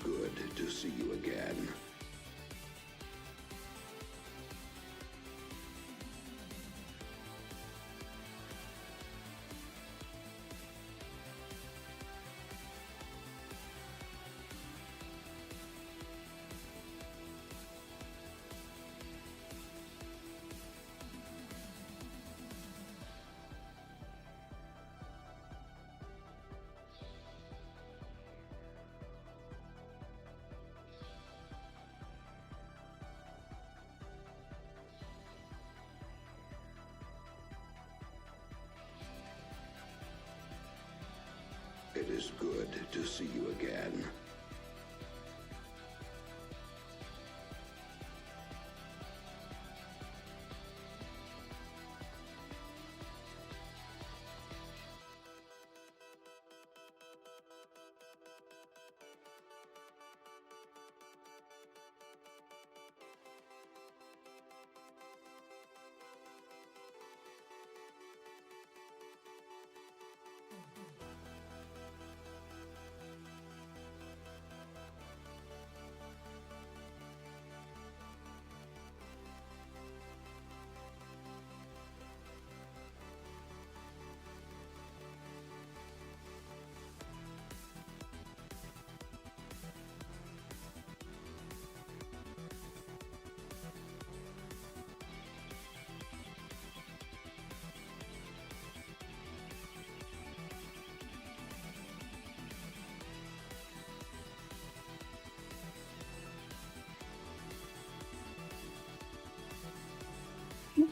good to see you again. It is good to see you again.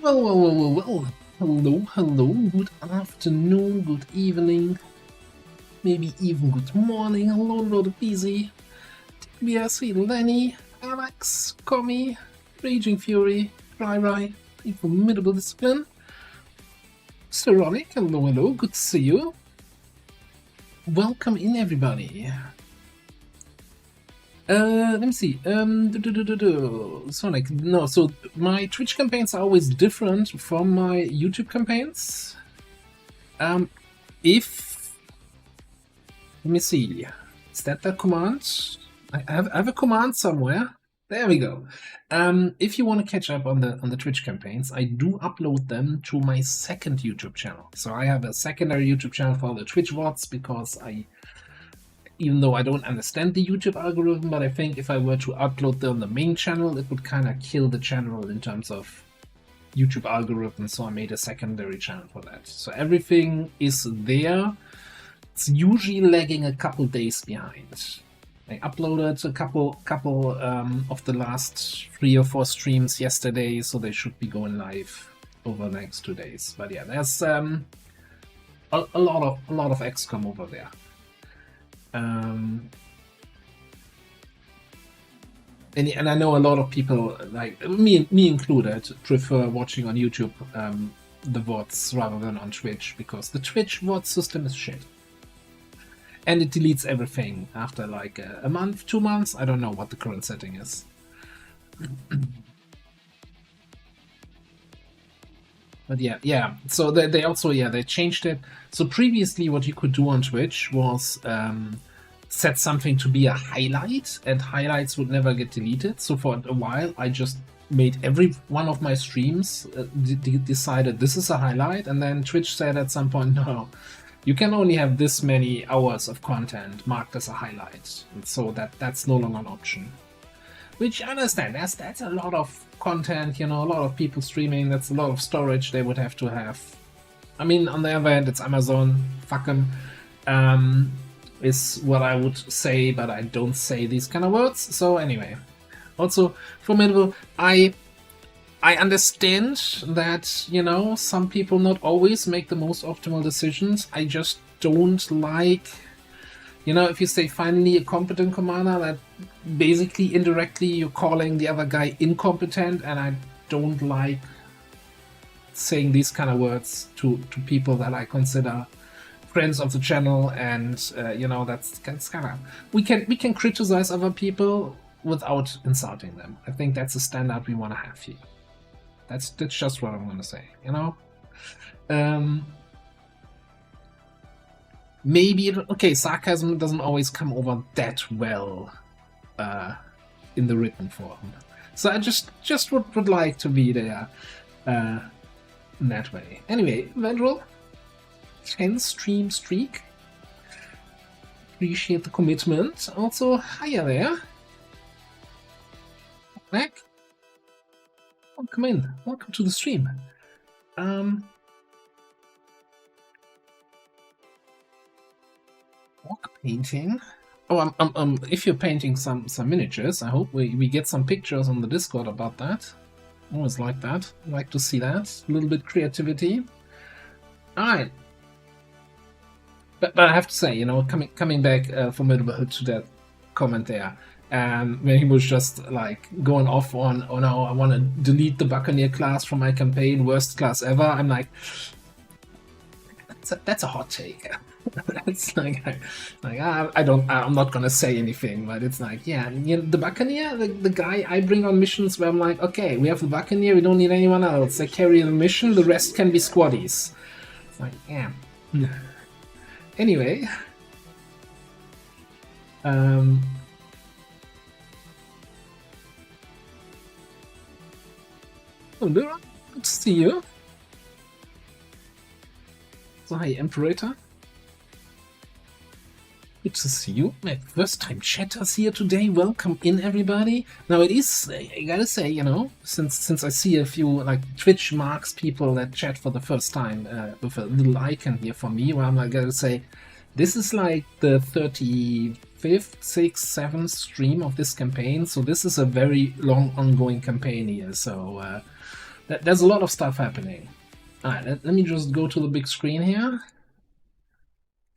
Well. Hello, good afternoon, good evening, maybe even good morning. Hello, Lord Busy, TBS, Lenny, Alex, Commie, Raging Fury, Rai, Formidable Discipline, Styronic, hello, good to see you. Welcome in, everybody. Let me see. Sonic. No, so my Twitch campaigns are always different from my YouTube campaigns. If let me see, is that the command? I have a command somewhere. There we go. If you want to catch up on the Twitch campaigns, I do upload them to my second YouTube channel. So I have a secondary YouTube channel for the Twitch VODs because even though I don't understand the YouTube algorithm, but I think if I were to upload them on the main channel, it would kind of kill the channel in terms of YouTube algorithm, so I made a secondary channel for that. So everything is there. It's usually lagging a couple days behind. I uploaded a couple of the last 3 or 4 streams yesterday, so they should be going live over the next 2 days. But yeah, there's a lot of XCOM over there. And I know a lot of people, like me included, prefer watching on YouTube the VODs rather than on Twitch, because the Twitch VOD system is shit. And it deletes everything after like a month, 2 months. I don't know what the current setting is. But yeah. So they also, they changed it. So previously what you could do on Twitch was set something to be a highlight, and highlights would never get deleted. So for a while I just made every one of my streams decided this is a highlight, and then Twitch said at some point, no, you can only have this many hours of content marked as a highlight. And so that's no longer an option. Which I understand, that's a lot of content, a lot of people streaming, that's a lot of storage they would have to have. I mean, on the other hand, it's Amazon, fuck 'em, is what I would say, but I don't say these kind of words. So anyway, also, Formidable, I understand that, some people not always make the most optimal decisions. I just don't like, if you say finally a competent commander, that basically indirectly you're calling the other guy incompetent, and I don't like saying these kind of words to people that I consider friends of the channel, and that's kind of, we can criticize other people without insulting them. I think that's the standard we want to have here. That's just what I'm going to say, Maybe, okay, sarcasm doesn't always come over that well in the written form. So I just would like to be there in that way. Anyway, Vendrel, 10 stream streak. Appreciate the commitment. Also, hiya there. Back. Welcome in. Welcome to the stream. Walk painting. Oh, if you're painting some miniatures, I hope we get some pictures on the Discord about that. Always like that. Like to see that. A little bit creativity. Alright. But I have to say, you know, coming back formidable to that comment there, when he was just like going off on, oh no, I want to delete the Buccaneer class from my campaign, worst class ever. I'm like, that's a hot take. It's like I'm not gonna say anything, but it's like, yeah, you know, the Buccaneer, the guy I bring on missions where I'm like, okay, we have the Buccaneer, we don't need anyone else. They carry the mission, the rest can be squaddies. It's like, yeah. Anyway, Lyra, good to see you. So hi, Imperator. Good to see you. My first time chatters here today. Welcome in, everybody. Now it is, I gotta say, you know, since I see a few like Twitch marks people that chat for the first time with a little icon here for me, where I'm like, gotta say, this is like the 35th, 6th, 7th stream of this campaign, so this is a very long ongoing campaign here. So there's a lot of stuff happening. Alright, let me just go to the big screen here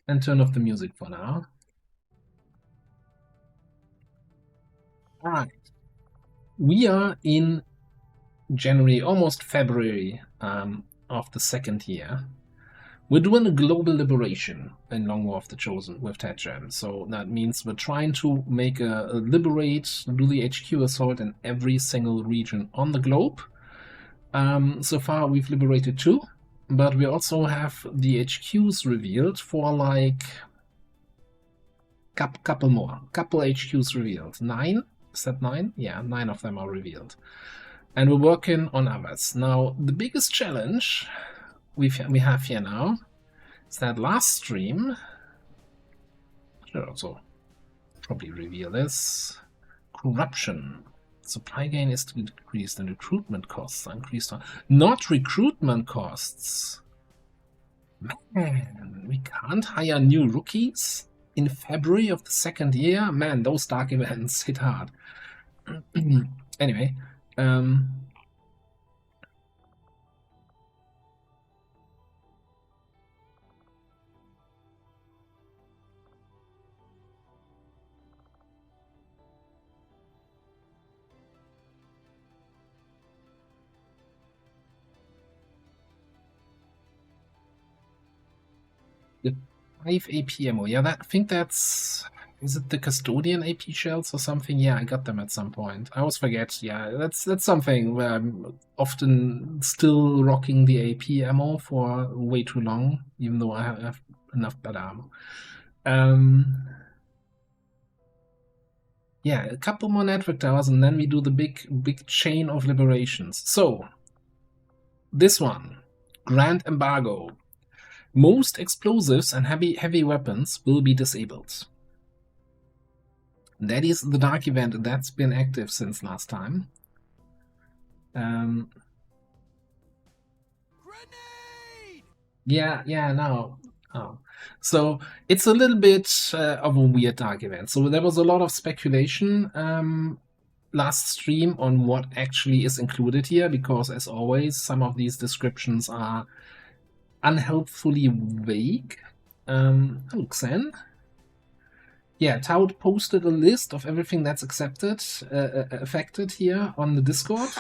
and turn off the music for now. Alright, we are in January, almost February of the second year. We're doing a global liberation in Long War of the Chosen with Tetram. So that means we're trying to make a liberate, do the HQ assault in every single region on the globe. So far we've liberated 2, but we also have the HQs revealed for like couple more. Couple HQs revealed. 9? Is that 9? Yeah, 9 of them are revealed. And we're working on others. Now, the biggest challenge we have here now is that last stream, I should also probably reveal this, corruption. Supply gain is decreased and recruitment costs are increased. Not recruitment costs. Man, we can't hire new rookies in February of the second year? Man, those dark events hit hard. Anyway, the 5 AP ammo. Yeah, I think that's... Is it the custodian AP shells or something? Yeah, I got them at some point. I always forget. Yeah, that's something where I'm often still rocking the AP ammo for way too long, even though I have enough better ammo. Yeah, a couple more network towers, and then we do the big chain of liberations. So, this one, Grand Embargo. Most explosives and heavy weapons will be disabled. That is the dark event that's been active since last time. Grenade! Yeah, no. Oh. So it's a little bit of a weird dark event. So there was a lot of speculation last stream on what actually is included here, because as always, some of these descriptions are unhelpfully vague. Hello, Xen. Yeah, Tout posted a list of everything that's affected here on the Discord.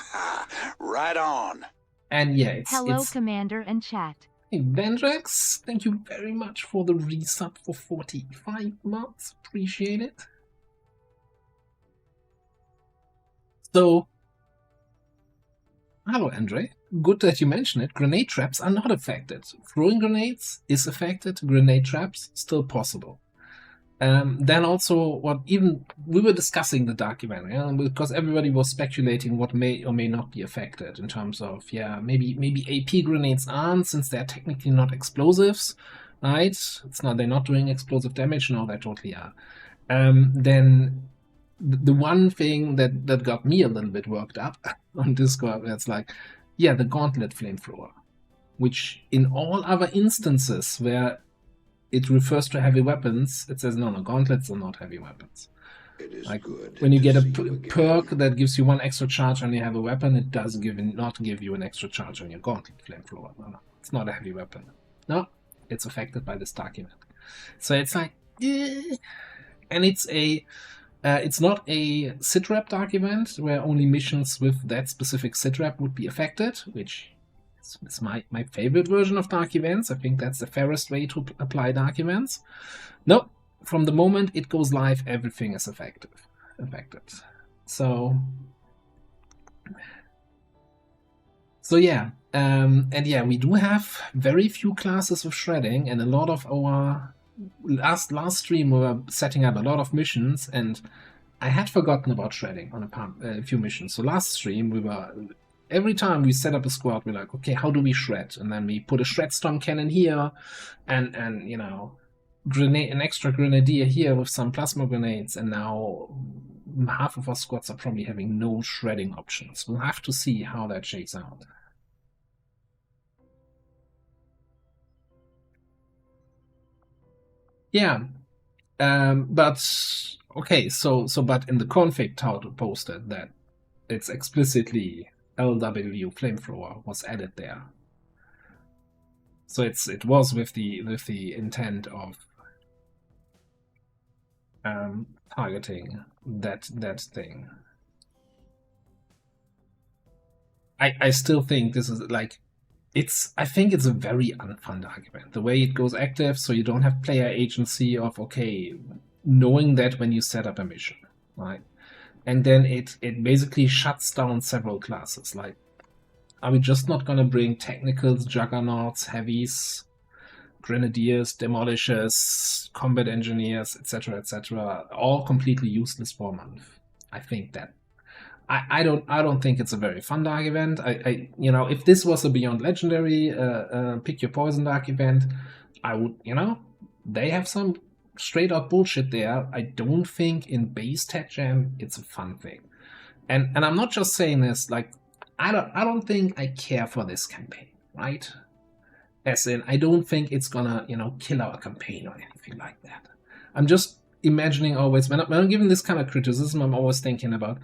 Right on. And yeah, Hello, Commander and chat. Hey, Vendrax, thank you very much for the resub for 45 months. Appreciate it. So, hello, Andre. Good that you mention it. Grenade traps are not affected. Throwing grenades is affected. Grenade traps still possible. Then also, what even we were discussing the dark event, yeah, because everybody was speculating what may or may not be affected in terms of, yeah, maybe AP grenades aren't, since they're technically not explosives, right? It's not, they're not doing explosive damage. No, they totally are. Then the one thing that got me a little bit worked up on Discord, that's like, yeah, the gauntlet flamethrower, which in all other instances where it refers to heavy weapons, it says no, gauntlets are not heavy weapons. It is like good when you to get a see you again. perk that gives you 1 extra charge on your heavy weapon, it does not give you an extra charge on your gauntlet flamethrower. No, it's not a heavy weapon. No, it's affected by this dark event. So it's like, and it's not a sitrep dark event where only missions with that specific sitrep would be affected, which is my favorite version of dark events. I think that's the fairest way to apply dark events. No, from the moment it goes live, everything is affected. So yeah, and yeah, we do have very few classes of shredding, and a lot of our last stream we were setting up a lot of missions, and I had forgotten about shredding on a few missions. So last stream we were, every time we set up a squad, we're like, okay, how do we shred? And then we put a shred storm cannon here, and you know, an extra grenadier here with some plasma grenades, and now half of our squads are probably having no shredding options. We'll have to see how that shakes out. Yeah, but okay, so but in the config title posted that it's explicitly LW flamethrower was added there. So it was with the intent of targeting that thing. I still think this is like, I think it's a very unfun argument. The way it goes active, so you don't have player agency of, okay, knowing that when you set up a mission, right? And then it basically shuts down several classes. Like, are we just not gonna bring technicals, juggernauts, heavies, grenadiers, demolishers, combat engineers, etc., all completely useless for a month? I think that I don't think it's a very fun dark event. I you know, if this was a Beyond Legendary pick your poison dark event, I would, you know, they have some straight up bullshit there. I don't think in base Tet Jam it's a fun thing. And I'm not just saying this, like, I don't think I care for this campaign, right? As in, I don't think it's gonna, you know, kill our campaign or anything like that. I'm just imagining always, when I'm giving this kind of criticism, I'm always thinking about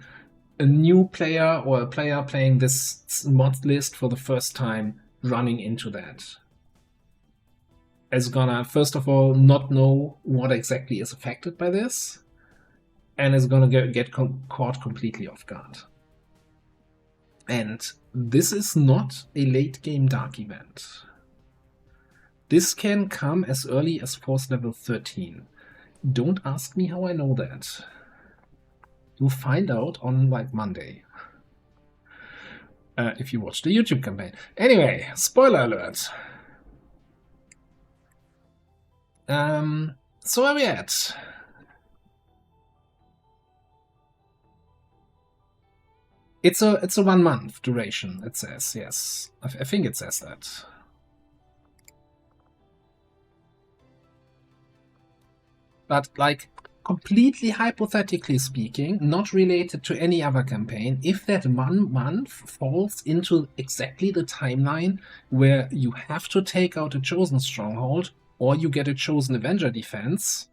a new player or a player playing this mod list for the first time running into that. Is gonna, first of all, not know what exactly is affected by this, and is gonna get caught completely off guard. And this is not a late game dark event. This can come as early as force level 13. Don't ask me how I know that. You'll find out on like Monday. If you watch the YouTube campaign. Anyway, spoiler alert. So where are we at? It's a 1 month duration, it says, yes. I think it says that. But like, completely hypothetically speaking, not related to any other campaign, if that 1 month falls into exactly the timeline where you have to take out a chosen stronghold or you get a chosen Avenger defense,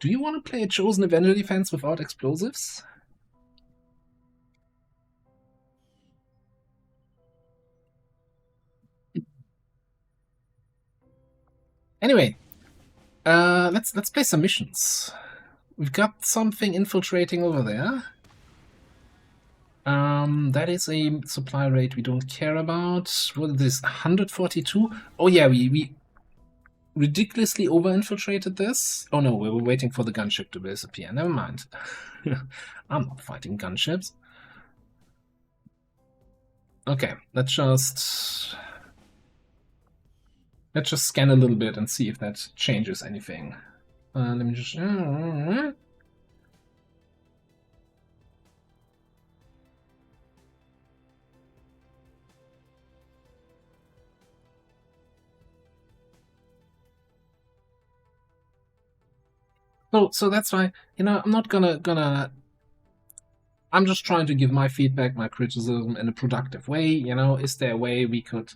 do you want to play a chosen Avenger defense without explosives? Anyway, let's play some missions. We've got something infiltrating over there. That is a supply rate we don't care about. What is this? 142? Oh yeah, we ridiculously over-infiltrated this. Oh no, we were waiting for the gunship to disappear. Never mind. I'm not fighting gunships. Okay, let's just... Let's just scan a little bit and see if that changes anything. Let me just... So that's why, you know, I'm not gonna... I'm just trying to give my feedback, my criticism in a productive way. You know, is there a way we could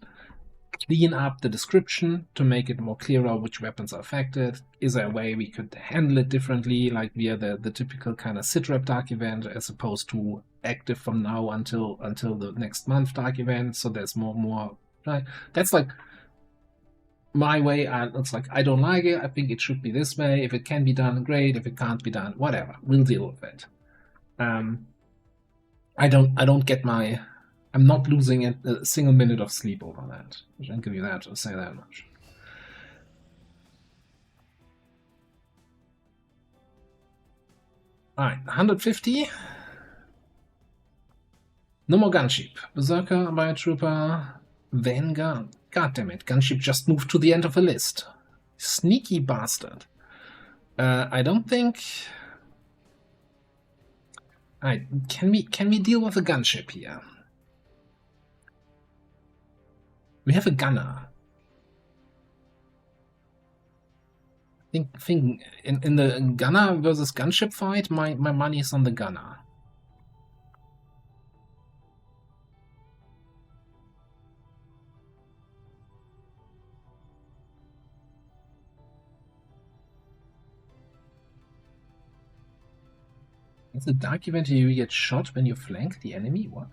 clean up the description to make it more clearer which weapons are affected? Is there a way we could handle it differently, like via the typical kind of sitrep dark event, as opposed to active from now until the next month dark event? So there's more. Right? That's like my way. It's like I don't like it. I think it should be this way. If it can be done, great. If it can't be done, whatever. We'll deal with it. I don't get my... I'm not losing a single minute of sleep over that. I can give you that, or say that much. Alright, 150. No more gunship. Berserker, Biotrooper, Vanguard. God damn it, gunship just moved to the end of the list. Sneaky bastard. I don't think... Alright, can we deal with a gunship here? We have a gunner. I think in the gunner versus gunship fight, my money is on the gunner. It's a dark event you get shot when you flank the enemy? What?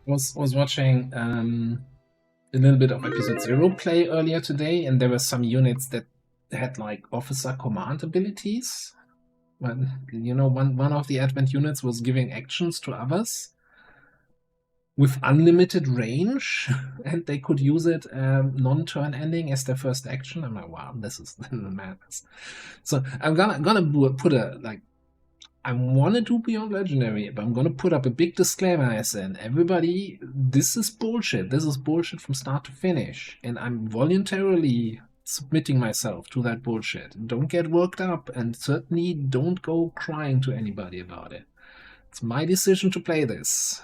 Was watching a little bit of episode 0 play earlier today, and there were some units that had like officer command abilities. When, you know, one of the advent units was giving actions to others with unlimited range, and they could use it non-turn ending as their first action. I'm like, wow, this is madness. So I'm gonna put a like... I want to do Beyond Legendary, but I'm going to put up a big disclaimer as in, everybody, this is bullshit. This is bullshit from start to finish. And I'm voluntarily submitting myself to that bullshit. Don't get worked up, and certainly don't go crying to anybody about it. It's my decision to play this.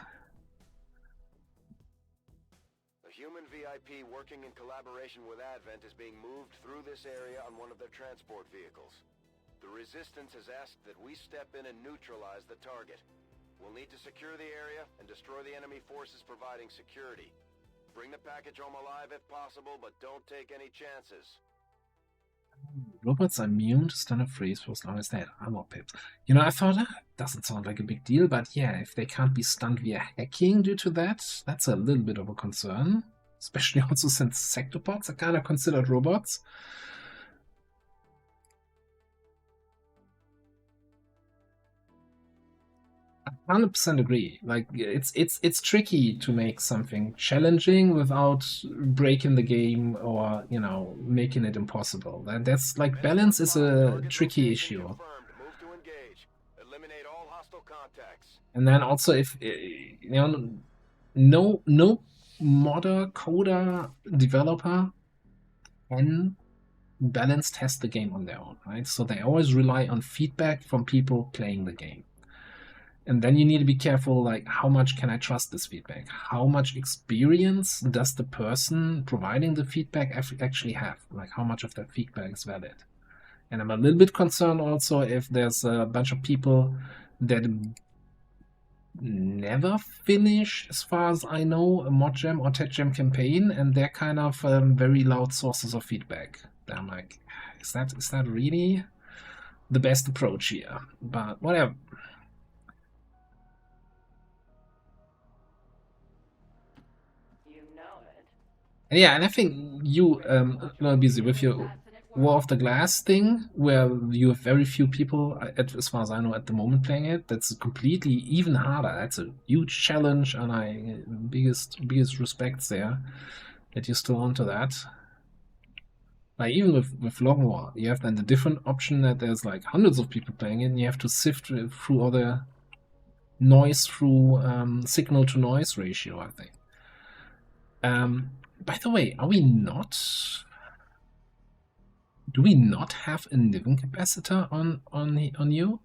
A human VIP working in collaboration with Advent is being moved through this area on one of their transport vehicles. The Resistance has asked that we step in and neutralize the target. We'll need to secure the area and destroy the enemy forces providing security. Bring the package home alive if possible, but don't take any chances. Robots are immune to stun or freeze for as long as they have armor pips. You know, I thought that doesn't sound like a big deal, but yeah, if they can't be stunned via hacking due to that, that's a little bit of a concern. Especially also since sectopods are kind of considered robots. 100% agree. Like, it's tricky to make something challenging without breaking the game or, you know, making it impossible. That's like, balance is a tricky issue. And then also, if you know, no modder, coder, developer can balance test the game on their own, right? So they always rely on feedback from people playing the game. And then you need to be careful, like, how much can I trust this feedback? How much experience does the person providing the feedback actually have? Like, how much of that feedback is valid? And I'm a little bit concerned also if there's a bunch of people that never finish, as far as I know, a mod jam or tech jam campaign, and they're kind of very loud sources of feedback. I'm like, is that really the best approach here? But whatever. Yeah, and I think you, busy with your War of the Glass thing, where you have very few people, as far as I know, at the moment playing it. That's completely even harder. That's a huge challenge, and I biggest respects there that you're still onto that. Like, even with Long War, you have then the different option that there's like hundreds of people playing it, and you have to sift through all the noise through signal to noise ratio, I think. By the way, are we not? Do we not have a Niven capacitor on you?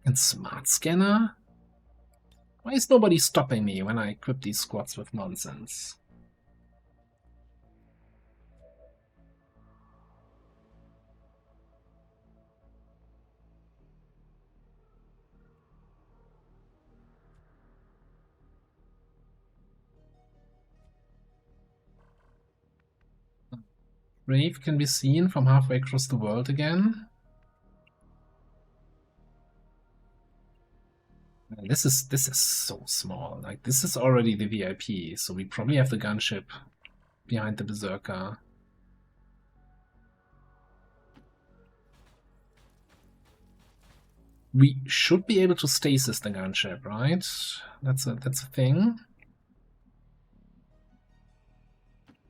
And smart scanner? Why is nobody stopping me when I equip these squads with nonsense? Brave can be seen from halfway across the world again. This is so small. Like, this is already the VIP, so we probably have the gunship behind the Berserker. We should be able to stasis the gunship, right? That's a thing.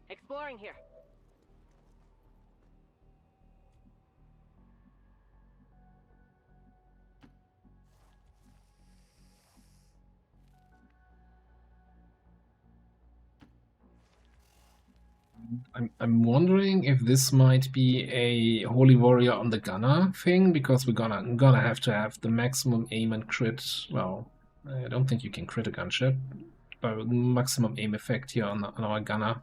Exploring here. I'm wondering if this might be a Holy Warrior on the gunner thing, because we're gonna have to have the maximum aim and crit. Well, I don't think you can crit a gunship, but maximum aim effect here on our gunner.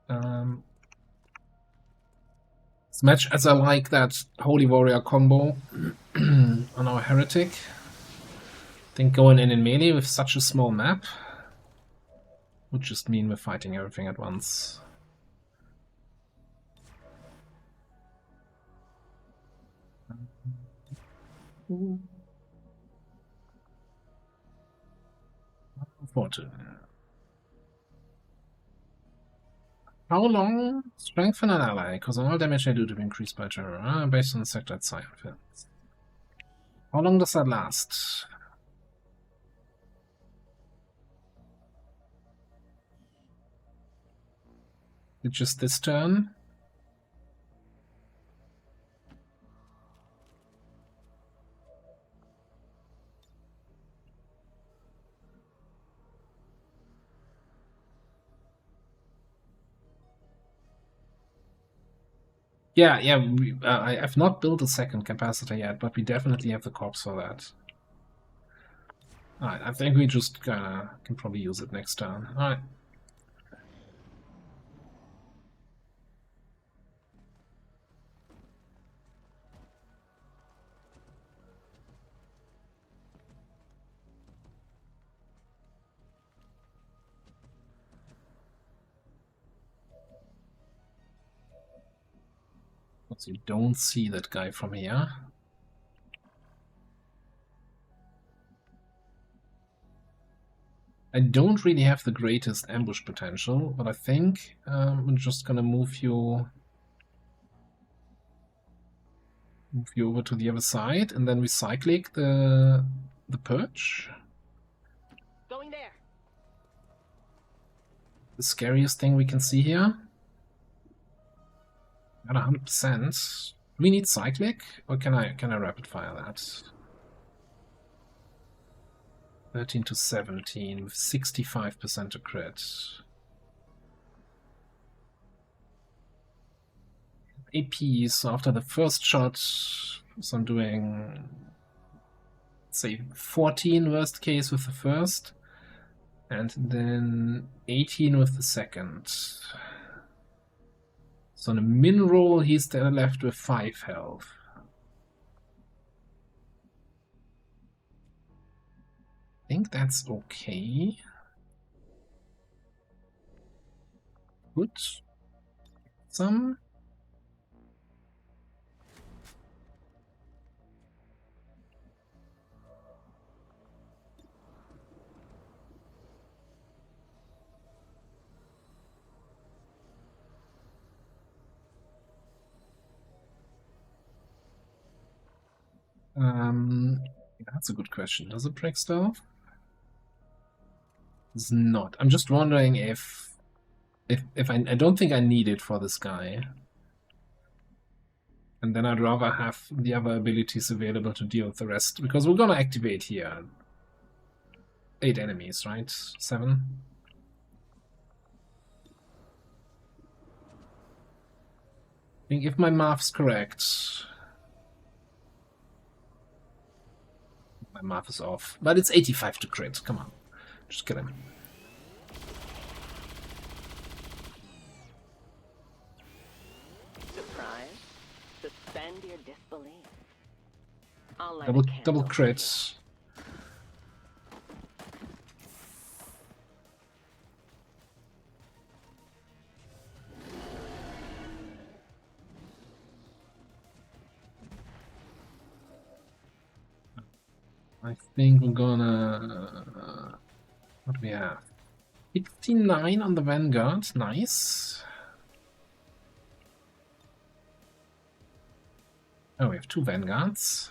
As much as I like that Holy Warrior combo on our Heretic, I think going in melee with such a small map would just mean we're fighting everything at once. Fortune. How long? Strengthen an ally, because all damage I do to be increased by terror, based on the sector at Scion Fields. How long does that last? It's just this turn? Yeah, I've not built a second capacitor yet, but we definitely have the corpse for that. Alright, I think we just can probably use it next turn. Alright. So you don't see that guy from here. I don't really have the greatest ambush potential, but I think I'm just gonna move you over to the other side, and then we cyclic the perch. Going there. The scariest thing we can see here. At 100%. Do we need cyclic, or can I rapid fire that? 13 to 17 with 65% to crit. AP, so after the first shot, so I'm doing, say, 14 worst case with the first, and then 18 with the second. So on a min roll, he's still left with 5 health. I think that's okay. Good. Some. That's a good question. Does it break stealth? It's not. I'm just wondering if I don't think I need it for this guy. And then I'd rather have the other abilities available to deal with the rest, because we're gonna activate here 8 enemies, right? 7? I think if my math's correct... My math is off. But it's 85 to crit, come on. Just kill him. Surprise? Suspend your disbelief. I'll light Double a candle for you. crits. I think we're gonna... what do we have? 69 on the Vanguard, nice. Oh, we have 2 Vanguards.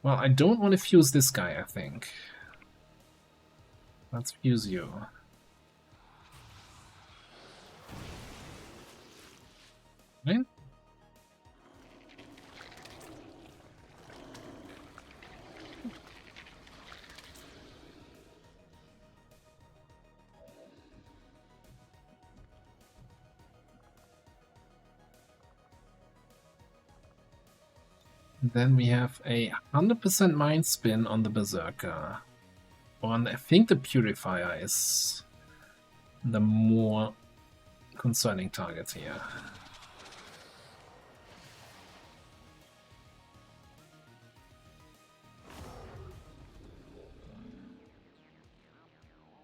Well, I don't want to fuse this guy, I think. Let's fuse you. Right? Then we have a 100% Mind Spin on the Berserker. On, I think the Purifier is the more concerning target here.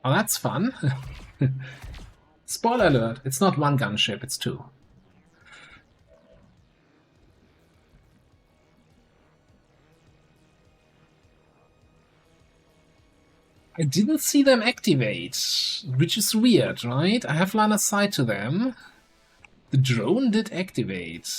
Oh, that's fun. Spoiler alert, it's not 1 gunship, it's 2. I didn't see them activate, which is weird, right? I have line of sight to them. The drone did activate.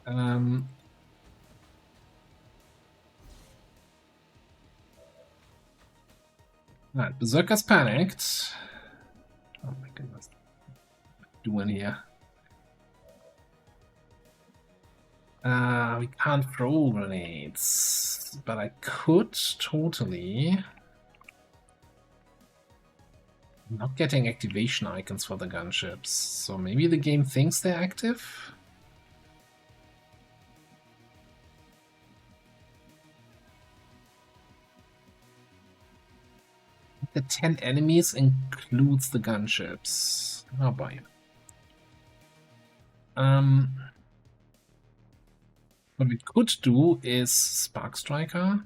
Um, Right, Berserker's panicked. Oh my goodness. What are we doing here? We can't throw grenades, but I could totally... I'm not getting activation icons for the gunships, so maybe the game thinks they're active? The 10 enemies includes the gunships. Oh boy. What we could do is Spark Striker.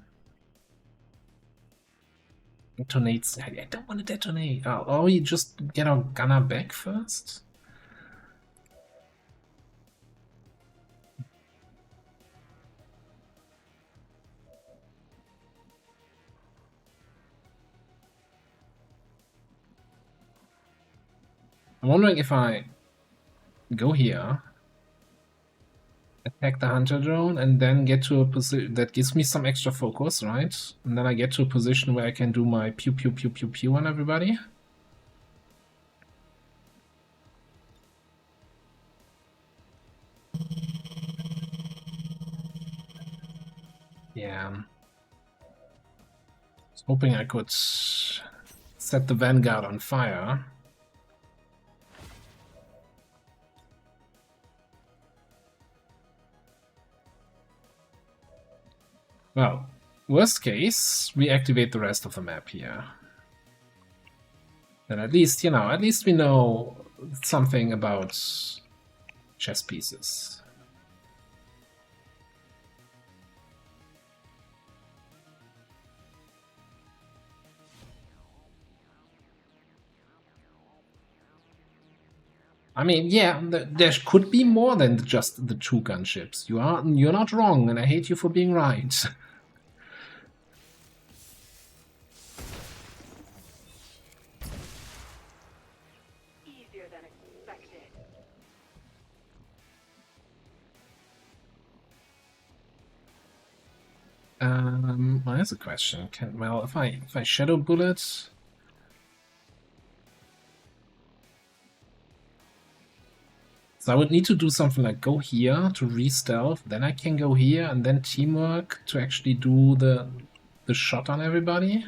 Detonates. I don't want to detonate. Oh, or we just get our gunner back first? I'm wondering if I go here, attack the hunter drone, and then get to a position that gives me some extra focus, right? And then I get to a position where I can do my pew pew pew pew pew on everybody. Yeah. I was hoping I could set the Vanguard on fire. Well, worst case, we activate the rest of the map here. Then at least, you know, at least we know something about chess pieces. I mean, yeah, there could be more than just the 2 gunships. You're not wrong, and I hate you for being right. Easier than expected. Well, here's a question. Well, if I shadow bullet, so I would need to do something like go here to re-stealth, then I can go here and then teamwork to actually do the shot on everybody.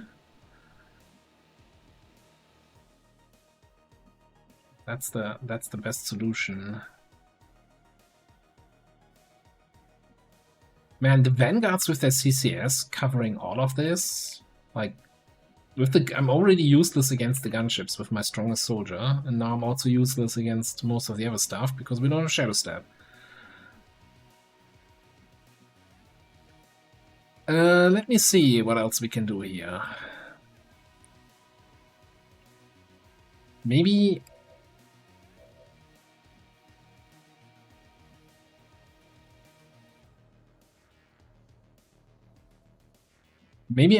That's the best solution. Man, the Vanguards with their CCS covering all of this, like I'm already useless against the gunships with my strongest soldier, and now I'm also useless against most of the other stuff because we don't have Shadow Step. Let me see what else we can do here. Maybe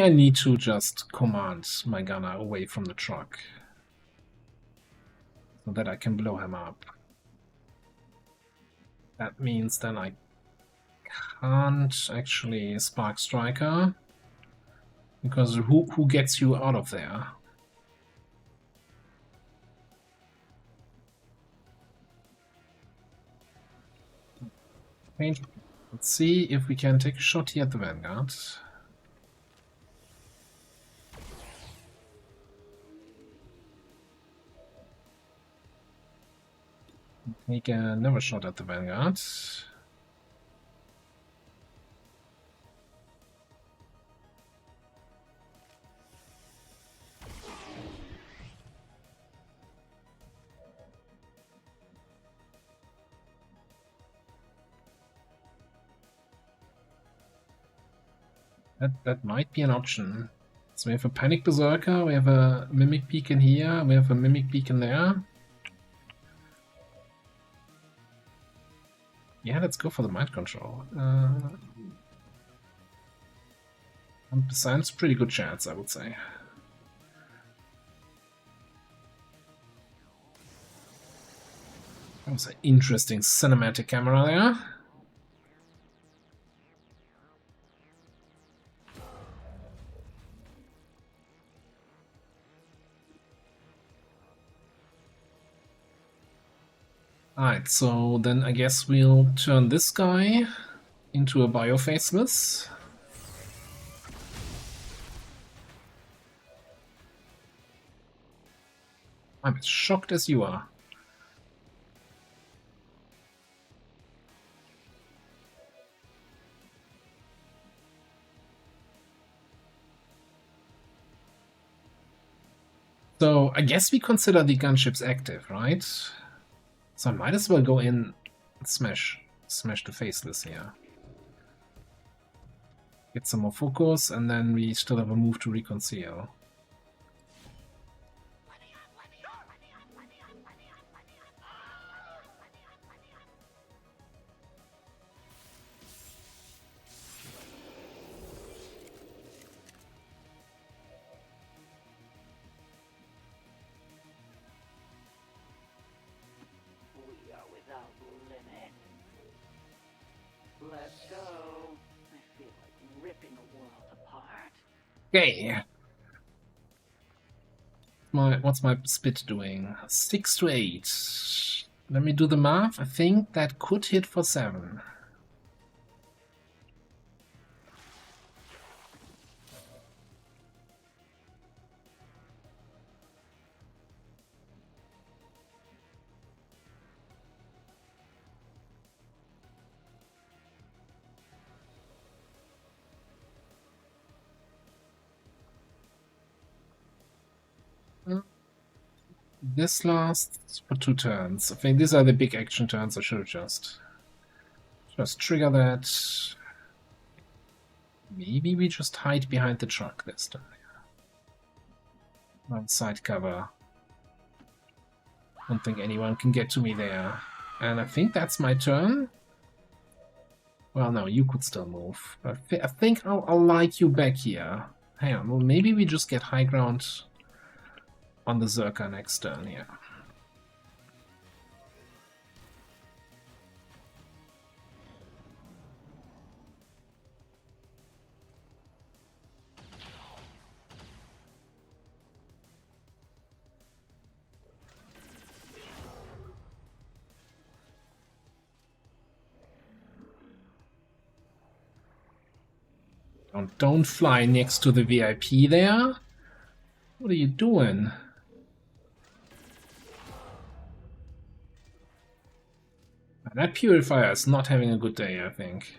I need to just command my gunner away from the truck so that I can blow him up. That means then I can't actually Spark Striker, because who gets you out of there? Let's see if we can take a shot here at the Vanguard. Take another shot at the Vanguard. That might be an option. So we have a Panic Berserker, we have a Mimic Beacon here, we have a Mimic Beacon there. Yeah, let's go for the Mind Control. Besides, pretty good chance, I would say. That was an interesting cinematic camera there. Alright, so then I guess we'll turn this guy into a Biofaceless. I'm as shocked as you are. So I guess we consider the gunships active, right? So I might as well go in and smash the Faceless here. Get some more focus, and then we still have a move to reconcile. Let's go. I feel like ripping the world apart. Okay. What's my spit doing? 6 to 8. Let me do the math. I think that could hit for 7. This lasts for 2 turns. I think these are the big action turns. I should just trigger that. Maybe we just hide behind the truck this time. On side cover. Don't think anyone can get to me there. And I think that's my turn. Well, no, you could still move. But I think I'll like you back here. Hang on, well, maybe we just get high ground on the Zerker next turn here. Don't fly next to the VIP there. What are you doing? That purifier is not having a good day, I think.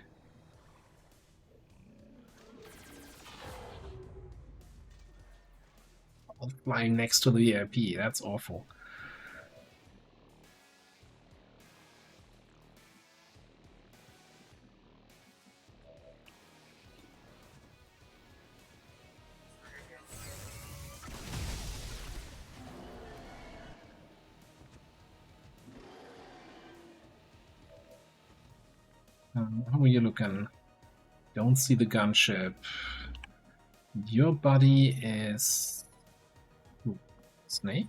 Flying next to the VIP, that's awful. How are you looking? Don't see the gunship. Your body is... Ooh, snake?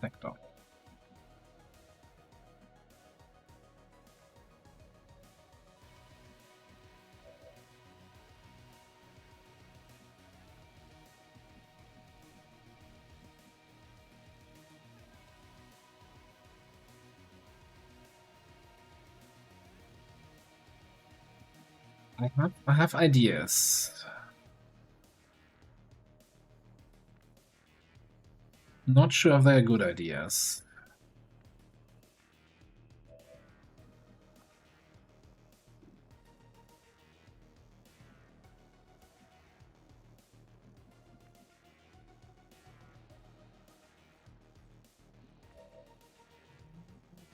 Sector. I have ideas. Not sure if they're good ideas.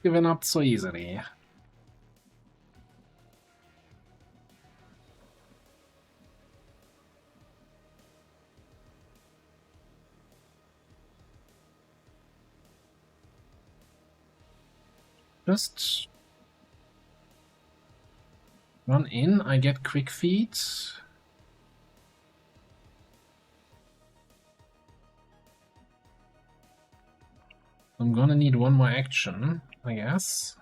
Giving up so easily. Just run in, I get quick feet. I'm gonna need one more action, I guess.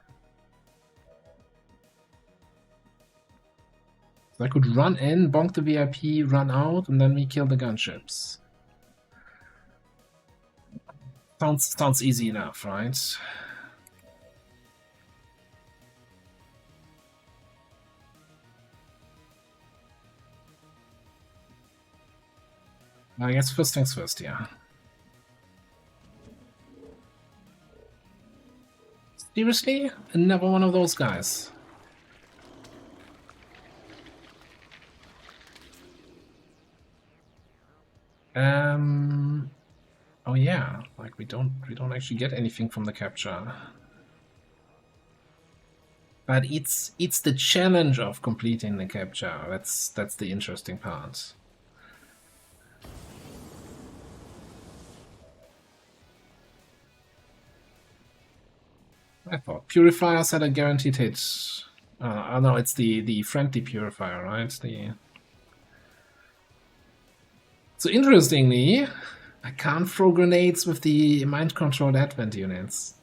So I could run in, bonk the VIP, run out, and then we kill the gunships. Sounds easy enough, right? I guess first things first, yeah. Seriously? Another one of those guys. Oh yeah, like we don't actually get anything from the capture. But it's the challenge of completing the capture. That's the interesting part. I thought purifiers had a guaranteed hit. Oh no, it's the friendly purifier, right? So interestingly, I can't throw grenades with the mind-controlled advent units.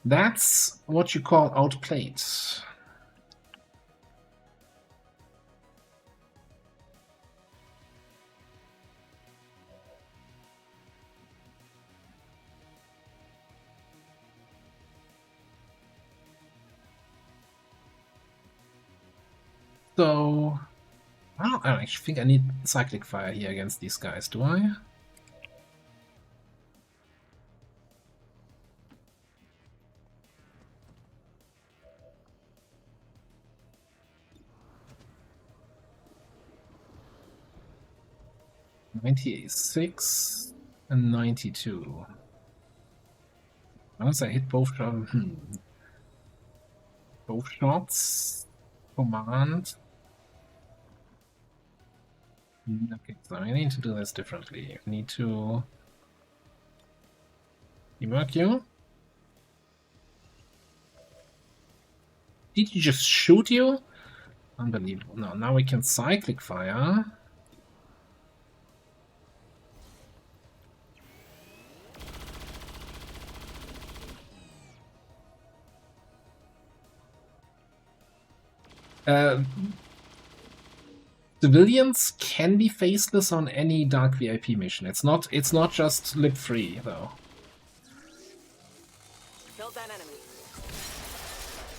That's what you call outplayed. So, I don't actually think I need cyclic fire here against these guys, do I? $96 and 92. Unless I hit both both shots. Command. Okay, so I need to do this differently. I need to demark you. Did you just shoot you? Unbelievable. No, now we can cyclic fire. Civilians can be faceless on any Dark VIP mission. It's not just lip free though. Killed that enemy.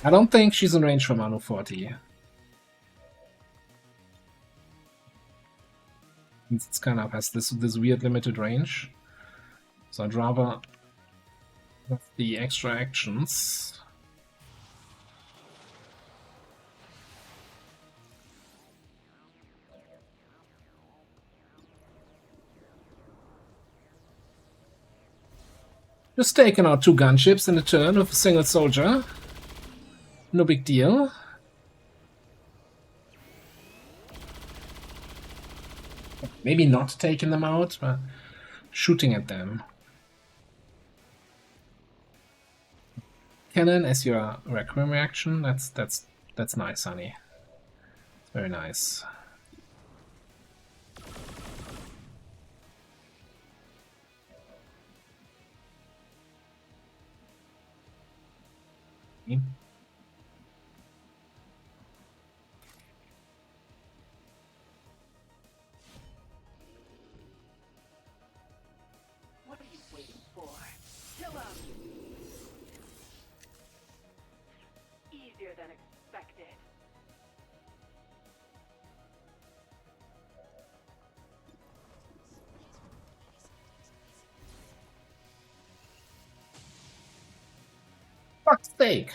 I don't think she's in range from Anu 40. It's kind of has this weird limited range. So I'd rather have the extra actions. Just taking out 2 gunships in a turn with a single soldier. No big deal. Maybe not taking them out, but shooting at them. Cannon as your Requiem reaction. That's nice, honey. It's very nice. What are you waiting for? Kill him! Easier than expected. Fuck's sake.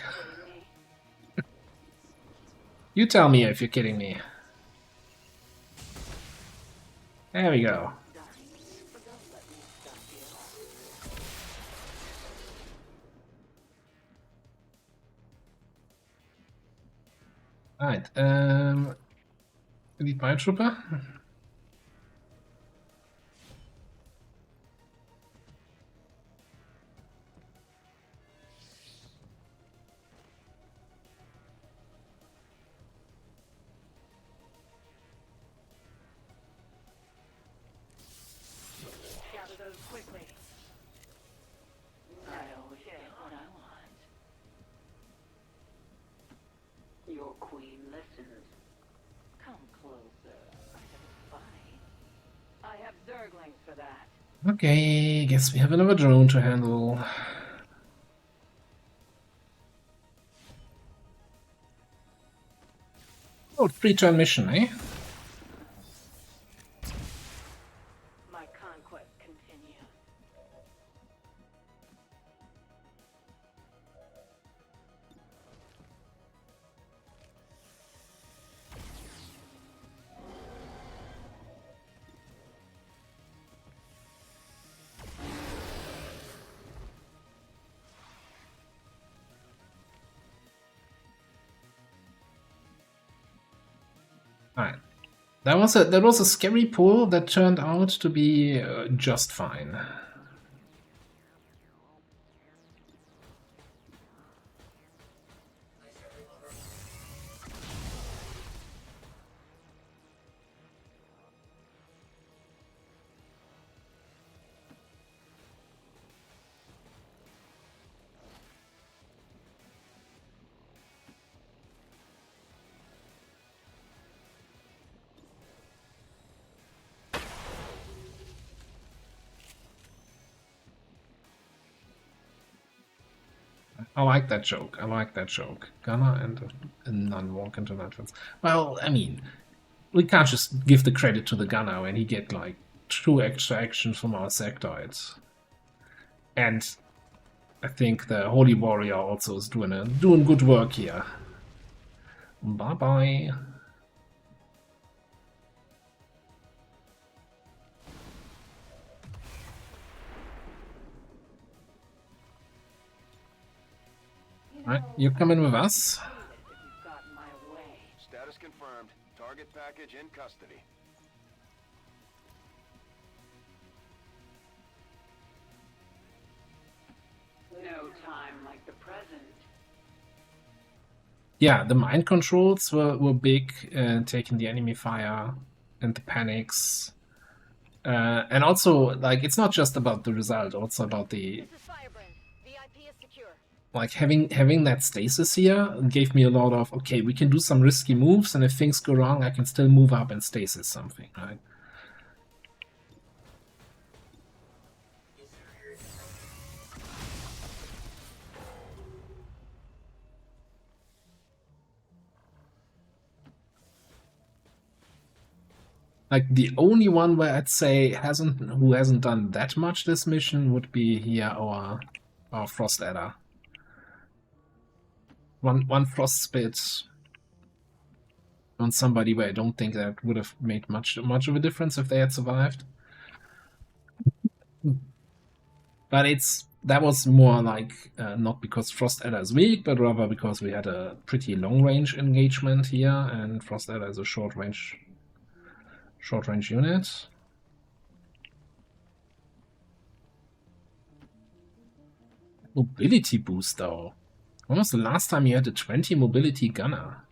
You tell me if you're kidding me. There we go. Alright, elite Trooper. Gather those quickly. I always get what I want. Your queen listens. Come closer. I have a fight. I have Zerglings for that. Okay, guess we have another drone to handle. Oh, 3-turn mission, eh? My conquest continues. Alright. That was a scary pull that turned out to be just fine. I like that joke. I like that joke. Gunner and a nun walk into Nightlands. Well, I mean, we can't just give the credit to the gunner when he get like 2 extra actions from our sectoids. And I think the Holy Warrior also is doing good work here. Bye bye. Alright, you're coming with us. Status confirmed. Target package in custody. No time like the present. Yeah, the mind controls were big, taking the enemy fire and the panics. And also, like, it's not just about the result, also about the... This is Firebrand. VIP is secure. like having that stasis here gave me a lot of, okay, we can do some risky moves, and if things go wrong, I can still move up and stasis something, right? Like the only one where I'd say who hasn't done that much this mission would be here our Frost Adder. One Frost Spit on somebody where I don't think that would have made much of a difference if they had survived. But that was more like not because Frost Adder is weak, but rather because we had a pretty long range engagement here, and Frost Adder is a short range unit. Mobility boost though. When was the last time you had a 20 mobility gunner?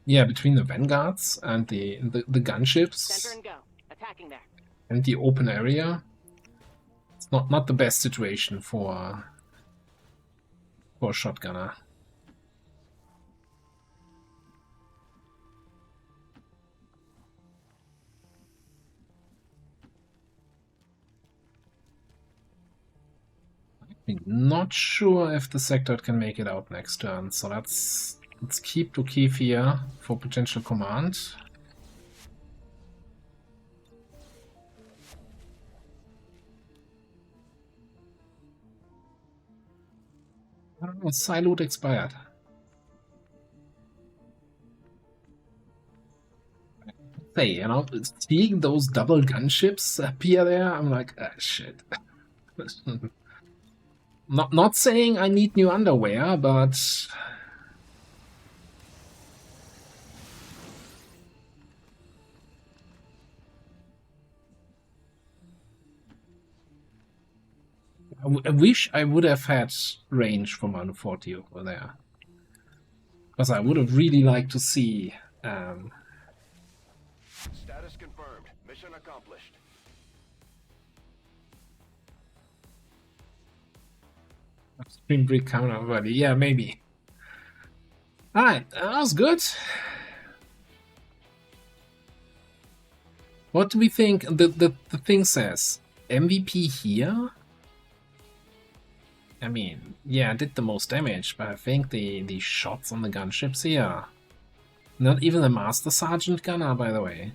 Yeah, between the vanguards and the gunships. Center and go. Attacking there. And the open area. It's not the best situation for a shotgunner. I'm not sure if the sector can make it out next turn, so let's keep to Keith here for potential command. I don't know, Silute expired. Hey, you know, seeing those double gunships appear there, I'm like, ah, shit. Not saying I need new underwear, but I wish I would have had range for Manu40 over there. Because I would have really liked to see... Status confirmed. Mission accomplished. Stream break counter already. Yeah, maybe. Alright, that was good. What do we think? The thing says MVP here? I mean, yeah, it did the most damage, but I think the shots on the gunships here. Not even a Master Sergeant gunner, by the way.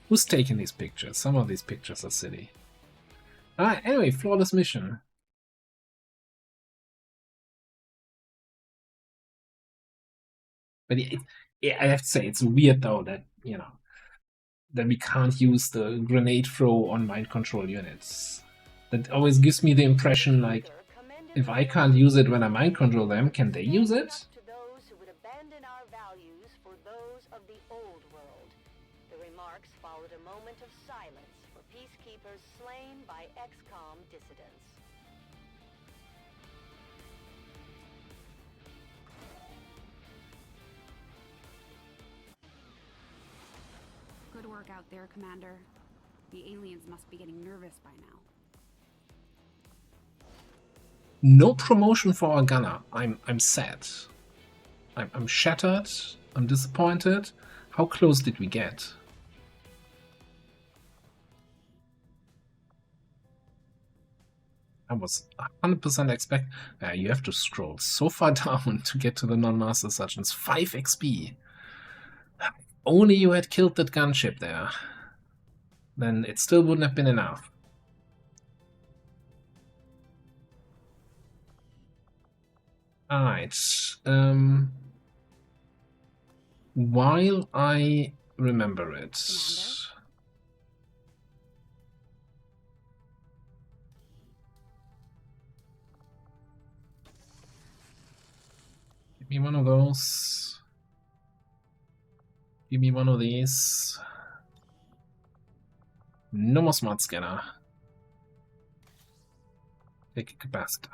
Who's taking these pictures? Some of these pictures are silly. Alright, anyway, flawless mission. But I have to say, it's weird though that, you know, that we can't use the grenade throw on mind control units. That always gives me the impression, like, if I can't use it when I mind control them, can they use it? To those who would abandon our values for those of the old world. The remarks followed a moment of silence for peacekeepers slain by XCOM dissidents. Good work out there, Commander. The aliens must be getting nervous by now. No promotion for our gunner. I'm sad. I'm shattered. I'm disappointed. How close did we get? I was 100% expect. You have to scroll so far down to get to the non-master sergeants. 5 XP. Only you had killed that gunship there, then it still wouldn't have been enough. Alright. While I remember it. Commander? Give me one of those. Give me one of these. No more smart scanner. Take a capacitor.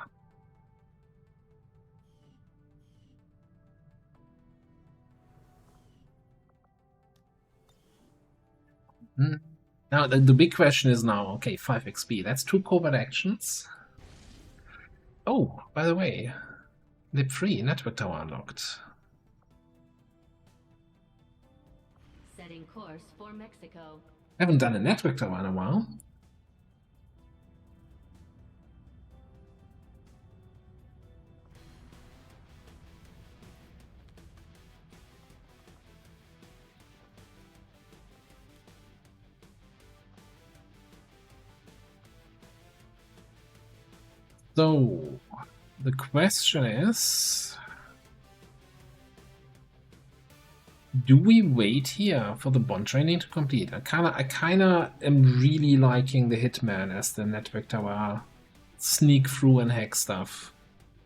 Now, the big question is now, okay, 5 XP. That's 2 covert actions. Oh, by the way, Lib 3, Network Tower unlocked. Setting course for Mexico. Haven't done a Network Tower in a while. So, the question is, do we wait here for the bond training to complete? I kinda am really liking the Hitman as the Network Tower sneak through and hack stuff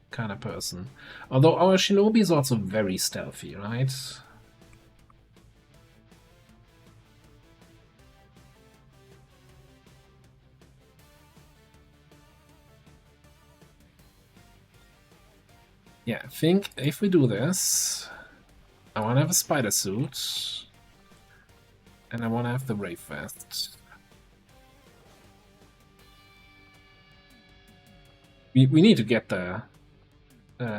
kind of person. Although our Shinobi is also very stealthy, right? Yeah, I think if we do this, I want to have a spider suit, and I want to have the Wraith Vest. We need to get the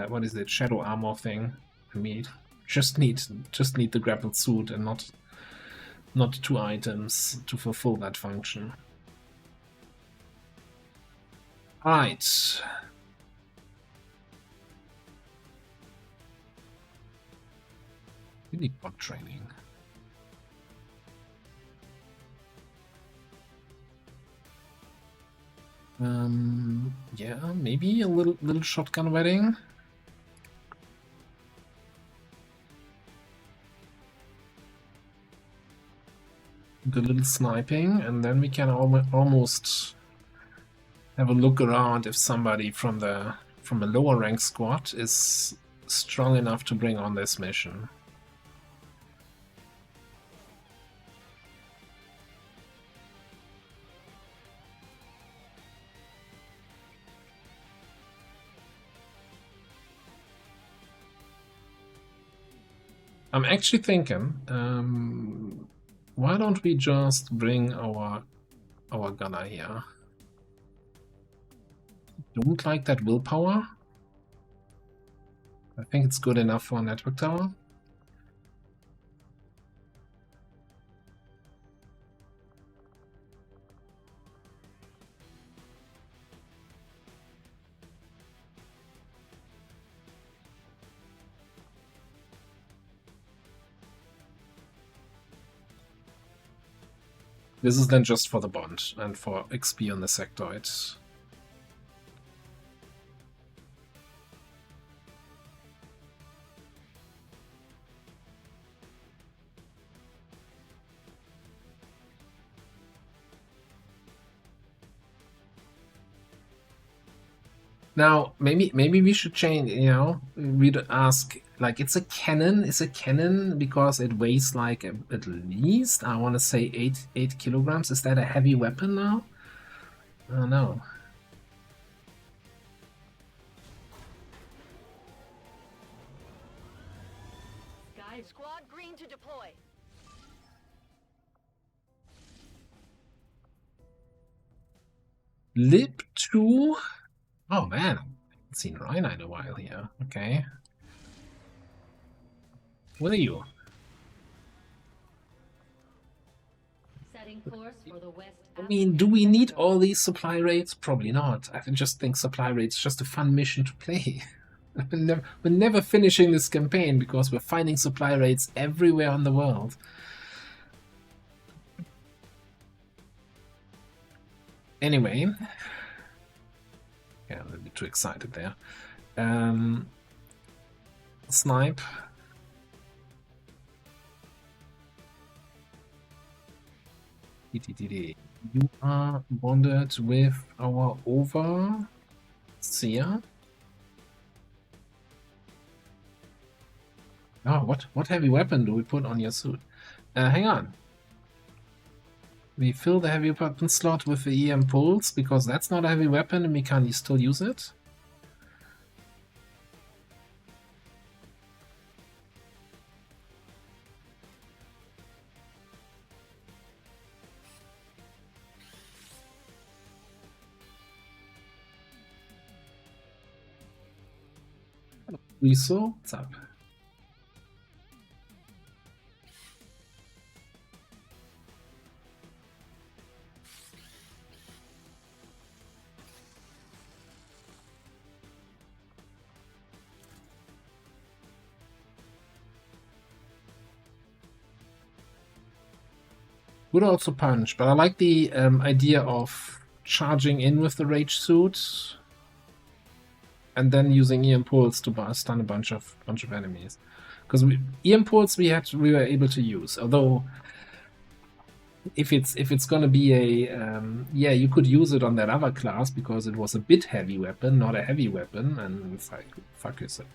what is it, shadow armor thing. We just need the grappled suit and not 2 items to fulfill that function. Alright. We need bot training. Yeah, maybe a little shotgun wedding. The little sniping, and then we can almost have a look around if somebody from a lower rank squad is strong enough to bring on this mission. I'm actually thinking, why don't we just bring our gunner here? Don't like that willpower. I think it's good enough for a network tower. This is then just for the bond and for XP on the sectoid. Now, maybe we should change, you know, we'd ask, like, it's a cannon because it weighs like at least, I want to say 8 kilograms. Is that a heavy weapon now? Oh no. Squad green to deploy. Lib 2. Oh man, I haven't seen Rhina in a while here. Okay. What are you? Setting course for the West. I mean, do we need all these supply rates? Probably not. I just think supply rates just a fun mission to play. We're never finishing this campaign because we're finding supply rates everywhere in the world. Anyway. Yeah, a little bit too excited there. Snipe. You are bonded with our overseer. Oh, what heavy weapon do we put on your suit? Hang on. We fill the heavy weapon slot with the EM pulse because that's not a heavy weapon and we can still use it. Riso, what's up? Would also punch, but I like the idea of charging in with the rage suit and then using E-Impulse to stun a bunch of enemies. Because E-Impulse we were able to use, although if it's gonna be a yeah, you could use it on that other class because it was a bit heavy weapon, not a heavy weapon, and it's like fuck yourself.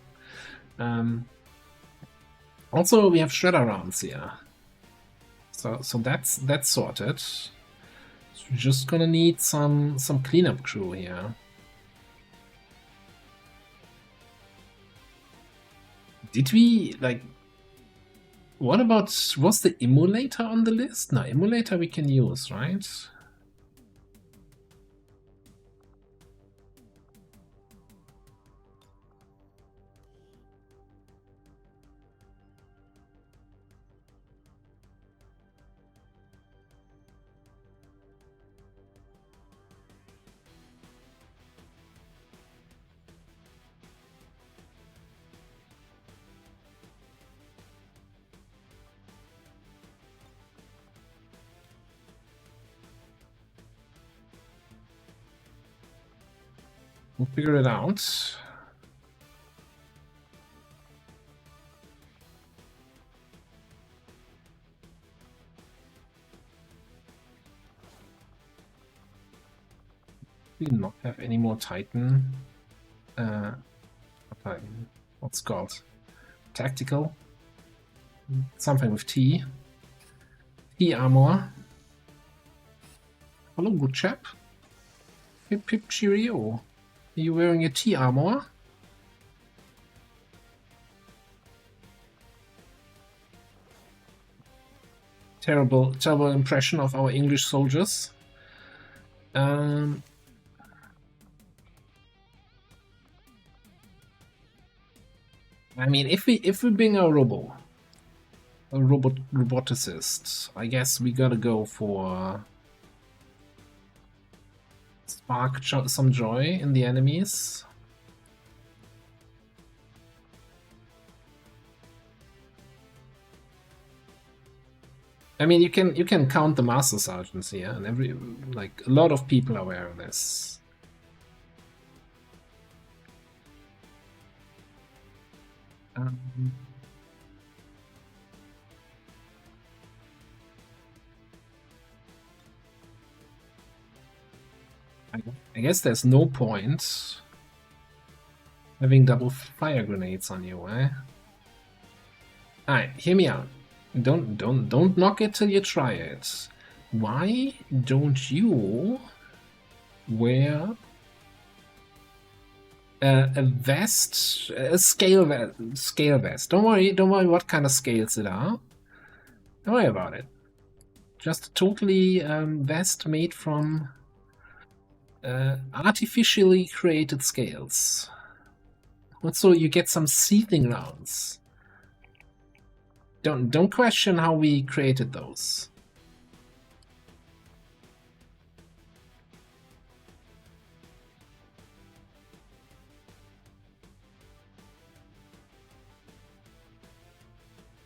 Also, we have shredder rounds here. So that's sorted. So we're just gonna need some cleanup crew here. Did we like? What about, was the emulator on the list? No, emulator we can use, right? We'll figure it out. We do not have any more Titan. Titan. What's it called? Tactical. Something with T. T armor. Hello, good chap. Hip hip cheerio. Are you wearing a T armor? Terrible impression of our English soldiers. I mean, if we bring a roboticist, I guess we gotta go for spark some joy in the enemies. I mean, you can count the master sergeants here, and a lot of people are wearing this. I guess there's no point having double fire grenades on you, eh? Alright, hear me out. Don't knock it till you try it. Why don't you wear a vest, a scale vest? Don't worry what kind of scales it are. Don't worry about it. Just a totally vest made from artificially created scales. Also, you get some seething rounds. Don't question how we created those.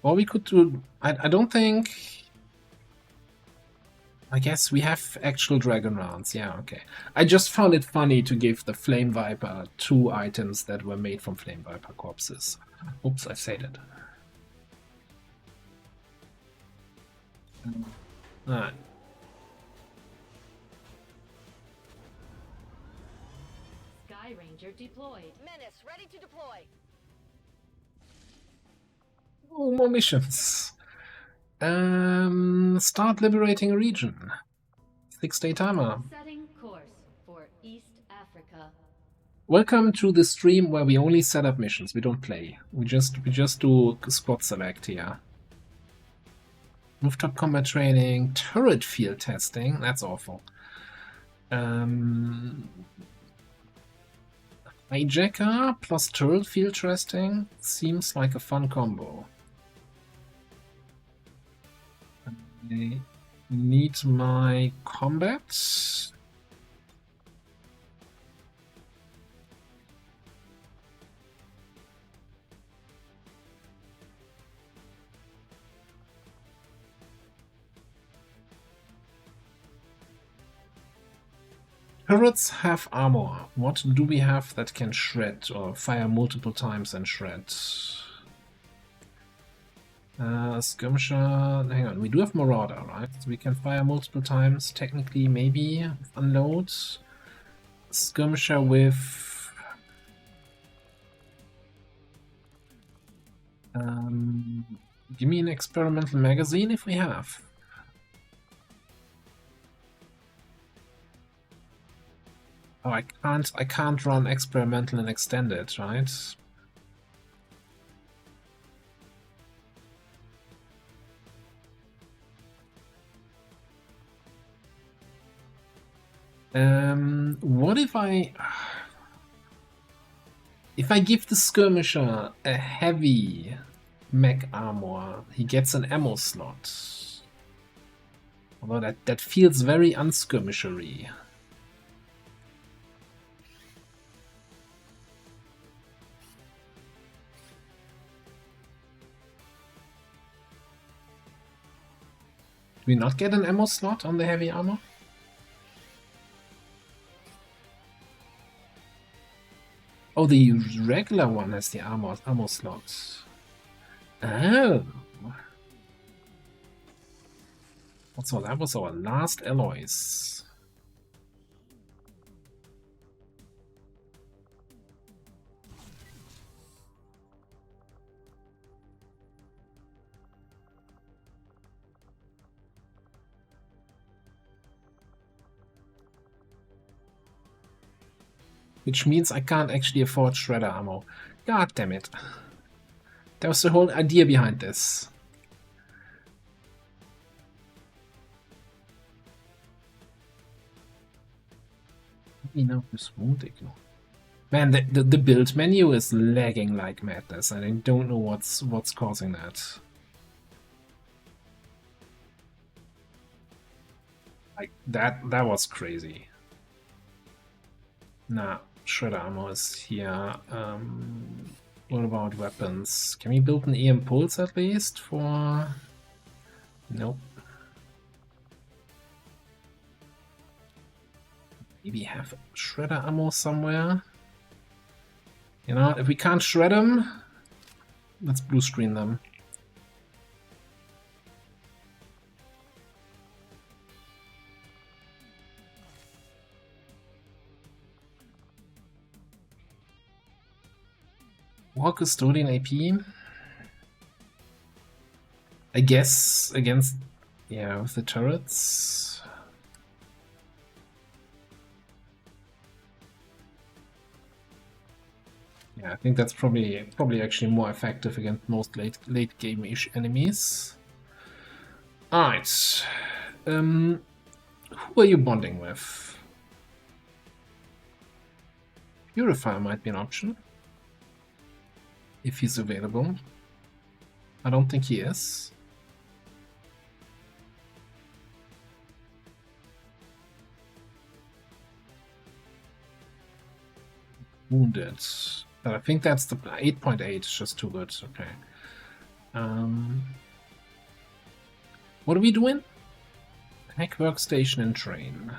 Or we could do. I don't think. I guess we have actual dragon rounds. Yeah, okay. I just found it funny to give the Flame Viper 2 items that were made from Flame Viper corpses. Oops, I said it. Alright. Sky Ranger deployed. Menace, ready to deploy. Oh, more missions. Start liberating a region. 6-day timer. Setting course for East Africa. Welcome to the stream where we only set up missions. We don't play. We just do squad select here. Rooftop combat training, turret field testing. That's awful. I Hijacker plus turret field testing seems like a fun combo. I need my combat. Turrets have armor. What do we have that can shred or fire multiple times and shred? Skirmisher. Hang on, we do have Marauder, right? So we can fire multiple times. Technically, maybe unload. Skirmisher with. Give me an experimental magazine if we have. Oh, I can't run experimental and extended, right? What if I give the skirmisher a heavy mech armor, he gets an ammo slot. Although that feels very unskirmishery. Do we not get an ammo slot on the heavy armor? Oh, the regular one has the ammo slots. Oh. So that was our last alloys. Which means I can't actually afford shredder ammo. God damn it. That was the whole idea behind this. Man, the build menu is lagging like madness, and I don't know what's causing that. Like that was crazy. Nah, shredder ammo is here. What about weapons? Can we build an EM Pulse at least for... Nope. Maybe have shredder ammo somewhere. You know, if we can't shred them, let's blue screen them. War Custodian AP. I guess against, yeah, with the turrets. Yeah, I think that's probably actually more effective against most late game-ish enemies. Alright. Who are you bonding with? Purifier might be an option. If he's available. I don't think he is. Wounded. But I think that's the 8.8 is just too good. Okay. What are we doing? Hack workstation and train.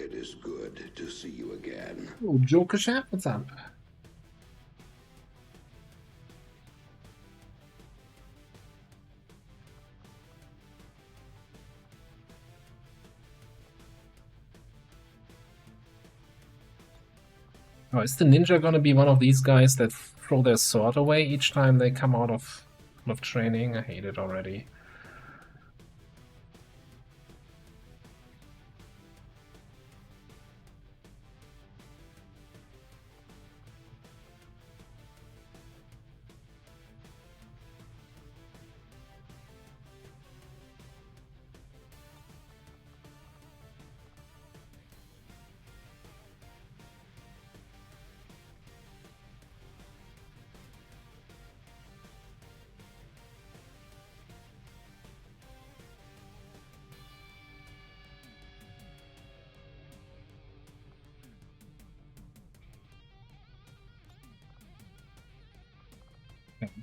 It is good to see you again. Oh, Joker Chef, what's up? Oh, is the ninja gonna be one of these guys that throw their sword away each time they come out of training? I hate it already.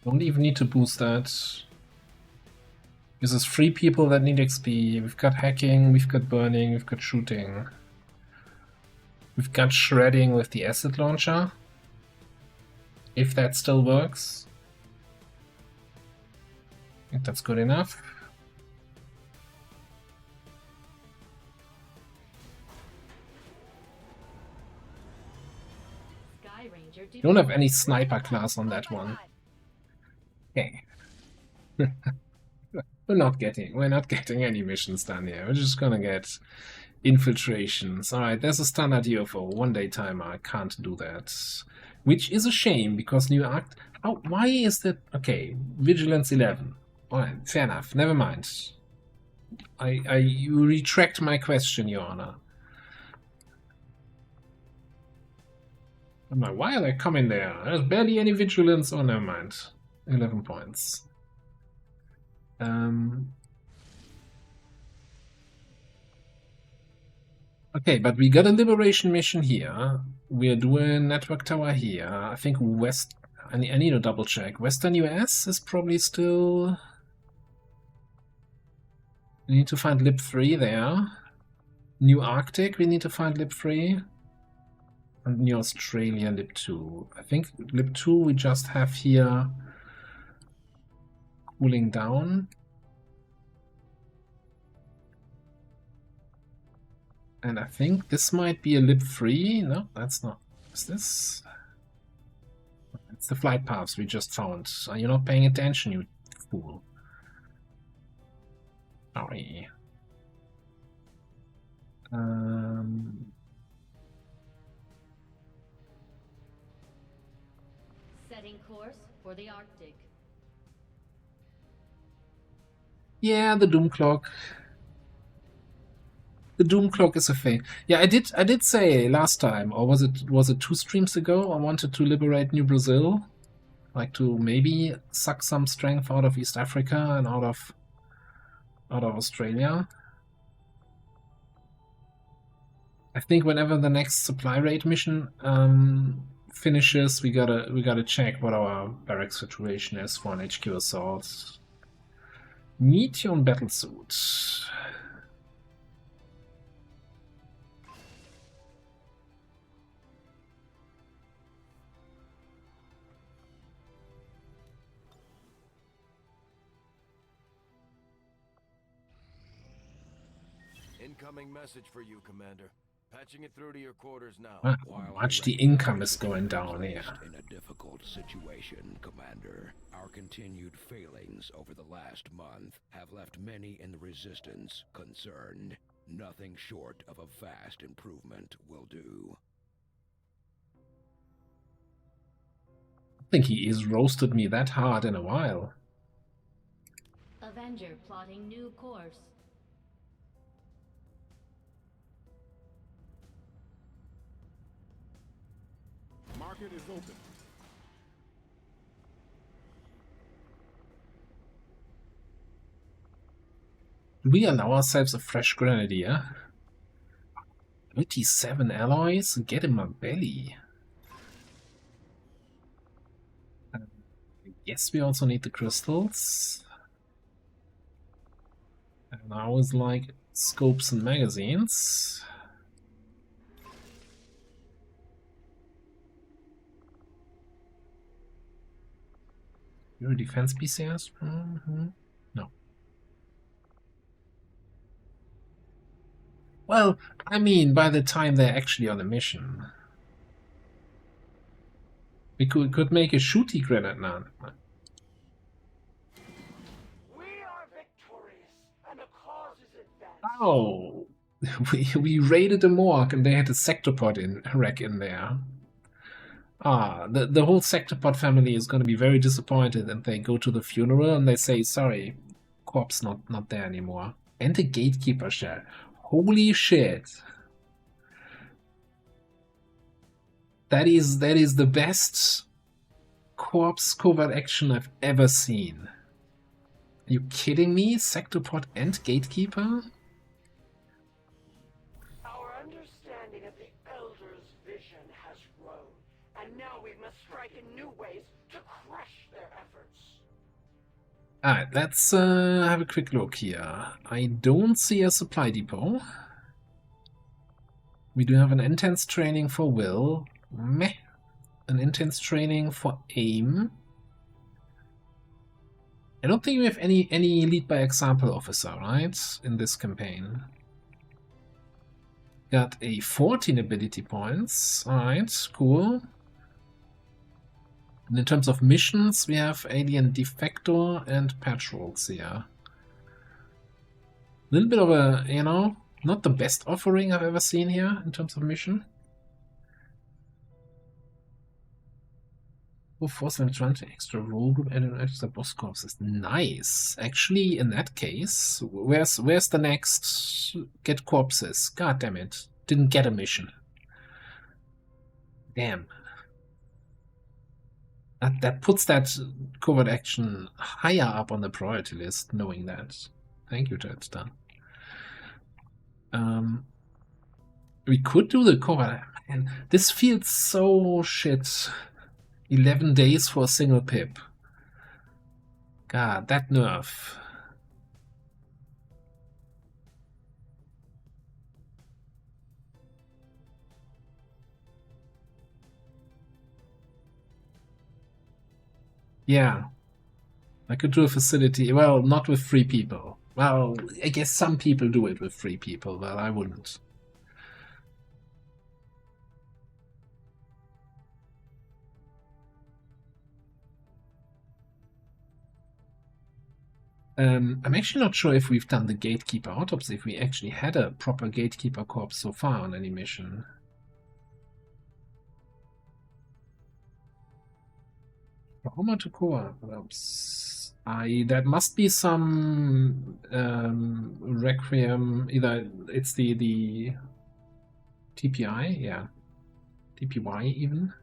Don't even need to boost that. This is 3 people that need XP. We've got hacking, we've got burning, we've got shooting. We've got shredding with the acid launcher. If that still works. I think that's good enough. Sky Ranger You don't have any sniper class on that one. Okay. We're not getting any missions done here. We're just gonna get infiltrations. Alright, there's a standard UFO, 1-day timer. I can't do that. Which is a shame, because new act. Why is that? Okay, Vigilance 11. Alright, fair enough. Never mind. You retract my question, Your Honor. I'm like, why are they coming there? There's barely any vigilance. Oh, never mind. 11 points. Okay, but we got a liberation mission here. We're doing network tower here. I think west. I need to double check. Western US is probably still. We need to find Lib 3 there. New Arctic, we need to find Lib 3. And New Australia, Lib 2. I think Lib 2 we just have here cooling down. And I think this might be a Lib 3. No, that's not. Is this? It's the flight paths we just found. Are you not paying attention, you fool? Sorry. setting course for the Arctic. Yeah, the Doom Clock. The Doom Clock is a thing. Yeah, I did say last time, or was it 2 streams ago? I wanted to liberate New Brazil, like to maybe suck some strength out of East Africa and out of Australia. I think whenever the next supply raid mission finishes, we gotta check what our barrack situation is for an HQ assault. Meteor battlesuit. Incoming message for you, Commander. Patching it through to your quarters now. Watch the income is going down here. In a difficult situation, Commander. Our continued failings over the last month have left many in the Resistance concerned. Nothing short of a vast improvement will do. I think he has roasted me that hard in a while. Avenger plotting new course. Market is open. Do we allow ourselves a fresh grenadier? 37 alloys? Get in my belly. I guess we also need the crystals. And now is like scopes and magazines. You're a defense PCS? No. Well, I mean, by the time they're actually on a mission. We could make a shooty grenade now. We are victorious, and the cause is advanced. Oh, we raided the morgue and they had a sectopod wreck in there. Ah, the whole sectopod family is going to be very disappointed, and they go to the funeral and they say, sorry, corpse not there anymore. And the gatekeeper shell. Holy shit. That is the best corpse covert action I've ever seen. Are you kidding me? Sectopod and gatekeeper? Our understanding of the Elder's vision has grown, and now we must strike in new ways to crush their efforts. Alright, let's have a quick look here. I don't see a supply depot. We do have an intense training for Will. Meh. An intense training for AIM. I don't think we have any lead by example officer, right? In this campaign. Got a 14 ability points. Alright, cool. And in terms of missions, we have Alien Defector and Patrols here. A little bit of a, you know, not the best offering I've ever seen here in terms of mission. Oh, force them to extra role group and extra boss corps is nice. Actually, in that case, where's the next get corpses? God damn it. Didn't get a mission. Damn. That puts that covert action higher up on the priority list, knowing that. Thank you, Jetstar. We could do the covert. Man, this feels so shit. 11 days for a single pip. God, that nerf. Yeah. I could do a facility. Well, not with 3 people. Well, I guess some people do it with 3 people. Well, I wouldn't. I'm actually not sure if we've done the Gatekeeper autopsy, if we actually had a proper Gatekeeper corpse so far on any mission. Trauma to co-ops. That must be some Requiem, either it's the TPI, yeah. TPY even.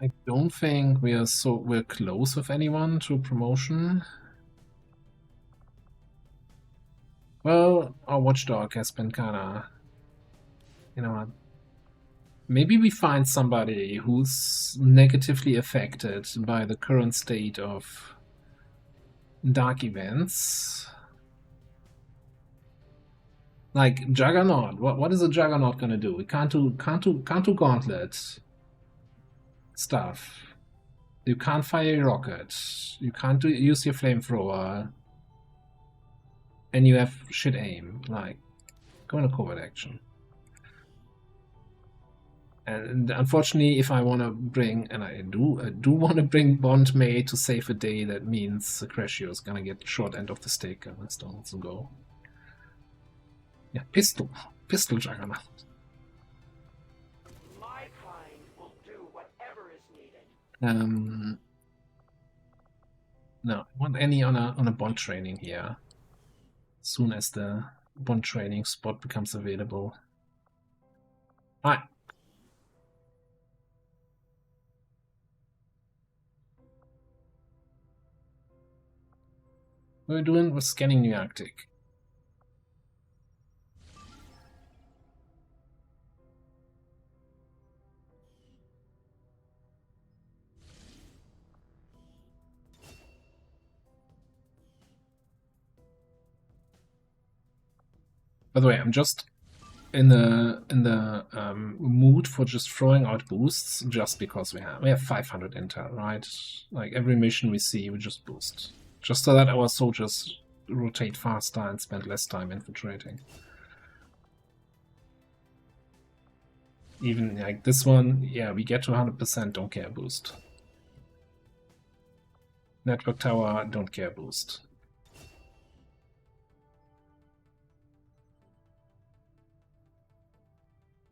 I don't think we're close with anyone to promotion. Well, our watchdog has been kinda, you know what? Maybe we find somebody who's negatively affected by the current state of dark events. Like Juggernaut. What is a Juggernaut gonna do? We can't do gauntlet stuff. You can't fire your rocket. You can't use your flamethrower. And you have shit aim. Like, go into covert action. And unfortunately, if I want to bring, and I do want to bring Bond May to save a day, that means Crescio is gonna get short end of the stick. Let's go. Yeah, pistol Juggernaut. My kind will do whatever is needed. No, I want any on a Bond training here. As soon as the Bond training spot becomes available. Alright. What are we doing? We're scanning New Arctic. By the way, I'm just in the mood for just throwing out boosts just because we have 500 intel, right? Like every mission we see, we just boost, just so that our soldiers rotate faster and spend less time infiltrating. Even like this one, yeah, we get to 100%, don't care boost. Network tower, don't care boost.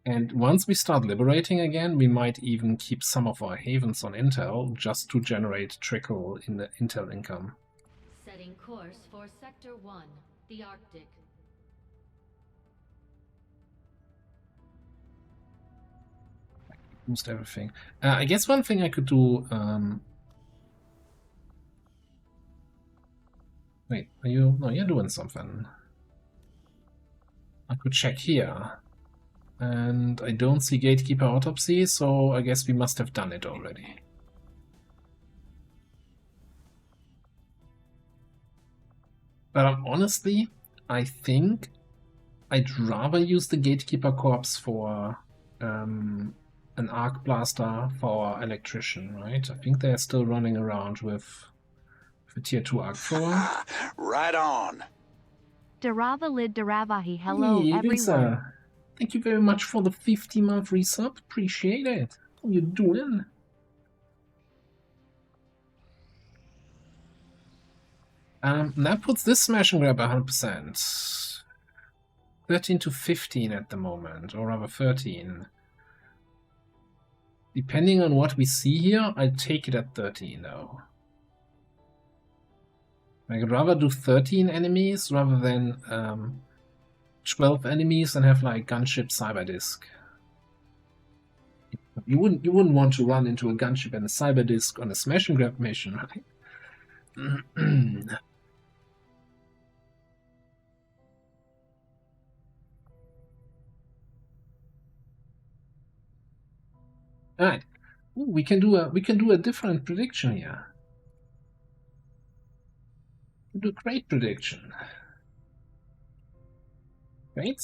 And once we start liberating again, we might even keep some of our havens on intel just to generate trickle in the intel income. Setting course for Sector 1, the Arctic. Boost everything. I guess one thing I could do. Wait, are you? No, you're doing something. I could check here. And I don't see Gatekeeper Autopsy, so I guess we must have done it already. But honestly, I think I'd rather use the Gatekeeper Corpse for an Arc Blaster for our Electrician, right? I think they're still running around with the Tier 2 Arc Thrower. Right on. Darava lid Daravahi. Hello, Hey, everyone. Lisa. Thank you very much for the 50-month resub. Appreciate it. How you doing? That puts this smash and grab 100%. 13 to 15 at the moment, or rather 13. Depending on what we see here, I'd take it at 13 though. I'd rather do 13 enemies rather than 12 enemies and have like gunship cyber disk. You wouldn't want to run into a gunship and a cyber disk on a smash and grab mission, right? Alright. We can do a different prediction here. We do a great prediction. Great.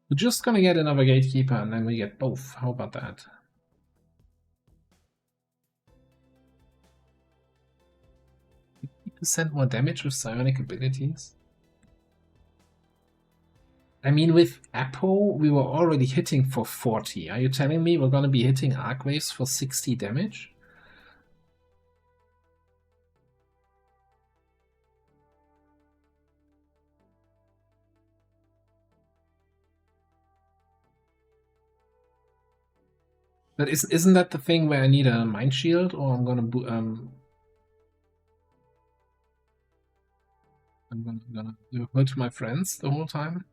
We're just gonna get another Gatekeeper and then we get both. How about that? % more damage with psionic abilities? I mean, with Apo, we were already hitting for 40. Are you telling me we're gonna be hitting Arc Waves for 60 damage? But isn't that the thing where I need a Mind Shield, or I'm gonna hurt my friends the whole time?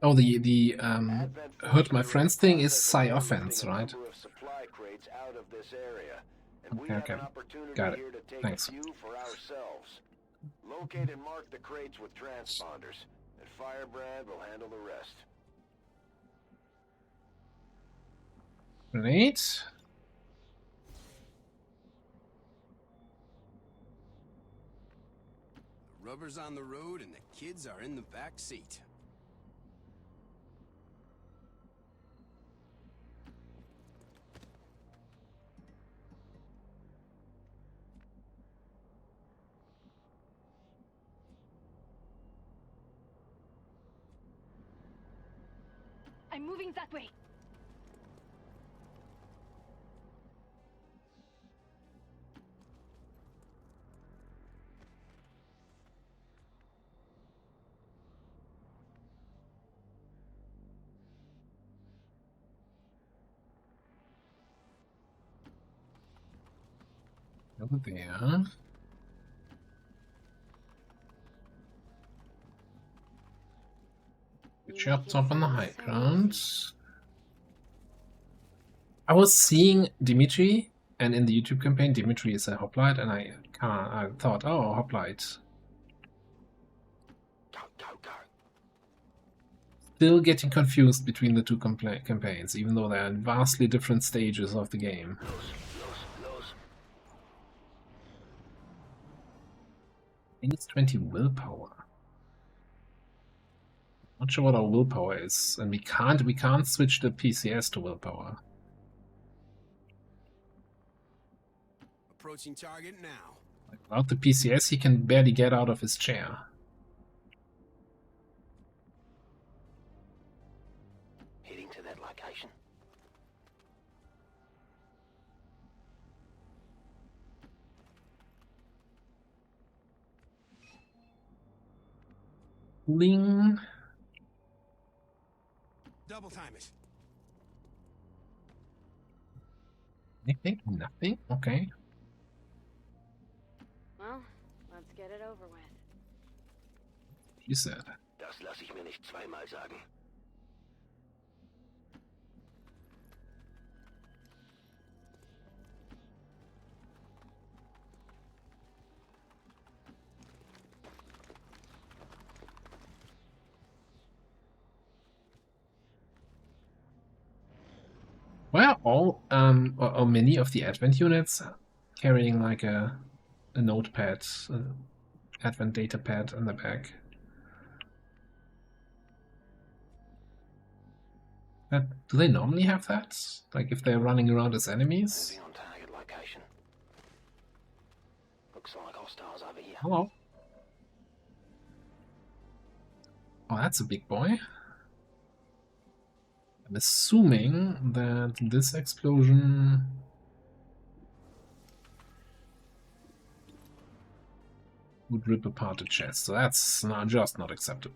Oh, the hurt my friends thing is Psi offense, right? Okay. Got it. Thanks. Locate and mark the crates with transponders, and Firebrand will handle the rest. Great. The rubber's on the road and the kids are in the back seat. I'm moving that way. Over there. Chopped up on the high ground. I was seeing Dimitri, and in the YouTube campaign, Dimitri is a hoplite, and I thought, oh, hoplite. Still getting confused between the two campaigns, even though they're in vastly different stages of the game. Minus 20 willpower. Not sure what our willpower is, and we can't switch the PCS to willpower. Approaching target now. Without the PCS, he can barely get out of his chair. Heading to that location. Bling. Double time it. Anything? Nothing? Okay. Well, let's get it over with. You said. Das lasse ich mir nicht zweimal sagen. Well, all or many of the Advent units carrying like a notepad, Advent data pad in the back. Do they normally have that? Like if they're running around as enemies? Moving on target location. Looks like hostiles over here. Hello. Oh, that's a big boy. I'm assuming that this explosion would rip apart the chest, so that's just not acceptable.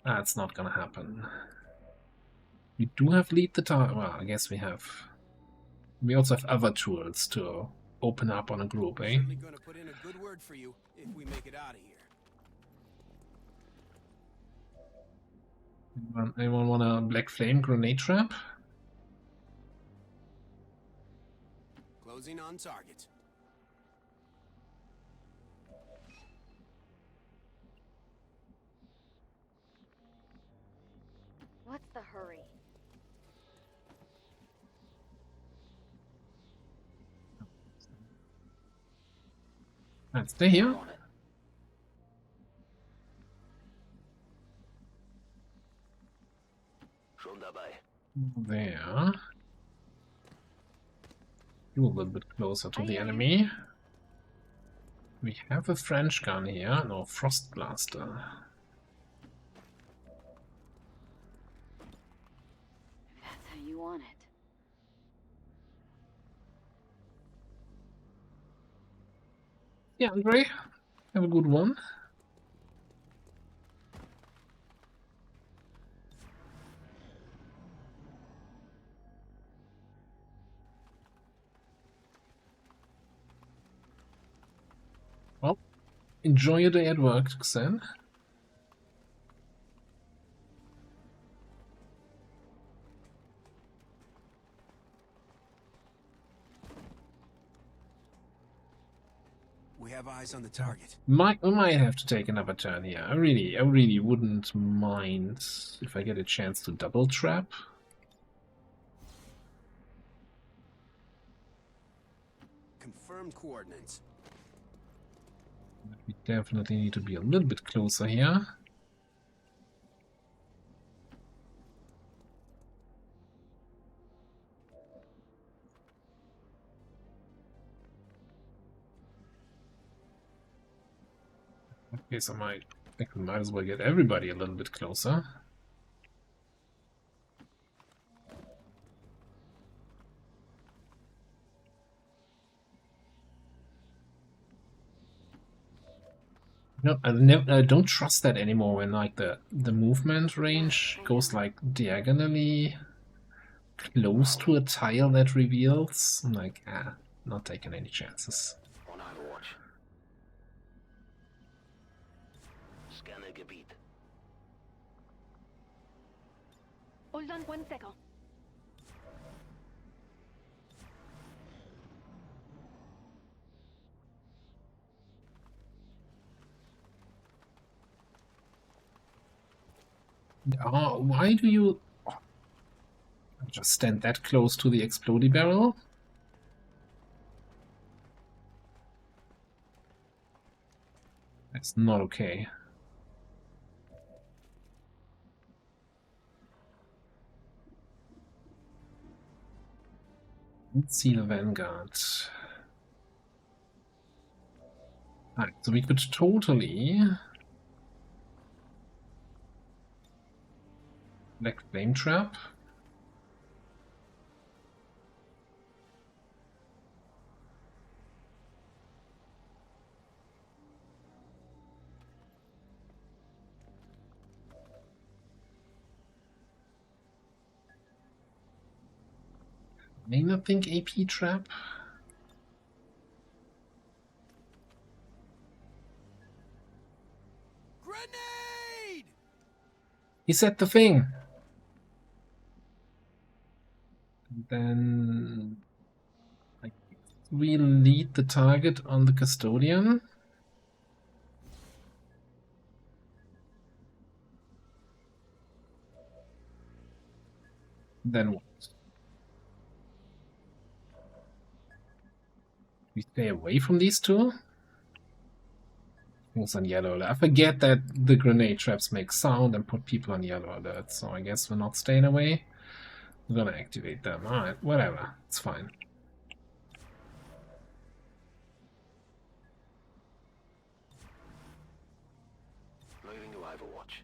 That's not gonna happen. We do have lead the target. Well, I guess we have. We also have other tools to open up on a group, eh? Certainly gonna put in a good word for you if we make it out of here. Anyone want a black flame grenade trap? Closing on target. What's the hurry? Let's stay here. Schon dabei. There. You a little bit closer to the enemy. We have a French gun here. No, Frost Blaster. That's how you want it. Yeah, Andre, have a good one. Well, enjoy your day at work, Xen. We have eyes on the target. We might have to take another turn here. I really wouldn't mind if I get a chance to double trap. Confirmed coordinates. We definitely need to be a little bit closer here. Okay, so I think we might as well get everybody a little bit closer. No, I don't trust that anymore when like the movement range goes like diagonally close to a tile that reveals. I'm like, Not taking any chances. On Overwatch. Scanner Gebiet. Hold on 1 second. Oh, why do you just stand that close to the explodey barrel? That's not okay. Let's see the Vanguard. Alright, so we could totally Black Flame Trap. May not think AP Trap. Grenade! He said the thing. Then we lead the target on the custodian. Then what? We stay away from these two? Things on yellow alert. I forget that the grenade traps make sound and put people on yellow alert, so I guess we're not staying away. We're gonna activate them. Alright, whatever. It's fine. Moving to Overwatch.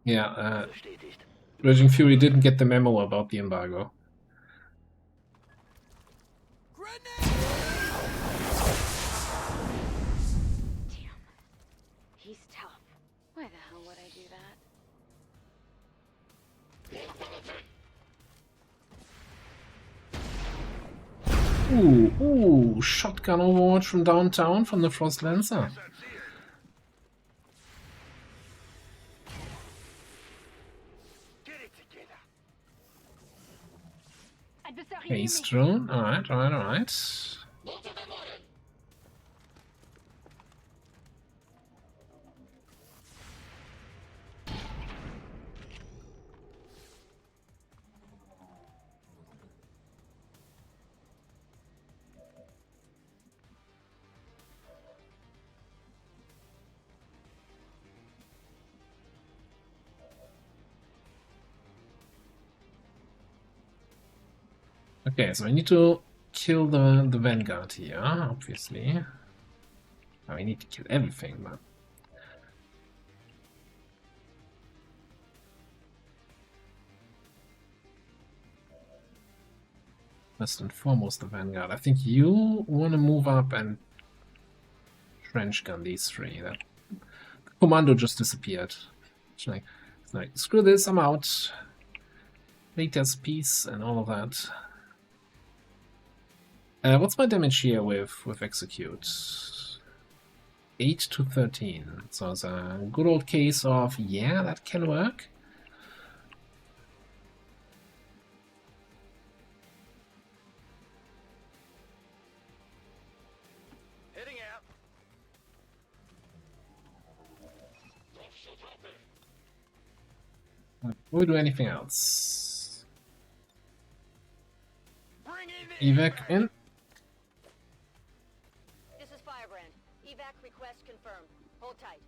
Yeah, Bestätigt. Raging Fury didn't get the memo about the embargo. He's tough. Why the hell would I do that? Ooh, shotgun Overwatch from downtown from the Frost Lancer. Haste drone. Alright. Okay, so I need to kill the Vanguard here, obviously. I need to kill everything, but... First and foremost, the Vanguard. I think you want to move up and trench gun these three. That commando just disappeared. It's like, screw this, I'm out. Latest peace and all of that. What's my damage here with execute? 8 to 13. So it's a good old case of, yeah, that can work. Heading out. Before we do anything else. Bring in the Evac in. This is Firebrand. Evac request confirmed. Hold tight.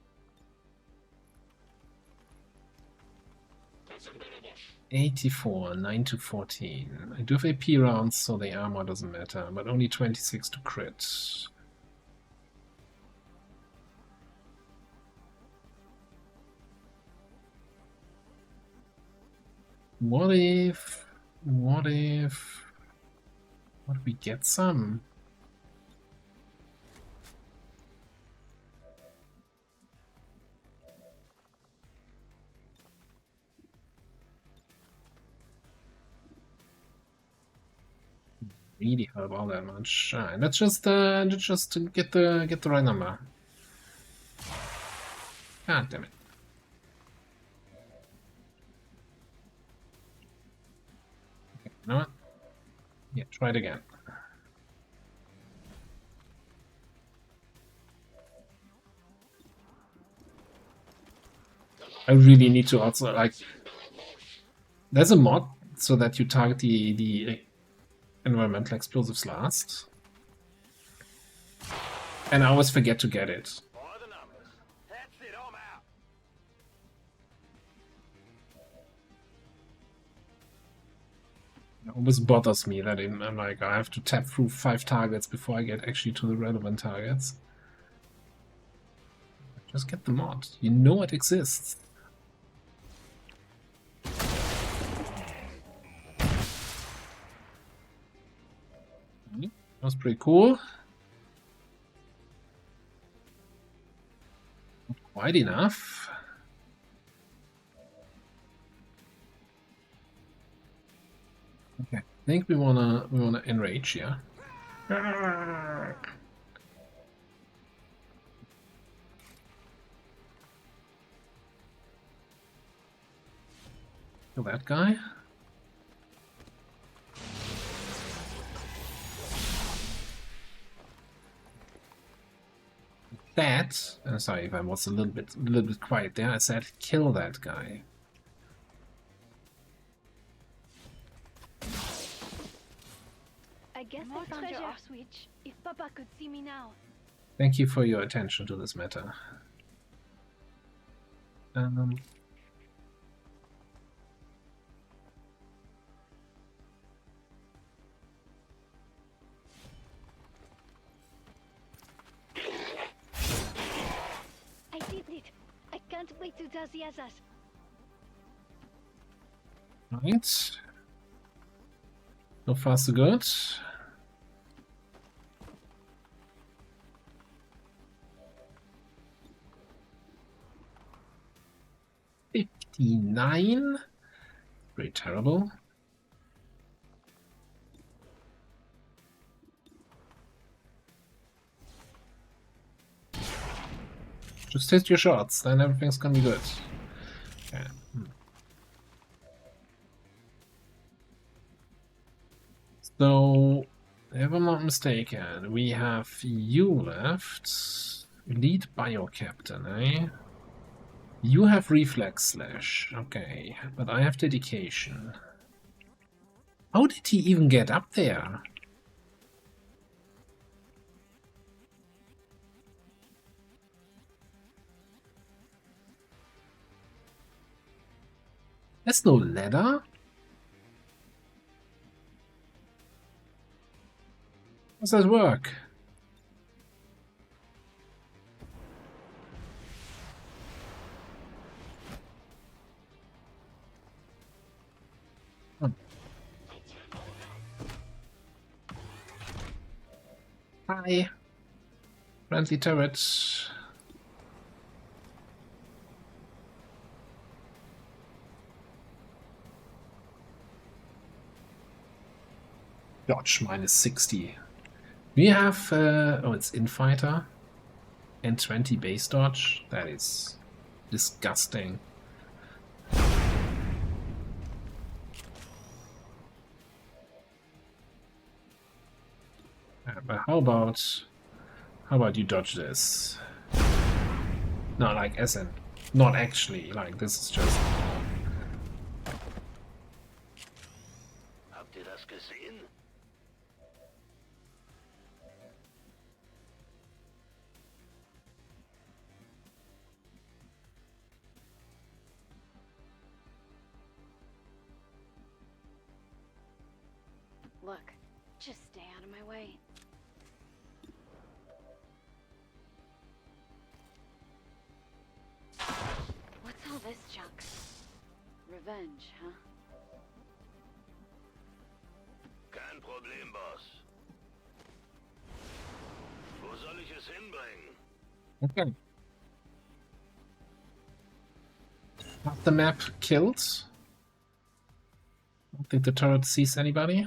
84, 9 to 14. I do have AP rounds, so the armor doesn't matter, but only 26 to crit. What if we get some? really help all that much. Alright, let's just get the right number. God damn it. Okay, you know what? Yeah, try it again. I really need to also like. There's a mod so that you target the environmental explosives last, and I always forget to get it. It always bothers me that I'm like I have to tap through 5 targets before I get actually to the relevant targets. Just get the mod. You know it exists. That was pretty cool. Not quite enough. Okay, I think we wanna enrage here. Kill that guy. That, sorry if I was a little bit quiet there. I said kill that guy. I guess I found your off switch. If Papa could see me now. Thank you for your attention to this matter. I did it. I can't wait to tell the others. Right. So far so good. $59. Pretty terrible. Just hit your shots, then everything's gonna be good. Okay. So, if I'm not mistaken, we have you left. Lead bio captain, eh? You have reflex slash, okay, but I have dedication. How did he even get up there? There's no ladder? How does that work? Hi. Friendly turrets. Dodge minus 60. We have, oh, it's infighter and 20 base dodge. That is disgusting. But how about you dodge this? No, like as in, not actually. Like this is just. Habt ihr das gesehen? Look, just stay out of my way. What's all this junk? Revenge, huh? Kein Problem, Boss. Wo soll ich es hinbringen? Okay. Half the map killed. I don't think the turret sees anybody.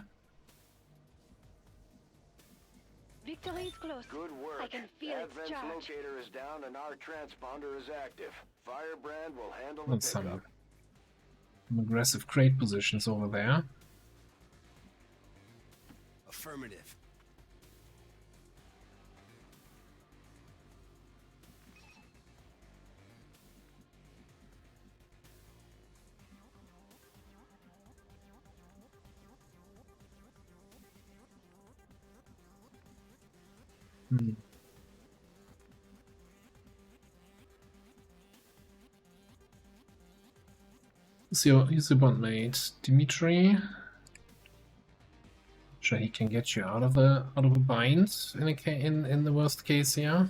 Victory is close. Good work. I can feel its Advent's charge. locator is down and our transponder is active. Firebrand will handle the And some pickup. aggressive crate positions over there. Affirmative. Hmm. Here's your bondmate, Dimitri. Sure, he can get you out of a bind in the worst case here.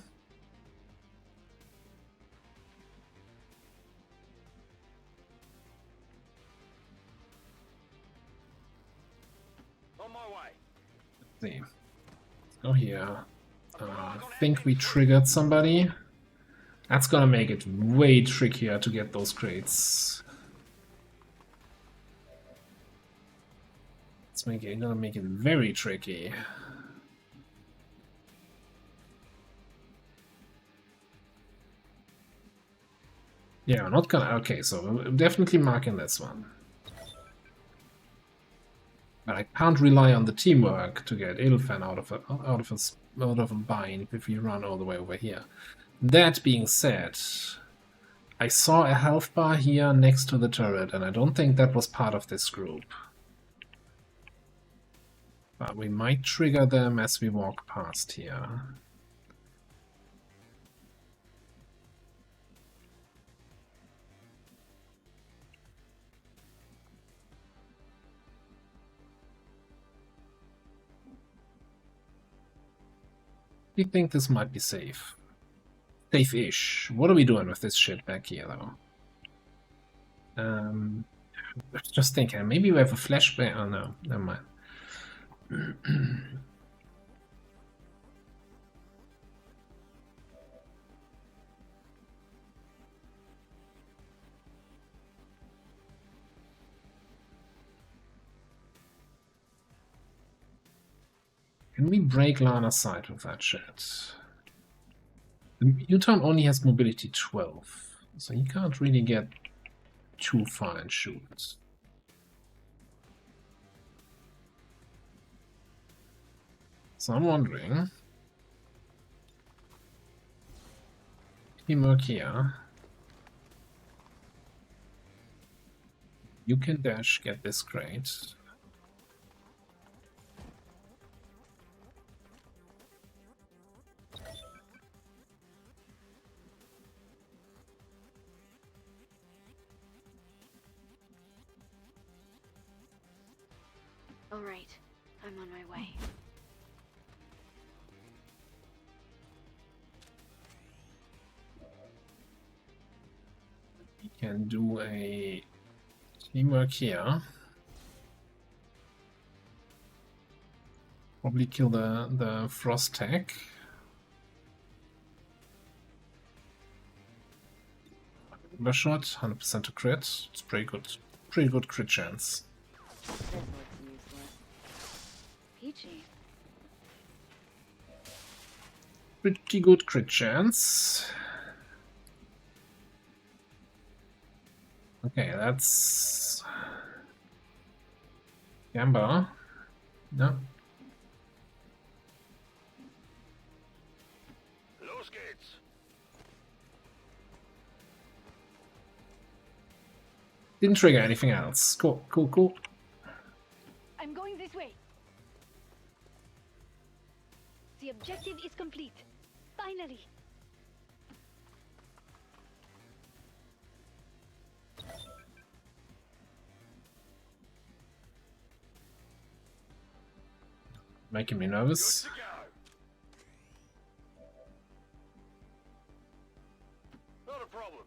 On my way. Let's see. Let's go here. I think we triggered somebody. That's gonna make it way trickier to get those crates. Gonna make it very tricky. Yeah, we're not gonna. Okay, so we're definitely marking this one. But I can't rely on the teamwork to get Ilfan out of a bind if we run all the way over here. That being said, I saw a health bar here next to the turret, and I don't think that was part of this group. But we might trigger them as we walk past here. We think this might be safe. Safe-ish. What are we doing with this shit back here, though? Just thinking, maybe we have a flashback. Oh no, never mind. Can we break Lana's side with that shit? Newtown only has mobility 12, so he can't really get too far and shoot. So I'm wondering, teamwork here. You can dash, get this crate. All right, I'm on my way. We can do a teamwork here. Probably kill the frost tech. Shot, 100% to crit. It's pretty good crit chance. This looks useless. Peachy. Pretty good crit chance. Okay, that's Gamba. No. Los gates. Didn't trigger anything else. Cool, cool, cool. I'm going this way. The objective is complete. Finally. Making me nervous. Good to go. Not a problem.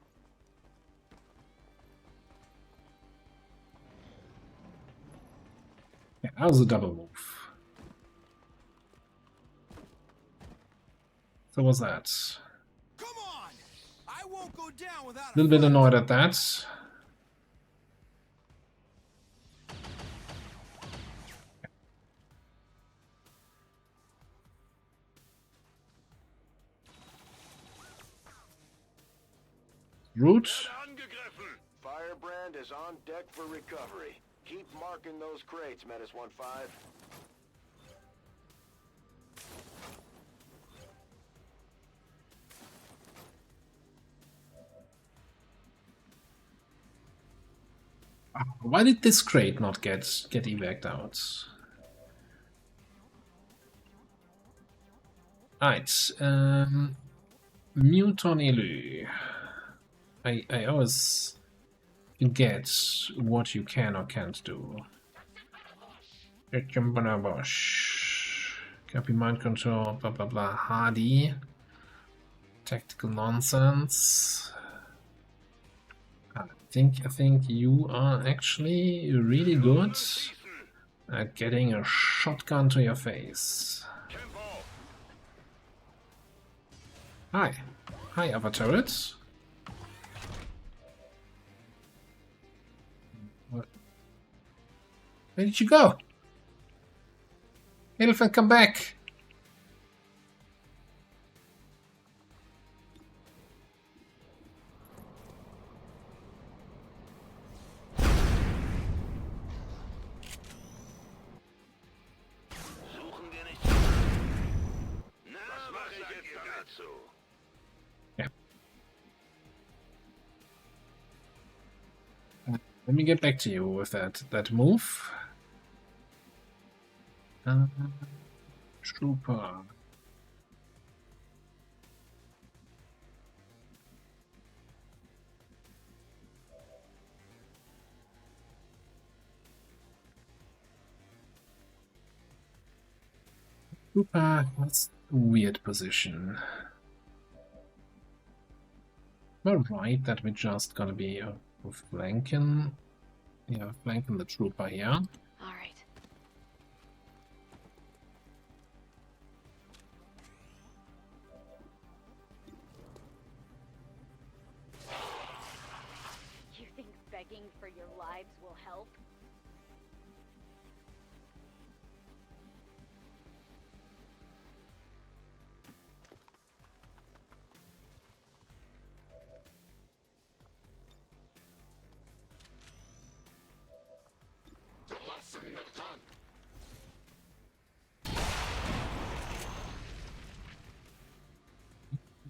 Yeah, that was a double move. So what's that? Come on! I won't go down without A little bit annoyed at that. Root. Firebrand is on deck for recovery. Keep marking those crates, Menace 1-5. Why did this crate not get evac'd out? Right, Muton Elu. I always forget what you can or can't do. Bosh. Copy mind control, blah blah blah. Hardy. Tactical nonsense. I think you are actually really good at getting a shotgun to your face. Hi. Hi, other turrets. What? Where did you go? Elephant, come back! Yeah. Let me get back to you with that move. Trooper. Trooper, that's a weird position. Am I right that we're just gonna be flanking? Yeah, flanking the trooper here. All right. You think begging for your lives will help?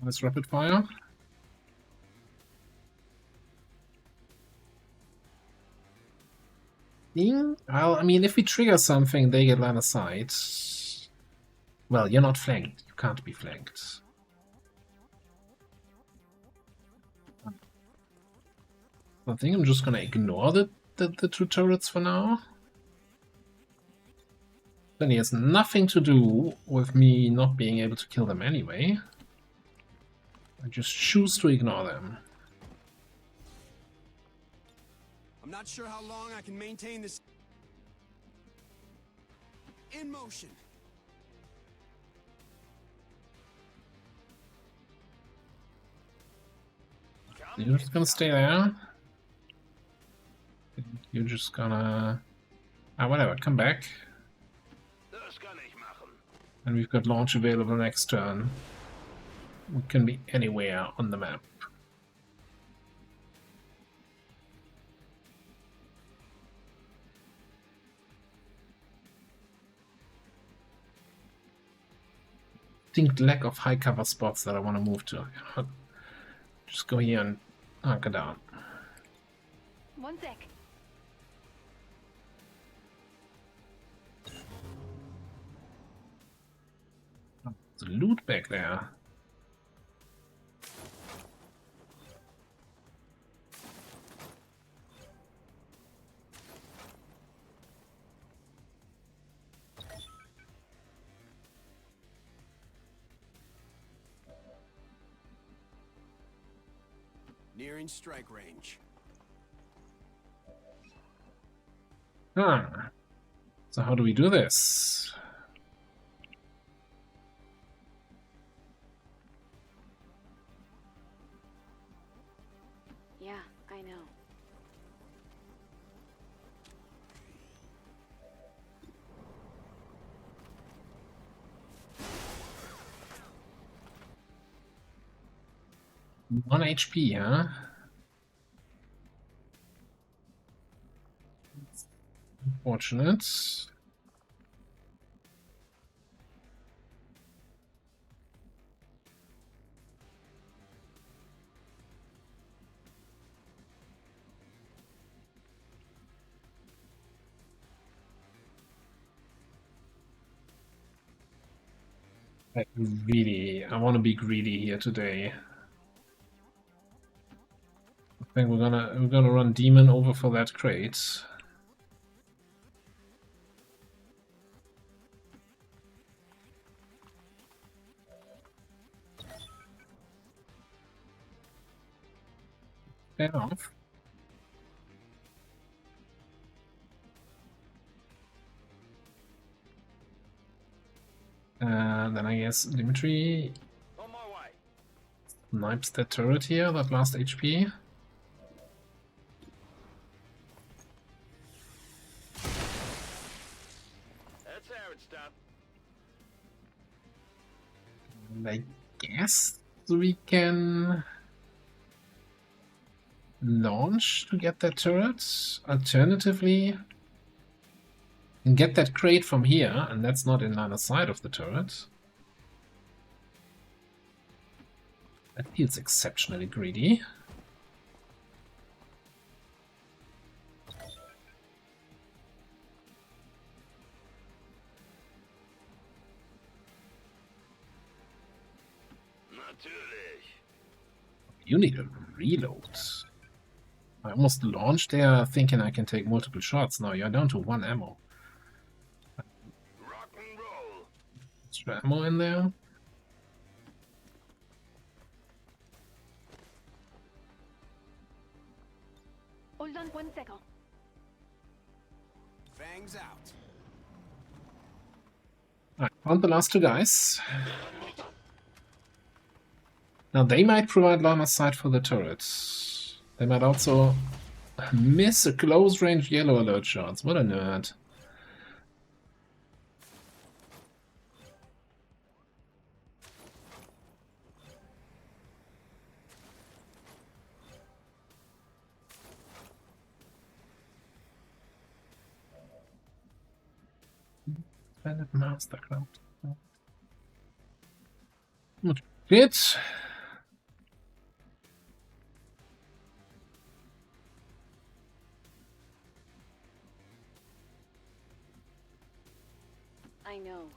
Let's rapid fire. Well, I mean, if we trigger something, they get line of sight. Well, you're not flanked. You can't be flanked. I think I'm just gonna ignore the two turrets for now. Then he has nothing to do with me not being able to kill them anyway. I just choose to ignore them. I'm not sure how long I can maintain this in motion. You're just gonna stay there. You're just gonna... whatever, come back. And we've got launch available next turn. We can be anywhere on the map. Distinct lack of high cover spots that I want to move to. Just go here and hunker down. One sec. There's loot back there. Nearing strike range. So how do we do this? Yeah, I know. One HP, huh? Fortunate. I want to be greedy here today. I think we're gonna run Demon over for that crate. Fair off. Then I guess Dimitri On my way. snipes that turret here, that last HP. That's how it's done. And I guess we can launch to get that turret. Alternatively, and get that crate from here, and that's not in line of sight of the turret. That feels exceptionally greedy. Natürlich. You need a reload. I almost launched there thinking I can take multiple shots. Now you're down to 1 ammo. Rock and roll. Extra ammo in there. Hold on 1 second. Fangs out. Alright, found the last 2 guys. Now they might provide line of sight for the turrets. They might also miss a close range yellow alert shots. What a nerd. Planet Mastercraft. Good. I know.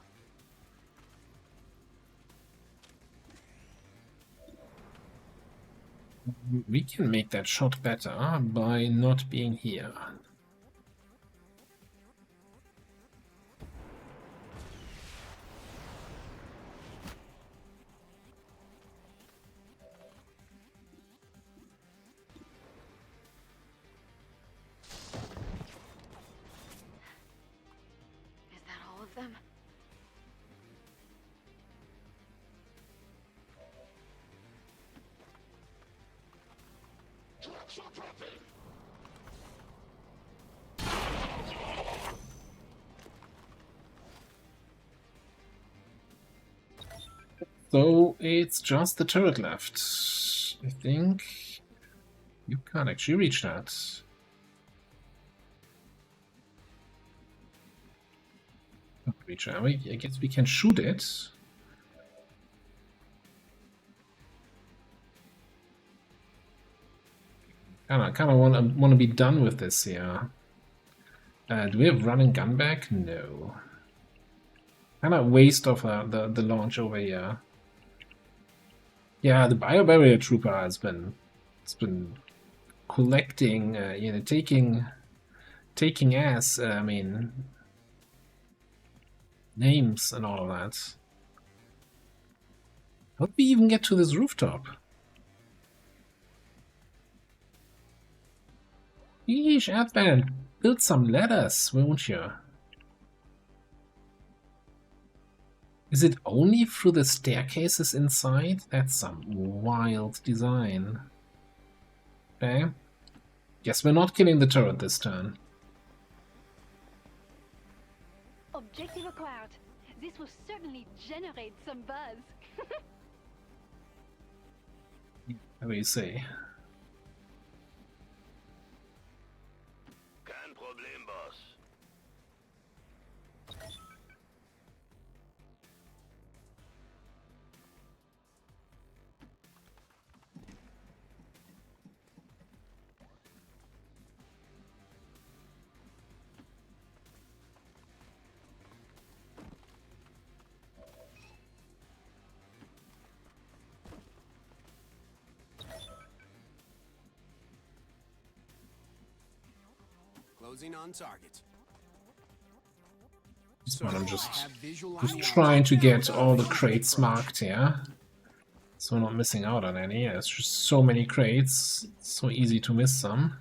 We can make that shot better by not being here. Is that all of them? So it's just the turret left. I think you can't actually reach that. Reach it. I guess we can shoot it. Kind of want to be done with this here. Do we have run and gun back? No. Kind of waste of the launch over here. Yeah, the biobarrier trooper has been collecting, you know, taking ass. I mean, names and all of that. How did we even get to this rooftop? Yeesh, Advan, build some ladders, won't you? Is it only through the staircases inside? That's some wild design. Okay. Guess we're not killing the turret this turn. Objective acquired. This will certainly generate some buzz. How do you say? Kein Problem, boss. Closing on target. This one I'm I just have visual on the trying to get all the crates marked here. So we're not missing out on any. There's just so many crates. It's so easy to miss some.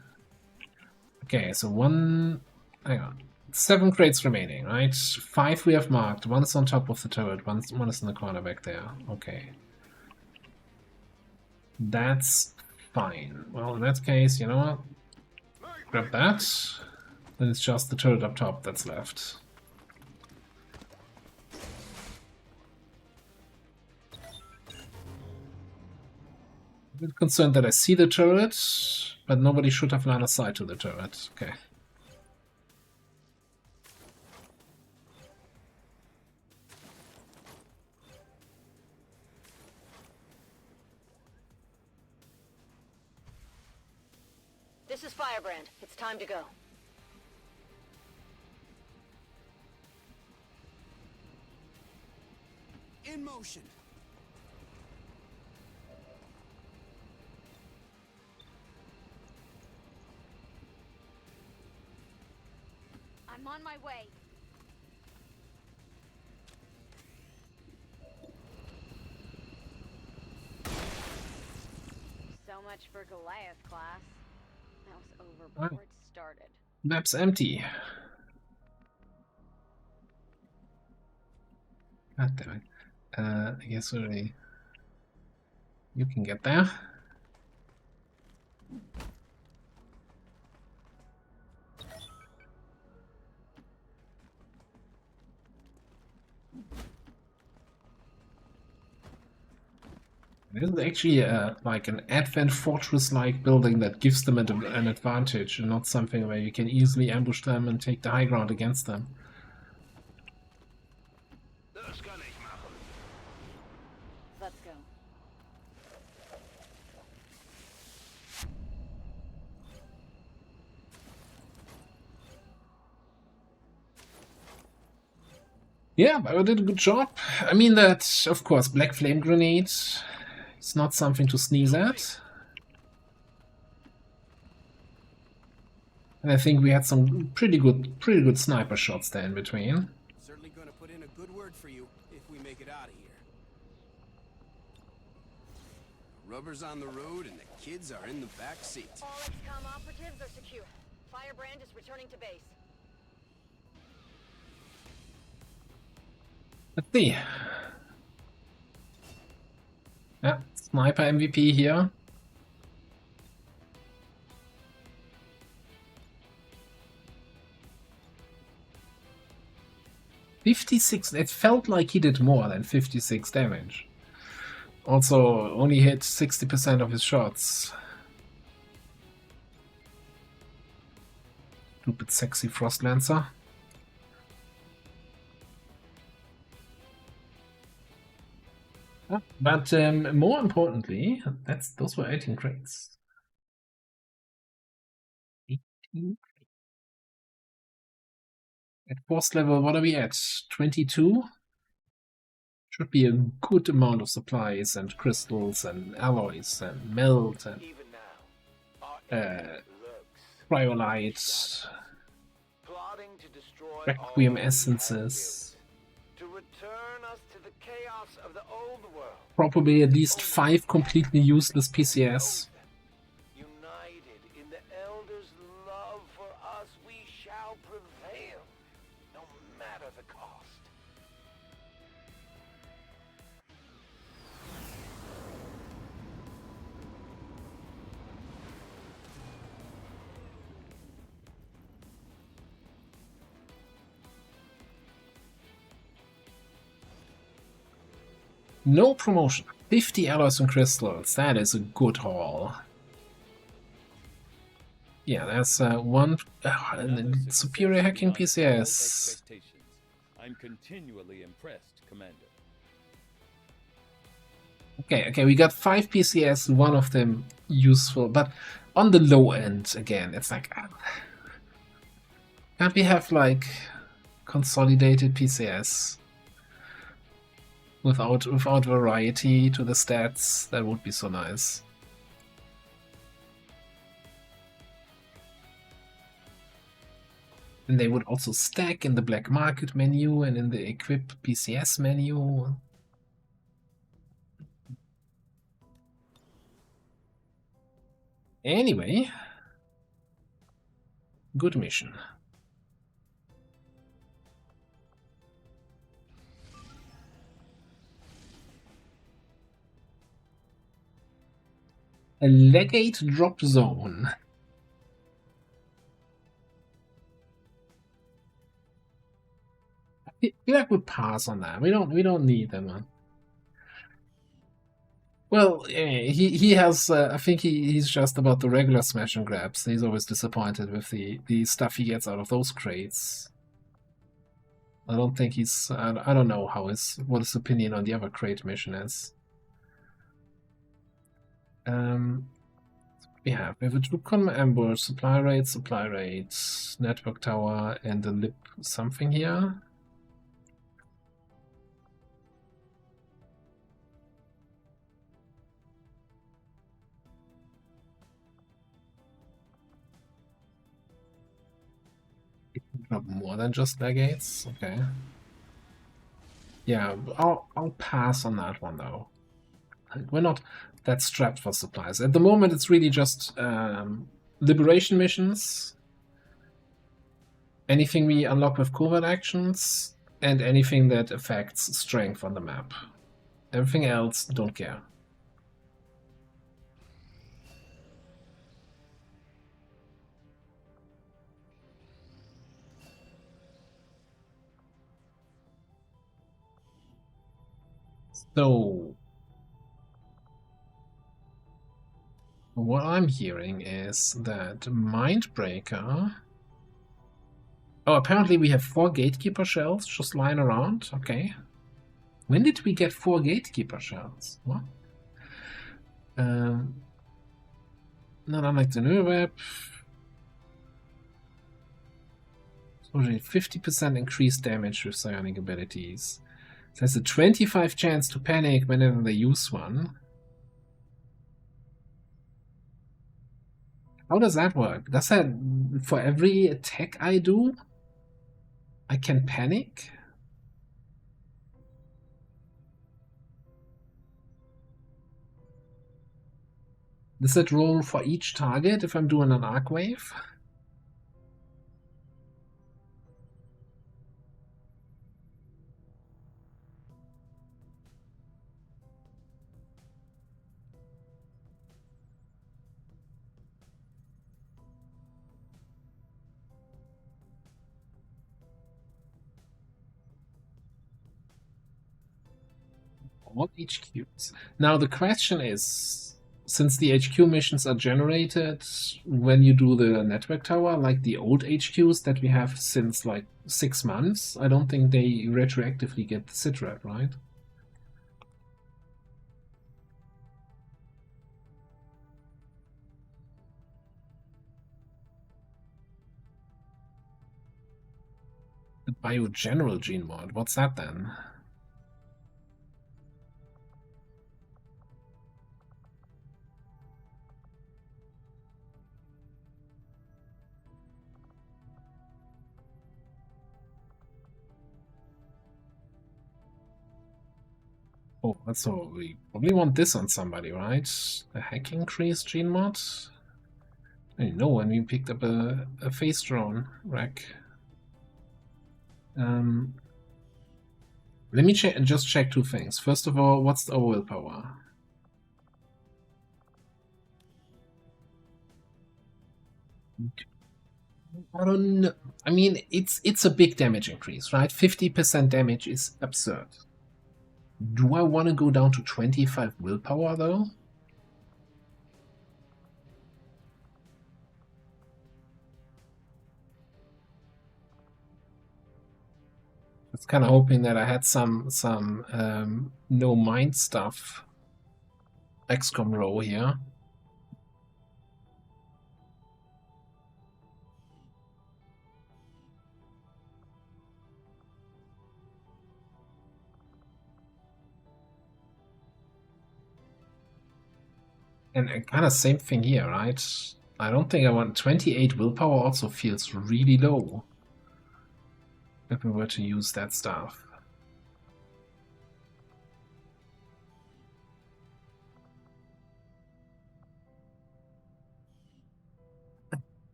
Okay, so hang on. 7 crates remaining, right? 5 we have marked. 1 is on top of the turret. One is in the corner back there. Okay. That's fine. Well, in that case, you know what? Grab that. Then it's just the turret up top that's left. I'm a bit concerned that I see the turret, but nobody should have line of sight to the turret. Okay. This is Firebrand. It's time to go. In motion. I'm on my way. So much for Goliath class. That was over before it started. Map's empty. God damn it. I guess already. You can get there. This is actually like an Advent Fortress-like building that gives them an advantage, and not something where you can easily ambush them and take the high ground against them. Let's go. Yeah, Bio did a good job. I mean that, of course, Black Flame Grenade is not something to sneeze at. And I think we had some pretty good sniper shots there in between. Certainly going to put in a good word for you if we make it out of here. Rubber's on the road and the kids are in the back seat. All XCOM operatives are secure. Firebrand is returning to base. Let's see. Yeah, sniper MVP here. $56. It felt like he did more than 56 damage. Also, only hit 60% of his shots. Stupid sexy Frost Lancer. But more importantly, those were 18 crates. 18. At force level, what are we at? 22? Should be a good amount of supplies and crystals and alloys and melt and cryolite, requiem essences. Probably at least 5 completely useless PCS. United in the Elder's love for us, we shall prevail, no matter the cost. No promotion. 50 alloys and crystals. That is a good haul. Yeah, that's one superior hacking PCS. I'm continually impressed, Commander. Okay, we got 5 PCS, one of them useful, but on the low end again, it's like, can't we have like consolidated PCS without variety to the stats? That would be so nice. And they would also stack in the black market menu and in the equip PCS menu. Anyway, good mission. A legate drop zone. I feel like we pass on that. We don't need them. Well, he has. I think he's just about the regular smash and grabs. He's always disappointed with the stuff he gets out of those crates. I don't think he's. I don't know what his opinion on the other crate mission is. We have a TrueCon ambush, supply rate, network tower, and a lip something here. More than just legates, okay. Yeah, I'll pass on that one though. We're not that strapped for supplies. At the moment, it's really just liberation missions, anything we unlock with covert actions, and anything that affects strength on the map. Everything else, don't care. So, what I'm hearing is that Mindbreaker... Oh, apparently we have 4 Gatekeeper shells just lying around. Okay. When did we get 4 Gatekeeper shells? What? Not unlike the new web. 50% increased damage with psionic abilities. There's a 25 chance to panic whenever they use one. How does that work? Does that, for every attack I do, I can panic? Does that roll for each target if I'm doing an arc wave? All HQs. Now the question is, since the HQ missions are generated when you do the network tower, like the old HQs that we have since like 6 months, I don't think they retroactively get the sitrep, right? The Biogeneral gene mod, what's that then? Oh, so we probably want this on somebody, right? A hack increase gene mod? I know when we picked up a face drone rack. Let me just check 2 things. First of all, what's the willpower? I don't know. I mean, it's a big damage increase, right? 50% damage is absurd. Do I want to go down to 25 willpower, though? I was kind of hoping that I had some no mind stuff XCOM row here. And kind of same thing here, right? I don't think I want 28 willpower also feels really low. if we were to use that stuff.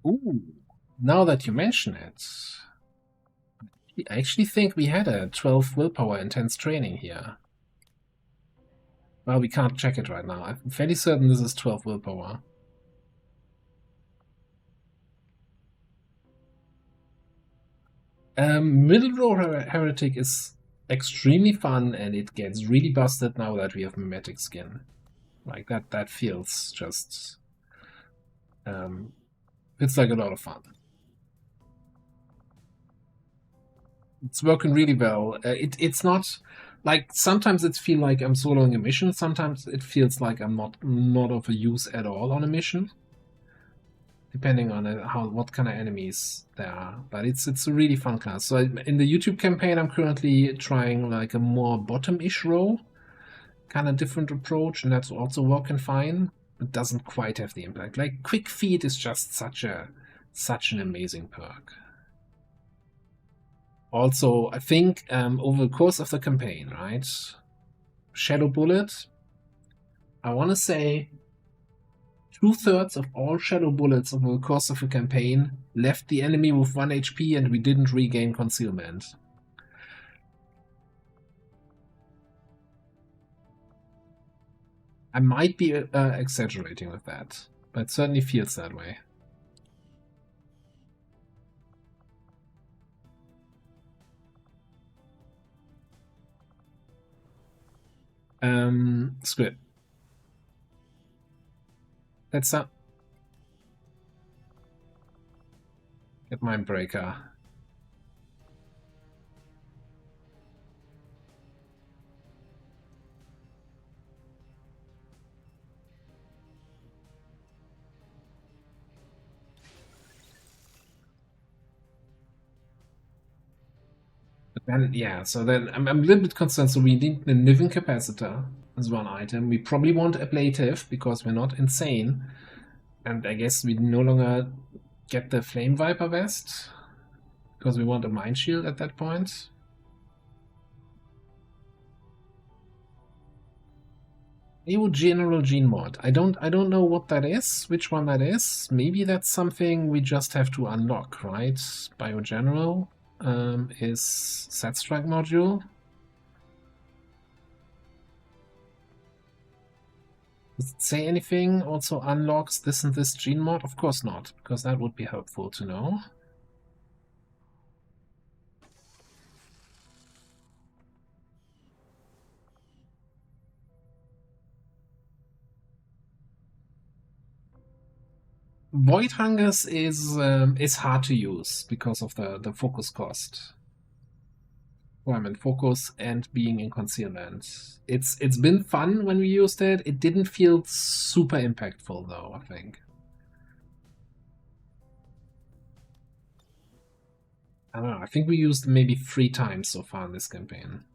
Ooh, now that you mention it, I actually think we had a 12 willpower intense training here. Well, we can't check it right now. I'm fairly certain this is 12 willpower. Middle Row Heretic is extremely fun, and it gets really busted now that we have Mimetic Skin. Like, that feels just... it's like a lot of fun. It's working really well. It's not... Like, sometimes it feels like I'm soloing a mission, sometimes it feels like I'm not of a use at all on a mission. Depending on what kind of enemies there are. But it's a really fun class. So in the YouTube campaign, I'm currently trying like a more bottom-ish row, kind of different approach, and that's also working fine. It doesn't quite have the impact. Like Quick Feet is just such an amazing perk. Also, I think over the course of the campaign, right? Shadow Bullet, I want to say 2/3 of all Shadow Bullets over the course of a campaign left the enemy with 1 HP and we didn't regain concealment. I might be exaggerating with that, but it certainly feels that way. Squid. Let's get Mindbreaker. But then, yeah, so then I'm a little bit concerned. So we need the Niven Capacitor as one item. We probably want Ablative because we're not insane. And I guess we no longer get the Flame Viper vest because we want a Mind Shield at that point. New General Gene Mod. I don't know what that is, which one that is. Maybe that's something we just have to unlock, right? Biogeneral is Set Strike module. Does it say anything also unlocks this and this gene mod? Of course not, because that would be helpful to know. Void Hungers is hard to use because of the focus cost. Well, I mean focus and being in concealment. It's been fun when we used it. It didn't feel super impactful though, I think. I don't know, I think we used maybe 3 times so far in this campaign.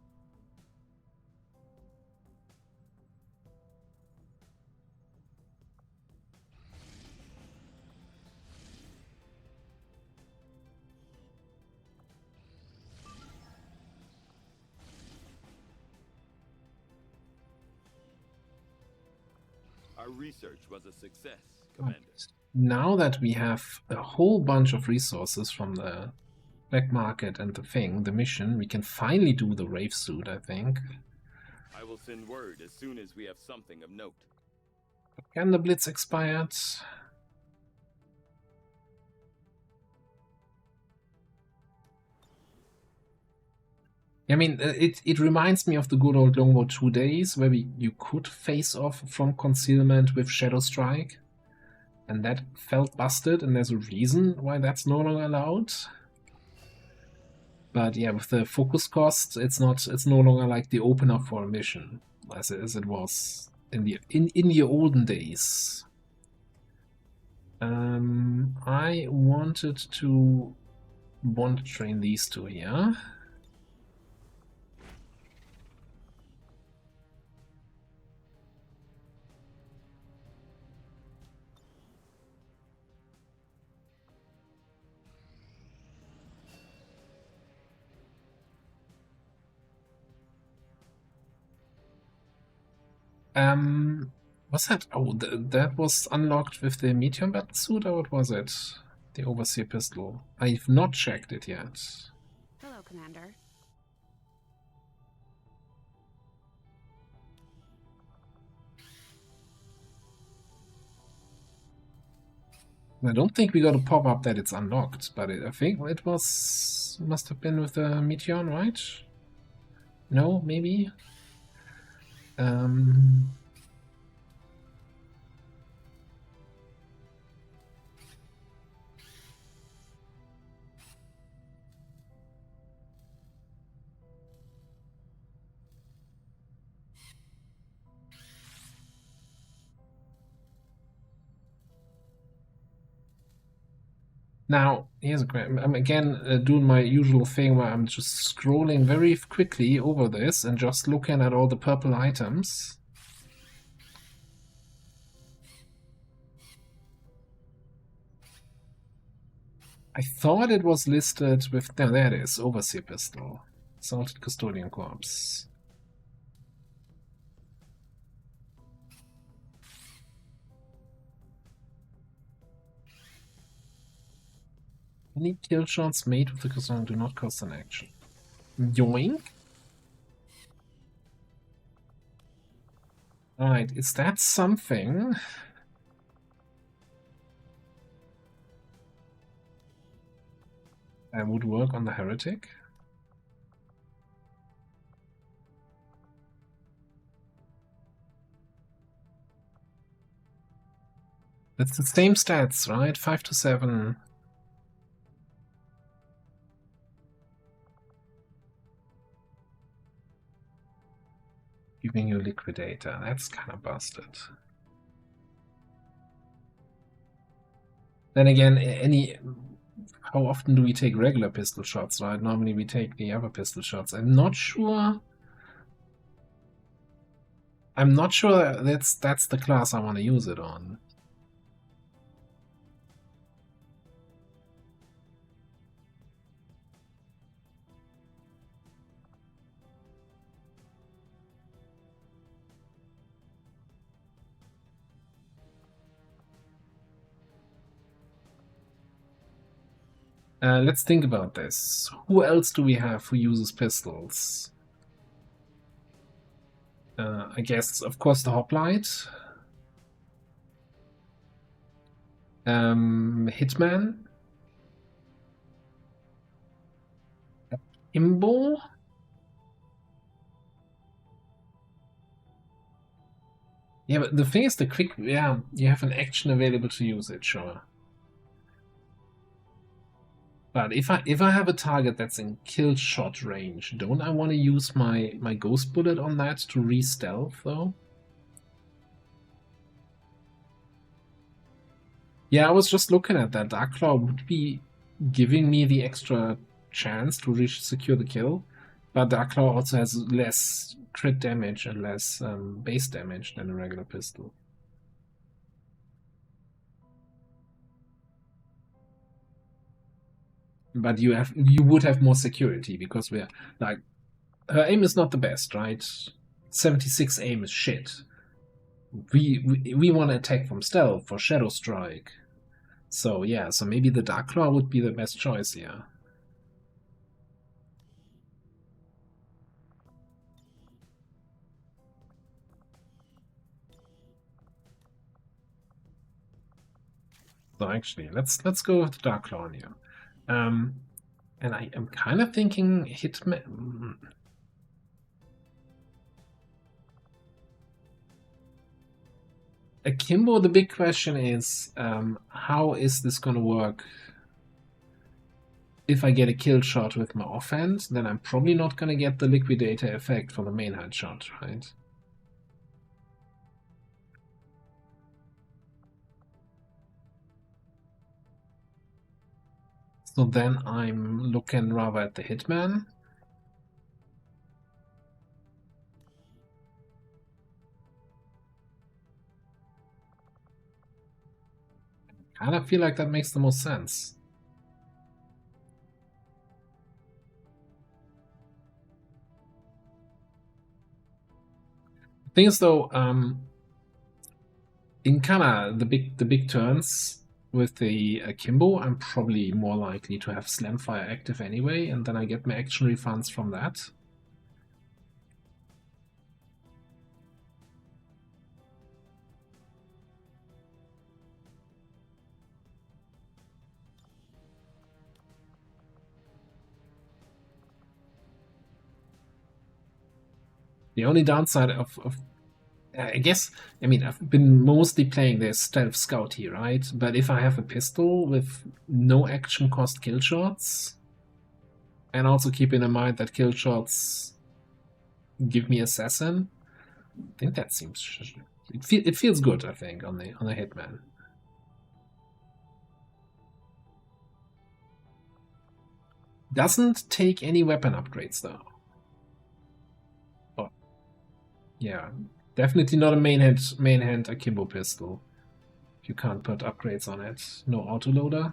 Our research was a success, Commander. Now that we have a whole bunch of resources from the black market and the mission, we can finally do the Rave suit, I think. I will send word as soon as we have something of note. Can the Blitz expired? I mean, it reminds me of the good old LWOTC days where you could face off from concealment with Shadow Strike, and that felt busted, and there's a reason why that's no longer allowed. But yeah, with the focus cost, it's no longer like the opener for a mission as it was in the olden days. I wanted to train these two here. Was that? Oh, that was unlocked with the Meteor battle suit, or what was it? The Overseer pistol. I've not checked it yet. Hello, Commander. I don't think we got a pop-up that it's unlocked, but I think it must have been with the Meteor, right? No, maybe? Now, here's a question. I'm again doing my usual thing where I'm just scrolling very quickly over this and just looking at all the purple items. I thought it was listed with... No, there it is. Overseer pistol. Salted Custodian Corpse. Any kill shots made with the Custodian do not cost an action. Yoink! Alright, is that something? That would work on the Heretic? It's the same stats, right? 5 to 7. Giving you Liquidator. That's kind of busted. Then again, how often do we take regular pistol shots, right? Normally we take the other pistol shots. I'm not sure that's the class I want to use it on. Let's think about this. Who else do we have who uses pistols? I guess, of course, the Hoplite. Hitman. Imbo. Yeah, but the thing is, yeah, you have an action available to use it, sure. But if I have a target that's in kill shot range, don't I want to use my ghost bullet on that to re-stealth though? Yeah, I was just looking at that. Darklaw would be giving me the extra chance to secure the kill, but Darklaw also has less crit damage and less base damage than a regular pistol. But you would have more security because we're like, her aim is not the best, right? 76 aim is shit. We want to attack from stealth for Shadow Strike. So yeah, so maybe the Darklaw would be the best choice here. So actually, let's go with the Darklaw here. And I am kind of thinking Hitman. Akimbo, the big question is, how is this going to work? If I get a kill shot with my offhand, then I'm probably not going to get the Liquidator effect for the main headshot, right? So then I'm looking rather at the Hitman. I kind of feel like that makes the most sense. Thing is though, in kinda the big turns with the Akimbo, I'm probably more likely to have Slamfire active anyway, and then I get my action refunds from that. The only downside of I guess, I mean, I've been mostly playing this stealth scout here, right? But if I have a pistol with no action cost kill shots, and also keeping in mind that kill shots give me assassin, I think that seems it feels good. I think on the hitman. Doesn't take any weapon upgrades though. Oh, yeah. Definitely not a main hand akimbo pistol. You can't put upgrades on it. No autoloader.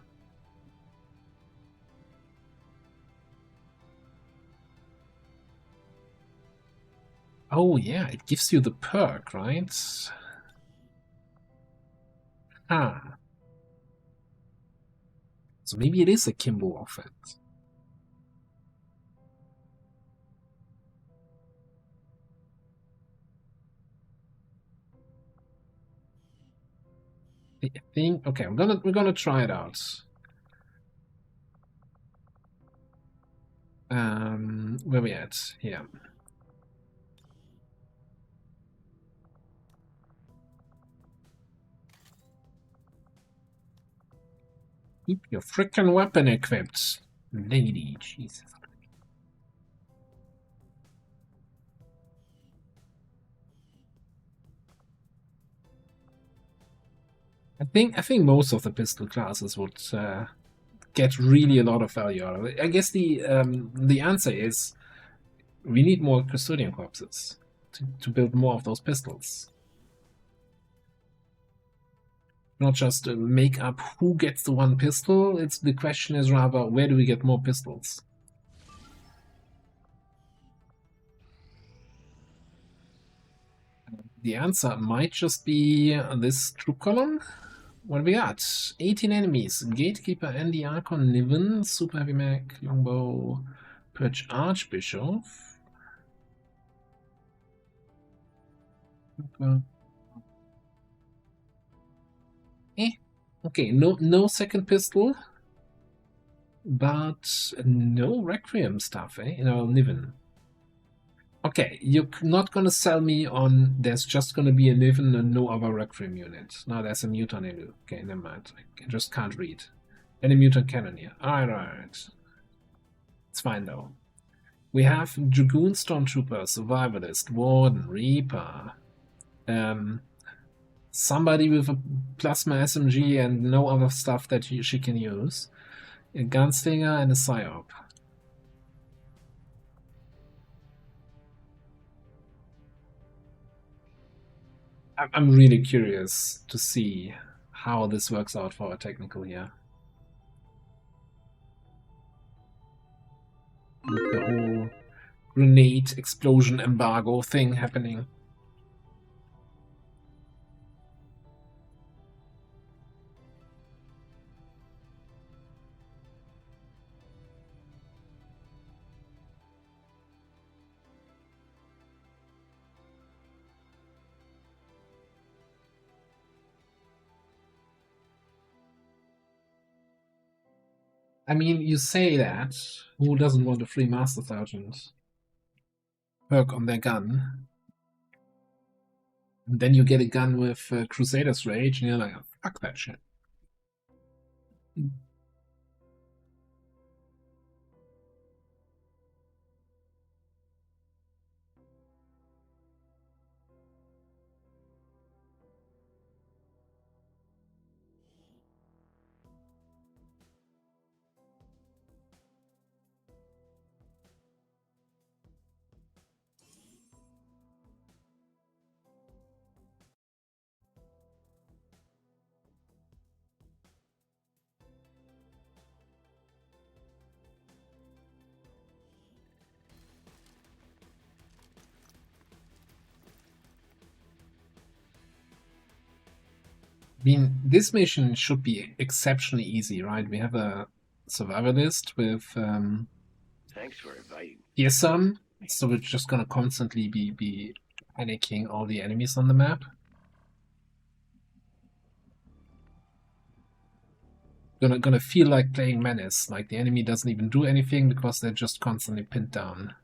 Oh yeah, it gives you the perk, right? Ah. So maybe it is a Kimbo offense. I think okay, we're gonna try it out. Where we at? Here. Keep your frickin' weapon equipped, lady. Jesus. I think most of the pistol classes would get really a lot of value out of it. I guess the answer is we need more custodian corpses to build more of those pistols. Not just make up who gets the one pistol. It's the question is rather where do we get more pistols? The answer might just be this troop column. What do we got? 18 enemies. Gatekeeper, Andy, Archon, Niven, Super Heavy Mech, Longbow, Purge Archbishop. Okay, no second pistol. But no Requiem stuff, eh? No, Niven. Okay, you're not gonna sell me on there's just gonna be a Niven and no other Requiem unit. No, there's a Mutant Elu. Okay, never mind. I just can't read. Any Mutant Cannon here. Alright. It's fine though. We have Dragoon Stormtrooper, Survivalist, Warden, Reaper. Somebody with a Plasma SMG and no other stuff that she can use. A Gunslinger and a Psyop. I'm really curious to see how this works out for a technical here. With the whole grenade explosion embargo thing happening. I mean, you say that. Who doesn't want a free Master Sergeant perk on their gun? And then you get a gun with Crusader's Rage, and you're like, fuck that shit. mean, this mission should be exceptionally easy, right? We have a survivalist with Thanks for inviting. fearsome, so we're just gonna constantly be panicking all the enemies on the map. Gonna feel like playing Menace, like the enemy doesn't even do anything because they're just constantly pinned down.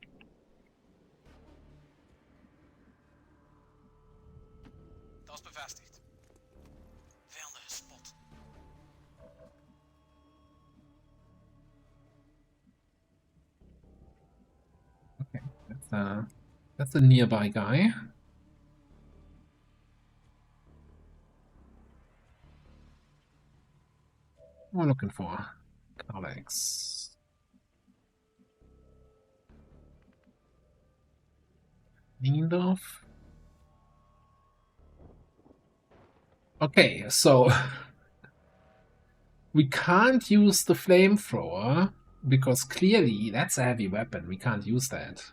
Dat is bevestigd. Vijanden gespot. Okay, that's a nearby guy. What am I looking for? Alex. Niendorf. Okay, so we can't use the flamethrower because clearly that's a heavy weapon. We can't use that.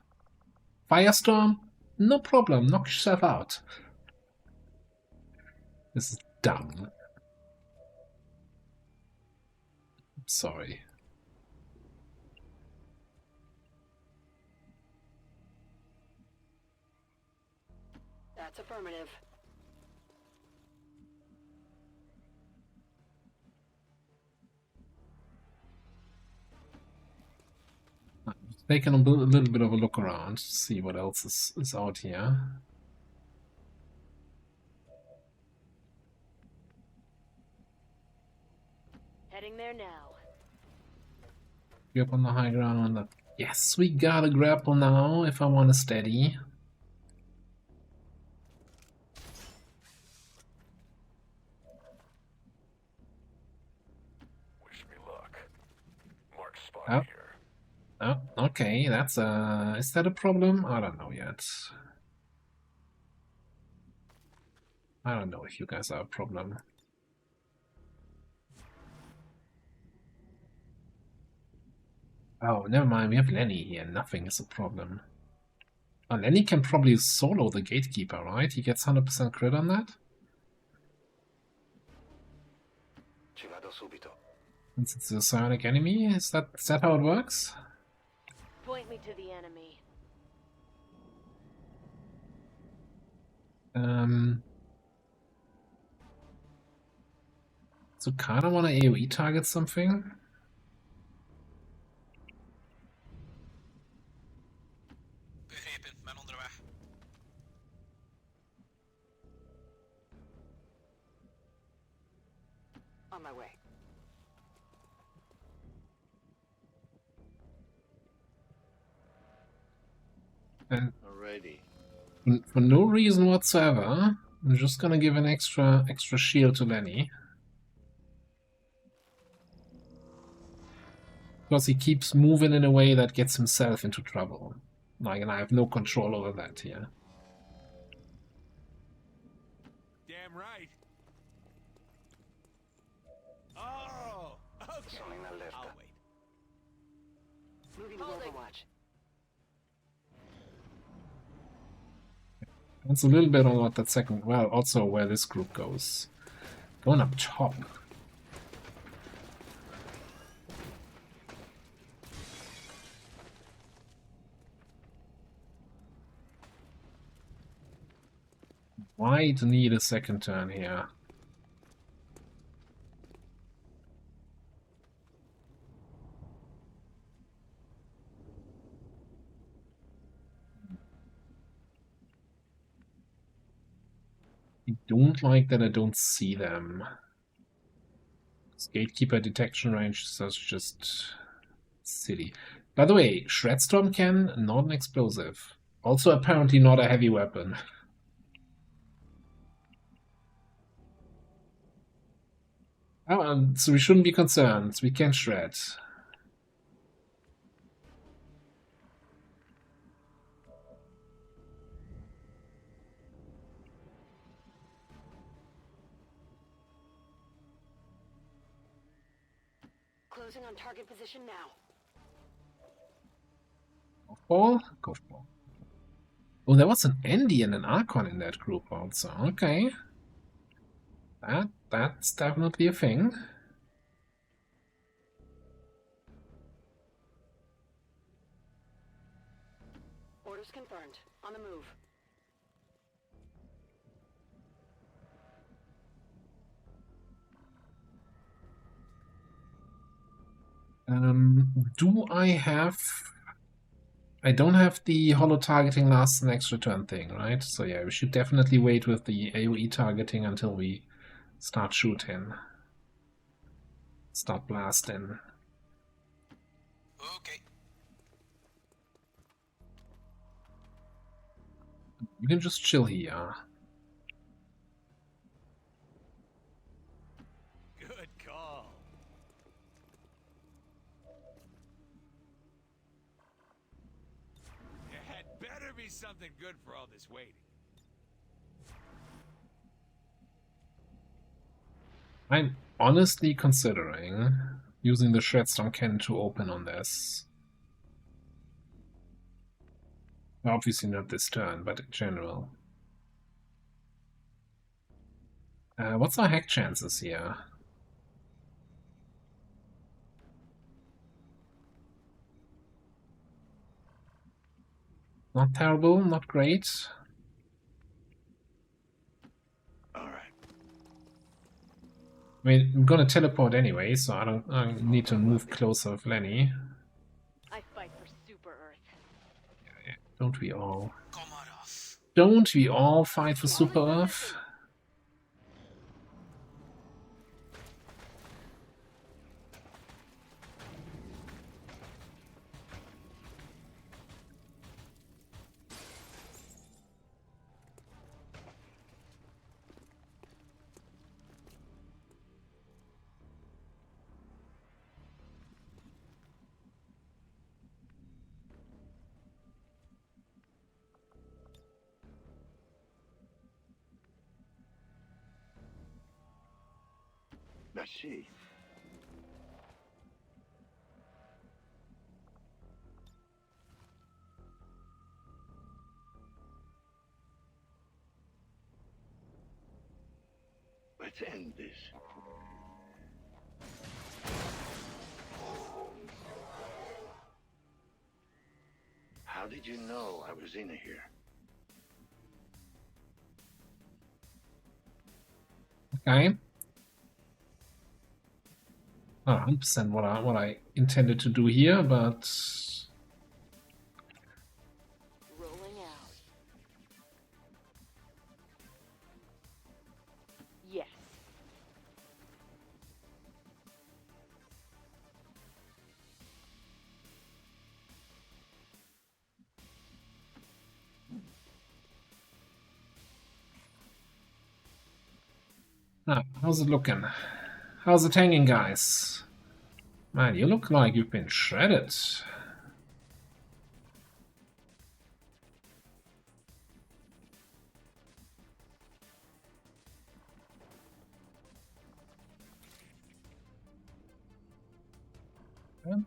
Firestorm? No problem. Knock yourself out. This is dumb. Sorry. That's affirmative. Taking a little bit of a look around to see what else is out here. Heading there now. Be up on the high ground. Yes, we got a grapple now if I want to steady. Wish me luck. Mark spot Oh. here. Oh, okay, that's is that a problem? I don't know yet. I don't know if you guys are a problem. Oh, never mind, we have Lenny here. Nothing is a problem. Oh, Lenny can probably solo the Gatekeeper, right? He gets 100% crit on that? Since it's a psionic enemy, is that how it works? Point me to the enemy. So kinda wanna AoE target something. Begrepen, ben onderweg. On my way. And Alrighty. for no reason whatsoever, I'm just gonna give an extra shield to Lenny. Because he keeps moving in a way that gets himself into trouble. Like, and I have no control over that here. Damn right. Oh, okay. I'll wait. Moving to Overwatch. That's a little bit on what that second, well, also where this group goes. Going up top. Why to need a second turn here? I don't like that I don't see them. This Gatekeeper detection range is just silly. By the way, Shredstorm can, not an explosive. Also apparently not a heavy weapon. Oh, so we shouldn't be concerned. We can shred. Closing on target position now. Golfball? Golfball. Oh, there was an Andy and an Archon in that group also. Okay. That's definitely a thing. Orders confirmed. On the move. Do I have... I don't have the holo targeting lasts an extra turn thing, right? So yeah, we should definitely wait with the AoE targeting until we start shooting. Start blasting. Okay. You can just chill here. Good call. There had better be something good for all this waiting. I'm honestly considering using the Shredstorm Cannon to open on this. Obviously not this turn, but in general. What's our hack chances here? Not terrible, not great. Alright. I mean, I'm gonna teleport anyway, so I need to move closer with Lenny. I fight for Super Earth. Yeah, don't we all? Komarov. Don't we all fight for Super Earth? I see. Let's end this. How did you know I was in here? Okay. Not 100% what I intended to do here, but Rolling out. Yes. how's it looking? How's it hanging, guys? Man, you look like you've been shredded.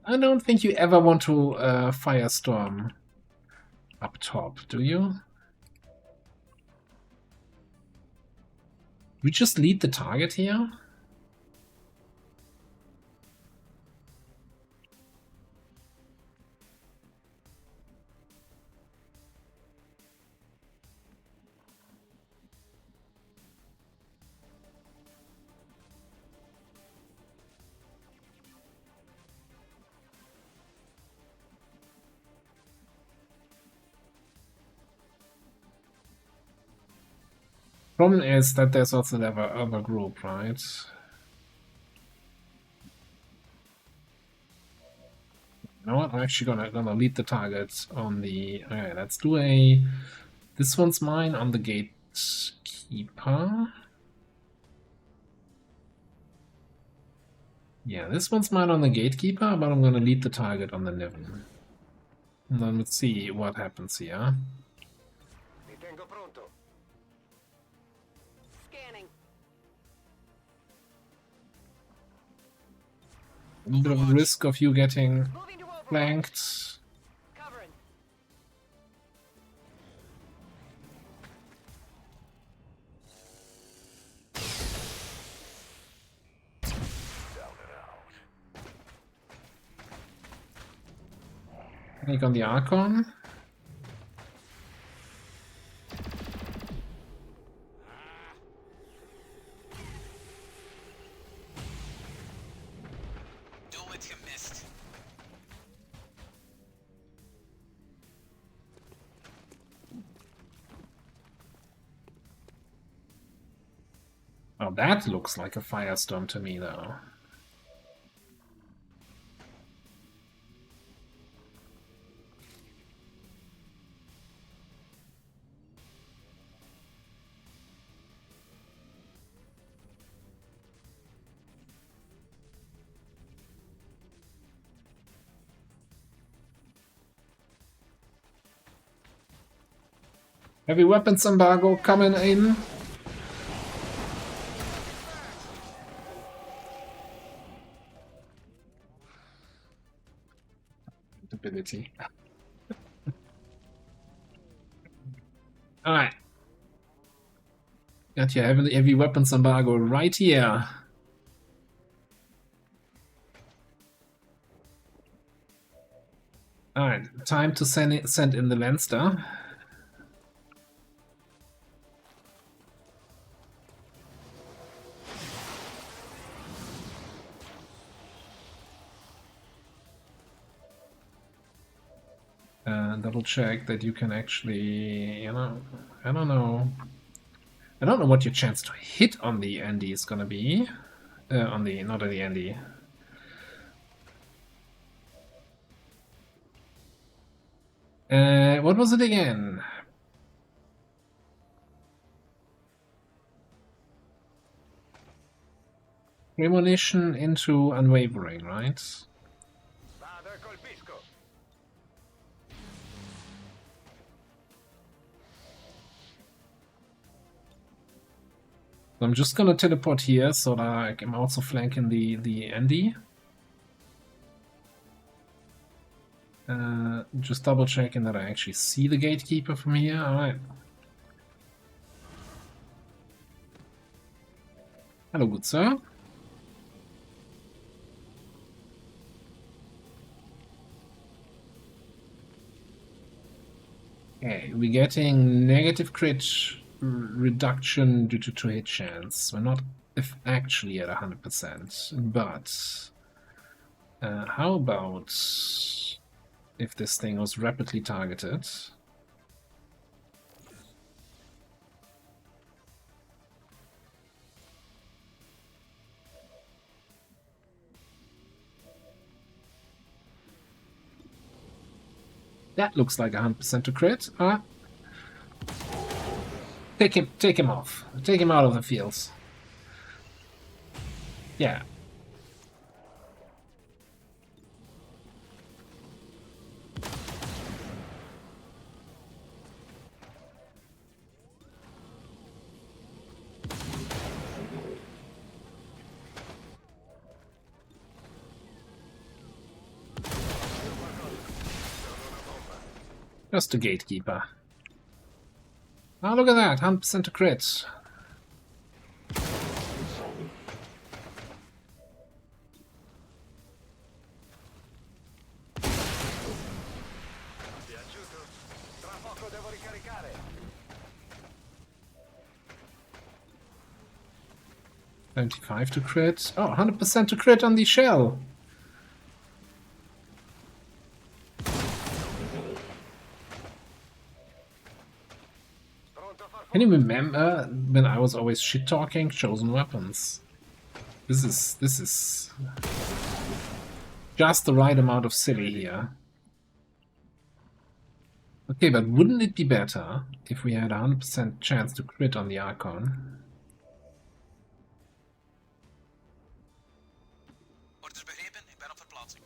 I don't think you ever want to firestorm up top, do you? We just lead the target here? Problem is that there's also the other group, right? You know what? I'm actually gonna lead the target on the. Okay, let's do a. This one's mine on the gatekeeper. Yeah, this one's mine on the gatekeeper, but I'm gonna lead the target on the Niven. And then let's see what happens here. Scanning. A little bit of a risk of you getting flanked. Covering. Panic on the Archon. Do it, you missed. Oh, that looks like a firestorm to me, though. Heavy weapons embargo coming in. Ability. Alright. Got your heavy weapons embargo right here. Alright, time to send in the Lancer. Double check that you can actually, you know, I don't know. I don't know what your chance to hit on the Andy is gonna be. Not on the Andy. What was it again? Premonition into Unwavering, right? So I'm just gonna teleport here so that I can also flanking the Andy. Just double checking that I actually see the gatekeeper from here. Alright. Hello, good sir. Okay, we're getting negative crit reduction due to hit chance. We're not actually at 100%, but how about if this thing was rapidly targeted? That looks like 100% to crit. Take him off. Take him out of the fields. Yeah. Just a gatekeeper. Oh, look at that, 100% to crit. $25 to crit. Oh, 100% to crit on the shell. Can you remember when I was always shit-talking chosen weapons? This is just the right amount of silly here. Okay, but wouldn't it be better if we had a 100% chance to crit on the Archon? Orders begrepen, ik ben op verplaatsing.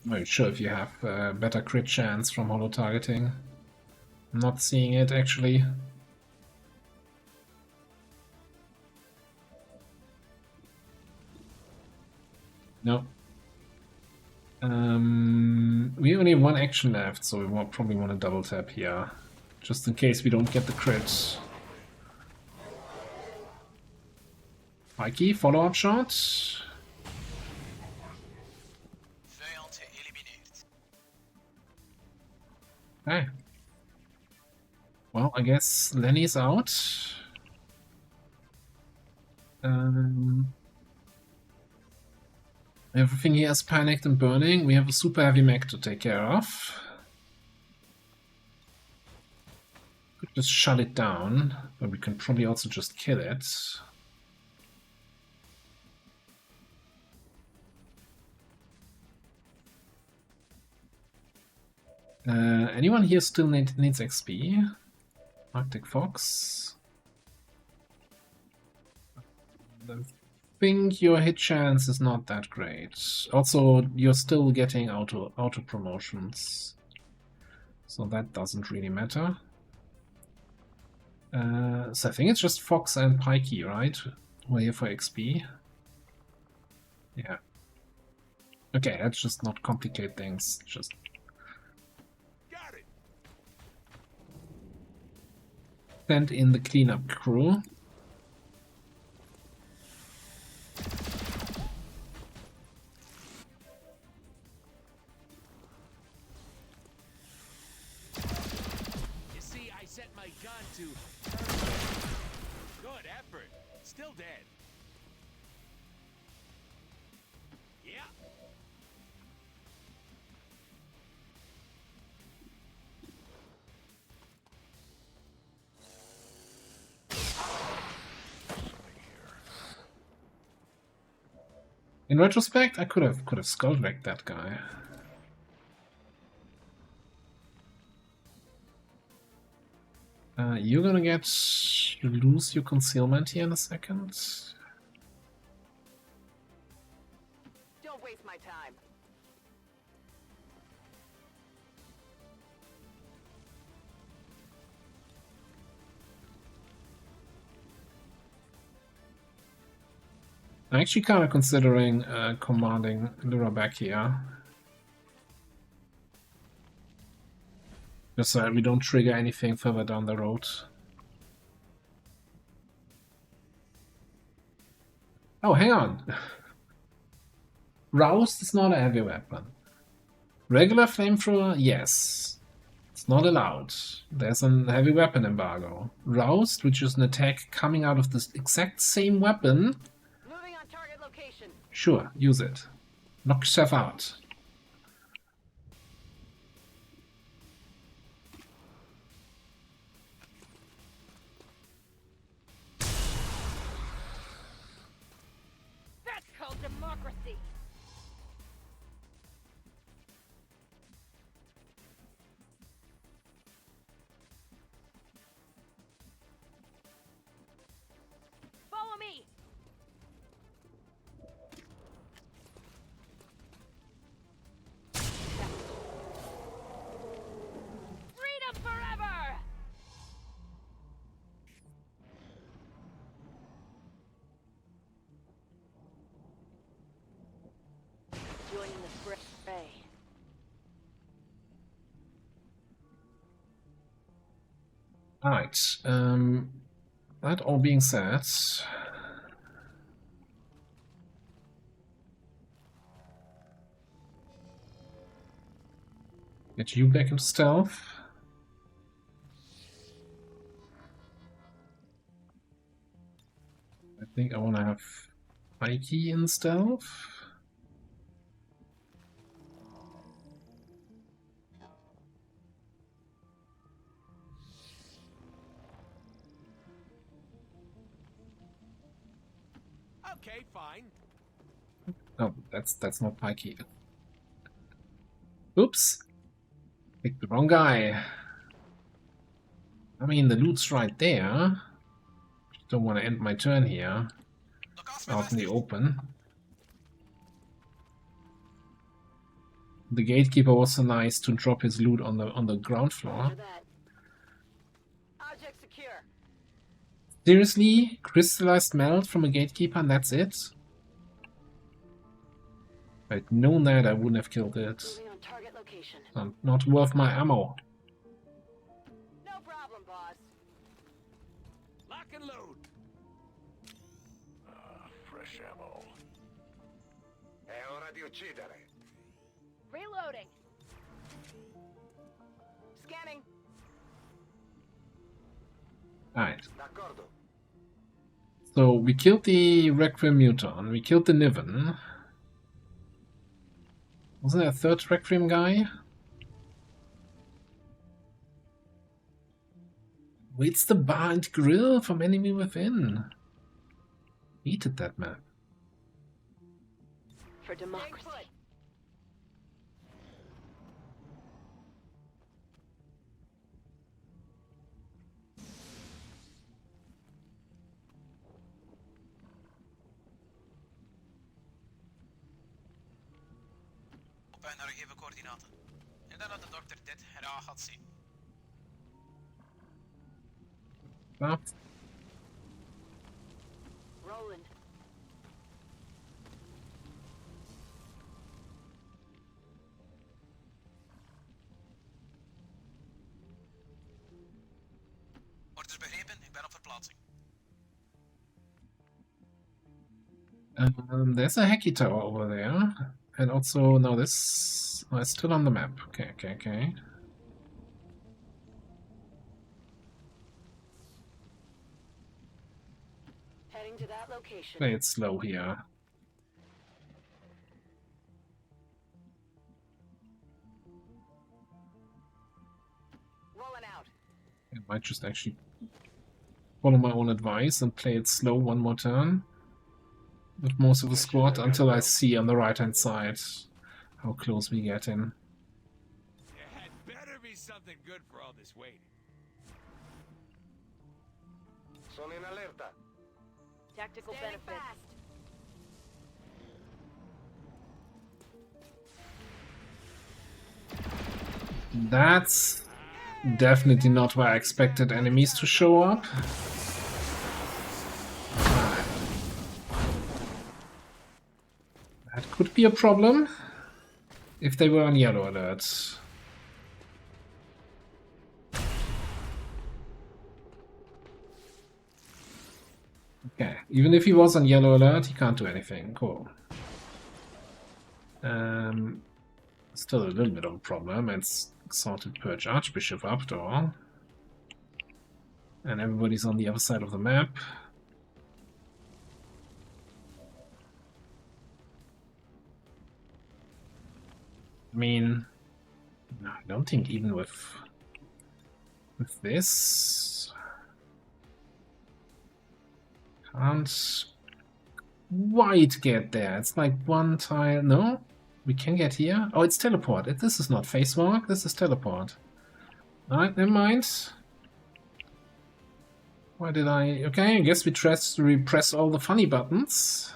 I'm not sure if you have better crit chance from holo targeting. I'm not seeing it actually. No. We only have one action left, so we probably want to double tap here. Just in case we don't get the crit. Mikey, follow-up shot. Vijand geëlimineerd. Okay. Well, I guess Lenny's out. Everything here is panicked and burning. We have a super heavy mech to take care of. Could just shut it down, but we can probably also just kill it. Anyone here still needs XP? Arctic Fox. I think your hit chance is not that great. Also, you're still getting auto promotions, so that doesn't really matter. So I think it's just Fox and Pikey, right? We're here for XP. Yeah. Okay, let's just not complicate things. Just send in the cleanup crew. You see, I set my gun to... Good effort. Still dead. Yeah. In retrospect, I could have skull-wrecked that guy. You're gonna lose your concealment here in a second. Don't waste my time. I'm actually kind of considering commanding Lyra back here. Just so we don't trigger anything further down the road. Oh, hang on. Roused is not a heavy weapon. Regular flamethrower, yes. It's not allowed. There's a heavy weapon embargo. Roused, which is an attack coming out of this exact same weapon. Moving on target location. Sure, use it. Knock yourself out. That's called democracy. Follow me. Freedom forever. Joining the fray. Alright, that all being said, get you back into stealth. I think I want to have Mikey in stealth. Okay, fine. Oh, that's not Pikey. Oops. Picked the wrong guy. I mean, the loot's right there. Just don't want to end my turn here. Out in the open. The gatekeeper was so nice to drop his loot on the ground floor. Object secure. Seriously? Crystallized melt from a gatekeeper and that's it? If I'd known that, I wouldn't have killed it. Moving on target location. Not worth my ammo. No problem, boss. Lock and load. uccidere. Reloading. Scanning. Alright. D'accordo. So we killed the Requiem Muton, we killed the Niven. Wasn't there a third Requiem guy? Waits the bar and grill from enemy within. Hated that map. For democracy. Op en naar gegeven coördinaten. En dan dat de dokter dit graag had zien. Stop. Roland. Orders begrepen, ik ben op verplaatsing. There's a Hacky Tower over there. And also, no, this... Oh, it's still on the map. Okay, okay, okay. Heading to that location. Play it slow here. Rolling out. I might just actually follow my own advice and play it slow one more turn. With most of the squad until I see on the right hand side how close we get in. It better be something good for all this waiting. Sono in allerta. Tactical benefit. That's definitely not where I expected enemies to show up. That could be a problem if they were on yellow alert. Okay, even if he was on yellow alert, he can't do anything. Cool. Still a little bit of a problem. It's Exalted Purge Archbishop up door. And everybody's on the other side of the map. I mean, I don't think even with this, can't quite get there. It's like one tile. No, we can get here. Oh, it's teleport. This is not face walk. This is teleport. Alright, never mind. Why did I? Okay, I guess we press all the funny buttons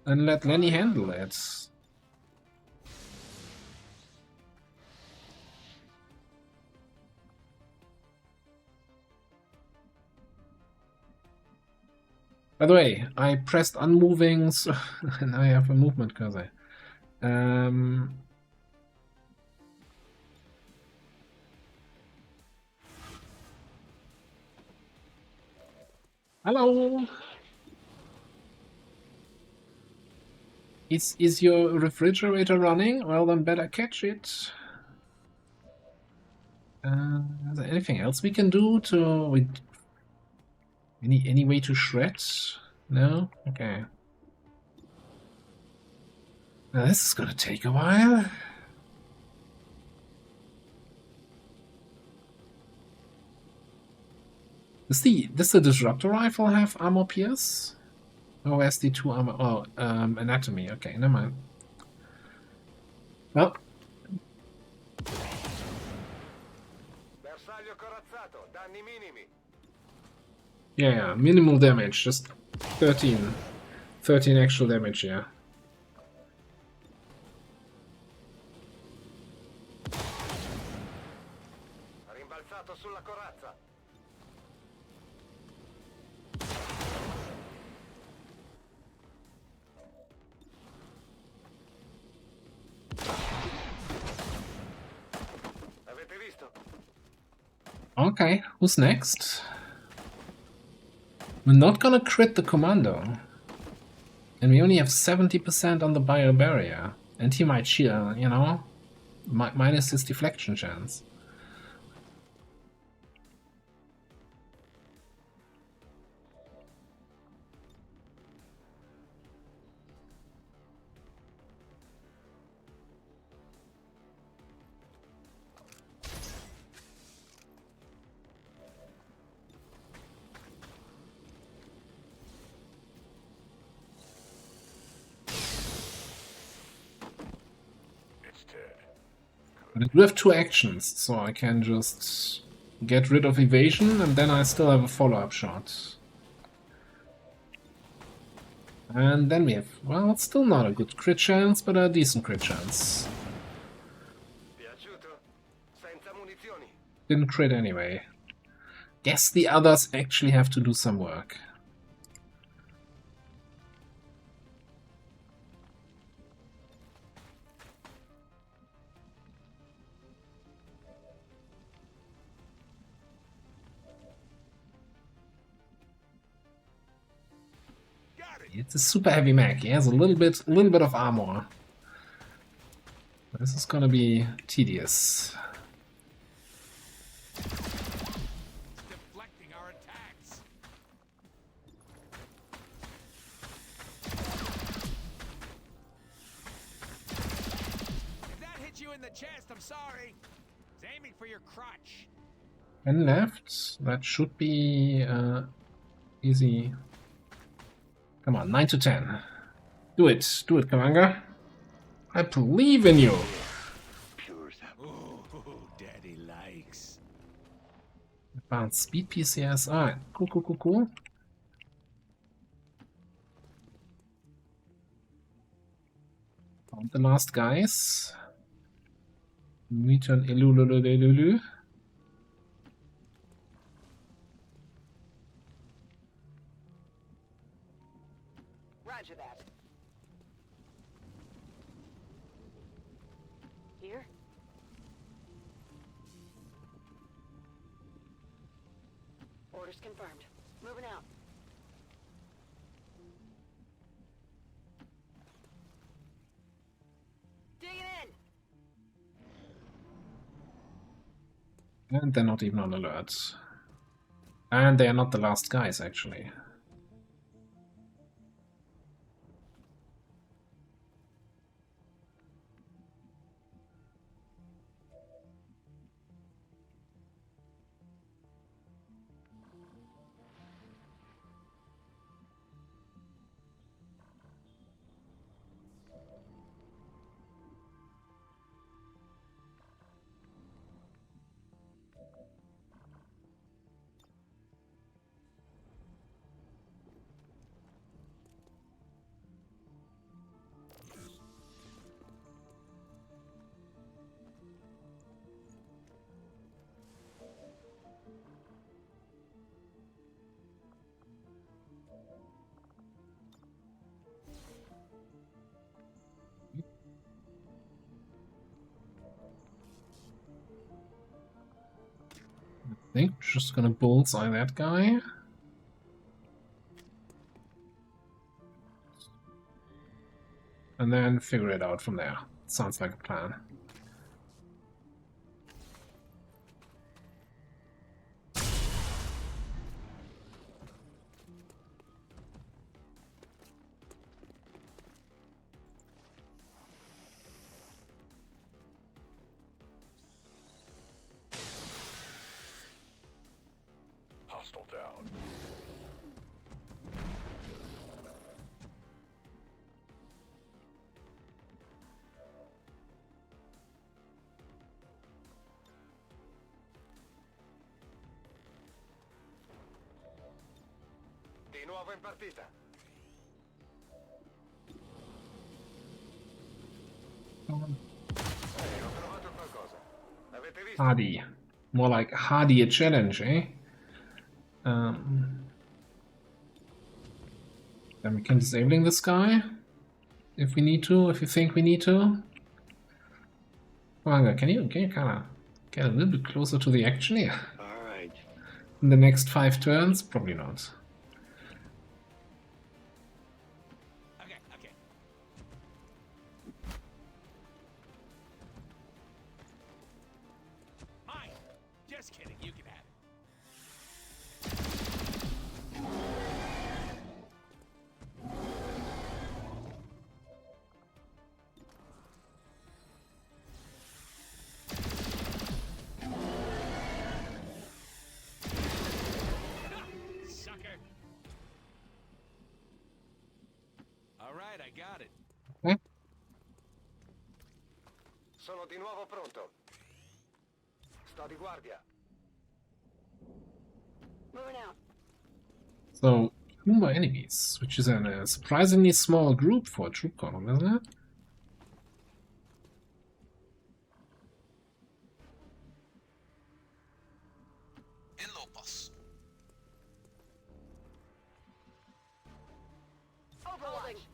and let Lenny handle it. By the way, I pressed unmoving, so and I have a movement cursor. Hello. Is your refrigerator running? Well, then better catch it. Is there anything else we can do to? Any way to shred? No? Okay. Now this is gonna take a while. Does the disruptor rifle have armor pierce? Oh, SD2 armor. Oh, anatomy. Okay, never mind. Well. Bersaglio corazzato, danni minimi. Yeah, minimal damage, just 13. 13 actual damage, yeah. Rimbalzato sulla corazza. Avete visto? Okay, who's next? We're not gonna crit the commando. And we only have 70% on the bio barrier. And he might shear, you know? Minus his deflection chance. But I do have 2 actions, so I can just get rid of evasion, and then I still have a follow-up shot. And then we have, well, it's still not a good crit chance, but a decent crit chance. Didn't crit anyway. Guess the others actually have to do some work. It's a super heavy mech. He has a little bit of armor. This is gonna be tedious. Deflecting our attacks. If that hit you in the chest, I'm sorry. It's aiming for your crotch. 10 left. That should be easy. Come on, 9 to 10. Do it, Kamanga. I believe in you. Ooh, daddy likes. Advanced speed PCS. Alright, cool. Found the last guys. Return Elululululu. Roger that. Here? Orders confirmed. Moving out. Digging in! And they're not even on alert. And they are not the last guys, actually. I think we're just gonna bullseye that guy. And then figure it out from there. Sounds like a plan. Hostile down. Di nuovo in partita. Ho trovato qualcosa. Avete visto? Hardy. More like Hardy a challenge, eh? Then we can disabling this guy. If we need to, if you think we need to. Manga, can you kinda get a little bit closer to the action here? Alright. In the next 5 turns? Probably not. Okay, Just kidding, you can have it. Sucker. All right, I got it. Okay. Sono di nuovo pronto. Sto di guardia. Moving out. So, more enemies, which is a surprisingly small group for a troop column, isn't it? En low pass. Overwatch.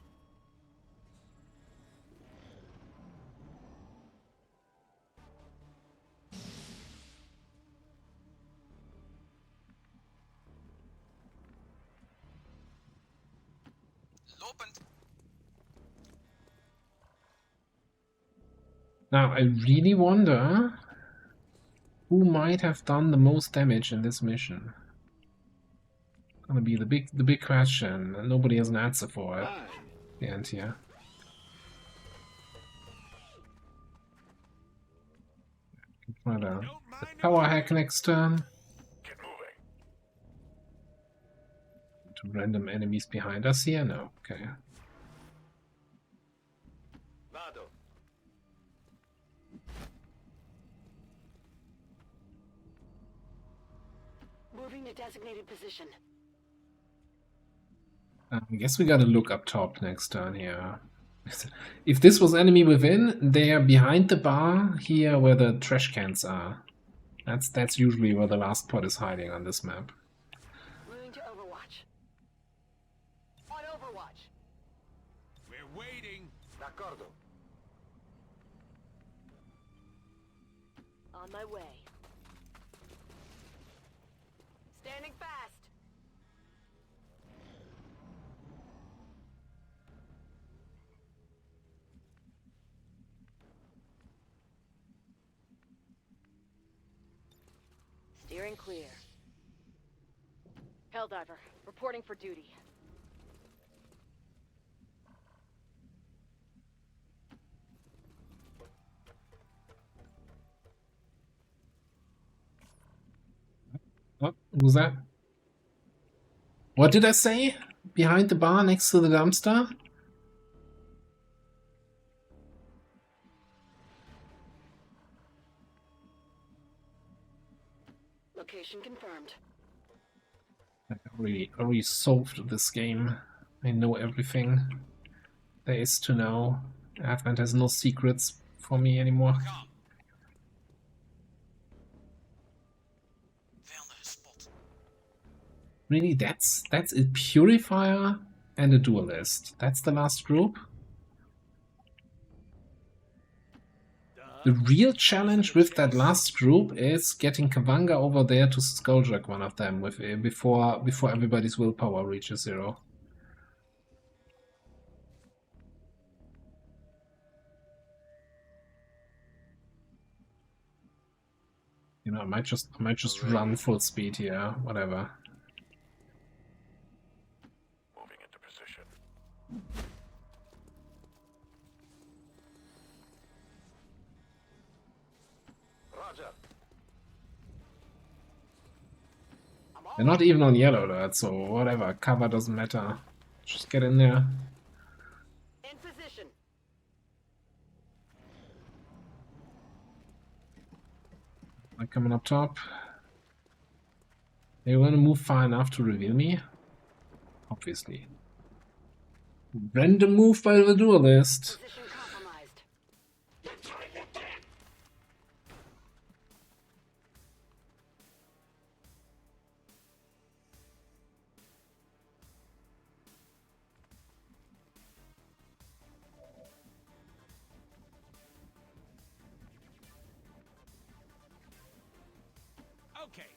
Lopend. Now, I really wonder who might have done the most damage in this mission. Gonna be the big question, and nobody has an answer for it. The end here. Try the power hack next turn. Get moving. To random enemies behind us here? No. Okay. Vado. Moving to designated position. I guess we gotta look up top next turn here. If this was enemy within, they are behind the bar here where the trash cans are. That's usually where the last pot is hiding on this map. Moving to Overwatch. On Overwatch. We're waiting. D'accordo. On my way. Standing fast. Steering clear. Helldiver, reporting for duty. What was that? What did I say? Behind the bar next to the dumpster? Location confirmed. I already solved this game. I know everything there is to know. Advent has no secrets for me anymore. Gaan. Vijanden gespot. Really, that's a purifier and a duelist. That's the last group. The real challenge with that last group is getting Kavanga over there to Skulljack one of them with before everybody's willpower reaches 0. You know, I might just run full speed here, whatever. Moving into position. Roger. They're not even on yellow alert, so whatever, cover doesn't matter. Just get in there. In position. I'm coming up top. They want to move far enough to reveal me? Obviously. Random move by the duelist. Position compromised. Okay.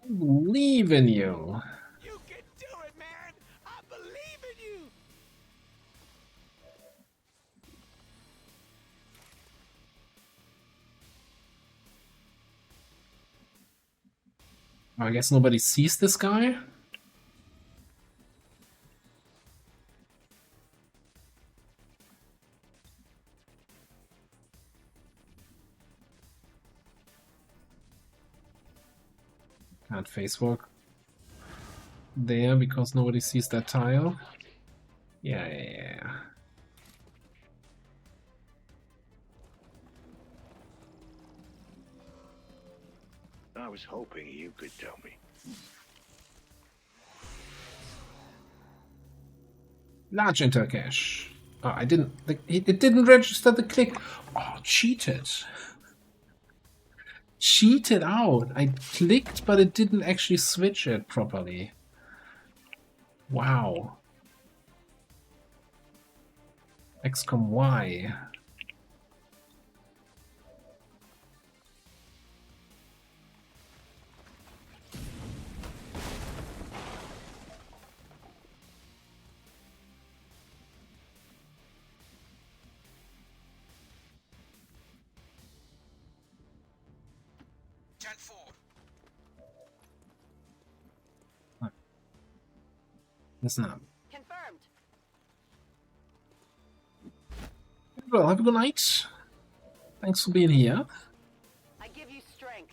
I believe in you. You can do it, man. I believe in you. I guess nobody sees this guy. Can't face walk there because nobody sees that tile. Yeah. I was hoping you could tell me. Large intercache. Oh, I didn't. It didn't register the click. Oh, cheated. Cheated out. I clicked, but it didn't actually switch it properly. Wow. XCOM Y. Gen 4. Listen up. Confirmed. Well, have a good night. Thanks for being here. I give you strength.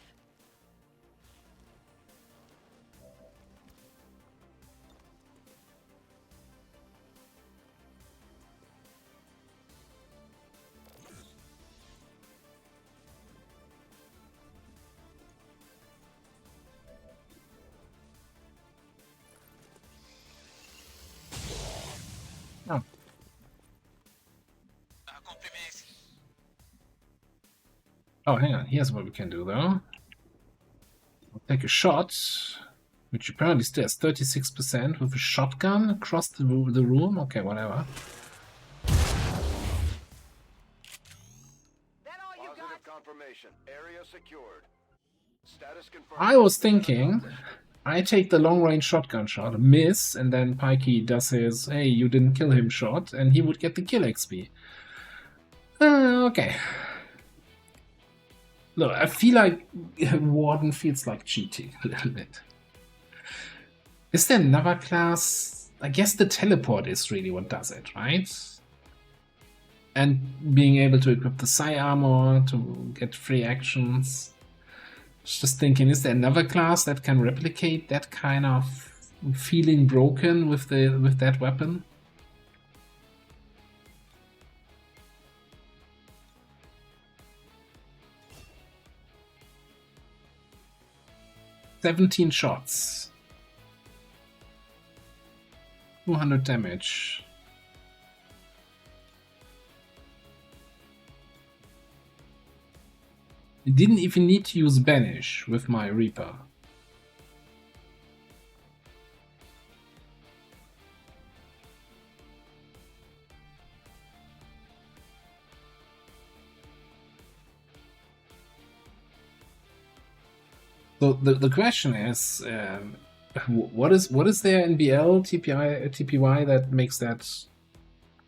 Oh. Compliments. Oh, hang on. Here's what we can do, though. We'll take a shot, which apparently still has 36% with a shotgun across the room. Okay, whatever. Positive confirmation. Area secured. Status confirmed. I was thinking I take the long-range shotgun shot, miss, and then Pikey does his, hey, you didn't kill him shot, and he would get the kill XP. Okay. Look, I feel like Warden feels like cheating a little bit. Is there another class? I guess the teleport is really what does it, right? And being able to equip the Psi armor to get free actions. Just thinking, is there another class that can replicate that kind of feeling broken with that weapon? "17 shots. 200 damage. I didn't even need to use Banish with my Reaper. So the question is, what is there in BL TPY that makes that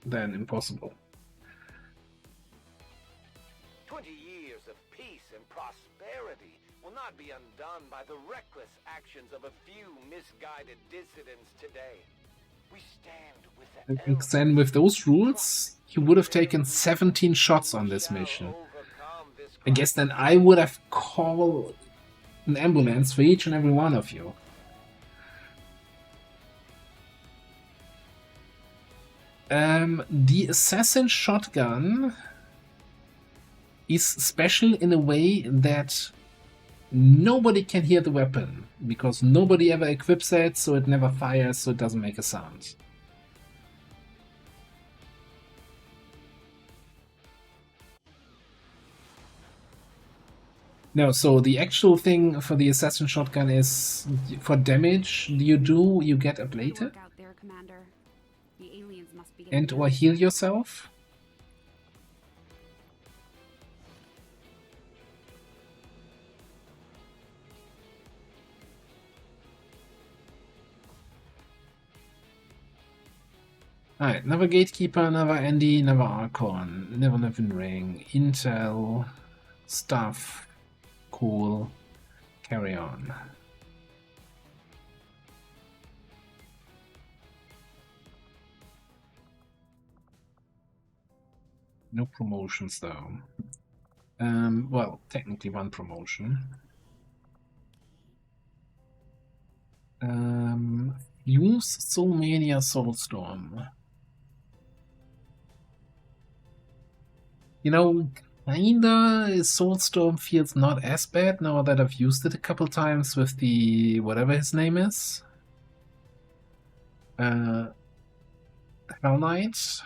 then impossible? 20 years of peace and prosperity will not be undone by the reckless actions of a few misguided dissidents today. We stand with the And with those rules, he would have taken 17 shots on this mission. I guess then I would have called an ambulance for each and every one of you. The assassin shotgun is special in a way that nobody can hear the weapon, because nobody ever equips it, so it never fires, so it doesn't make a sound. No, so the actual thing for the assassin shotgun is for damage you get ablated and or heal yourself. Alright, another Gatekeeper, another Andy, another Archon, Never Living Ring, Intel, stuff, cool, carry on. No promotions though. Well, technically one promotion. Use Soulmania Soulstorm. You know, kinda Soulstorm feels not as bad now that I've used it a couple times with the whatever his name is. Hell Knight.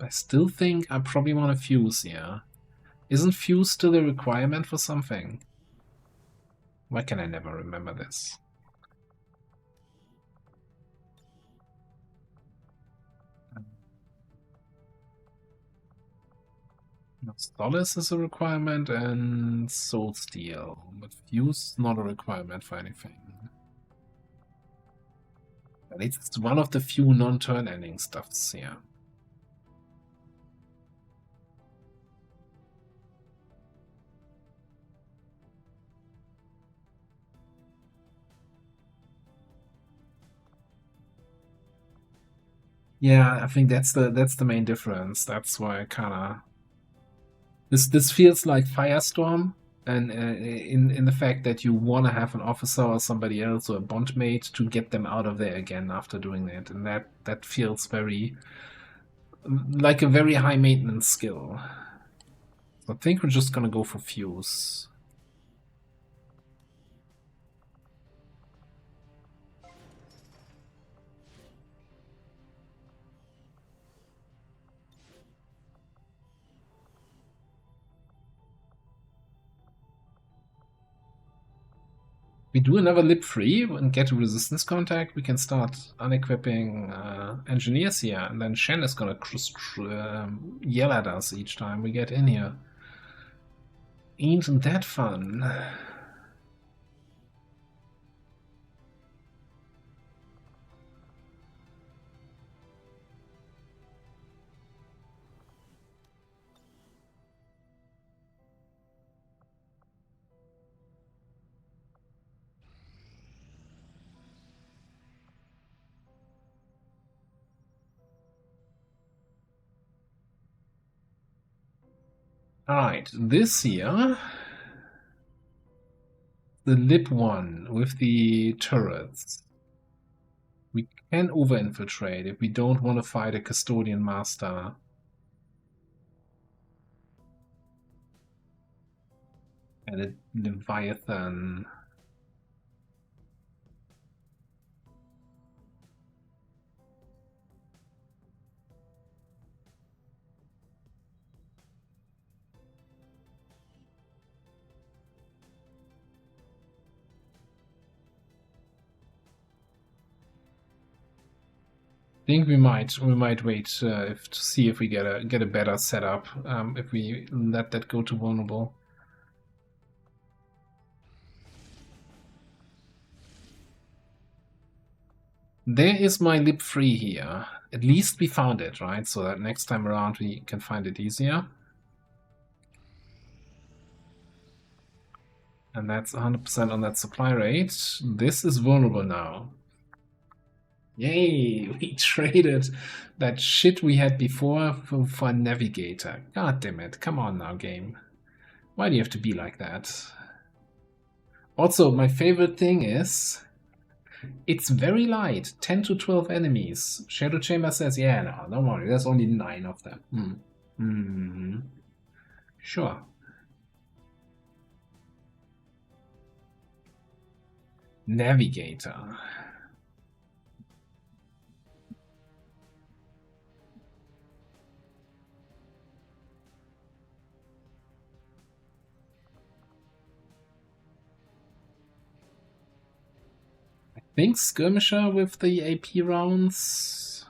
I still think I probably want to fuse, yeah. Isn't fuse still a requirement for something? Why can I never remember this? No, Solace is a requirement and Soul Steel, but fuse is not a requirement for anything. At least it's one of the few non-turn ending stuffs, yeah. Yeah, I think that's the main difference. That's why I kinda this feels like Firestorm, and in the fact that you want to have an officer or somebody else or a bondmate to get them out of there again after doing that, and that feels very like a very high maintenance skill. So I think we're just gonna go for fuse. We do another lip free and get a resistance contact, we can start unequipping engineers here, and then Shen is gonna yell at us each time we get in here. Ain't that fun? Alright, this here, the lip one with the turrets. We can over-infiltrate if we don't want to fight a custodian master. And a Leviathan. I think we might wait to see if we get a better setup if we let that go to vulnerable. There is my lip free here. At least we found it, right? So that next time around we can find it easier. And that's 100% on that supply rate. This is vulnerable now. Yay, we traded that shit we had before for a navigator. God damn it, come on now, game. Why do you have to be like that? Also, my favorite thing is, it's very light, 10 to 12 enemies. Shadow Chamber says, yeah, no, don't worry, there's only 9 of them. Sure. Navigator. I think Skirmisher with the AP rounds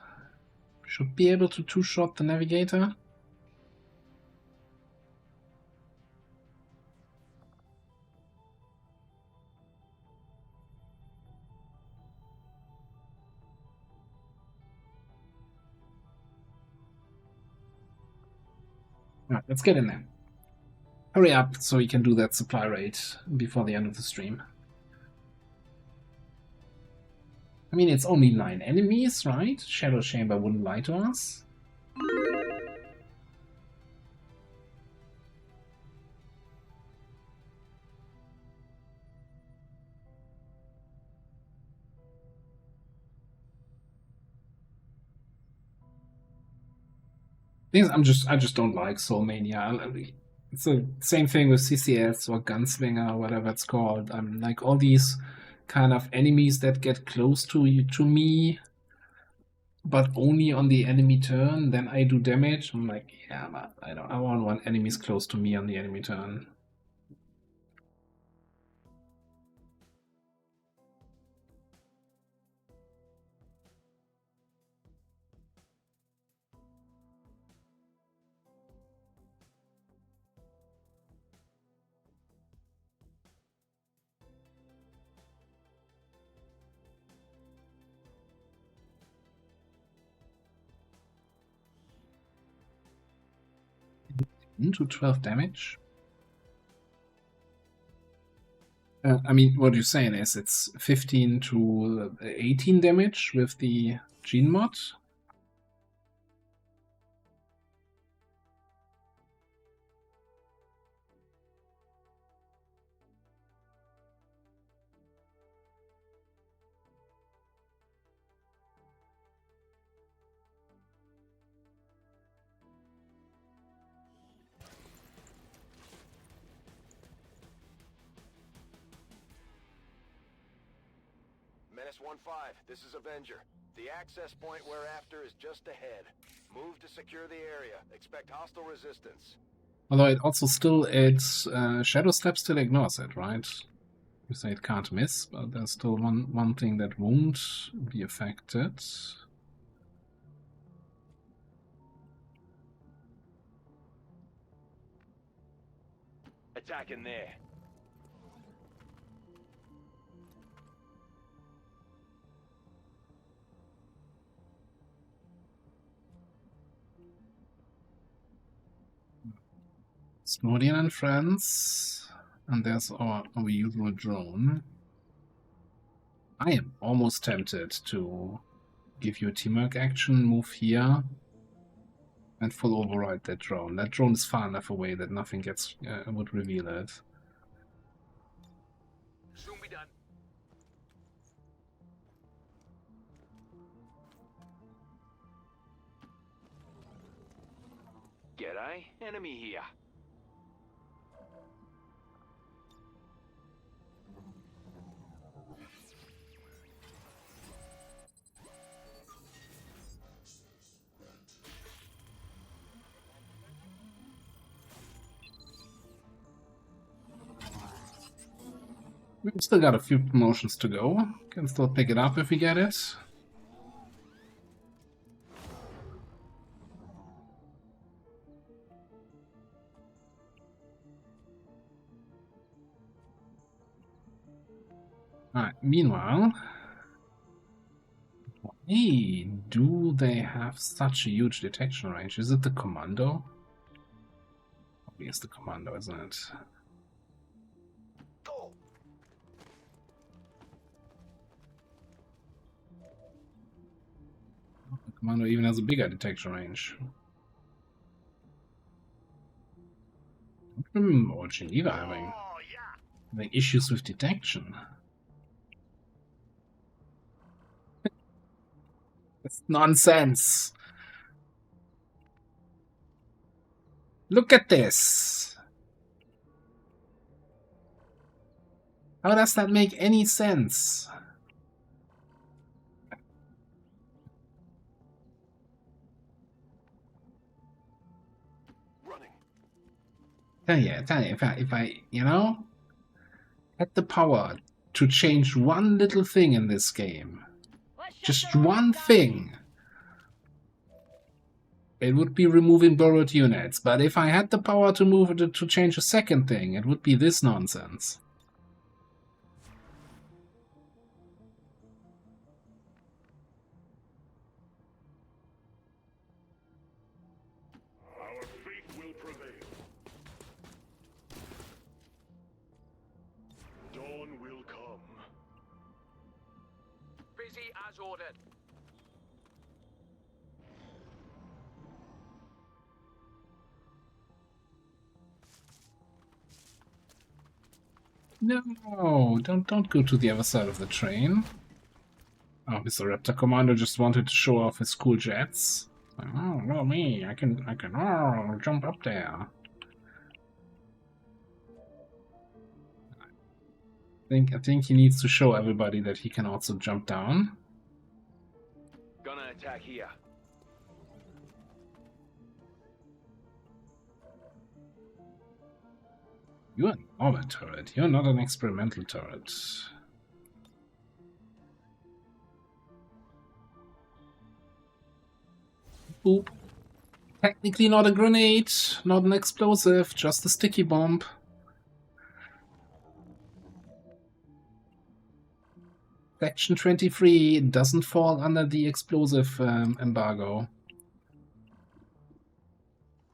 should be able to two-shot the Navigator. Alright, let's get in there. Hurry up so we can do that supply rate before the end of the stream. I mean, it's only 9 enemies, right? Shadow Chamber wouldn't lie to us. I just don't like Soul Mania. It's the same thing with CCS or Gunslinger, whatever it's called. Like all these kind of enemies that get close to me, but only on the enemy turn. Then I do damage. I'm like, yeah, but I don't want enemies close to me on the enemy turn. Into 12 damage. I mean, what you're saying is it's 15 to 18 damage with the gene mod. Menace 1-5, this is Avenger. The access point we're after is just ahead. Move to secure the area. Expect hostile resistance. Although it also still, Shadow Step still ignores it, right? You say it can't miss, but there's still one thing that won't be affected. Attack in there. Snowdian and friends. And there's our usual drone. I am almost tempted to give you a teamwork action, move here, and full override that drone. That drone is far enough away that nothing would reveal it. Soon be done. G'day, enemy here. We've still got a few promotions to go. Can still pick it up if we get it. Alright, meanwhile... Hey, do they have such a huge detection range? Is it the Commando? Probably it's the Commando, isn't it? The Commando even has a bigger detection range. I don't remember what Geneva having issues with detection. That's nonsense. Look at this. How does that make any sense? Tell you, if I, you know, had the power to change one little thing in this game, just one thing, it would be removing borrowed units. But if I had the power to move it to change a second thing, it would be this nonsense. Our fate will prevail. Dawn will come. Busy as ordered. No, don't go to the other side of the train. Oh, Mr. Raptor Commander just wanted to show off his cool jets. Oh, well, me, I can jump up there. I think he needs to show everybody that he can also jump down. Gonna attack here. You're an orbit turret. You're not an experimental turret. Boop. Technically not a grenade, not an explosive, just a sticky bomb. Section 23 doesn't fall under the explosive embargo.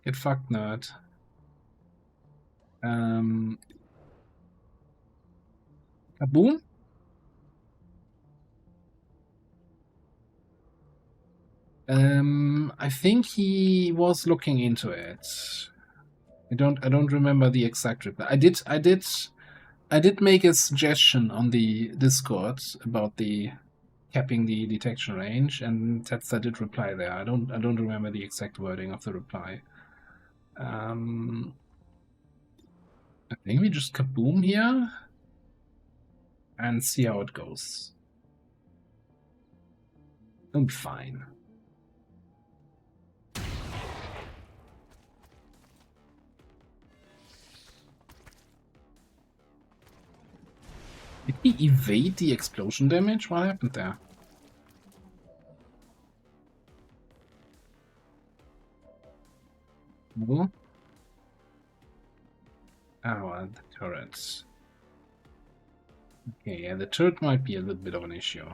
Get fucked, nerd. Kaboom? I think he was looking into it. I don't remember the exact reply. I did make a suggestion on the Discord about the capping the detection range, and Tetsa did reply there. I don't remember the exact wording of the reply. I think we just kaboom here and see how it goes. It'll be fine. Did he evade the explosion damage? What happened there? No? Oh, the turrets. Okay, yeah, the turret might be a little bit of an issue.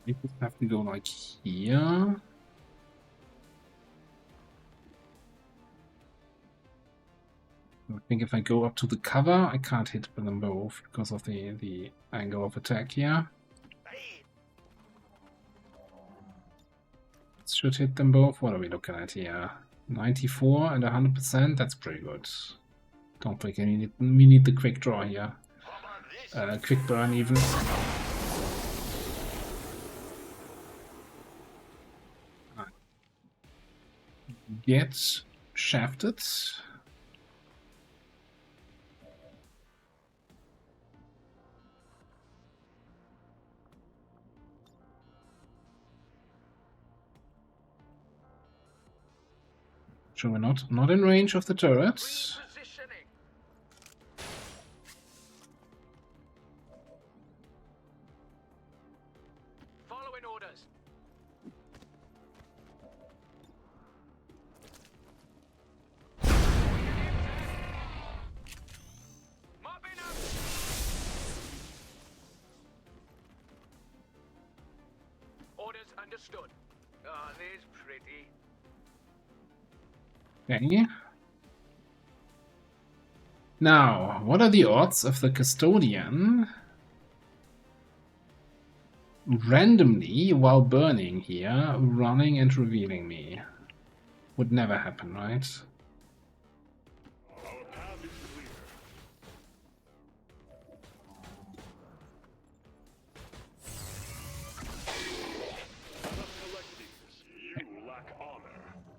We just have to go like here. I think if I go up to the cover, I can't hit them both because of the angle of attack here. Should hit them both. What are we looking at here? 94 and 100%. That's pretty good. Don't think we need the quick draw here. Quick burn even. Get shafted. Sure, we're not in range of the turrets. Following orders. Mopping up. Orders understood. Ah, there's pretty. Okay. Now, what are the odds of the custodian randomly, while burning here, running and revealing me? Would never happen, right?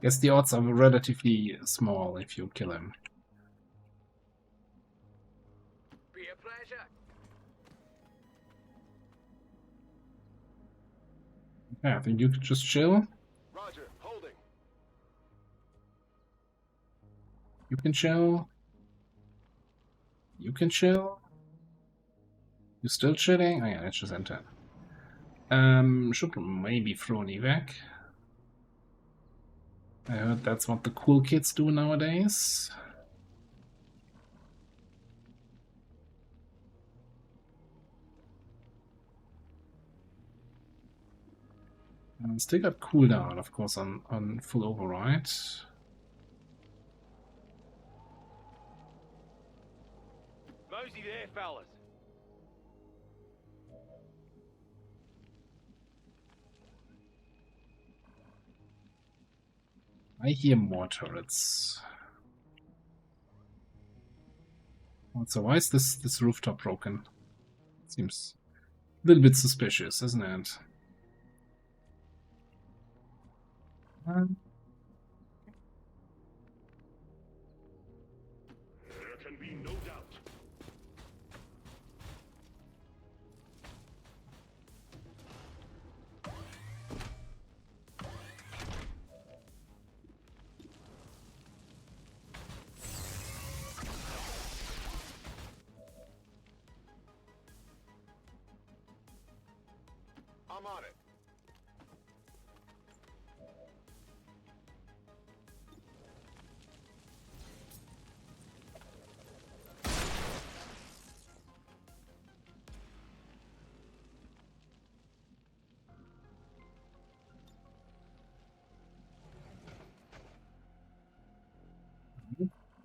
Guess the odds are relatively small if you kill him. Be a pleasure. Yeah, I think you could just chill. Roger, holding. You can chill. You can chill. You still chilling? Oh yeah, let's just enter. Should maybe throw an evac. I heard that's what the cool kids do nowadays. Still got cooldown, of course, on full override. Mosey there, fellas. I hear more turrets. So why is this rooftop broken? Seems a little bit suspicious, isn't it? There can be no doubt. I'm on it.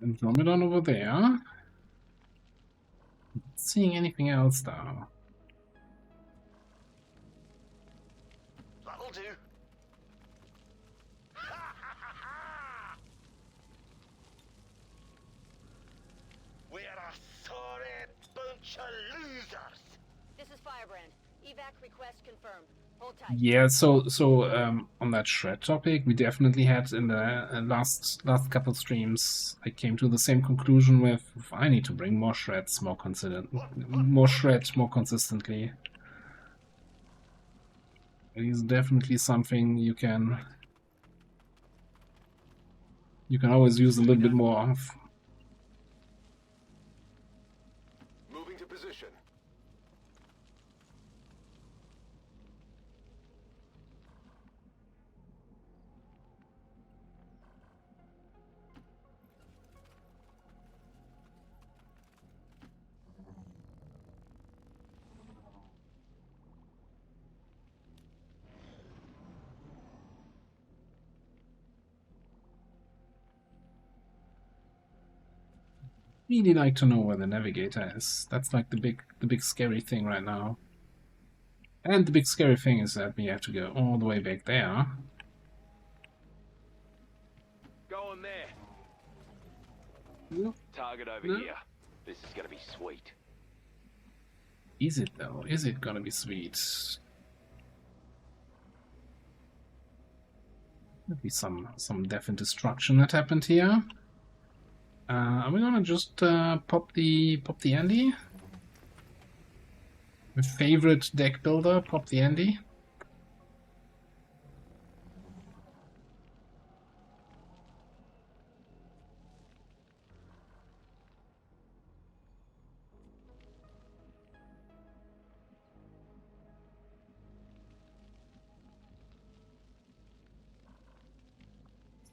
Andromedon over there. Not seeing anything else though. That'll do. We're a sorry bunch of losers. This is Firebrand. Evac request confirmed. Hold tight. Yeah, so on that shred topic, we definitely had in the last couple streams, I came to the same conclusion with I need to bring more shreds more consistently. It is definitely something you can always use a little bit more of. Moving to position. Really like to know where the navigator is. That's like the big scary thing right now. And the big scary thing is that we have to go all the way back there. Go on there. Nope. Target over No. here. This is gonna be sweet. Is it though? Is it gonna be sweet? Maybe some death and destruction that happened here. Are we gonna just pop the Andy? My favorite deck builder, pop the Andy.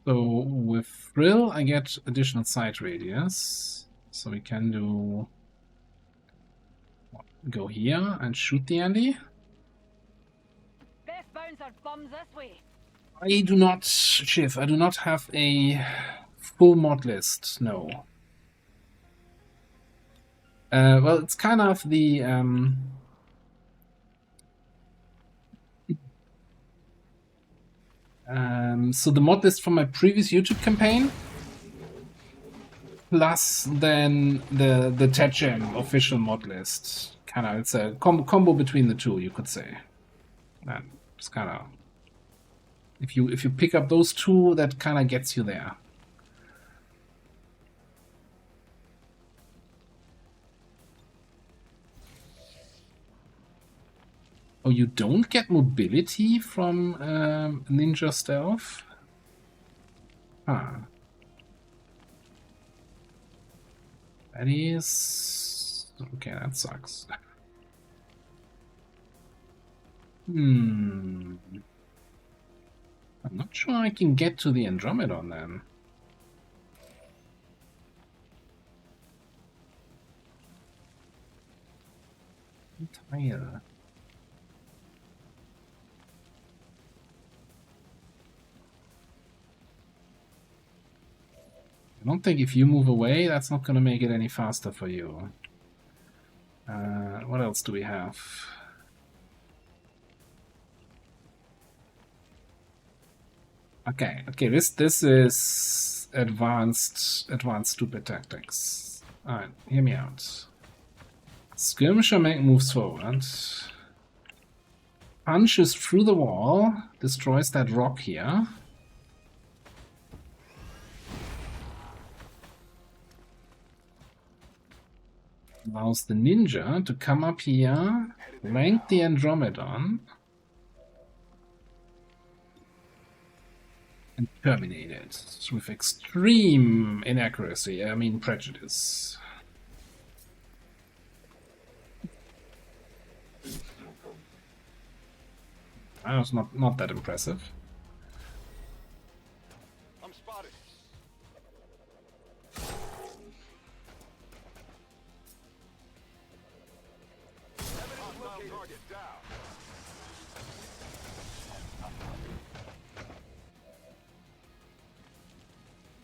So with Thrill, I get additional sight radius, so we can go here and shoot the Andy. Best bouncer bums this way. I do not, Shiv, I do not have a full mod list, no. Well, it's kind of the so the mod list from my previous YouTube campaign, plus then the Tetchem official mod list. Kind of, it's a combo between the two, you could say. That it's kind of, if you pick up those two, that kind of gets you there. Oh, you don't get mobility from Ninja Stealth? Huh. That is... okay, that sucks. I'm not sure I can get to the Andromedon then. Tile. I don't think if you move away, that's not going to make it any faster for you. What else do we have? Okay, this is advanced stupid tactics. Alright, hear me out. Skirmisher moves forward. Punches through the wall, destroys that rock here. Allows the ninja to come up here, flank the Andromedon, and terminate it with extreme inaccuracy, I mean prejudice. That was not that impressive. I'm spotted. Target down.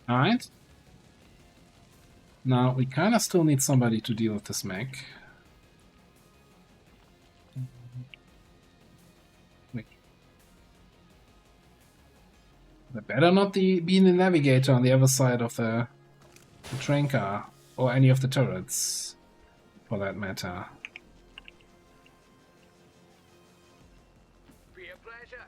Alright. Now, we kinda still need somebody to deal with this mech. Wait. There better not be the navigator on the other side of the train car, or any of the turrets, for that matter. Be a pleasure.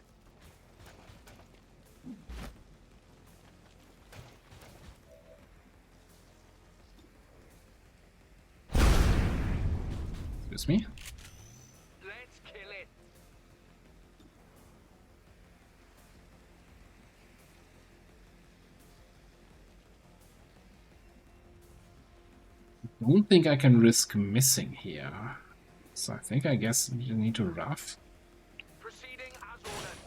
Excuse me? Let's kill it. I don't think I can risk missing here. So I think I guess you need to rough. Proceeding as ordered.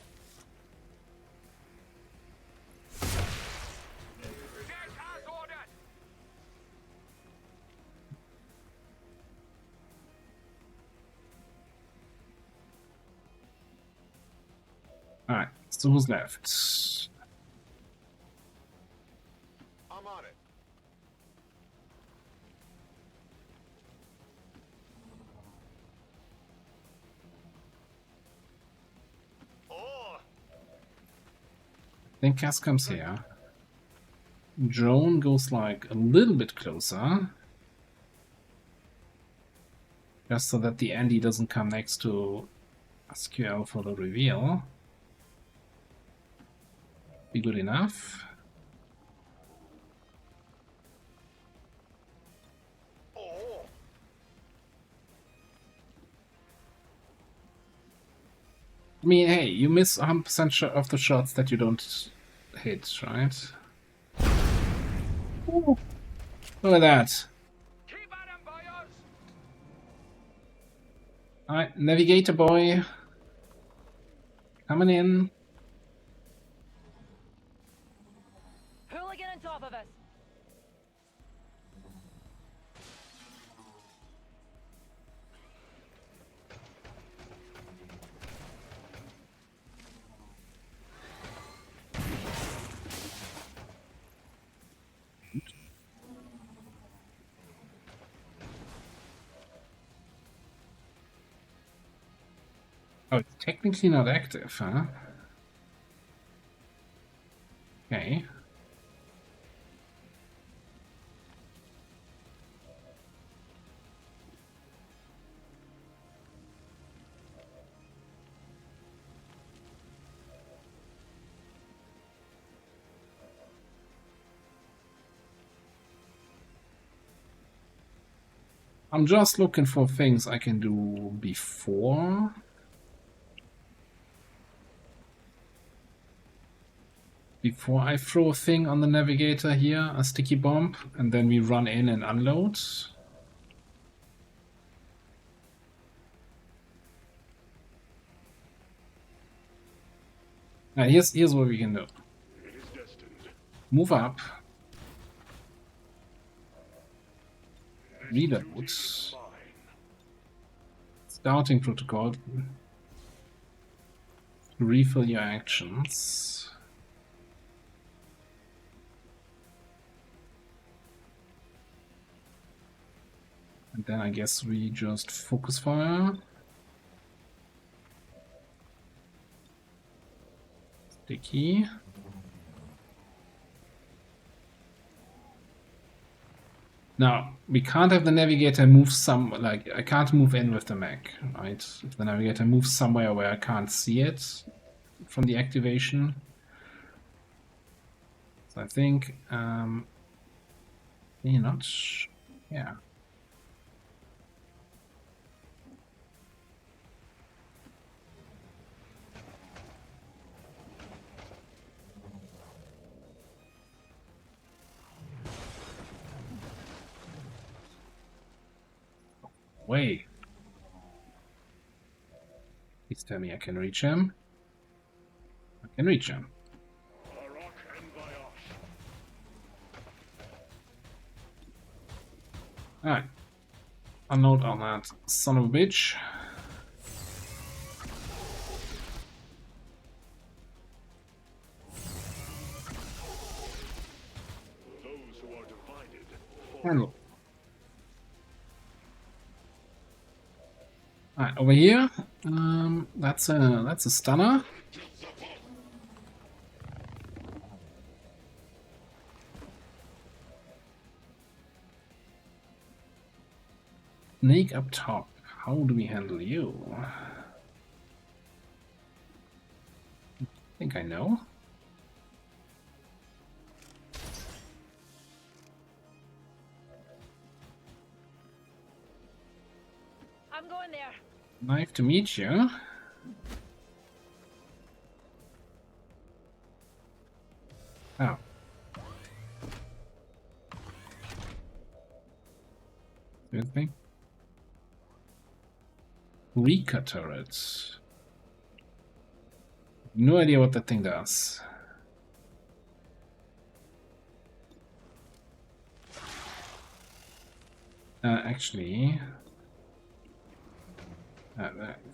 Yes, as ordered. Alright, so who's left? I'm on it. I think Cass comes here. Drone goes like a little bit closer. Just so that the Andy doesn't come next to SQL for the reveal. Be good enough. I mean, hey, you miss 100% of the shots that you don't hit, right? Ooh. Look at that. Keep at him, boyos. Alright, navigator boy. Coming in. Hooligan on top of us. Oh, it's technically not active, huh? Okay. I'm just looking for things I can do before. Before I throw a thing on the navigator here, a sticky bomb, and then we run in and unload. Now here's what we can do. Move up. Reload. Scouting protocol. Refill your actions. And then I guess we just focus fire. Sticky. Now, we can't have the navigator move like, I can't move in with the mech, right? If the navigator moves somewhere where I can't see it from the activation. So I think, yeah. Way. Please tell me I can reach him. I can reach him. Alright. Unload on that son of a bitch. Handle. Alright, over here. That's a stunner. Snake up top. How do we handle you? I think I know. I'm going there. Nice to meet you. Oh. Good thing. Rika turrets. No idea what that thing does. Actually,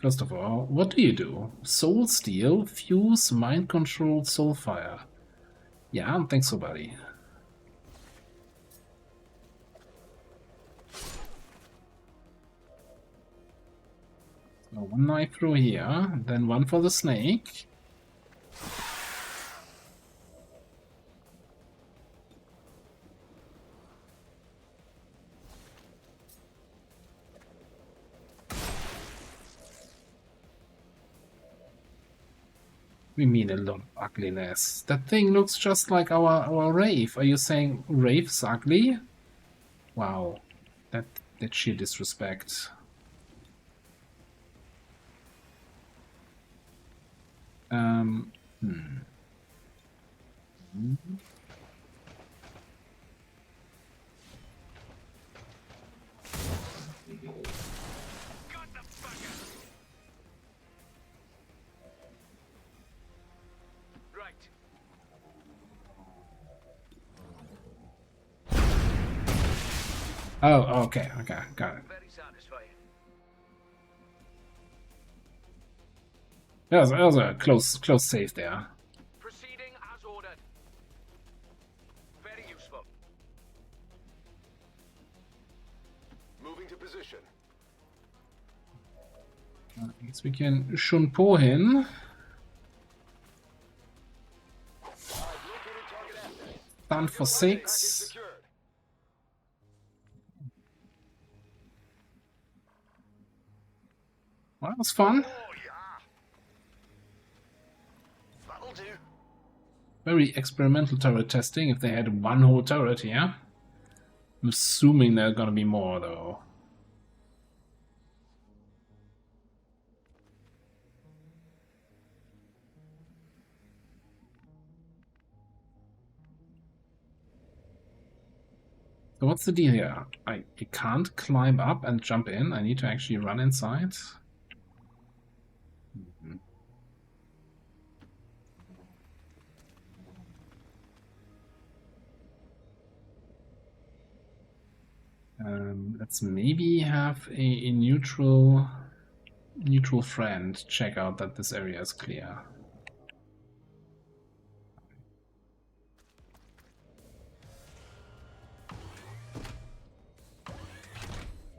first of all, what do you do? Soul Steal, Fuse, Mind Control, Soulfire. Yeah, I don't think so, buddy. So one knife through here, then one for the snake. We mean a lot of ugliness. That thing looks just like our Wraith. Are you saying Wraith's ugly? Wow, that sheer disrespect. Oh, okay, got it. Very satisfying. That was a close save there. Proceeding as ordered. Very useful. Moving to position. I guess we can Shunpo him. Stun for 6. Well, that was fun. Very experimental turret testing. If they had one whole turret here, I'm assuming there are gonna be more though. So what's the deal here? I can't climb up and jump in. I need to actually run inside. Let's maybe have a neutral friend check out that this area is clear.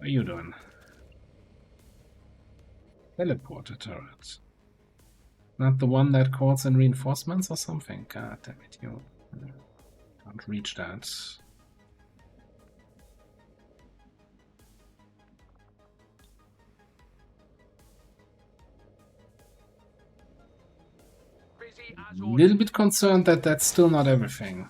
What are you doing? Teleporter turret. Not the one that calls in reinforcements or something? God damn it, you can't reach that. A little bit concerned that that's still not everything.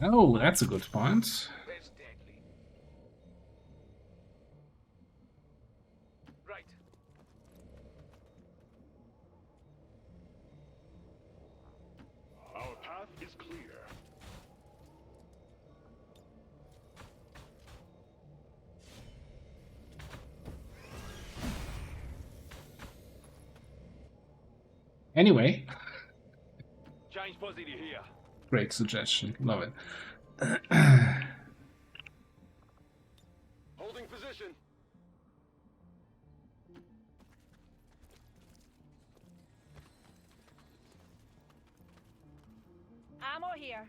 Oh, that's a good point. Right. Our path is clear. Anyway, Change positive here. great suggestion. Love it. Holding position. Ammo here.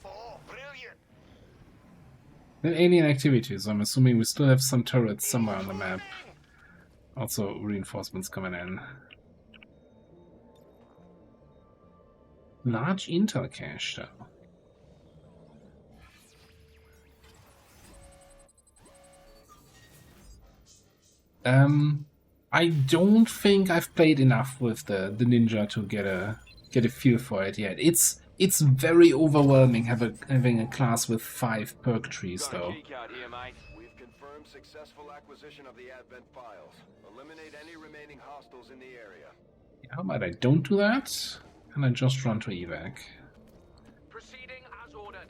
Oh, brilliant! Then alien activities. I'm assuming we still have some turrets somewhere on the map. Also reinforcements coming in. Large intel cache though. I don't think I've played enough with the ninja to get a feel for it yet. It's very overwhelming having a class with 5 perk trees though. We've confirmed successful acquisition of the Advent files. Eliminate any remaining hostiles in the area. How about I don't do that and I just run to evac. Proceeding as ordered.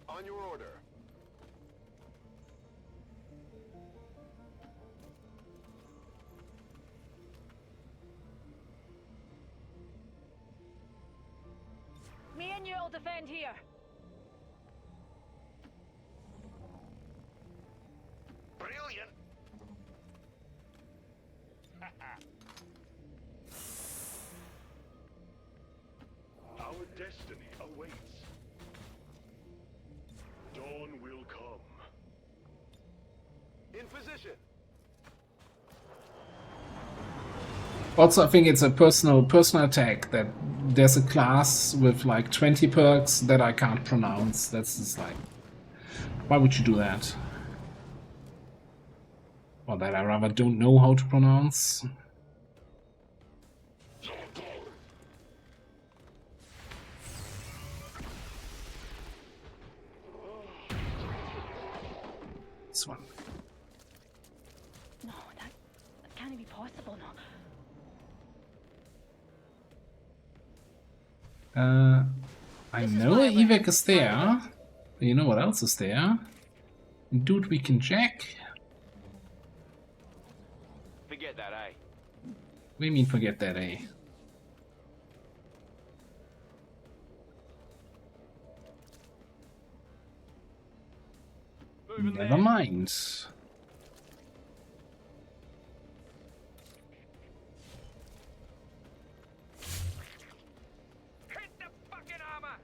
On your order. Me and you'll defend here. Brilliant! Our destiny awaits. Dawn will come. In position. Also, I think it's a personal attack that there's a class with like 20 perks that I can't pronounce. That's just like, why would you do that? Or that I rather don't know how to pronounce. This one. No, that can't be possible, no. I know evac is there. You know what else is there? Dude, we can jack. Forget that, eh? What do you mean forget that, eh? Never mind. Hit the fucking armor.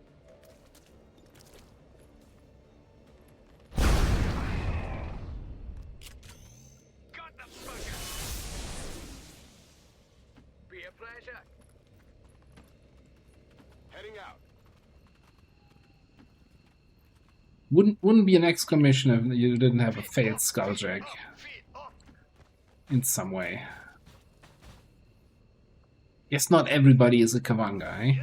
Got the fucker. Be a pleasure. Heading out. Wouldn't be an exclamation if you didn't have a failed skulljack in some way. Guess not everybody is a Kavanga, eh?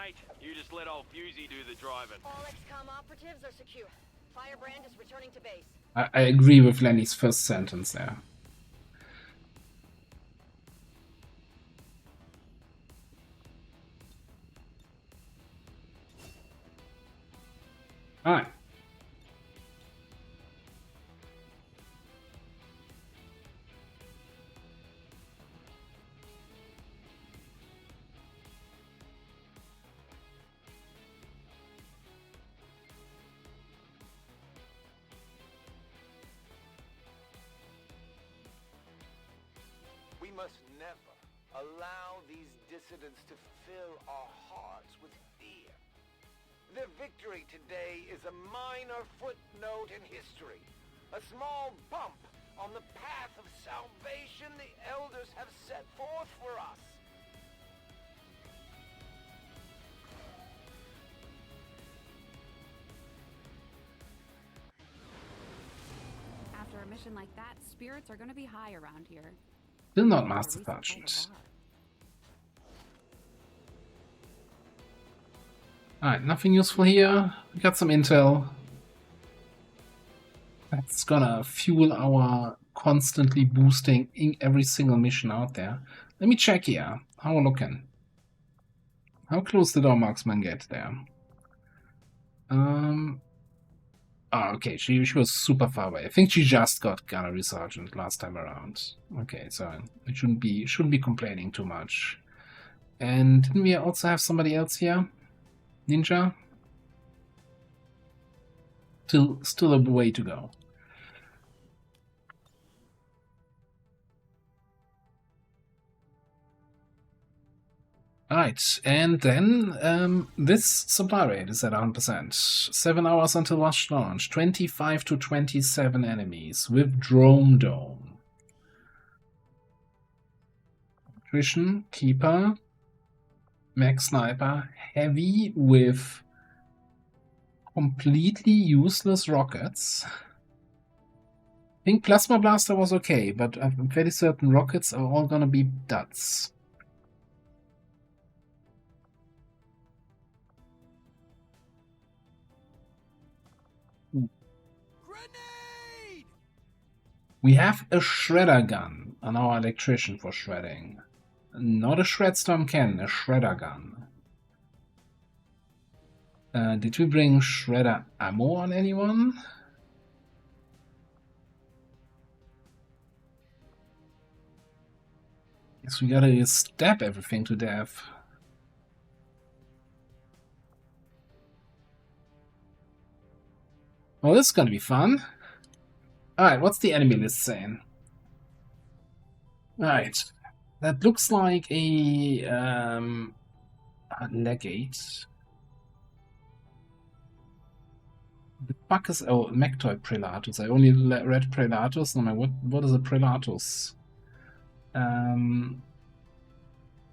mate. You just let old Fusey do the driving. All XCOM operatives are secure. Firebrand is returning to base. I agree with Lenny's first sentence there. Alright. We must never allow these dissidents to fill our hearts with fear. Their victory today is a minor footnote in history, a small bump on the path of salvation the elders have set forth for us. After a mission like that, spirits are gonna be high around here. Still not Master Sergeant. Alright, nothing useful here. We got some intel. That's gonna fuel our constantly boosting in every single mission out there. Let me check here. How we're looking. How close did our marksman get there? Oh, okay, she was super far away. I think she just got Gunnery Sergeant last time around. Okay, so it shouldn't be complaining too much. And didn't we also have somebody else here? Ninja? Still a way to go. Right, and then this supply rate is at 100%. 7 hours until rush launch. 25 to 27 enemies with Drone Dome. Attrition, Keeper, Max Sniper, Heavy with completely useless rockets. I think Plasma Blaster was okay, but I'm fairly certain rockets are all gonna be duds. Grenade! We have a shredder gun on our electrician for shredding. Not a Shredstorm cannon, a shredder gun. Did we bring shredder ammo on anyone? Guess we gotta stab everything to death. Well, this is gonna be fun. Alright, what's the enemy list saying? Alright. That looks like a legate. The fuck is Mectoid Prelatus? I only read Prelatus. No, what is a Prelatus?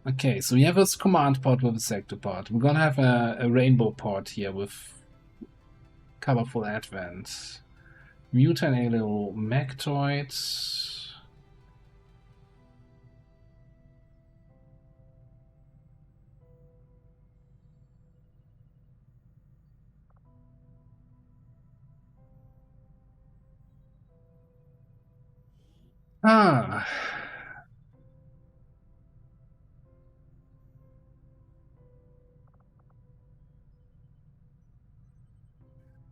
Okay, so we have this command pod with a sector pod. We're gonna have a rainbow pod here with colorful advent. Mutant Alien Mectoid. Ah.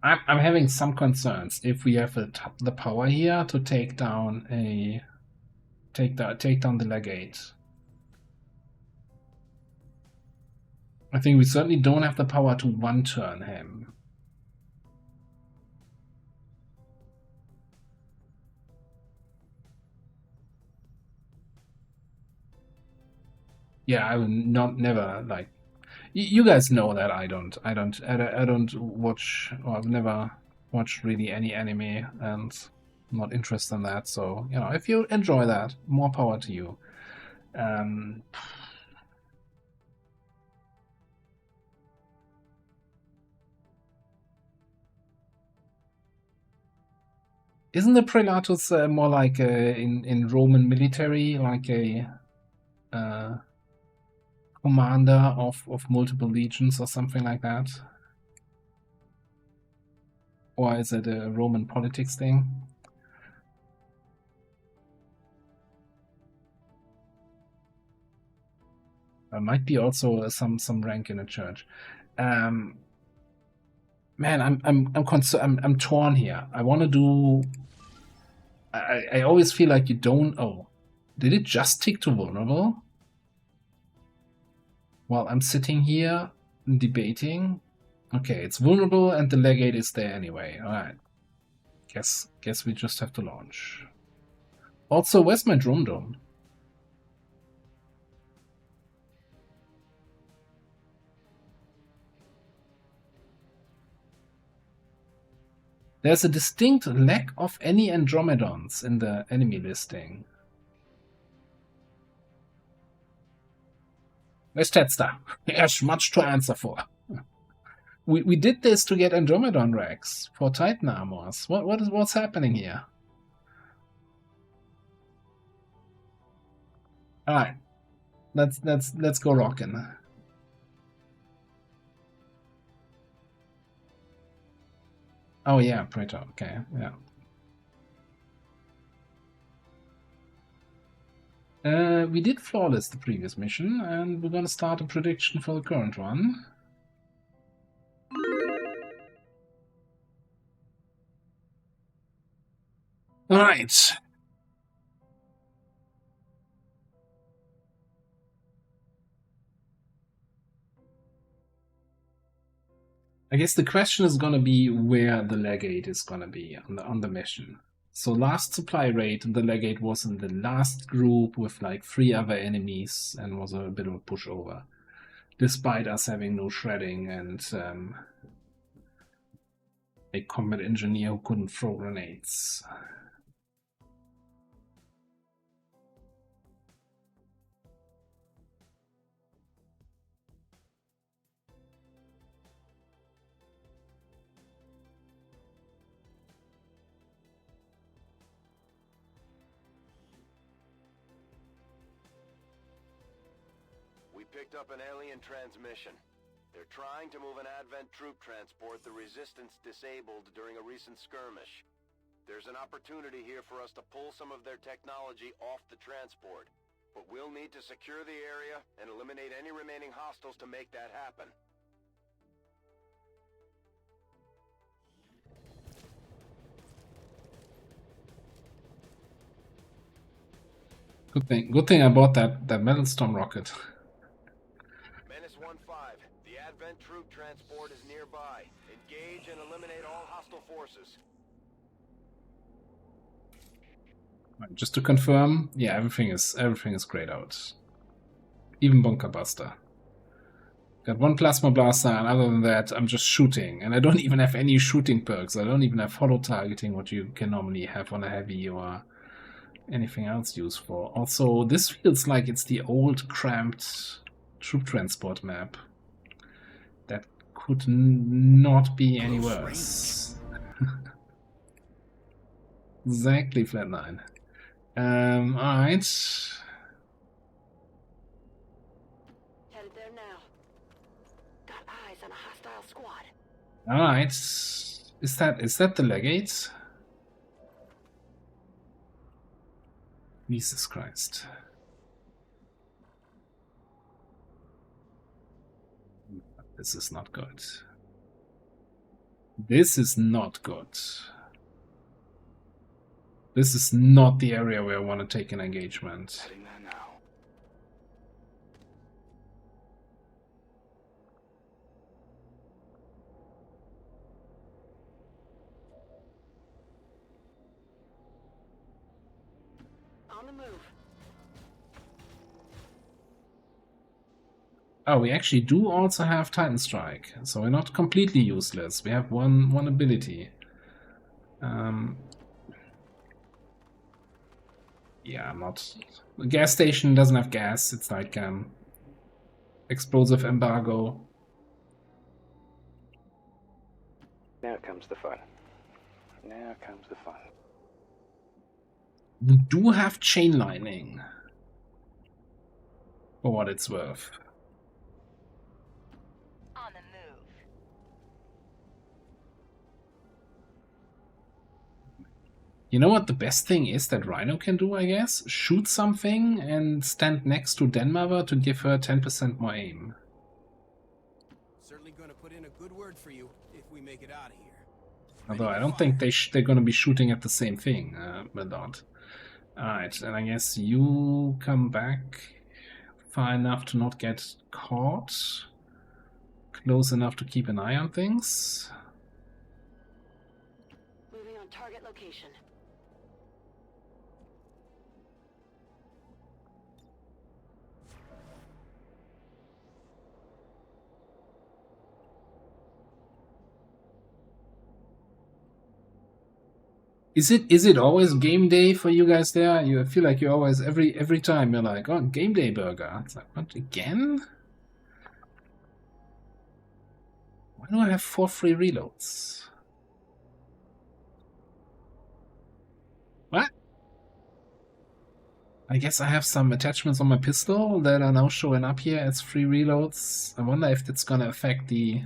I'm having some concerns if we have the power here to take down the legate. I think we certainly don't have the power to one-turn him. Yeah, I would never like. You guys know that I don't watch, or I've never watched really any anime, and I'm not interested in that. So you know, if you enjoy that, more power to you. Isn't the Prelatus more like in Roman military, like a commander of multiple legions or something like that? Or is it a Roman politics thing? There might be also some rank in the church. Man, I'm torn here. I want to do. I always feel like you don't. Oh, did it just tick to vulnerable? While I'm sitting here debating. Okay, it's vulnerable and the legate is there anyway. All right. Guess we just have to launch. Also, where's my drone dome? There's a distinct lack of any Andromedons in the enemy listing. Where's Tetster? There's much to answer for. We did this to get Andromedon racks for Titan armors. What's happening here? All right, let's go rockin'. Oh yeah, Praetor. Okay, yeah. We did flawless the previous mission, and we're gonna start a prediction for the current one. All right. I guess the question is gonna be where the legate is gonna be on the mission. So last supply raid, the legate was in the last group with like 3 other enemies and was a bit of a pushover, despite us having no shredding and a combat engineer who couldn't throw grenades. Picked up an alien transmission. They're trying to move an Advent troop transport the Resistance disabled during a recent skirmish. There's an opportunity here for us to pull some of their technology off the transport, but we'll need to secure the area and eliminate any remaining hostiles to make that happen. Good thing I bought that Metal Storm rocket. The Advent troop transport is nearby. Engage and eliminate all hostile forces. Just to confirm, yeah, everything is grayed out. Even Bunker Buster. Got 1 Plasma Blaster, and other than that, I'm just shooting. And I don't even have any shooting perks. I don't even have hollow targeting, what you can normally have on a heavy or anything else useful. Also, this feels like it's the old cramped troop transport map. That could not be any worse. Exactly, Flatline. Alright. Headed there now. Got eyes on a hostile squad. Alright. Is that the legate? Jesus Christ. This is not good. This is not good. This is not the area where I want to take an engagement. Heading there now. On the move. Oh, we actually do also have Titan Strike, so we're not completely useless. We have one ability. Yeah, I'm not. The gas station doesn't have gas. It's like explosive embargo. Now comes the fun. Now comes the fun. We do have chain lining, for what it's worth. You know what the best thing is that Rhino can do, I guess? Shoot something and stand next to Denmother to give her 10% more aim. Certainly gonna put in a good word for you if we make it out of here. Although I don't think they're gonna be shooting at the same thing, Milord. Alright, and I guess you come back far enough to not get caught. Close enough to keep an eye on things. Moving on target location. Is it always game day for you guys there? You feel like you always every time you're like, oh, game day burger. It's like, what, again? Why do I have 4 free reloads? What? I guess I have some attachments on my pistol that are now showing up here as free reloads. I wonder if that's gonna affect the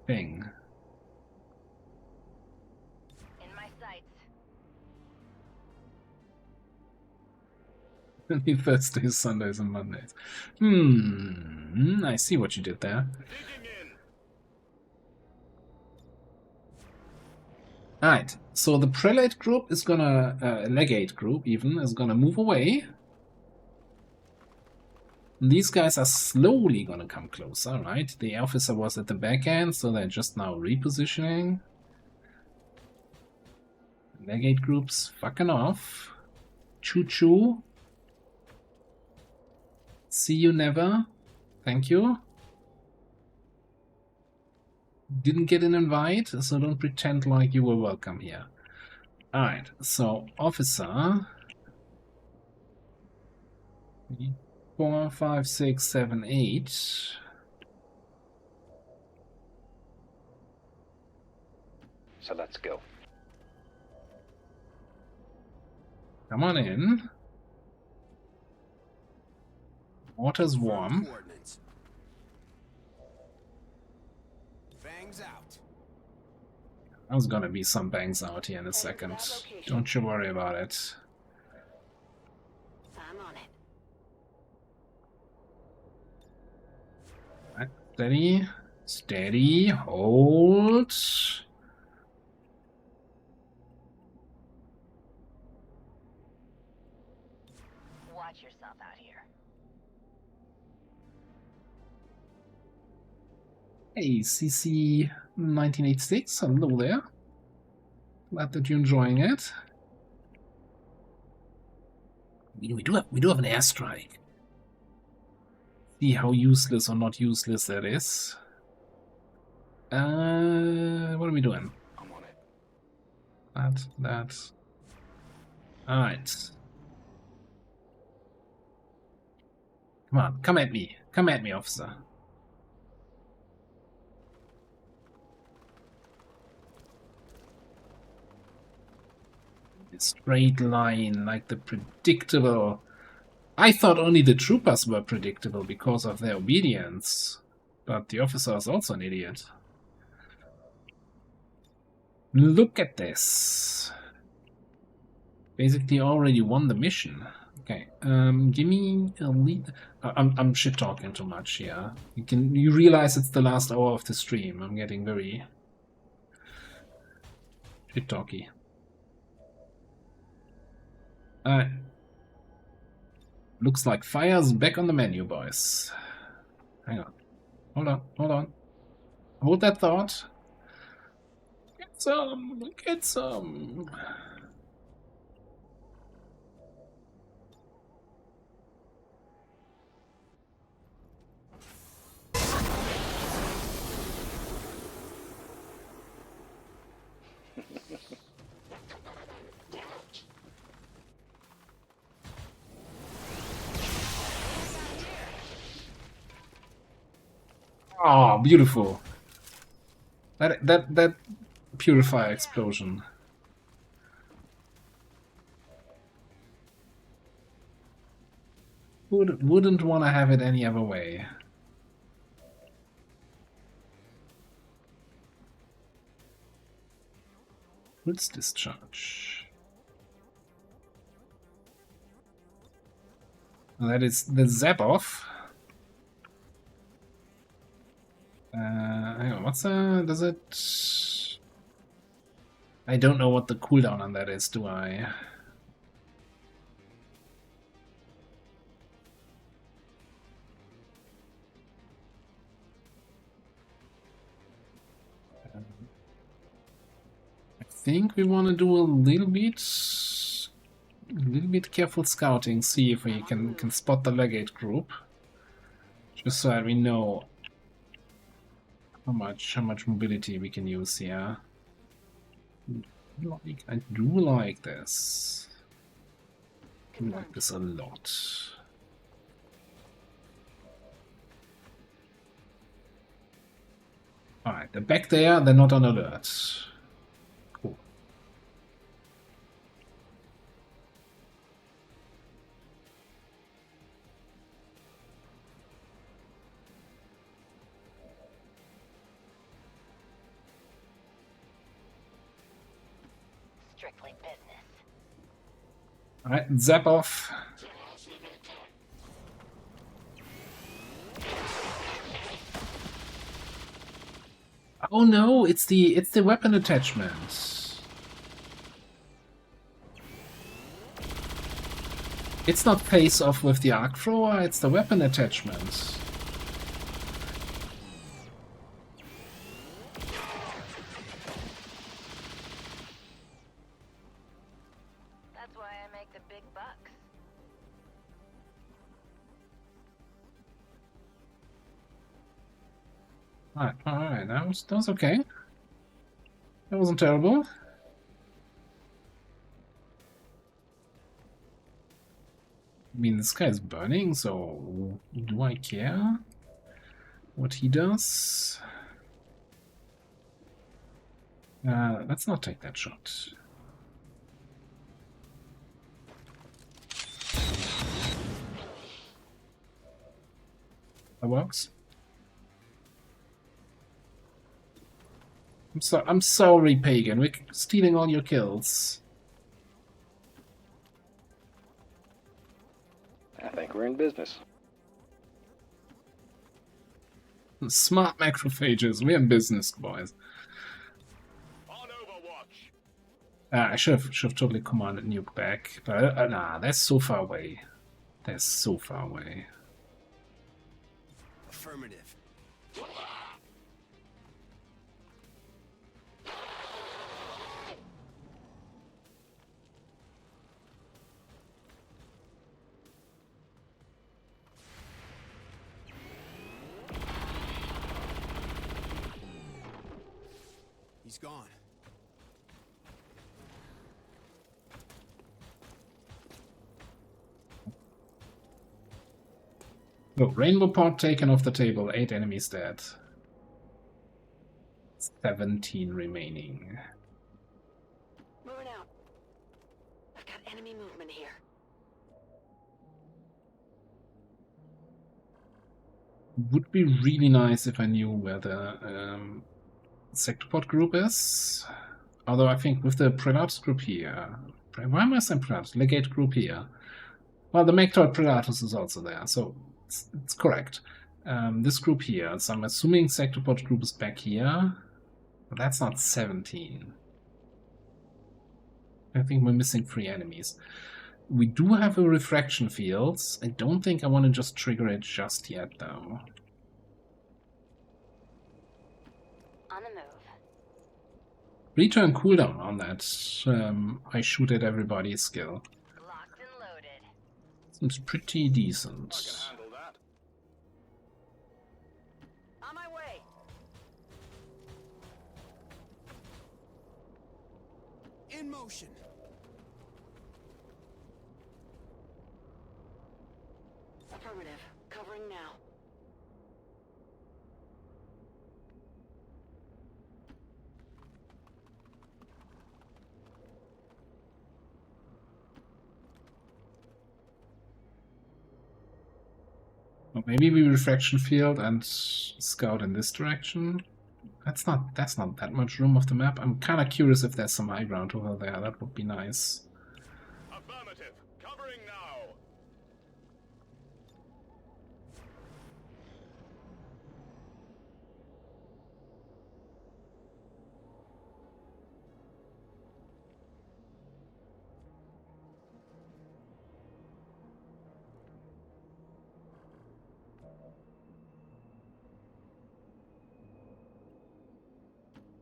thing. In my sights. Only Thursdays, Sundays, and Mondays. I see what you did there. Alright, so the prelate group is gonna, legate group even, is gonna move away. These guys are slowly gonna come closer, right? The officer was at the back end, so they're just now repositioning. Legate groups fucking off. Choo-choo. See you never. Thank you. Didn't get an invite, so don't pretend like you were welcome here. Alright, so officer. 4, 5, 6, 7, 8. So let's go. Come on in. Water's warm. Bangs out. There's gonna be some bangs out here in a second. Don't you worry about it. I'm on it. Right, steady. Steady. Hold. Watch yourself out here. Hey, CC 1986, hello there. Glad that you're enjoying it. We do have an airstrike. See how useless or not useless that is. What are we doing? I'm on it. That. Alright. Come on, come at me. Come at me, officer. Straight line, like the predictable. I thought only the troopers were predictable because of their obedience, but the officer is also an idiot. Look at this. Basically already won the mission. Okay, give me a lead. I'm shit talking too much here. You realize it's the last hour of the stream. I'm getting very shit talky. Looks like fire's back on the menu, boys. Hang on. Hold on, hold on. Hold that thought. Get some, get some. Oh, beautiful. That purifier explosion. Wouldn't want to have it any other way. Pulse discharge. That is the Zap-off. Hang on, what's does it... I don't know what the cooldown on that is, do I? I think we want to do a little bit careful scouting, see if we can spot the legate group, just so that we know how much mobility we can use here. I do like this. I like this a lot. Alright, they're back there, they're not on alert. Cool. Strictly business. Alright, zap off. Oh no, it's the weapon attachment. It's not face off with the arc thrower, it's the weapon attachment. That's why I make the big bucks. Alright, that was okay. That wasn't terrible. I mean, this guy's burning, so do I care what he does? Let's not take that shot. That works. I'm sorry, Pagan. We're stealing all your kills. I think we're in business. Smart macrophages. We're in business, boys. On Overwatch. I should have totally commanded nuke back, but nah, that's so far away. That's so far away. Affirmative. He's gone. Look, Rainbow Pod taken off the table, 8 enemies dead. 17 remaining. Moving out. I've got enemy movement here. Would be really nice if I knew where the Sectopod group is. Although I think with the Predatus group here... Why am I saying Predatus? Legate group here. Well, the Mectoid Predatus is also there, so it's correct. This group here, so I'm assuming Sectopod group is back here. But that's not 17. I think we're missing 3 enemies. We do have a refraction field. I don't think I want to just trigger it just yet, though. On the move. Return cooldown on that I shoot at everybody skill. Locked and loaded. Seems pretty decent. I can handle that. On my way. In motion. Affirmative. Covering now. Well, maybe we refraction field and scout in this direction. That's not that much room of the map. I'm kind of curious if there's some high ground over there. That would be nice. Affirmative. Covering now.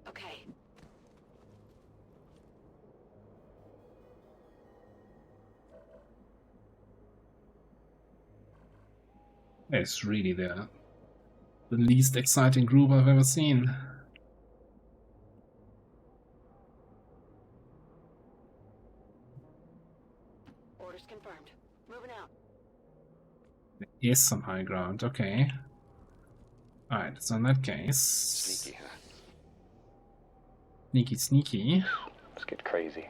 Okay. It's really the least exciting group I've ever seen. Orders confirmed. Moving out. There is some high ground, okay. Alright, so in that case... Sneaky, huh? Sneaky, sneaky. Let's get crazy.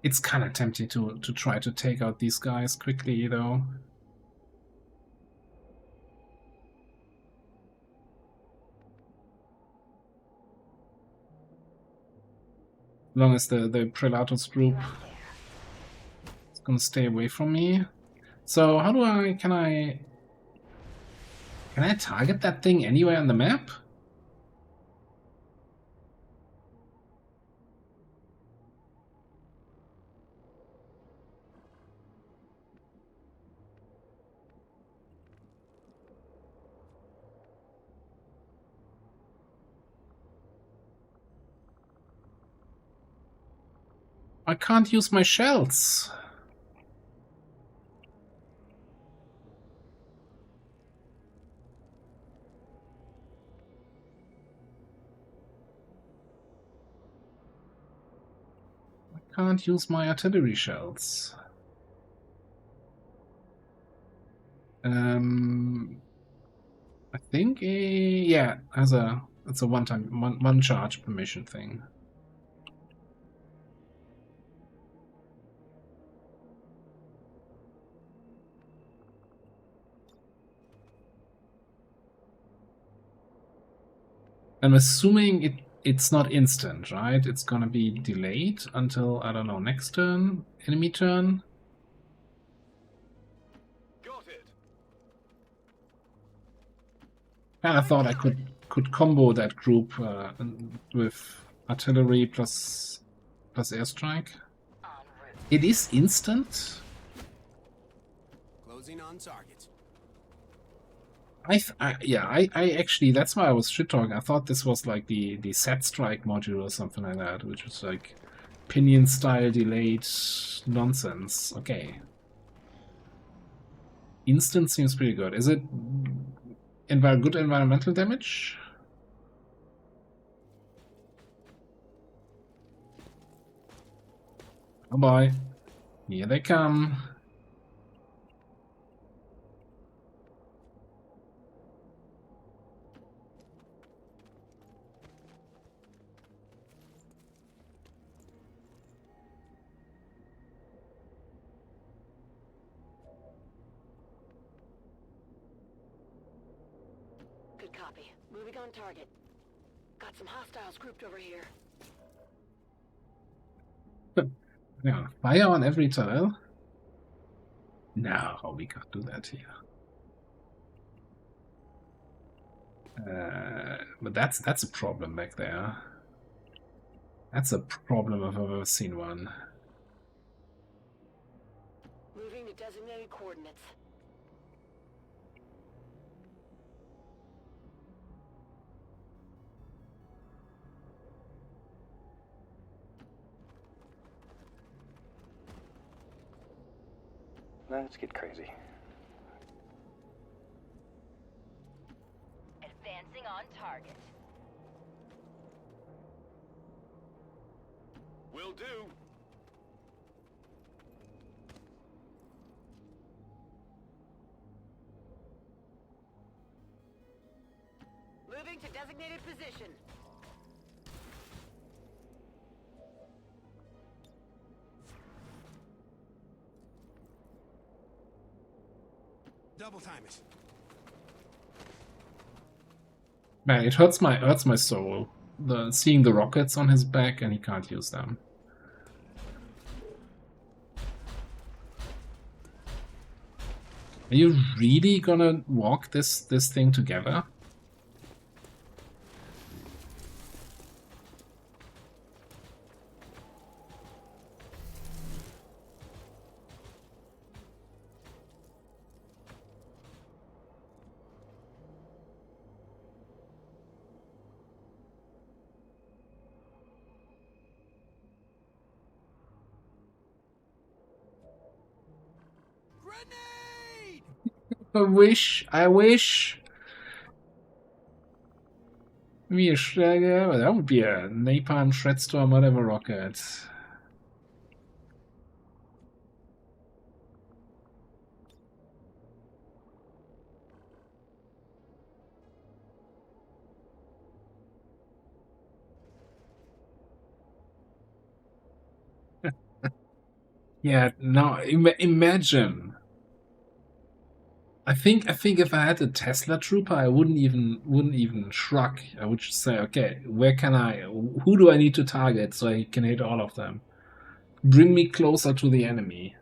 It's kind of tempting to try to take out these guys quickly, though. As long as the Prelatus group is gonna stay away from me. So how do can I target that thing anywhere on the map? I can't use my shells. I can't use my artillery shells. I think yeah, it's a one charge per mission thing. I'm assuming it's not instant, right? It's gonna be delayed until, I don't know, next turn, enemy turn. Got it. Kinda thought I could combo that group with artillery plus airstrike. It is instant. Closing on target. I actually, that's why I was shit talking. I thought this was like the set strike module or something like that, which is like pinion style delayed nonsense. Okay. Instant seems pretty good. Is it good environmental damage? Oh boy. Here they come. Good copy. Moving on target. Got some hostiles grouped over here. Yeah, fire on every tile. No, we can't do that here. But that's a problem back there. That's a problem if I've ever seen one. Moving to designated coordinates. Let's get crazy. Advancing on target. Will do. Moving to designated position. Double time it. Man, it hurts my soul. Seeing the rockets on his back and he can't use them. Are you really gonna walk this thing together? Grenade! I wish. That would be a napalm, shredstorm, whatever rocket. Yeah, no, imagine. I think if I had a Tesla trooper, I wouldn't even shrug. I would just say, okay, who do I need to target so I can hit all of them? Bring me closer to the enemy.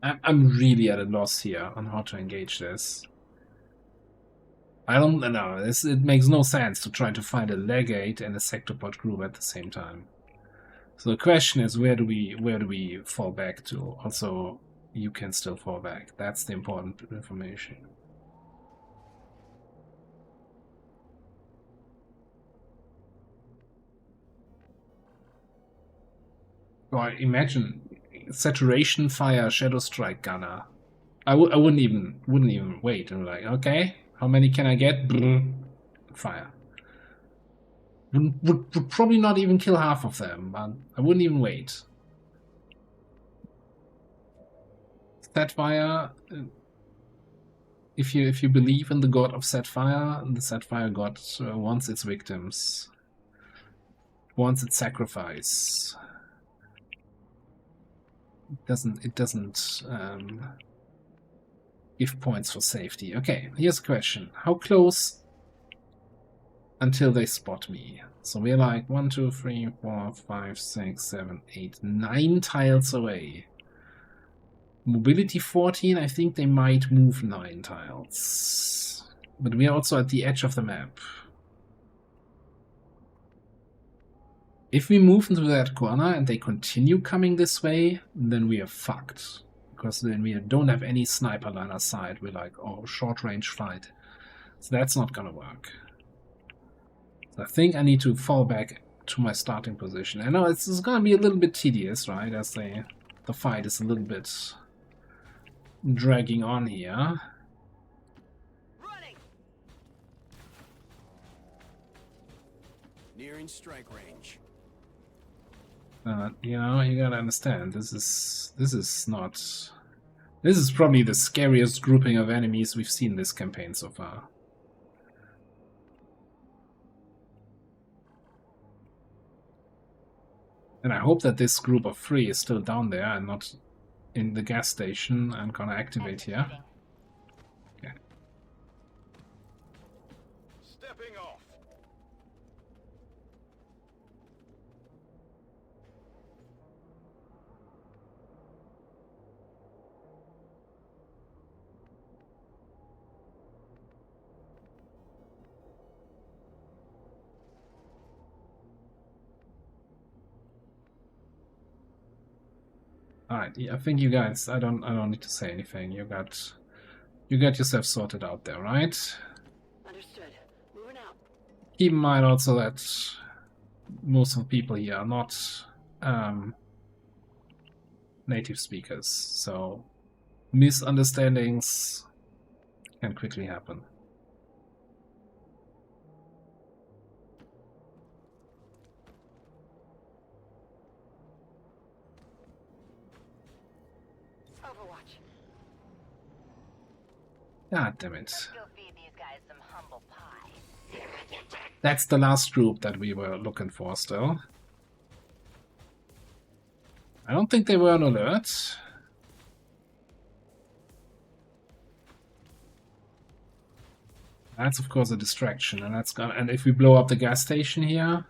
I'm really at a loss here on how to engage this. I don't know. It makes no sense to try to find a legate and a sectopod group at the same time. So the question is, where do we fall back to? Also, you can still fall back. That's the important information. Or imagine saturation fire, shadow strike gunner. I wouldn't even wait. I'm like, okay, how many can I get? Brrr, fire. Would probably not even kill half of them, but I wouldn't even wait. Setfire. If you believe in the god of Setfire, the Setfire god wants its victims, wants its sacrifice. It doesn't give points for safety. Okay, here's a question: how close until they spot me? So we're like 1, 2, 3, 4, 5, 6, 7, 8, 9 tiles away. Mobility 14, I think they might move 9 tiles. But we are also at the edge of the map. If we move into that corner and they continue coming this way, then we are fucked. Because then we don't have any sniper line of sight. We're like, oh, short range fight. So that's not gonna work. So I think I need to fall back to my starting position. I know it's gonna be a little bit tedious, right? As the fight is a little bit dragging on here. Running. Nearing strike range. You know, you gotta understand, this is probably the scariest grouping of enemies we've seen this campaign so far. And I hope that this group of 3 is still down there and not in the gas station. I'm gonna activate here. Okay. Stepping off. Alright, I think you guys, I don't need to say anything. You got yourself sorted out there, right? Understood. Moving out. Keep in mind also that most of the people here are not native speakers, so misunderstandings can quickly happen. Overwatch. God damn it. Go feed these guys some humble pie. That's the last group that we were looking for still. I don't think they were on alert. That's of course a distraction, and that's gonna. And if we blow up the gas station here,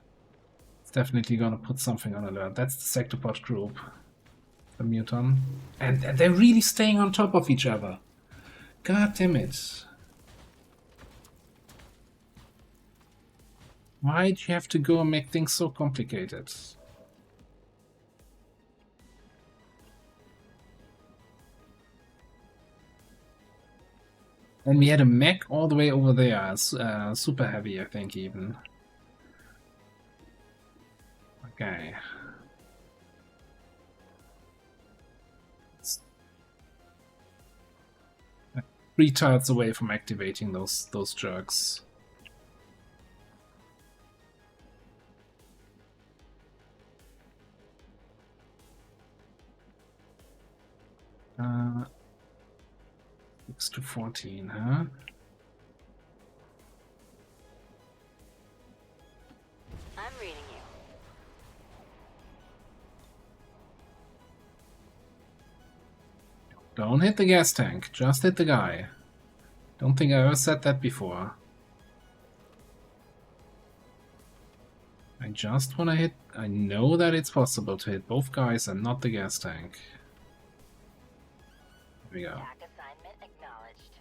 it's definitely gonna put something on alert. That's the Sectopod group, the Muton, and they're really staying on top of each other. God damn it! Why'd you have to go and make things so complicated? And we had a mech all the way over there, super heavy, I think, even. Okay. Retards away from activating those jerks. Uh, 6 to 14, huh? I'm reading you. Don't hit the gas tank, just hit the guy. Don't think I ever said that before. I just want to hit... I know that it's possible to hit both guys and not the gas tank. Here we go. Assignment acknowledged.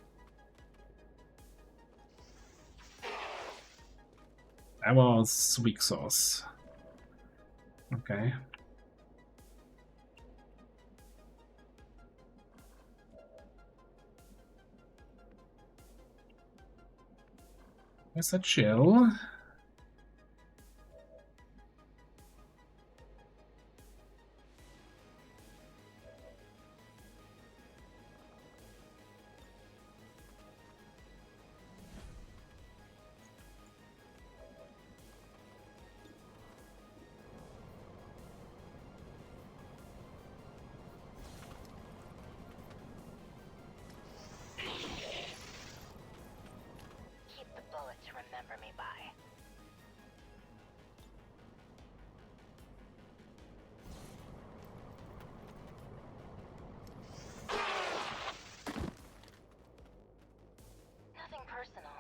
That was weak sauce. Okay. There's a chill. Remember me by. Nothing personal.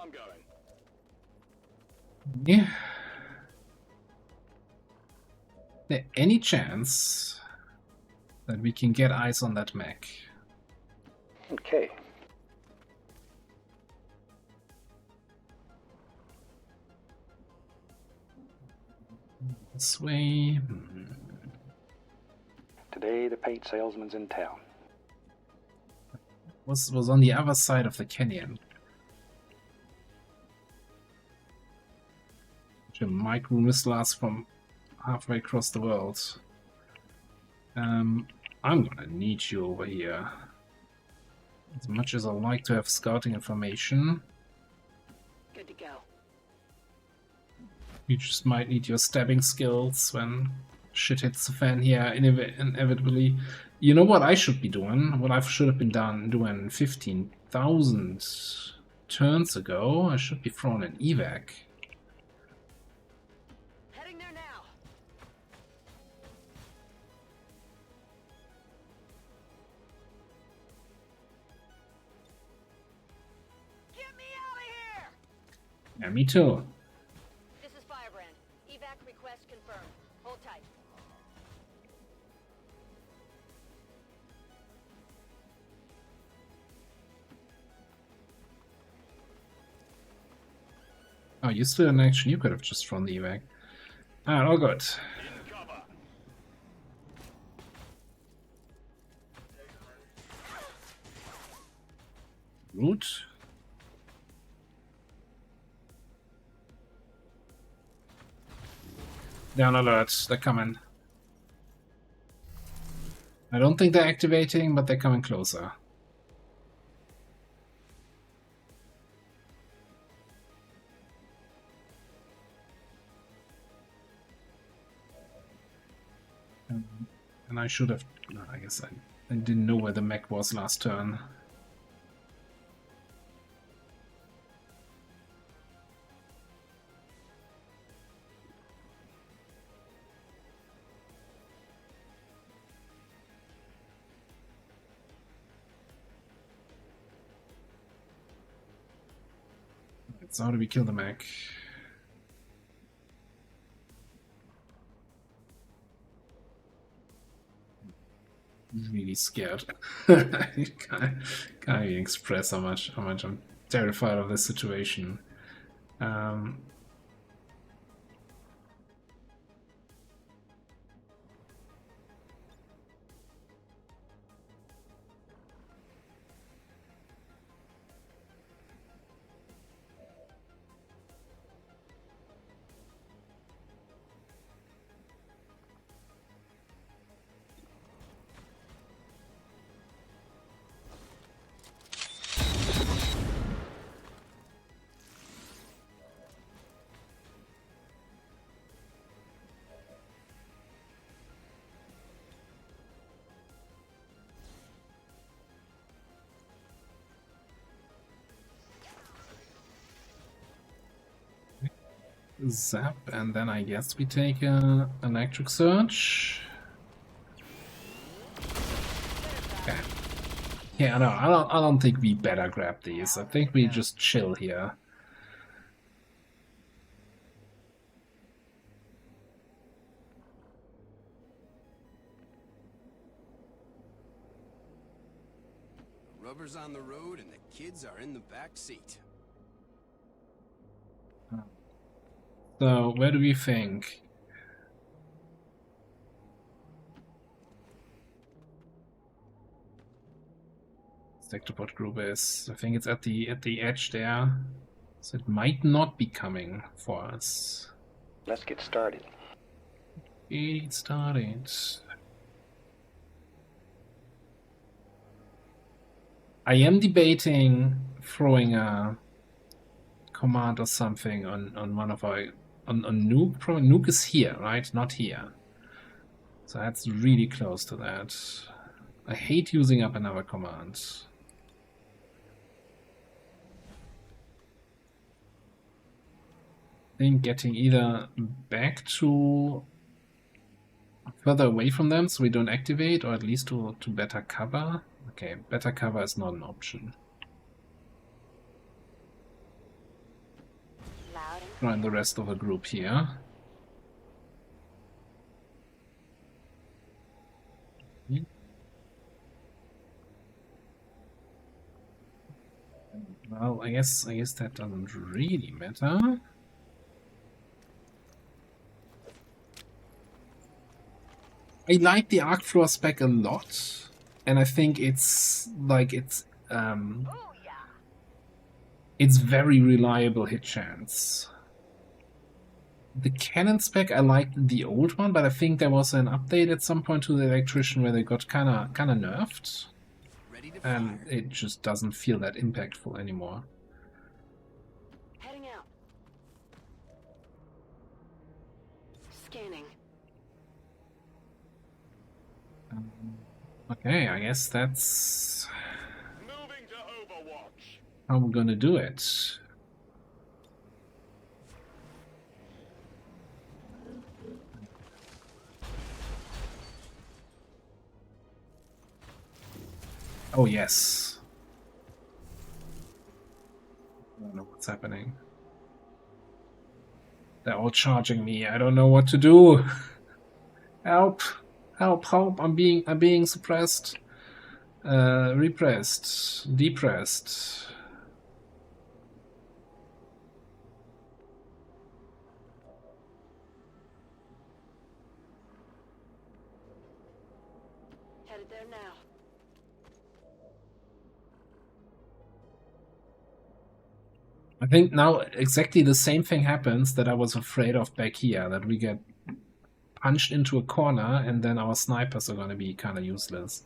I'm going. Yeah. There any chance that we can get eyes on that mech? Okay. This way. Today the paint salesman's in town. Was on the other side of the canyon. Which micro missiles from halfway across the world. I'm gonna need you over here. As much as I like to have scouting information, Good to go. you just might need your stabbing skills when shit hits the fan here inevitably. You know what I should be doing? What I should have been doing 15,000 turns ago? I should be throwing an evac. Heading there now. Get me out of here! Yeah, me too. This is Firebrand. Evac request confirmed. Hold tight. Oh, you still in action? You could have just thrown the evac. Ah, all good. Root. Down alert, they're coming. I don't think they're activating, but they're coming closer. And I should have... I guess I didn't know where the mech was last turn. So how do we kill the mech? Really scared. I can't even express how much I'm terrified of this situation. Zap, and then I guess we take an electric surge. Okay. Yeah, no, I don't think we better grab these. I think we just chill here. The rubber's on the road and the kids are in the back seat. So, where do we think? Sectopod group is. I think it's at the edge there. So it might not be coming for us. Let's get started. Get started. I am debating throwing a command or something on one of our on Nuke. Probably Nuke is here, right? Not here. So that's really close to that. I hate using up another command. I think getting either back to further away from them so we don't activate, or at least to better cover. Okay, better cover is not an option. Join the rest of the group here. Well, I guess that doesn't really matter. I like the Arc Floor spec a lot, and I think it's very reliable hit chance. The cannon spec, I liked the old one, but I think there was an update at some point to the electrician where they got kinda nerfed, and it just doesn't feel that impactful anymore. Heading out. Scanning. Okay, I guess that's how we're gonna do it. Oh yes. I don't know what's happening. They're all charging me. I don't know what to do. Help! Help! Help! I'm being suppressed. Repressed. Depressed. Headed there now. I think now exactly the same thing happens that I was afraid of back here, that we get punched into a corner, and then our snipers are gonna be kind of useless.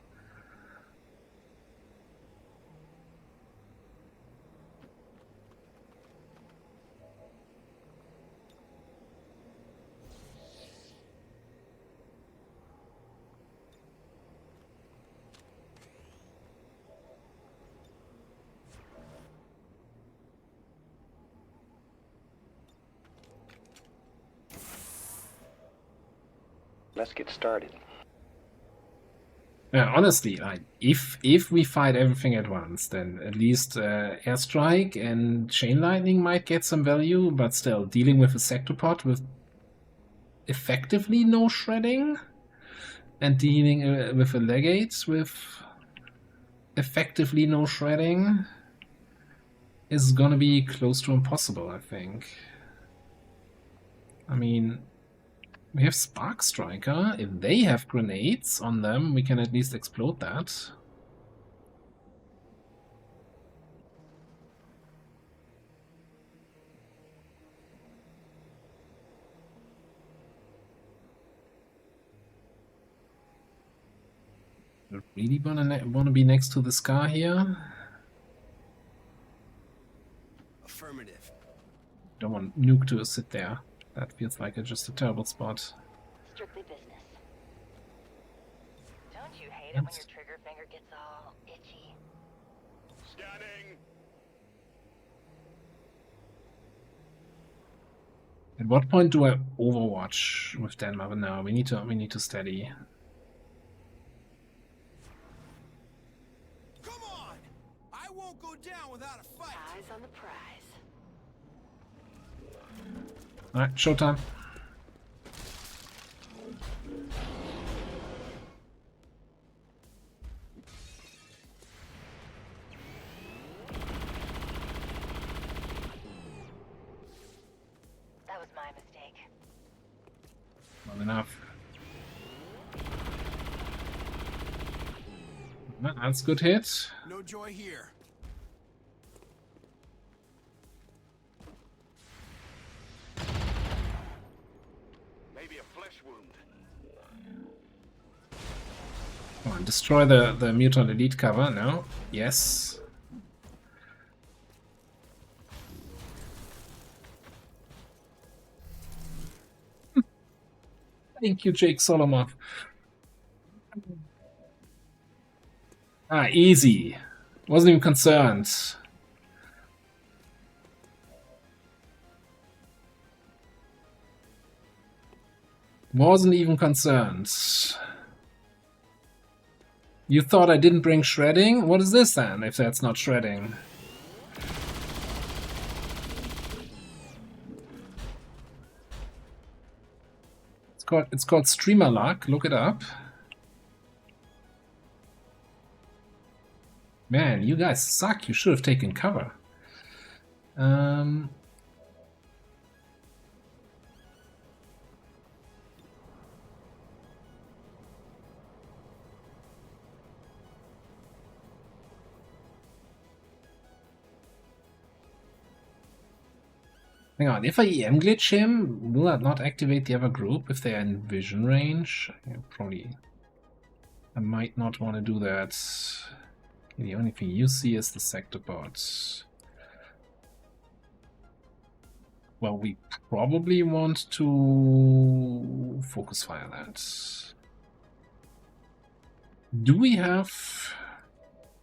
Let's get started. Yeah, honestly, like if we fight everything at once, then at least airstrike and chain lightning might get some value, but still dealing with a sectopod with effectively no shredding, and dealing with a legate with effectively no shredding is gonna be close to impossible, I think. I mean, we have Spark Striker. If they have grenades on them, we can at least explode that. I really wanna be next to the Scar here. Affirmative. Don't want Nuke to sit there. That feels like just a terrible spot. Strictly business. Don't you hate it when your trigger finger gets all itchy? Scanning. At what point do I overwatch with Denmark? No, we need to steady. Come on! I won't go down without a fight. Eyes on the prize. Alright, showtime. That was my mistake. Not enough. That's a good hit. No joy here. Maybe a flesh wound. Come on, destroy the mutant elite cover. No. Yes. Thank you, Jake Solomon. Ah, easy. Wasn't even concerned. Wasn't even concerned. You thought I didn't bring shredding? What is this then, if that's not shredding? It's called streamer luck. Look it up. Man, you guys suck. You should have taken cover. Hang on, if I EM glitch him, will that not activate the other group if they are in vision range? Yeah, probably. I might not want to do that. The only thing you see is the sector bots. Well, we probably want to focus fire that. Do we have...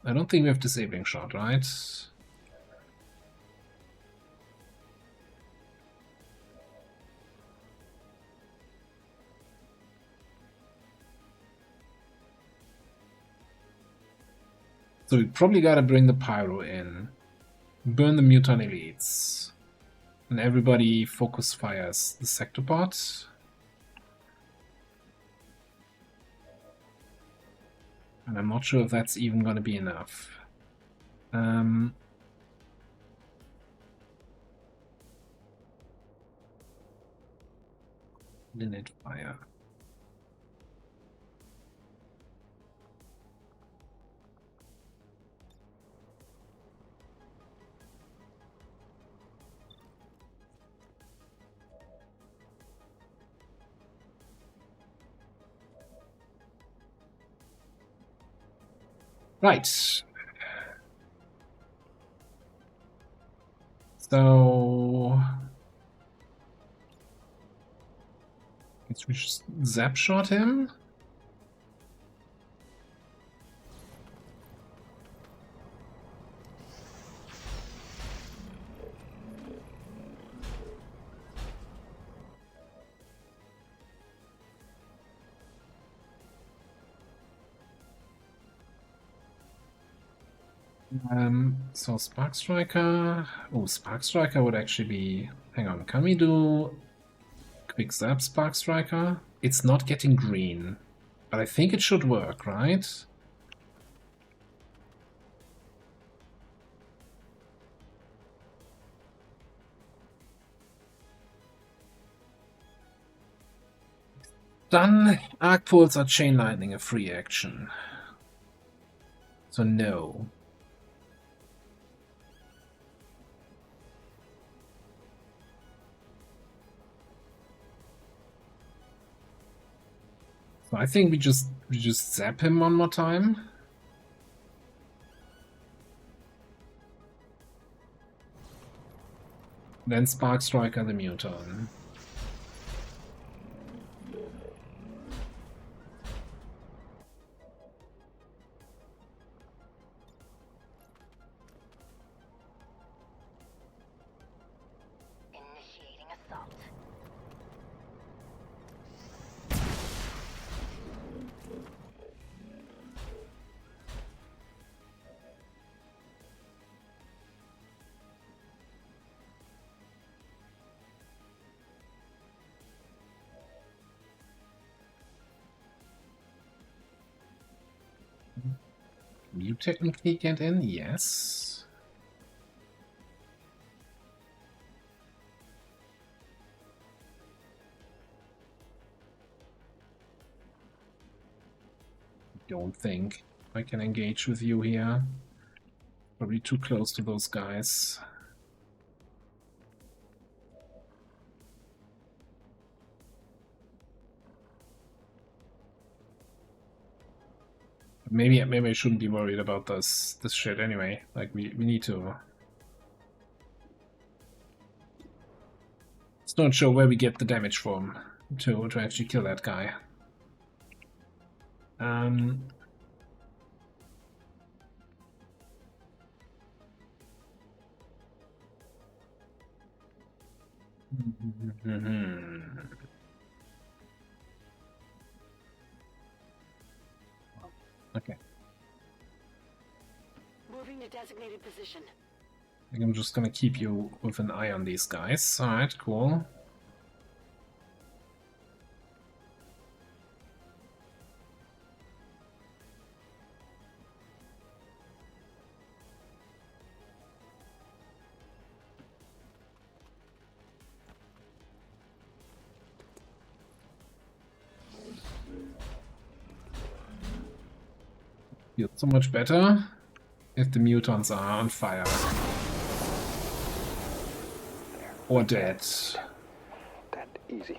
I don't think we have disabling shot, right? So we probably gotta bring the pyro in, burn the mutant elites, and everybody focus fires the sector bot. And I'm not sure if that's even gonna be enough. Linnet fire. Right. So guess we just zap shot him. So Spark Striker. Oh, Spark Striker would actually be. Hang on, can we do quick zap Spark Striker? It's not getting green, but I think it should work, right? Dann Arc Pulse or Chain Lightning a free action. So no. So I think we just zap him one more time. Then Spark Striker the Muton. Initiating assault. You technically get in, yes. Don't think I can engage with you here. Probably too close to those guys. Maybe I shouldn't be worried about this shit anyway. Like we need to. It's not sure where we get the damage from to actually kill that guy. Okay. Moving to designated position. I think I'm just gonna keep you with an eye on these guys. Alright, cool. Feels so much better if the mutants are on fire. Or dead. That easy.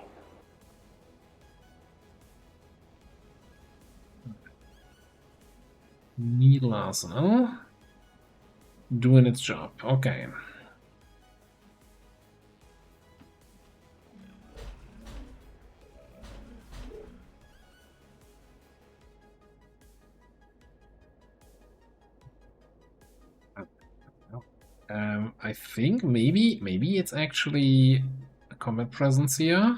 Needle Arsenal. Doing its job. Okay. I think maybe it's actually a combat presence here.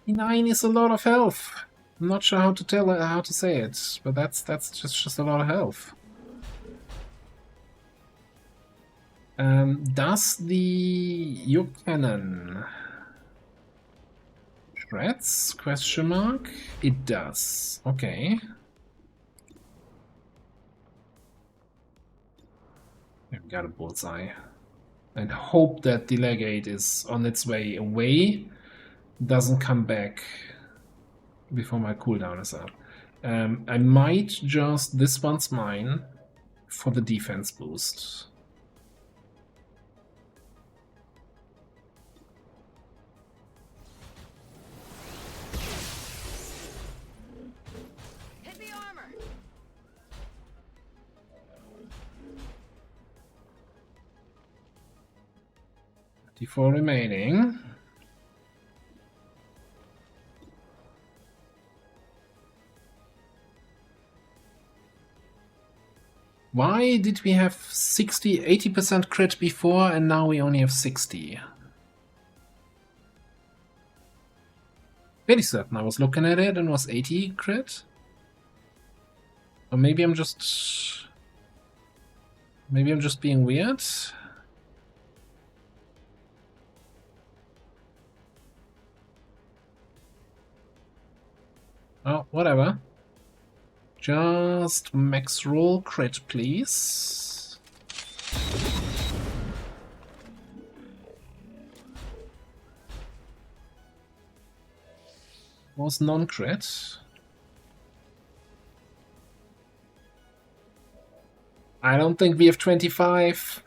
Nine is a lot of health. I'm not sure how to say it, but that's just a lot of health. Does the your cannon shreds? Question mark. It does. Okay. Got a bullseye. And hope that the legate is on its way away, doesn't come back before my cooldown is up. I might just... This one's mine for the defense boost. Hit the armor. D4 remaining. Why did we have 80% crit before and now we only have 60? Pretty certain I was looking at it and was 80 crit. Or maybe I'm just being weird. Oh, whatever. Just max roll crit, please. Was non-crit. I don't think we have 25.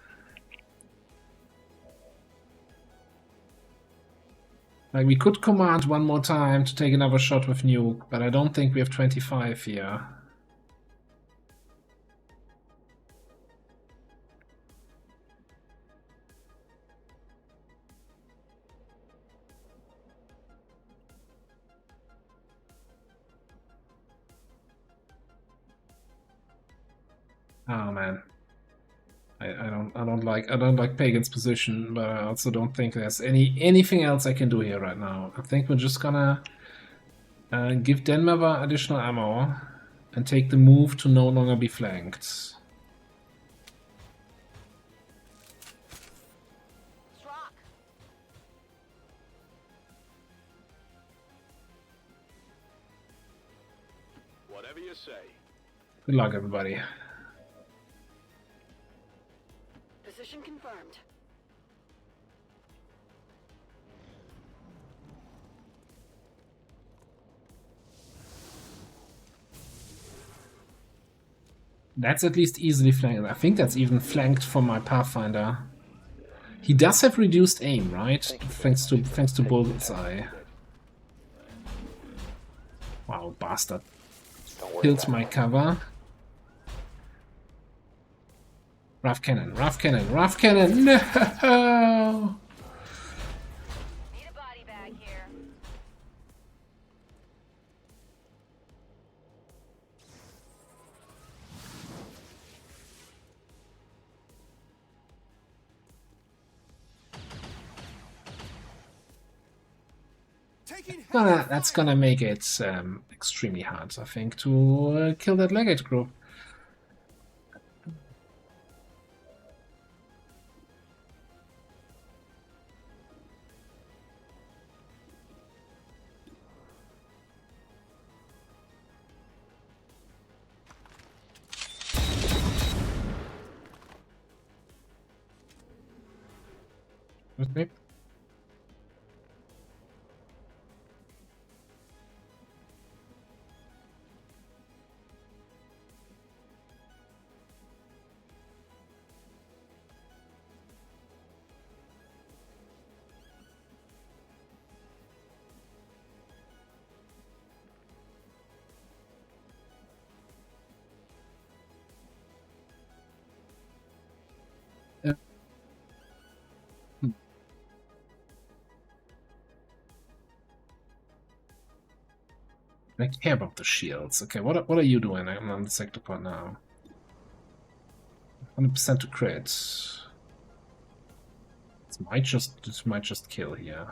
Like, we could command one more time to take another shot with nuke, but I don't think we have 25 here. Oh man, I don't like Pagan's position, but I also don't think there's anything else I can do here right now. I think we're just gonna give Denmarva additional ammo and take the move to no longer be flanked. Whatever you say. Good luck, everybody. Position confirmed. That's at least easily flanked. I think that's even flanked from my Pathfinder. He does have reduced aim, right? Thanks to Bullseye. Wow, bastard. Kills my cover. Rough cannon, rough cannon, rough cannon! No! Need a body bag here. That's gonna make it extremely hard, I think, to kill that legate group. With me? I care about the shields. Okay, what are you doing? I'm on the sector part now. 100% to crit. This might just kill here.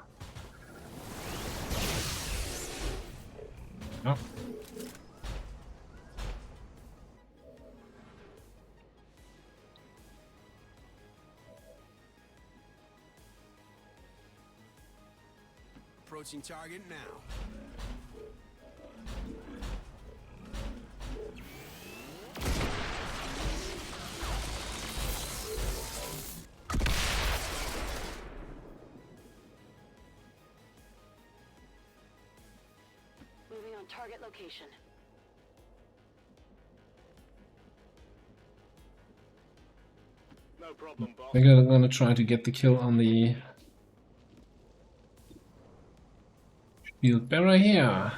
Oh. Approaching target now. target location. No problem, boss. I think I'm gonna try to get the kill on the field bearer here.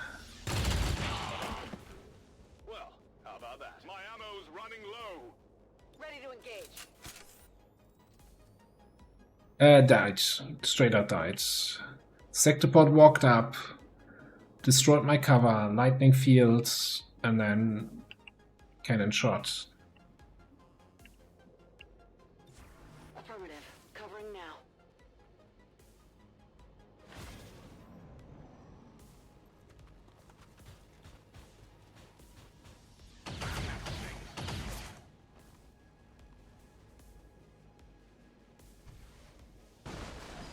Well, how about that? My ammo's running low. Ready to engage. Died. Straight out died. Sectopod walked up, destroyed my cover, lightning field, and then cannon shot. Affirmative. Covering now.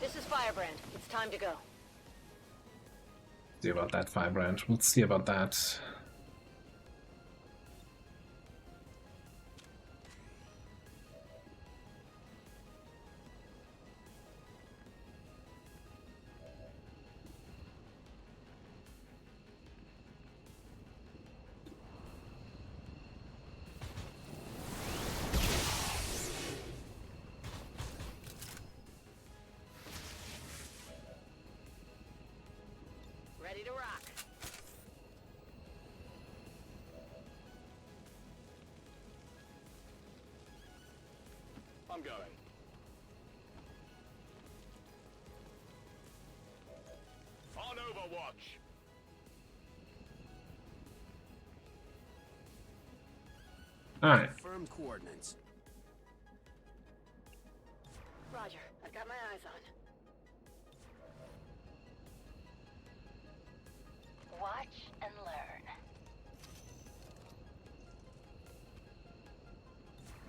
This is Firebrand. It's time to go. See about that, Firebrand. We'll see about that. Ready to rock. I'm going. On Overwatch. Alright. Firm coordinates. Roger. I've got my eyes on. Watch and learn.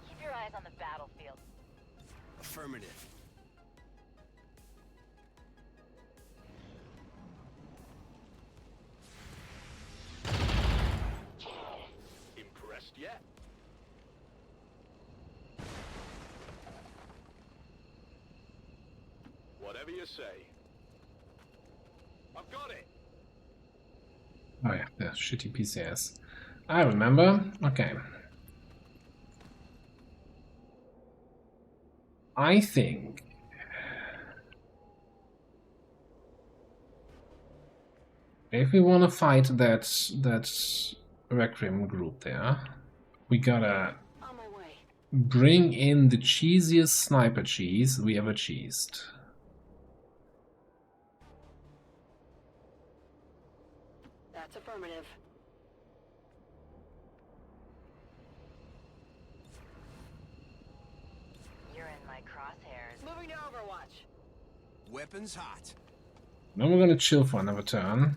Keep your eyes on the battlefield. Affirmative. Impressed yet? Whatever you say. I've got it. Oh yeah, the shitty PCS. I remember. Okay. I think if we want to fight that Requiem group there, we gotta bring in the cheesiest sniper cheese we ever cheesed. That's affirmative. You're in my crosshairs. Moving to Overwatch. Weapons hot. Now we're gonna chill for another turn.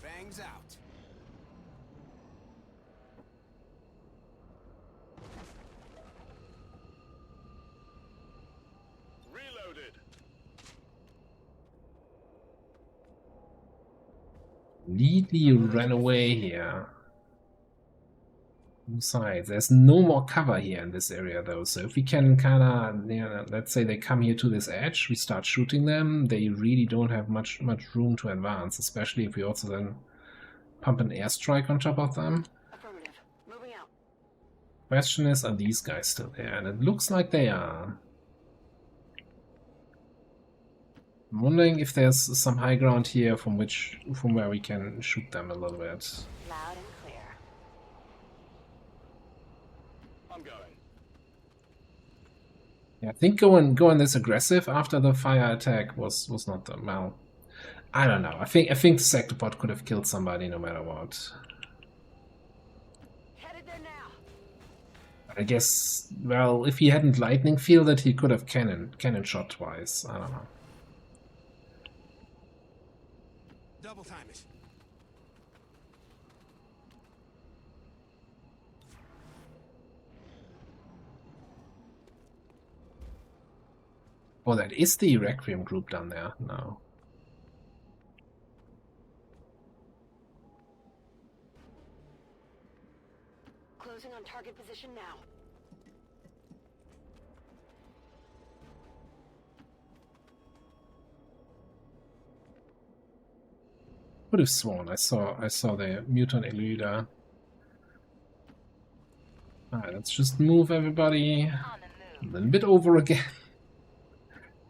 Fangs out. Reloaded. Completely ran away here. Two sides. There's no more cover here in this area though, so if we can kinda, you know, let's say they come here to this edge, we start shooting them, they really don't have much room to advance, especially if we also then pump an airstrike on top of them. Affirmative. Moving out. Question is, are these guys still there? And it looks like they are. I'm wondering if there's some high ground here from where we can shoot them a little bit. Loud and clear. I'm going. Yeah, I think going this aggressive after the fire attack was not the well. I don't know. I think the Sectopod could have killed somebody no matter what. Headed there now. I guess, well, if he hadn't lightning fielded, he could have cannon shot twice. I don't know. Double time it. Oh, that is the Requiem group down there. No. Closing on target position now. Would have sworn I saw the mutant eluder. Alright, let's just move everybody a little bit over again.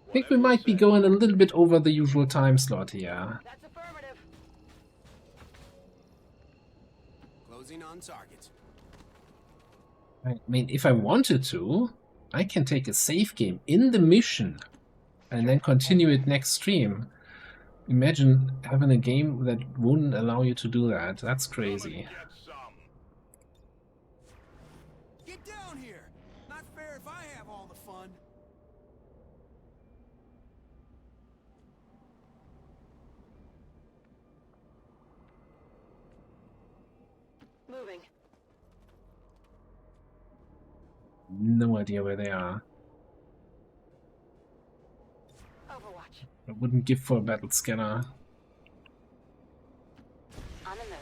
I think we might be going a little bit over the usual time slot here. That's affirmative. Closing on target. I mean, if I wanted to, I can take a save game in the mission and then continue it next stream. Imagine having a game that wouldn't allow you to do that. That's crazy. Get down here! Not fair if I have all the fun. Moving. No idea where they are. Overwatch. I wouldn't give for a battle scanner. On the move.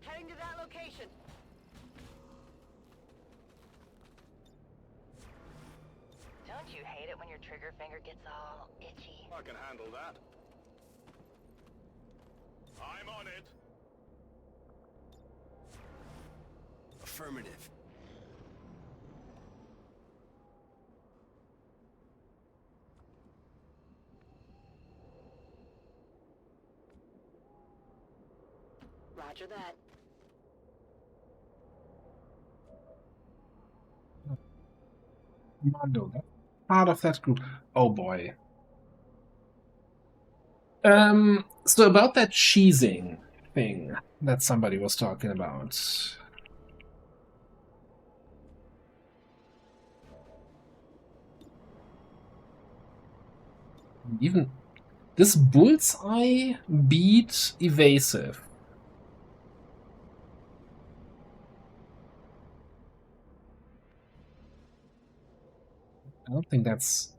Heading to that location. Don't you hate it when your trigger finger gets all itchy? I can handle that. I'm on it. Affirmative. Roger that. Commando, that's part of that group. Oh boy. So about that cheesing thing that somebody was talking about. Even this bullseye beat evasive. I don't think that's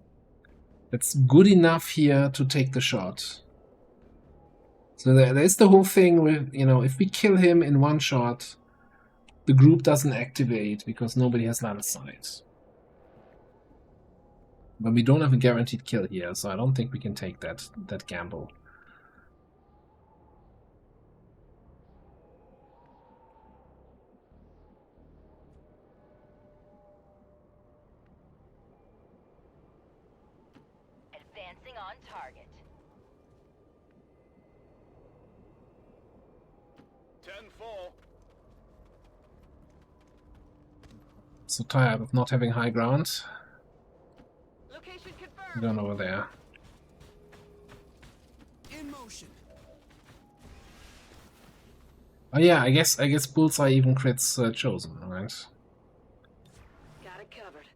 good enough here to take the shot. So there's the whole thing with, you know, if we kill him in one shot, the group doesn't activate because nobody has line of sight. But we don't have a guaranteed kill here, so I don't think we can take that gamble. Advancing on target. 10-4. So tired of not having high ground. Location confirmed. Going over there. In motion. Oh yeah, I guess bullseye even crits chosen, right? Got it covered.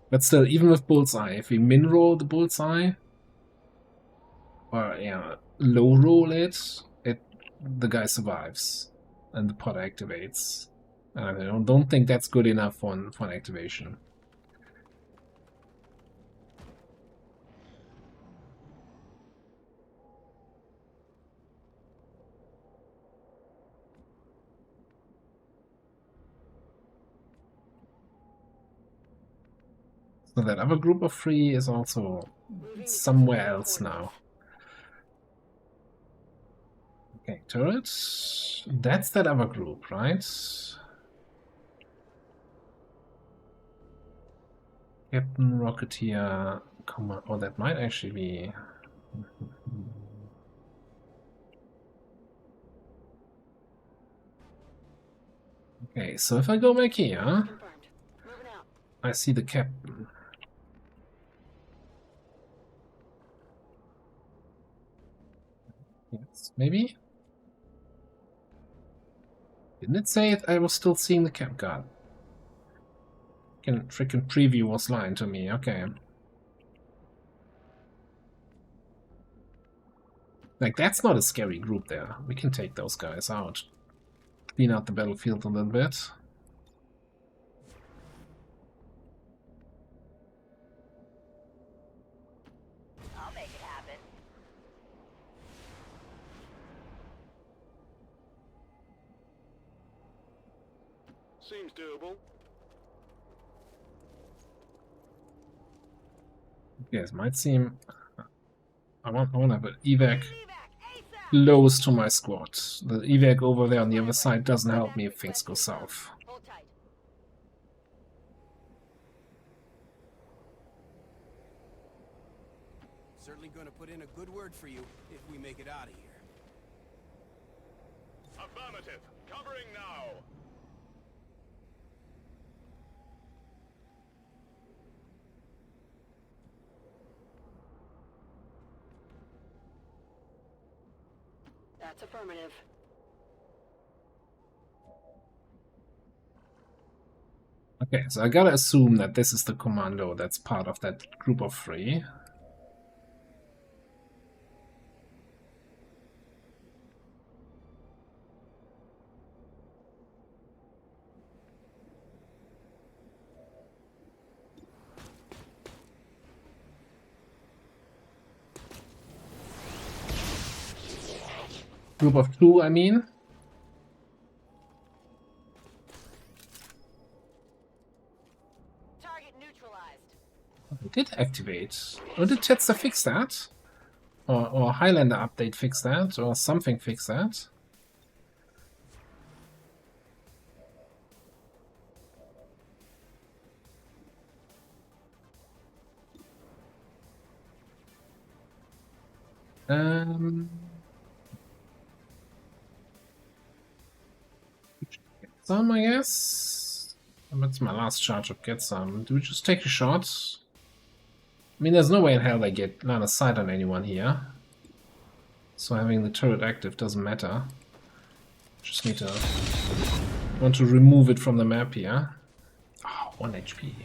But still, even with bullseye, if we min roll the bullseye, or yeah, low roll it, the guy survives, and the pod activates. I don't think that's good enough for an activation. So that other group of 3 is also somewhere else now. Okay, turrets. That's that other group, right? Captain, Rocketeer, Command. Oh, that might actually be. Okay, so if I go back here, I see the captain. Yes, maybe? Didn't it say it? I was still seeing the cap guard. Freaking preview was lying to me, okay. Like, that's not a scary group there. We can take those guys out. Clean out the battlefield a little bit. I'll make it happen. Seems doable. Yes, might seem. I want to have an evac close to my squad. The evac over there on the other side doesn't help me if things go south. Hold tight. Certainly gonna put in a good word for you if we make it out of here. Affirmative. Covering now. That's affirmative. Okay, so I gotta assume that this is the commando that's part of that group of 3. Group of 2, I mean. Target neutralized. It did activate. Or did Tetster fix that? Or Highlander update fix that? Or something fix that? Some, I guess. That's my last charge of get some. Do we just take a shot? I mean, there's no way in hell they get line of sight on anyone here. So having the turret active doesn't matter. Just need to... want to remove it from the map here. Oh, 1 HP. Keep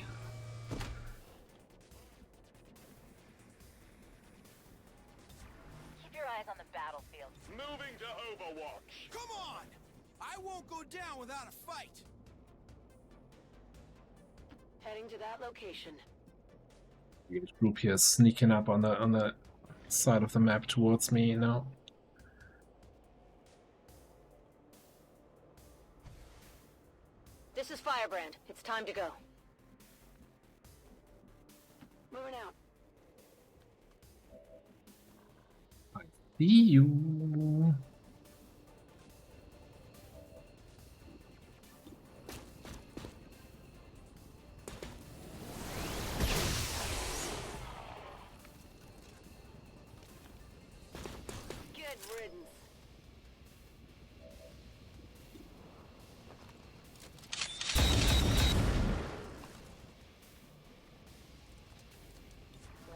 your eyes on the battlefield. Moving to Overwatch. Come on! I won't go down without a fight! Heading to that location. The group here is sneaking up on the side of the map towards me now. This is Firebrand. It's time to go. Moving out. See you. Good riddance.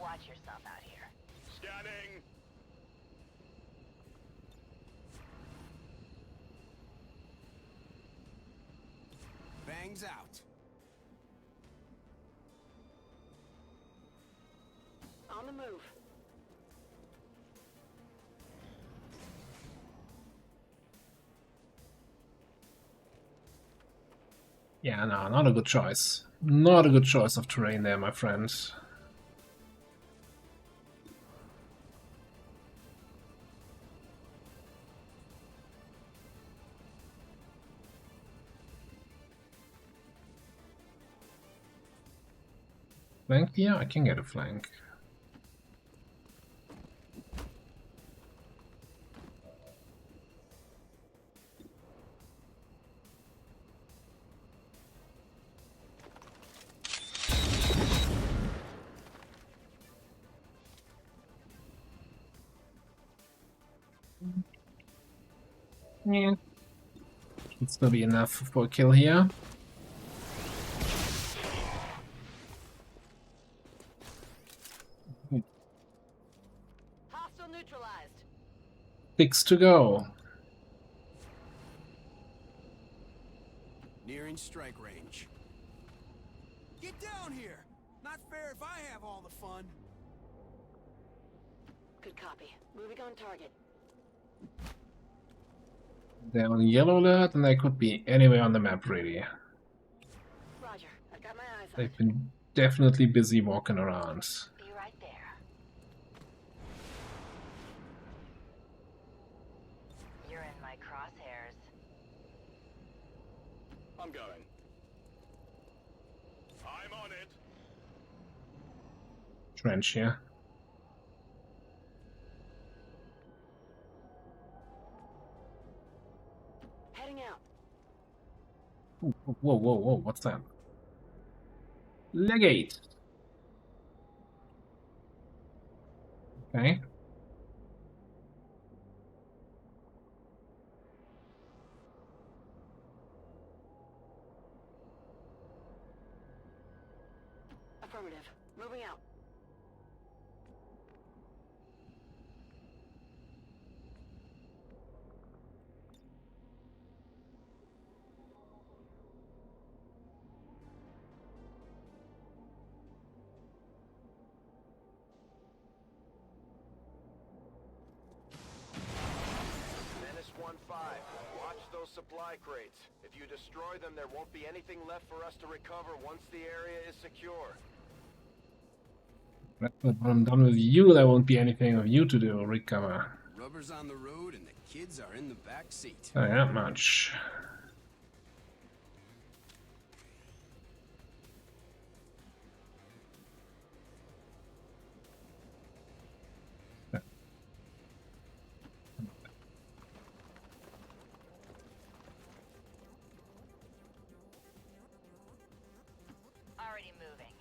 Watch yourself out here. Scanning. Bangs out. On the move. Yeah, no, not a good choice. Not a good choice of terrain there, my friend. Flank here? I can get a flank. Yeah. Should still be enough for a kill here. Hostile neutralized. 6 to go. Nearing strike range. Get down here! Not fair if I have all the fun. Good copy. Moving on target. They're on yellow alert and they could be anywhere on the map really. Roger. I've got my eyes on They've it. been definitely busy walking around. Be right there. You're in my crosshairs. I'm going. trench here. Heading out. Whoa, whoa, whoa, what's that? Legate. Okay. Affirmative. Moving out. Menace 1-5. Watch those supply crates. If you destroy them, there won't be anything left for us to recover once the area is secure. But when I'm done with you, there won't be anything of you to do, recover. Rubber's on the road and the kids are in the back seat. Oh, that much. Already moving.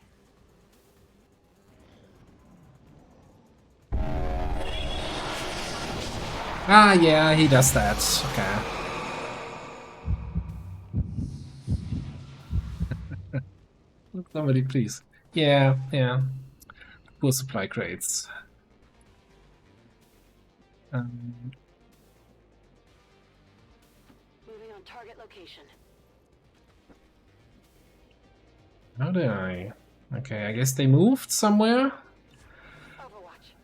Ah, yeah, he does that. Okay. Somebody, please. Yeah, yeah. Poor supply crates. Moving on target location. How did I? Okay, I guess they moved somewhere. Overwatch.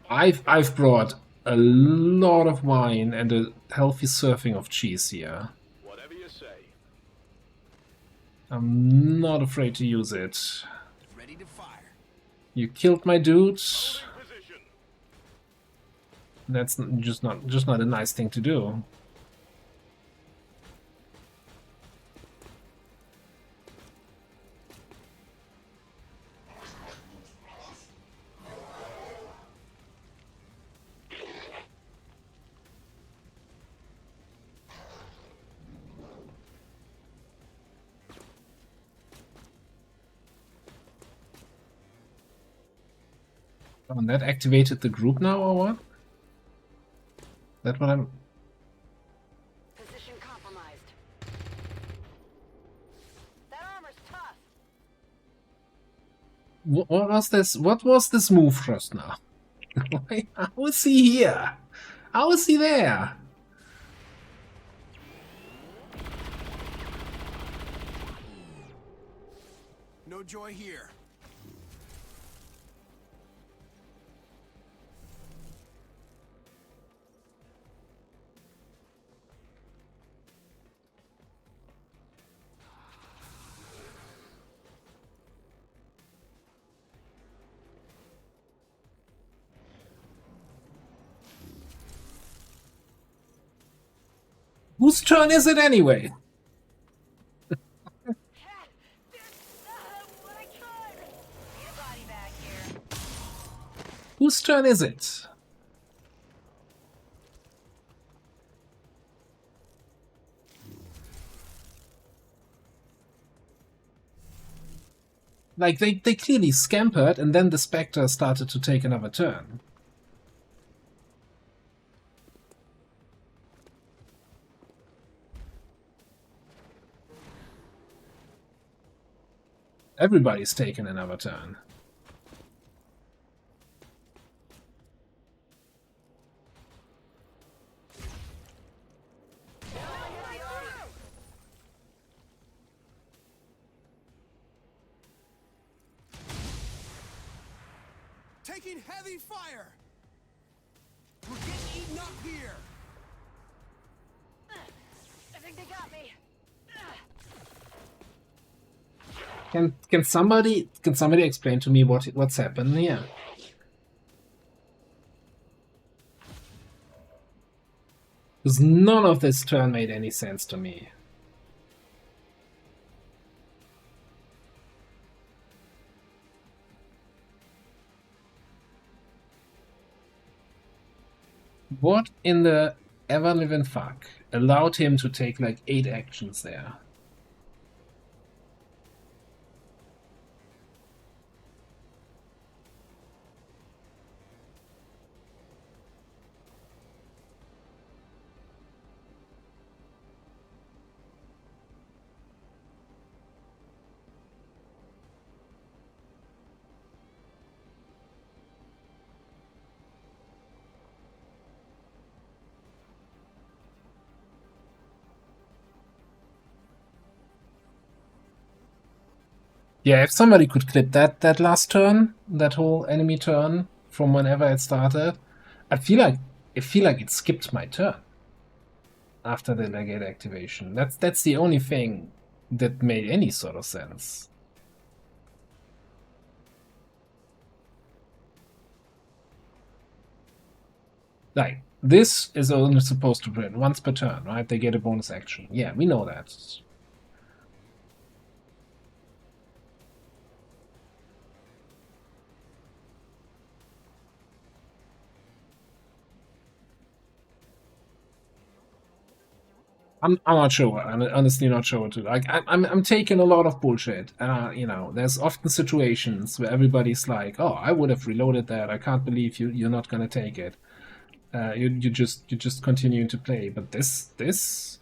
I've brought a lot of wine and a healthy serving of cheese here. Whatever you say. I'm not afraid to use it. Ready to fire. You killed my dude. That's just not a nice thing to do. Oh, and that activated the group now, or what? That what I'm... Position compromised. That armor's tough. What was this? What was this move just now? How is he here? How is he there? No joy here. Whose turn is it anyway? Whose turn is it? Like, they clearly scampered, and then the Spectre started to take another turn. Everybody's taken another turn. Taking heavy fire. We're getting eaten up here. I think they got me. Can somebody explain to me what's happened here? Because none of this turn made any sense to me. What in the ever-living fuck allowed him to take like 8 actions there? Yeah, if somebody could clip that last turn, that whole enemy turn from whenever it started, I feel like it skipped my turn after the legate activation. That's the only thing that made any sort of sense. Like, this is only supposed to print once per turn, right? They get a bonus action. Yeah, we know that. I'm not sure. I'm honestly not sure what to do. Like, I'm taking a lot of bullshit. You know, there's often situations where everybody's like, "Oh, I would have reloaded that. I can't believe you're not gonna take it." You just continue to play. But this is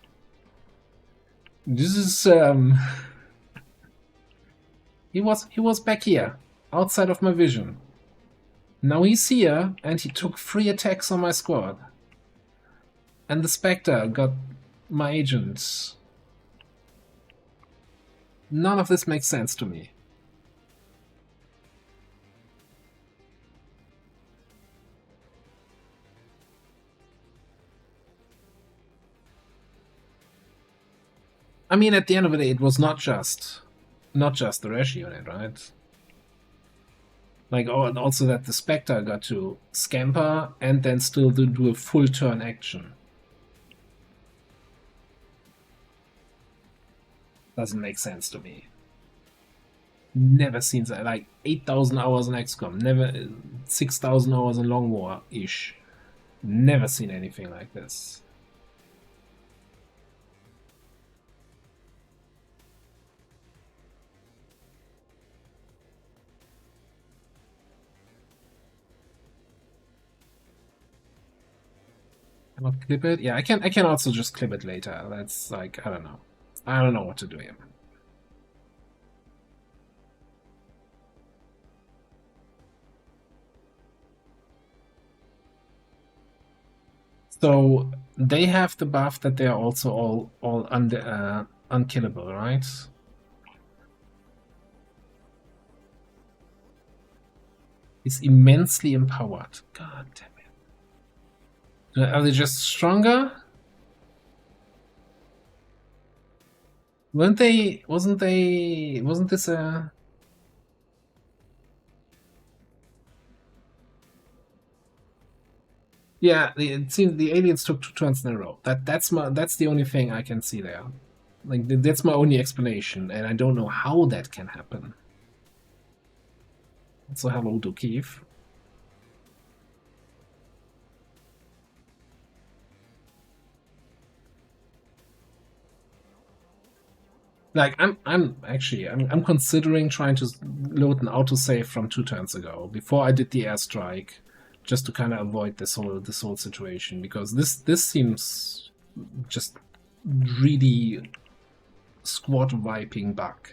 he was back here, outside of my vision. Now he's here, and he took 3 attacks on my squad. And the Spectre got my agents. None of this makes sense to me. I mean, at the end of the day, it was not just the Resh unit, right? Like, oh, and also that the Spectre got to scamper and then still do a full turn action. Doesn't make sense to me. Never seen that. Like 8,000 hours in XCOM, never 6,000 hours in Long War ish. Never seen anything like this. Cannot clip it? Yeah, I can also just clip it later. That's like, I don't know. I don't know what to do here. So they have the buff that they are also all unkillable, right? He's immensely empowered. God damn it. Are they just stronger? Wasn't this a... Yeah, it seems the aliens took 2 turns in a row. That's the only thing I can see there. Like, that's my only explanation, and I don't know how that can happen. So hello to Keith. Like, I'm considering trying to load an autosave from 2 turns ago before I did the airstrike, just to kind of avoid this whole situation, because this seems just really squad wiping bug.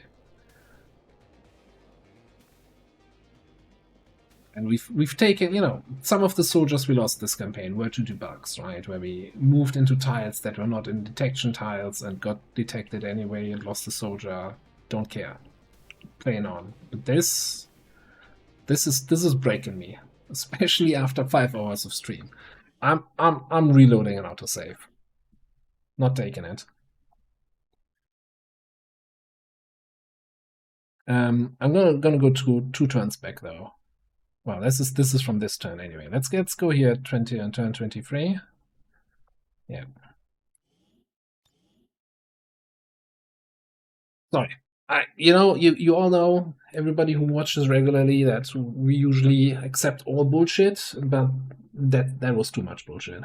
And we've taken, you know, some of the soldiers we lost this campaign were to debugs, right? Where we moved into tiles that were not in detection tiles and got detected anyway and lost a soldier. Don't care. Playing on. But this is breaking me, especially after 5 hours of stream. I'm reloading an autosave. Not taking it. I'm gonna go 2 turns back though. Well, this is from this turn anyway. Let's go here 20 on turn 23. Yeah. Sorry. You all know, everybody who watches regularly, that we usually accept all bullshit, but that was too much bullshit.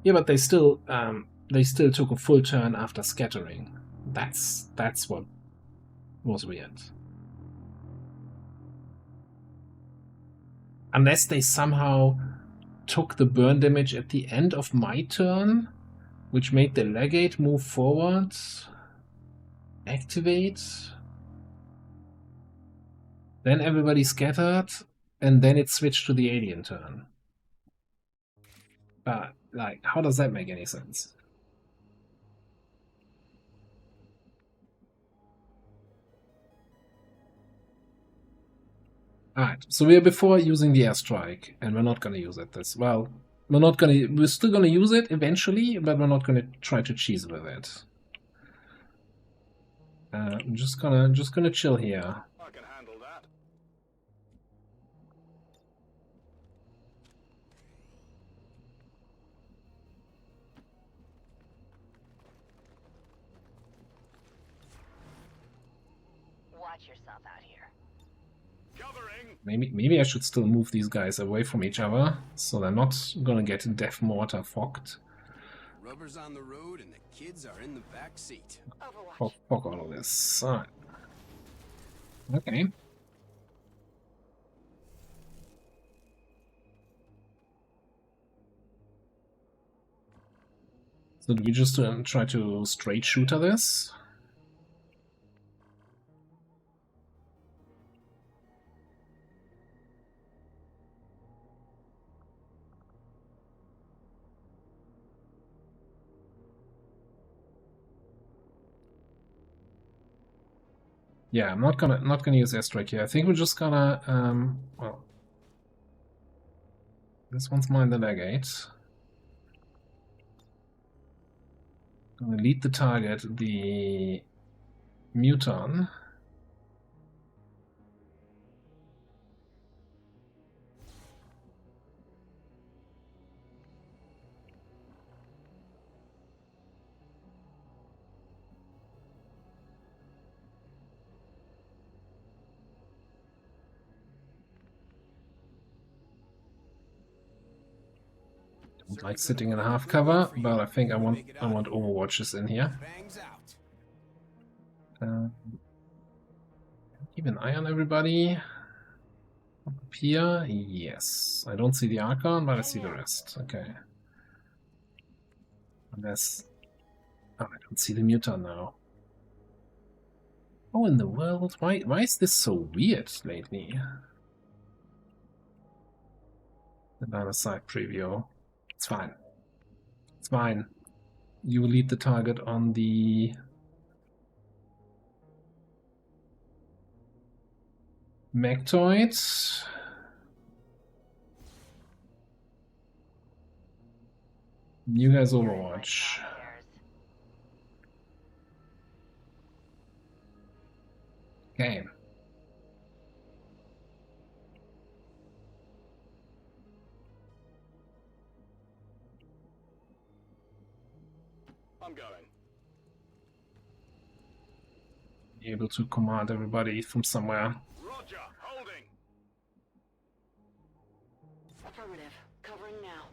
Yeah, but they still took a full turn after scattering. That's what was weird. Unless they somehow took the burn damage at the end of my turn, which made the legate move forward, activate, then everybody scattered, and then it switched to the alien turn. But, like, how does that make any sense? Alright, so we're before using the airstrike, and we're not gonna use it this. Well, we're still gonna use it eventually, but we're not gonna try to cheese with it. I'm just gonna chill here. I can handle that. Watch yourself out here. Covering. Maybe I should still move these guys away from each other, so they're not gonna get death mortar fogged. Rubber's on the road and the kids are in the back seat. Fog all of this. Alright. Okay. So do we just try to straight shooter this? Yeah, I'm not gonna use airstrike here. I think we're just gonna well, this one's mine, the legate. Gonna lead the target, the muton. Don't like sitting in a half cover, but I think I want Overwatches in here. Keep an eye on everybody. Up here, yes. I don't see the Archon, but I see the rest. Okay. Unless... oh, I don't see the muton now. Oh, in the world? Why is this so weird lately? The line of sight preview. It's fine. It's fine. You lead the target on the... Mectoids. You guys Overwatch. Okay. I'm going. Be able to command everybody from somewhere. Roger, holding. Affirmative. Covering now.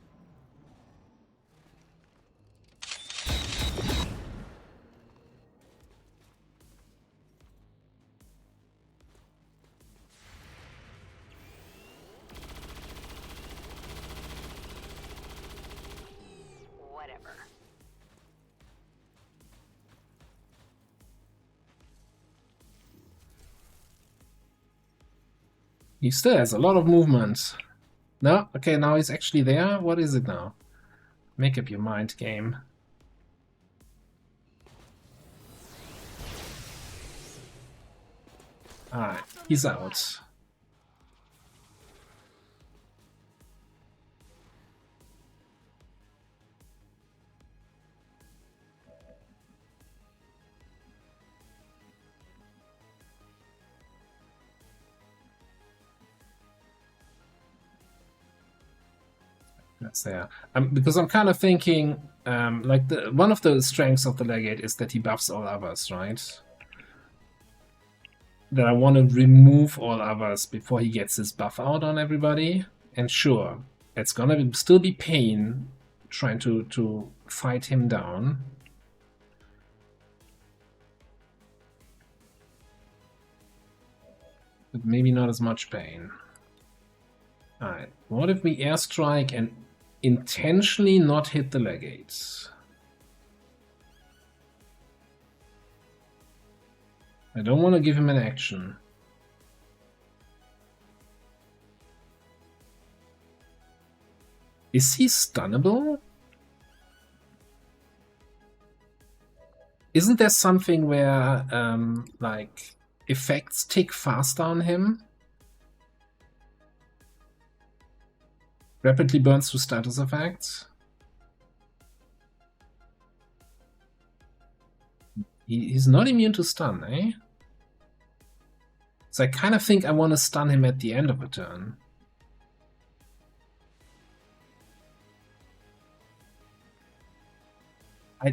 Whatever. He still has a lot of movement. No? Okay, now he's actually there. What is it now? Make up your mind, game. Alright, he's out. That's there. Because I'm kind of thinking, like one of the strengths of the Legate is that he buffs all others, right? That I want to remove all others before he gets his buff out on everybody. And sure, it's gonna still be pain trying to fight him down. But maybe not as much pain. Alright, what if we airstrike and intentionally not hit the Legates? I don't want to give him an action. Is he stunnable? Isn't there something where, like, effects tick faster on him? Rapidly burns through status effects? He's not immune to stun, eh? So I kind of think I want to stun him at the end of a turn.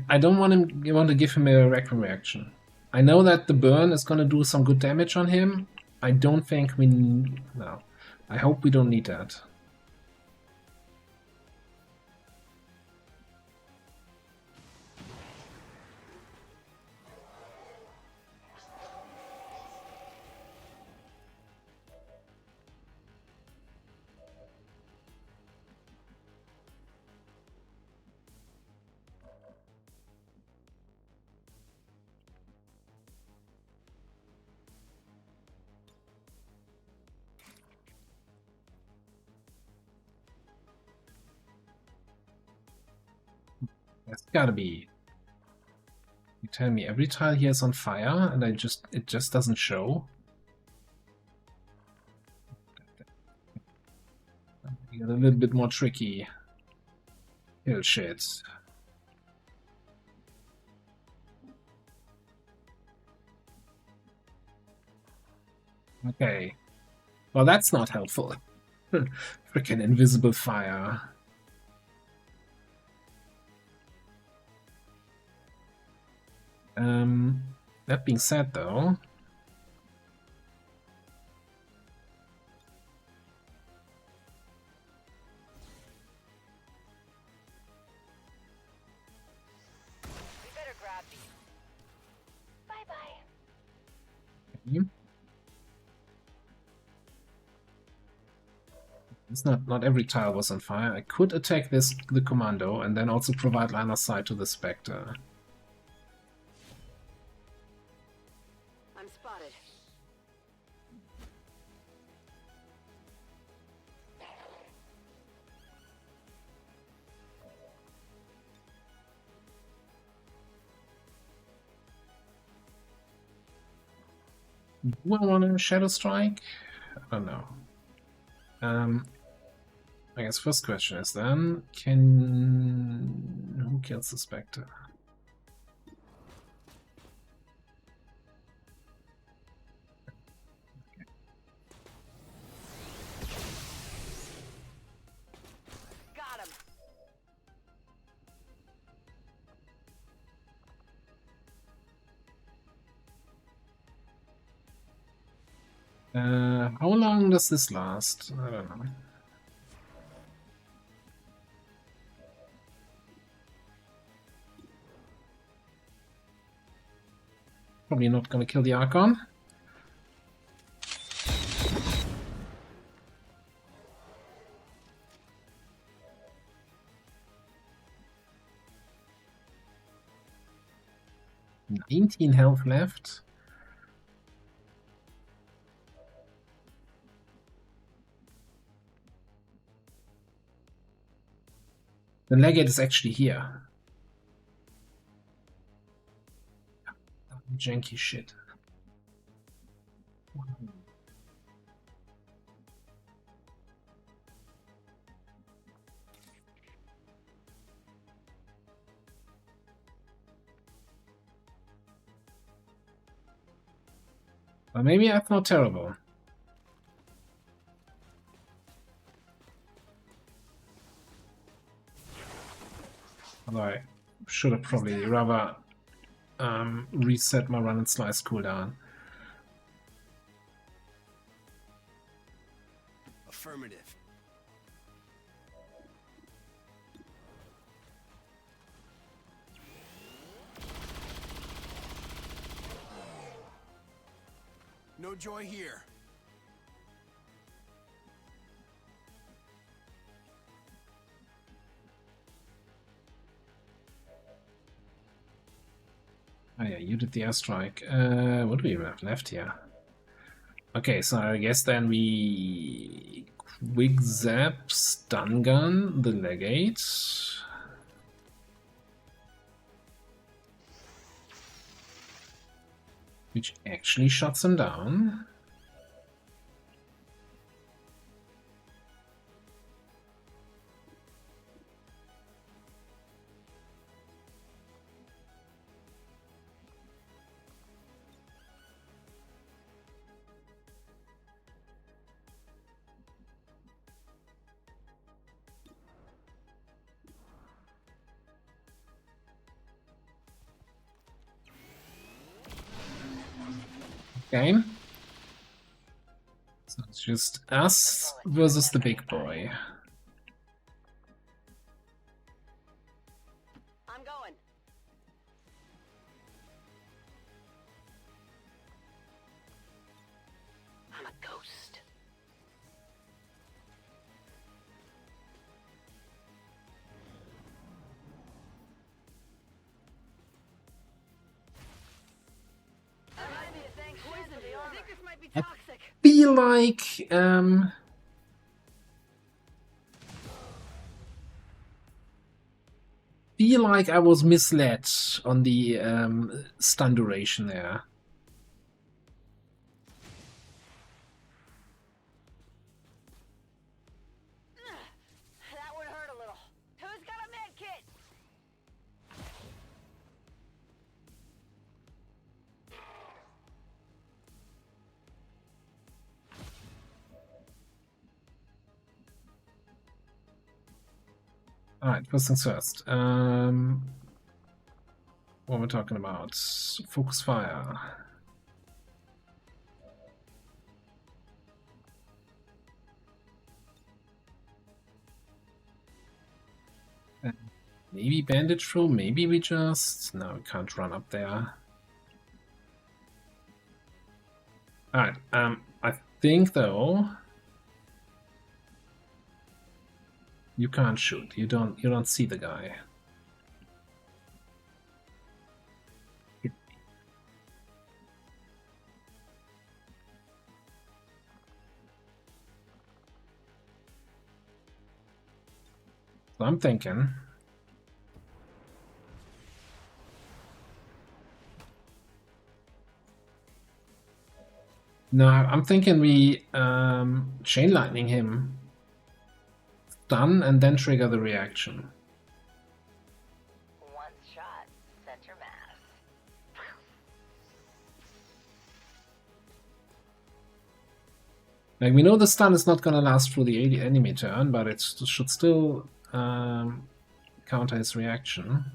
I don't want to give him a Requiem reaction. I know that the burn is going to do some good damage on him. I don't think we... No. I hope we don't need that. That's gotta be... You tell me every tile here is on fire and it just doesn't show? Get a little bit more tricky. Hill shit. Okay. Well, that's not helpful. Freaking invisible fire. That being said, though, We better grab these. Bye-bye. It's not every tile was on fire. I could attack the commando and then also provide line of sight to the Spectre. I'm spotted. Do I want to Shadow Strike? I don't know. I guess first question is then, who kills the Spectre? Got him. How long does this last? I don't know. Probably not going to kill the Archon. $19 health left. The Legate is actually here. Janky shit. Well, maybe that's not terrible. Although I should have probably rather reset my run and slice cooldown. Affirmative. No joy here. Oh yeah, you did the airstrike. What do we have left here? Okay, so I guess then we quick zap, stun gun, the legate. Which actually shuts him down. Okay. So it's just us versus the big boy. I'm going. I'm a ghost. I think this might be toxic. Feel like I was misled on the stun duration there. That would hurt a little. Who's got a med kit? Alright, first things first. What we're talking about? Focus fire. Maybe bandage throw, maybe we just... No, we can't run up there. Alright, I think though... You can't shoot, you don't see the guy. So I'm thinking... No, I'm thinking we chain lightning him, stun, and then trigger the reaction. One shot, center mass. Like, we know the stun is not gonna last through the enemy turn, but it should still counter his reaction.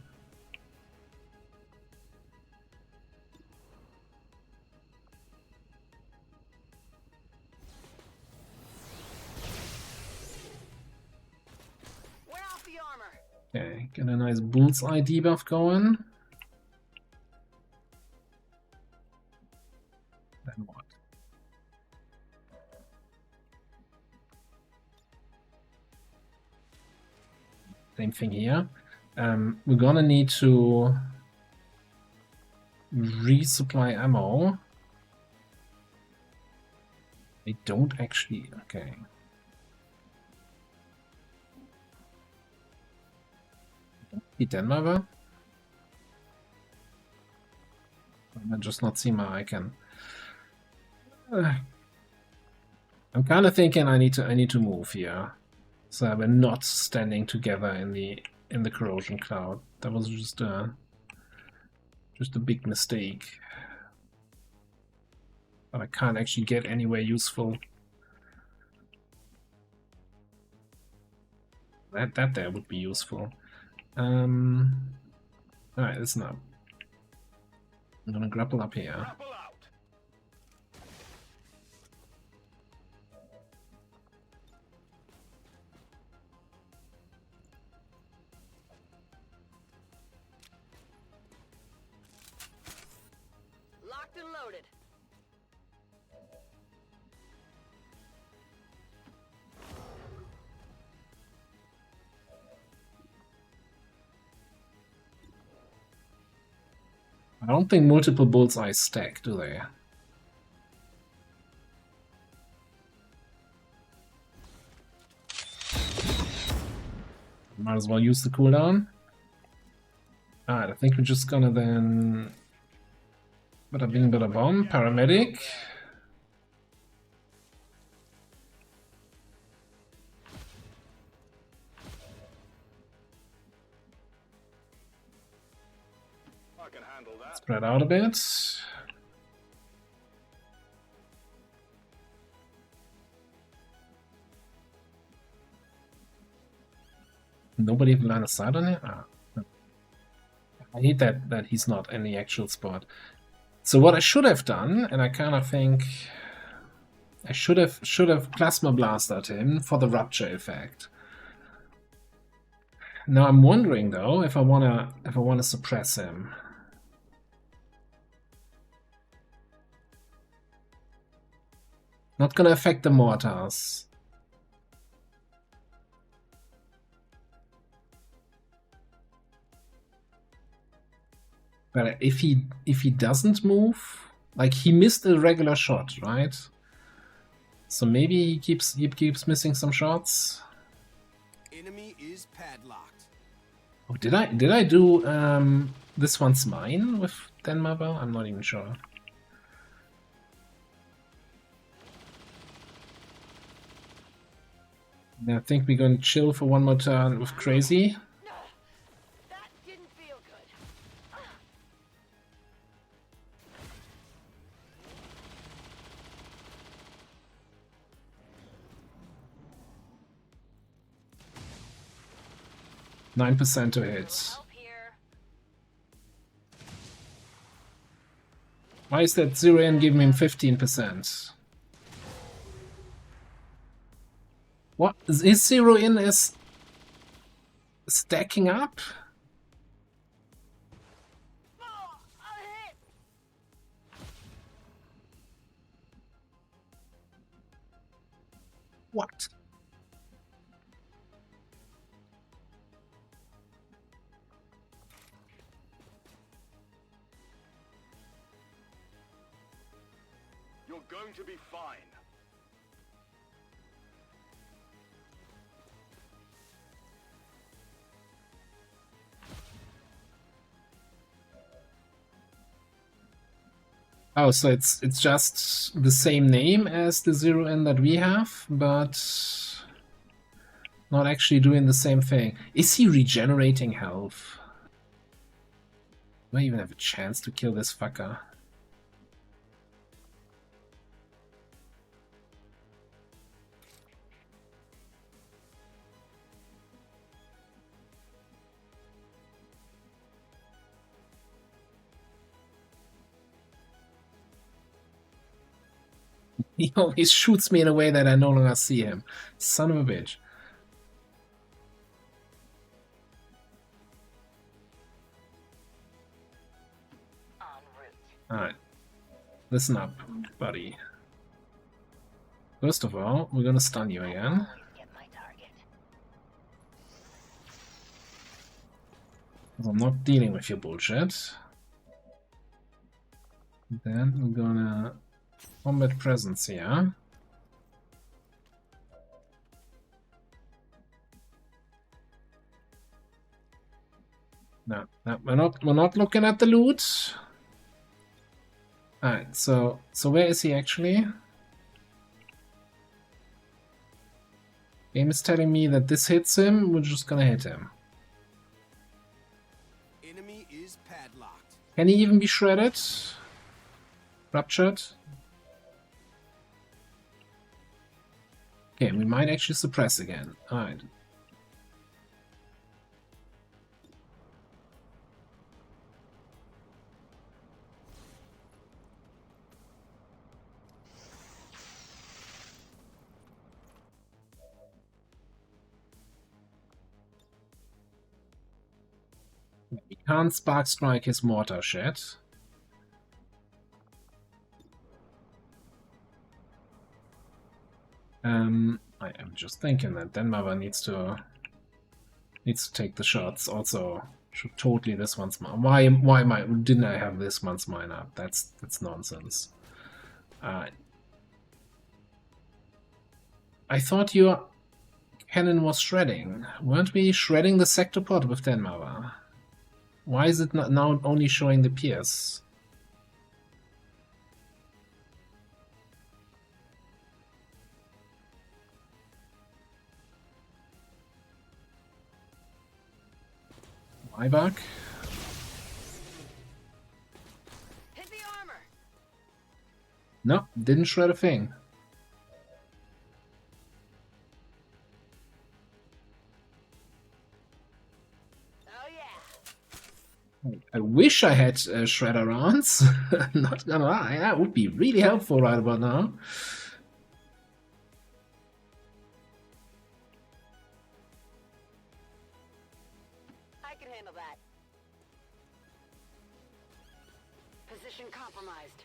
Okay, get a nice bullseye debuff going. Then what? Same thing here. We're gonna need to resupply ammo. They don't actually... Okay. Hit Denmark. I just not see my icon. I'm kind of thinking I need to move here, so we're not standing together in the corrosion cloud. That was just a big mistake. But I can't actually get anywhere useful. That there would be useful. Alright, listen up. I'm gonna grapple up here. Grapple out. Locked and loaded. I don't think multiple bullseyes stack, do they? Might as well use the cooldown. Alright, I think we're just gonna then... Bada bing, bada bomb, paramedic. I can handle that. Spread out a bit. Nobody even line of sight on it? Ah. I hate that he's not in the actual spot. So what I should have done, and I kind of think I should have plasma blasted him for the rupture effect. Now I'm wondering though if I wanna suppress him. Not gonna affect the mortars. But if he doesn't move, like he missed a regular shot, right? So maybe he keeps missing some shots. Enemy is padlocked. Oh, did I do this one's mine with Denmarvel? I'm not even sure. I think we're going to chill for one more turn with Crazy. That didn't feel good. 9% to hit. Why is that 0 in giving him 15%? What? Is 0 in is stacking up? What? You're going to be fine. Oh, so it's just the same name as the 0 in that we have, but not actually doing the same thing. Is he regenerating health? Do I even have a chance to kill this fucker? He always shoots me in a way that I no longer see him. Son of a bitch. Alright. Listen up, buddy. First of all, we're gonna stun you again. Because I'm not dealing with your bullshit. Then we're gonna combat presence here. No, we're not looking at the loot. Alright, so where is he actually? Game is telling me that this hits him, we're just gonna hit him. Enemy is padlocked. Can he even be shredded? Ruptured? Okay, we might actually suppress again. Alright. He can't spark strike his mortar shed. I am just thinking that Denmark needs to take the shots. Also, should totally this one's mine. Why didn't I have this one's mine up? That's nonsense. I thought your cannon was shredding. Weren't we shredding the sector pod with Denmark? Why is it not now only showing the pierce? My back. Hit the armor. No, didn't shred a thing. Oh yeah. I wish I had shredder rounds. Not gonna lie, that would be really helpful right about now. I can handle that. Position compromised.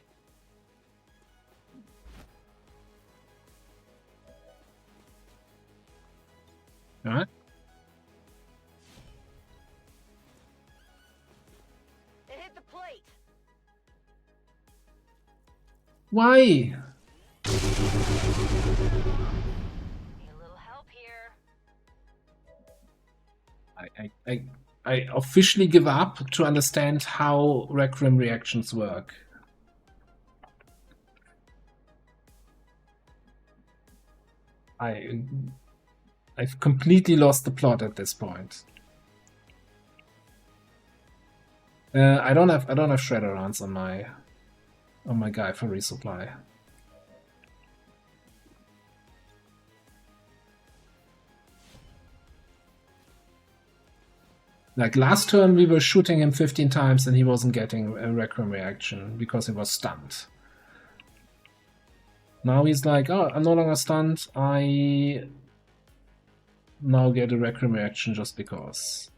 Alright. It hit the plate. Why? Need a little help here. I officially give up to understand how Requiem reactions work. I've completely lost the plot at this point. I don't have shredder rounds on my guy for resupply. Like last turn we were shooting him 15 times and he wasn't getting a Requiem reaction because he was stunned. Now he's like, oh, I'm no longer stunned, I now get a Requiem reaction just because.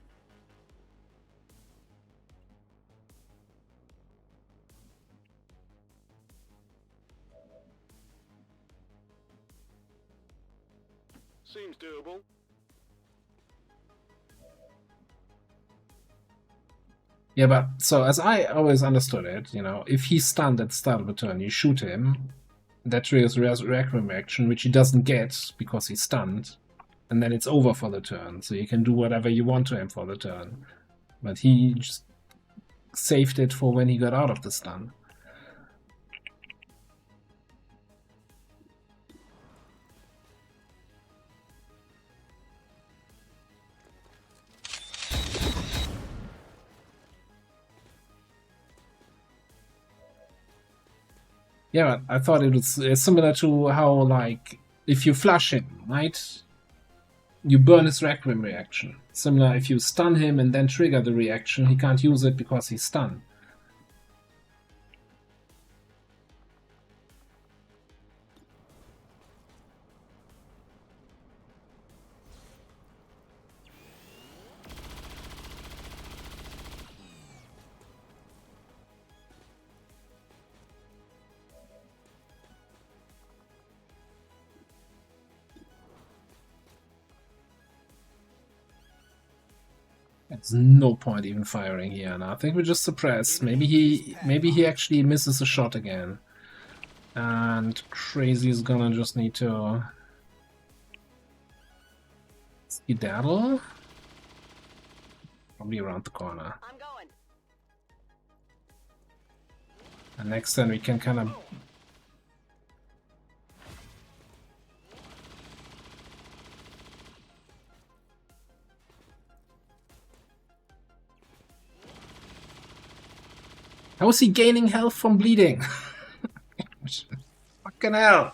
Seems doable. Yeah, but so as I always understood it, you know, if he's stunned at the start of the turn, you shoot him, that triggers Requiem reaction, which he doesn't get because he's stunned, and then it's over for the turn, so you can do whatever you want to him for the turn. But he just saved it for when he got out of the stun. Yeah, I thought it was similar to how, like, if you flush him, right? You burn his Requiem reaction. Similar, if you stun him and then trigger the reaction, he can't use it because he's stunned. There's no point even firing here, and I think we just suppress. Maybe he actually misses a shot again. And Crazy is gonna just need to skedaddle. Probably around the corner. I'm going. And next turn we can kind of How is he gaining health from bleeding? Fucking hell.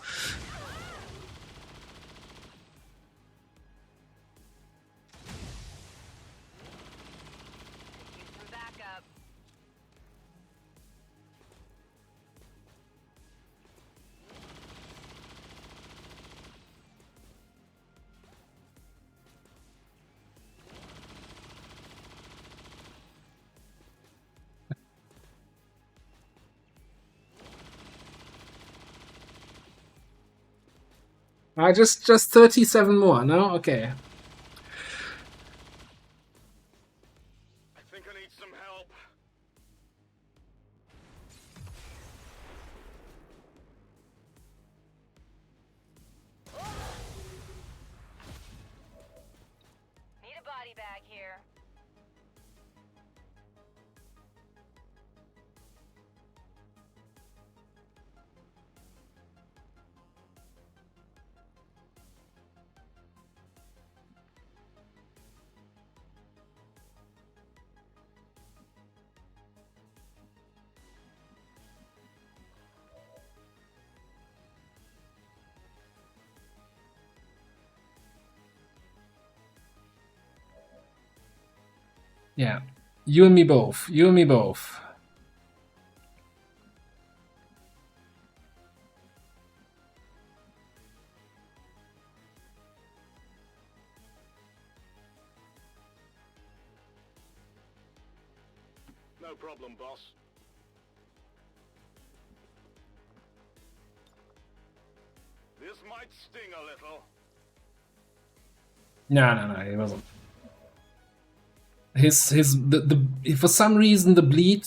Just 37 more, no? Okay. I think I need some help. Need a body bag here. Yeah. You and me both. You and me both. No problem, boss. This might sting a little. No, he wasn't. For some reason the bleed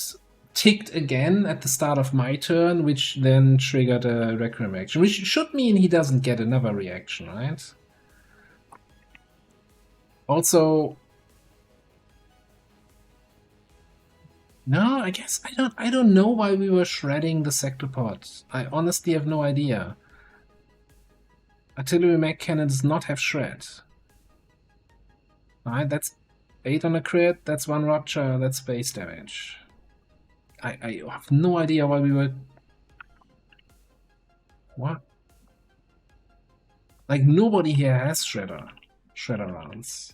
ticked again at the start of my turn, which then triggered a Requiem reaction, which should mean he doesn't get another reaction, right? Also, no, I guess I don't know why we were shredding the sectopod. I honestly have no idea. Artillery mag cannon does not have shred. Alright, that's 8 on a crit, that's 1 rupture, that's base damage. I have no idea why we were... What? Like, nobody here has shredder rounds.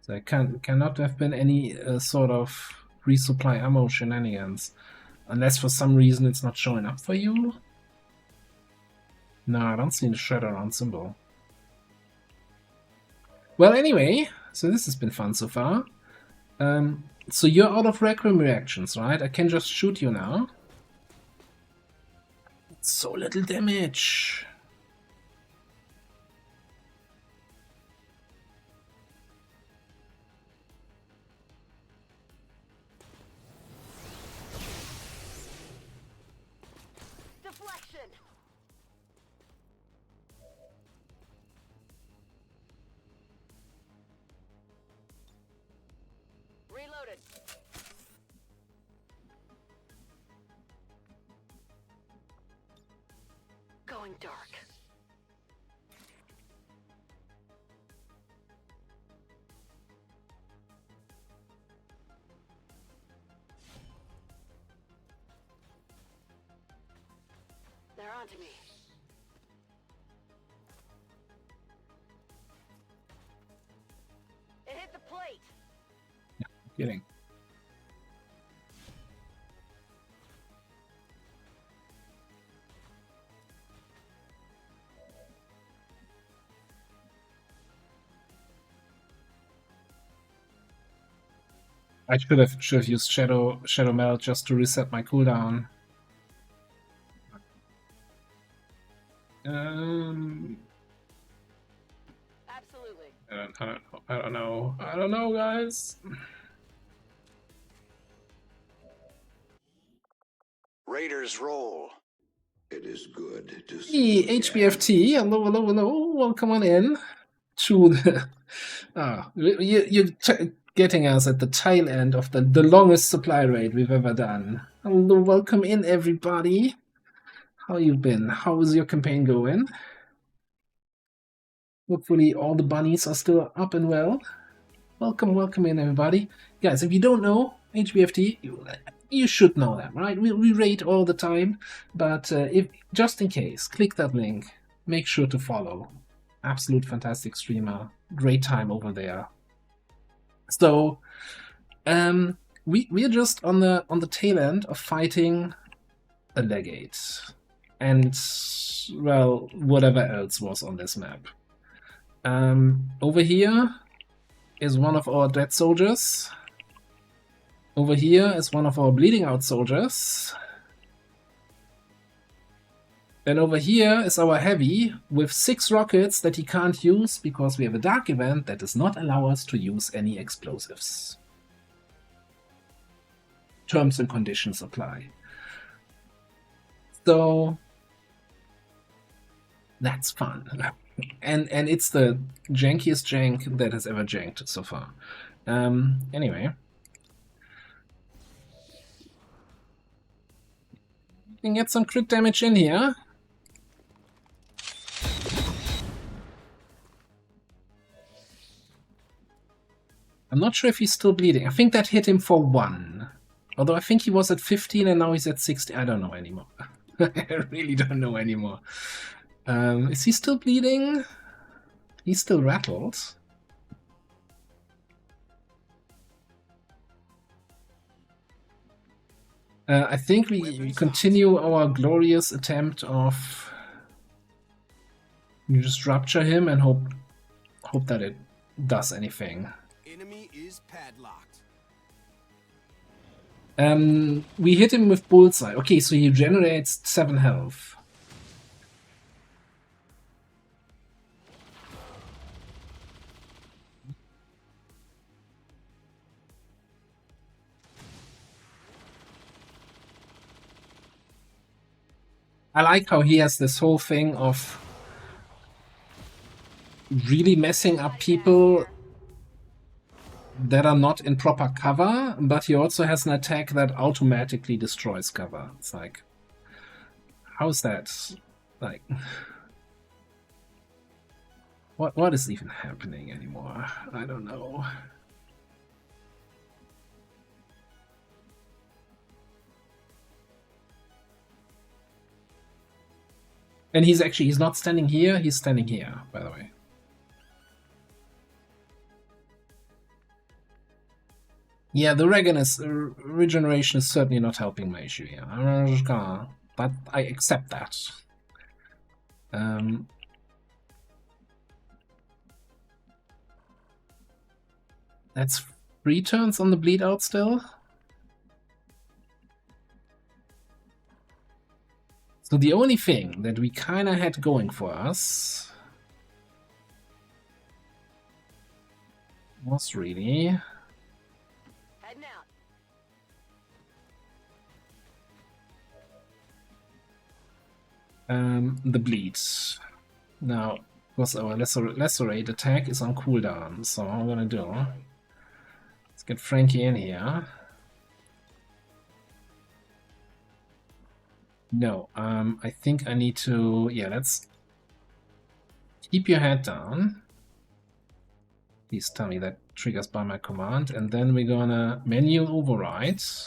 So there cannot have been any sort of resupply ammo shenanigans. Unless for some reason it's not showing up for you? No, I don't see the shredder round symbol. Well, anyway, so this has been fun so far. So you're out of Requiem reactions, right? I can just shoot you now. So little damage. Deflection. Reloaded. Going dark. They're onto me. It hit the plate. Kidding. I should have used Shadow Melt just to reset my cooldown. Absolutely. I don't know, guys. Raiders roll. It is good to see Hey, HBFT, hello, welcome on in to the... you're getting us at the tail end of the longest supply raid we've ever done. Hello, welcome in, everybody. How you been? How is your campaign going? Hopefully all the bunnies are still up and well. Welcome in, everybody. Guys, if you don't know HBFT, you should know that, right? We raid all the time, but if just in case, click that link. Make sure to follow. Absolute fantastic streamer. Great time over there. So, we're just on the tail end of fighting a legate, and well, whatever else was on this map. Over here is one of our dead soldiers. Over here is one of our bleeding out soldiers. And over here is our heavy with 6 rockets that he can't use because we have a dark event that does not allow us to use any explosives. Terms and conditions apply. So that's fun. And it's the jankiest jank that has ever janked so far. Anyway. We can get some crit damage in here. I'm not sure if he's still bleeding. I think that hit him for 1. Although I think he was at 15 and now he's at 60. I don't know anymore. I really don't know anymore. Is he still bleeding? He's still rattled. I think we continue our glorious attempt of you just rupture him and hope that it does anything. Enemy is padlocked. We hit him with bullseye. Okay, so he generates 7 health. I like how he has this whole thing of really messing up people that are not in proper cover, but he also has an attack that automatically destroys cover. It's like, how's that? Like, what is even happening anymore? I don't know. And he's not standing here, he's standing here, by the way. Yeah, the regeneration is certainly not helping my issue here. I'm just gonna, but I accept that. That's 3 turns on the bleed out still. So the only thing that we kind of had going for us was really Heading out. The bleeds. Now, because our lacerate attack is on cooldown, so what I'm gonna do, let's get Frankie in here. No, I think I need to, yeah, let's keep your head down. Please tell me that triggers by my command, and then we're gonna menu override. So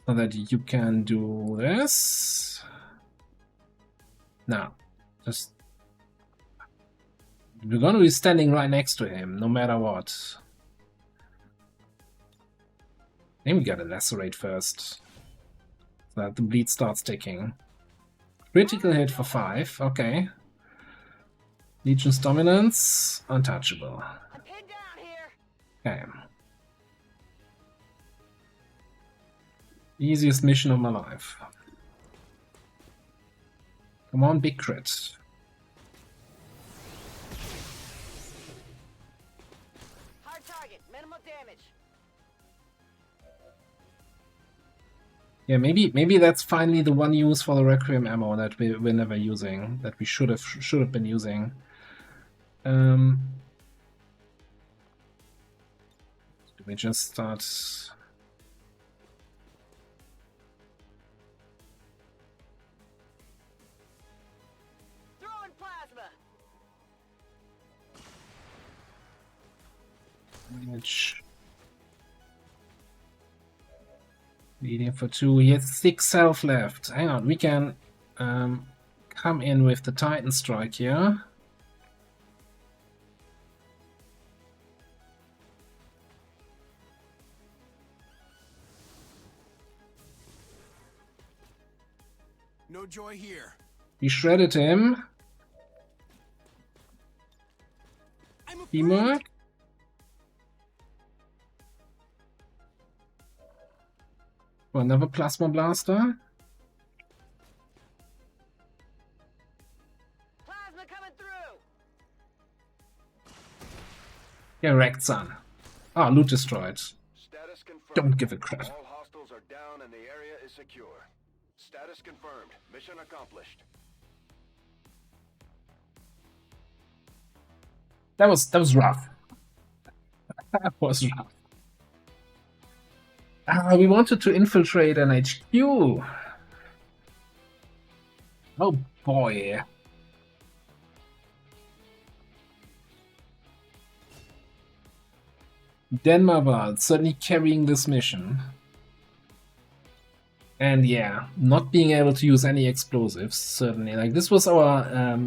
that you can do this. Now, just we're gonna be standing right next to him, no matter what. Then we gotta lacerate first, so that the bleed starts ticking. Critical hit for 5, okay. Legion's dominance, untouchable. I'm pinned down here. Okay. Easiest mission of my life. Come on, big crit. Hard target, minimal damage. Yeah, maybe that's finally the one use for the Requiem ammo that we're never using, that we should have been using. Do we just start? Throwing plasma. Which leading for 2. He has 6 health left. Hang on, we can come in with the Titan Strike here. No joy here. We shredded him. Teamwork. Well, another plasma blaster. Plasma coming through. Yeah, wrecked, son. Ah, loot destroyed. Status confirmed. Don't give a crap. All hostiles are down and the area is secure. Status confirmed. Mission accomplished. That was rough. That was rough. We wanted to infiltrate an HQ. Oh boy. Denmark certainly carrying this mission. And yeah, not being able to use any explosives, certainly. Like, this was our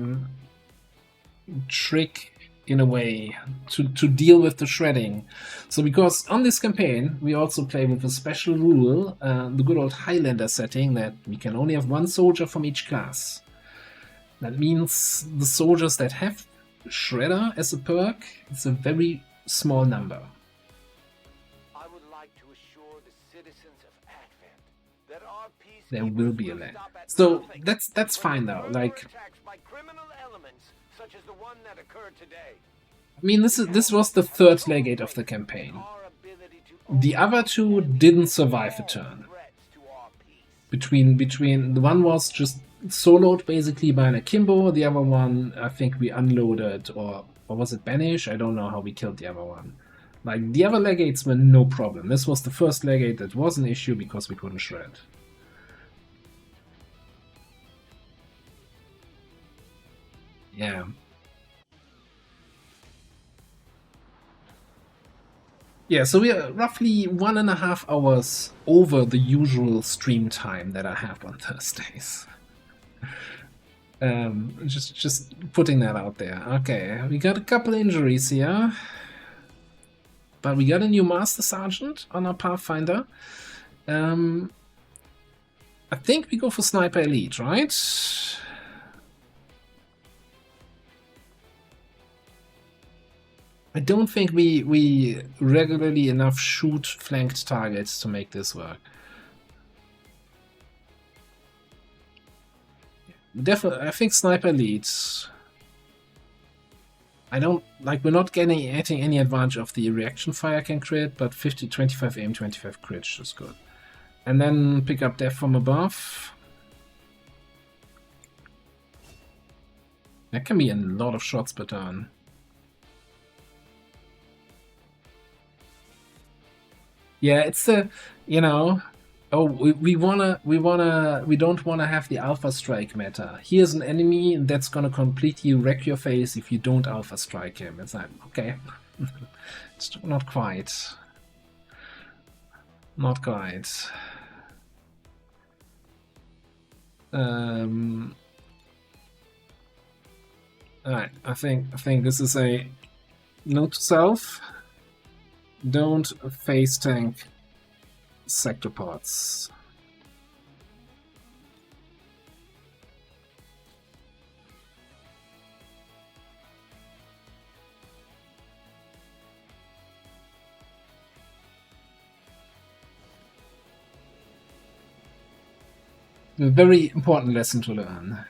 trick, in a way, to deal with the shredding. So because on this campaign, we also play with a special rule, the good old Highlander setting, that we can only have one soldier from each class. That means the soldiers that have Shredder as a perk, it's a very small number. I would like to assure the citizens of Advent that our peace There will be a land. So that's fine though. Like, by criminal elements such as the one that occurred today. I mean, this was the third legate of the campaign. The other two didn't survive a turn. Between the one was just soloed basically by an Akimbo, the other one I think we unloaded, or was it Banish? I don't know how we killed the other one. Like, the other legates were no problem. This was the first legate that was an issue because we couldn't shred. Yeah. Yeah, so we are roughly 1.5 hours over the usual stream time that I have on Thursdays. Just putting that out there. Okay, we got a couple injuries here. But we got a new Master Sergeant on our Pathfinder. I think we go for Sniper Elite, right? I don't think we regularly enough shoot flanked targets to make this work. Definitely, I think Sniper Elite. I don't like. We're not getting any advantage of the reaction fire can crit, but 25 aim, 25 crit is good. And then pick up death from above. That can be a lot of shots per turn. Yeah, it's the, you know, oh, we don't wanna have the Alpha Strike meta. Here's an enemy that's gonna completely wreck your face if you don't Alpha Strike him. It's like, okay, it's not quite. Not quite. Alright, I think this is a note to self. Don't face tank sector pods. A very important lesson to learn.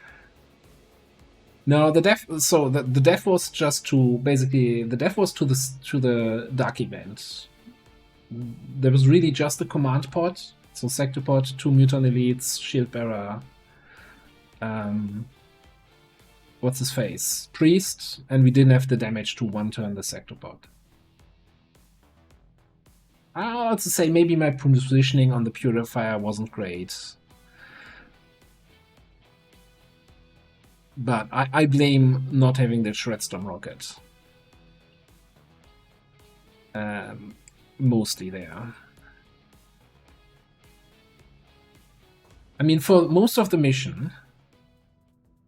No, the death. So the death was just to basically the death was to the dark event. There was really just a command pod. So sector pod, 2 mutant elites, shield bearer. What's his face? Priest, and we didn't have the damage to one turn the sector pod. I would say maybe my positioning on the purifier wasn't great. But I blame not having the Shredstorm rocket. Mostly there. I mean, for most of the mission,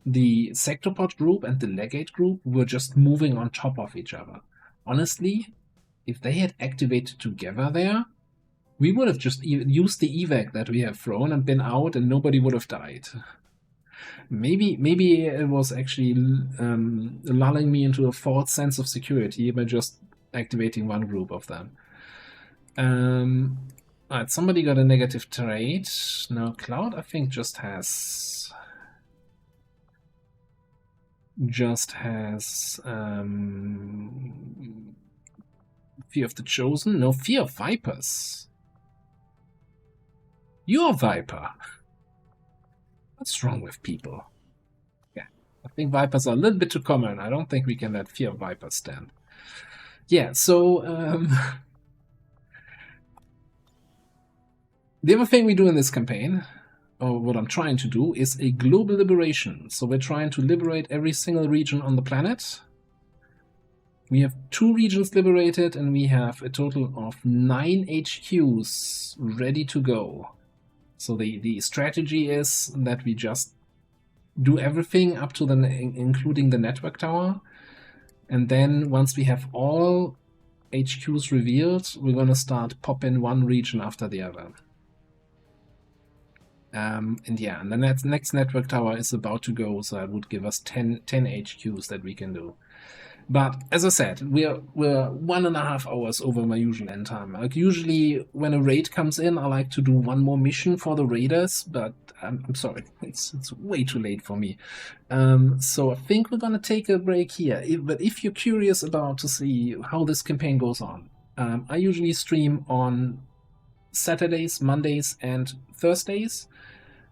the Sectopod group and the Legate group were just moving on top of each other. Honestly, if they had activated together there, we would have just used the evac that we have thrown and been out and nobody would have died. Maybe it was actually lulling me into a false sense of security by just activating one group of them. Alright, somebody got a negative trade. No, Cloud I think just has Fear of the Chosen? No, Fear of Vipers. You're a Viper. What's wrong with people? Yeah, I think Vipers are a little bit too common. I don't think we can let Fear of Vipers stand. Yeah, so the other thing we do in this campaign, or what I'm trying to do, is a global liberation. So we're trying to liberate every single region on the planet. We have 2 regions liberated, and we have a total of 9 HQs ready to go. So the strategy is that we just do everything up to including the network tower, and then once we have all HQs revealed, we're going to start popping one region after the other. And yeah, and the next network tower is about to go, so that would give us 10 HQs that we can do. But as I said, we're 1.5 hours over my usual end time. Like usually when a raid comes in, I like to do one more mission for the raiders, but I'm sorry, it's way too late for me. So I think we're gonna take a break here. But if you're curious about to see how this campaign goes on, I usually stream on Saturdays, Mondays, and Thursdays.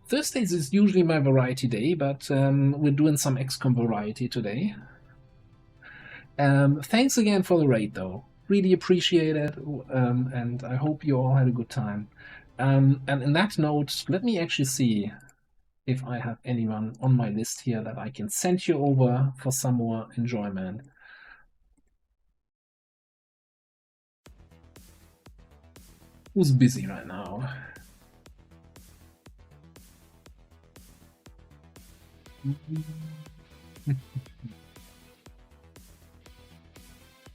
Thursdays is usually my variety day, but we're doing some XCOM variety today. Thanks again for the raid, though. Really appreciate it, and I hope you all had a good time. And in that note, let me actually see if I have anyone on my list here that I can send you over for some more enjoyment. Who's busy right now?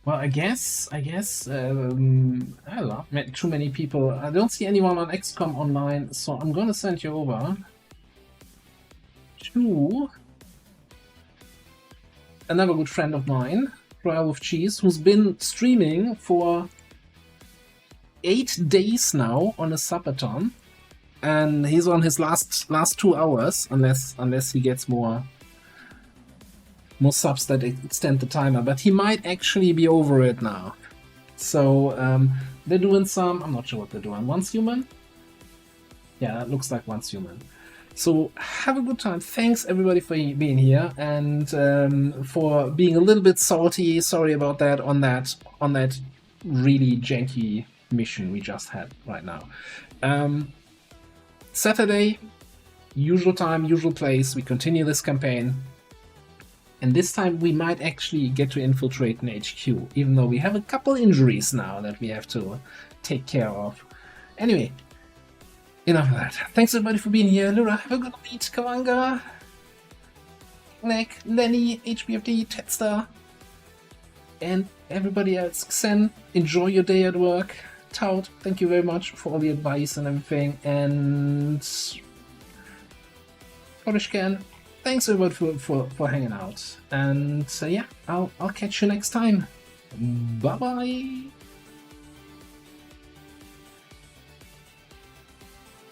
Well, I guess, I don't know, too many people. I don't see anyone on XCOM online, so I'm gonna send you over to another good friend of mine, Royal with Cheese, who's been streaming for 8 days now on a subathon, and he's on his last 2 hours, unless he gets more subs that extend the timer, but he might actually be over it now. So they're doing some, I'm not sure what they're doing. Once human? Yeah, that looks like once human. So have a good time. Thanks everybody for being here and for being a little bit salty. Sorry about that on that really janky mission we just had right now. Saturday, usual time, usual place. We continue this campaign. And this time we might actually get to infiltrate an HQ, even though we have a couple injuries now that we have to take care of. Anyway, enough of that. Thanks everybody for being here. Lura, have a good night. Kawanga, Nick, Lenny, HBFD, Tetster, and everybody else. Xen, enjoy your day at work. Tout, thank you very much for all the advice and everything. And Orishkan, thanks everybody for hanging out. And yeah, I'll catch you next time. Bye bye.